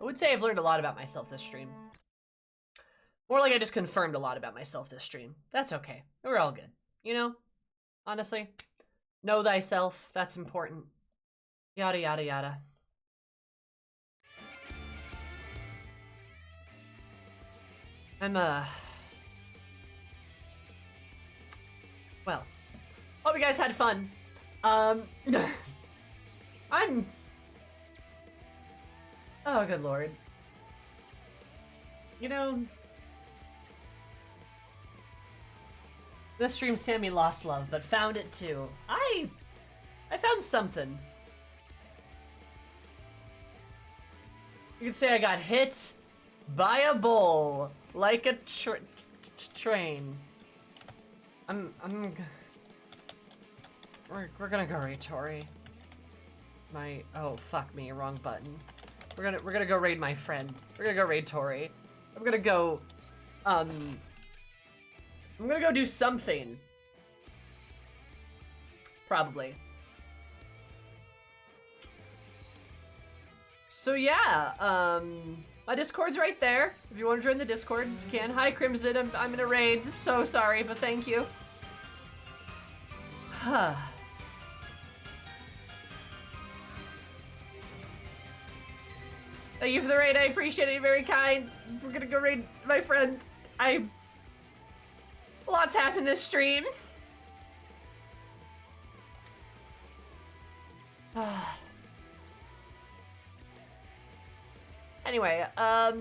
Speaker 1: I would say I've learned a lot about myself this stream. More like I just confirmed a lot about myself this stream. That's okay. We're all good. You know? Honestly. Know thyself. That's important. Yada, yada, yada. Well. Hope you guys had fun. Oh, good lord. You know... This stream Sammy lost love, but found it too. I found something. You could say I got hit by a bull like a train. We're gonna go raid Tori. Oh fuck me, wrong button. We're gonna go raid my friend. We're gonna go raid Tori. I'm gonna go I'm gonna go do something. Probably. So yeah, my Discord's right there. If you want to join the Discord, you can. Hi Crimson, I'm in a raid. I'm so sorry, but thank you. Thank you for the raid, I appreciate it, very kind. We're gonna go raid my friend. Lots happened this stream. Anyway, I'll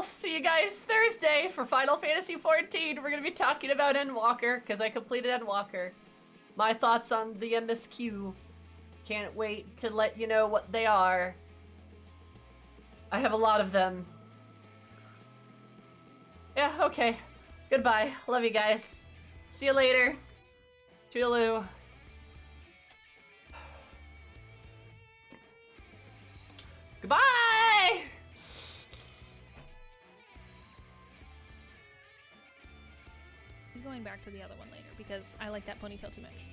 Speaker 1: see you guys Thursday for Final Fantasy XIV. We're gonna be talking about Endwalker, because I completed Endwalker. My thoughts on the MSQ. Can't wait to let you know what they are. I have a lot of them. Yeah, okay. Goodbye. Love you guys. See you later. Toodaloo. Goodbye!
Speaker 10: He's going back to the other one later because I like that ponytail too much.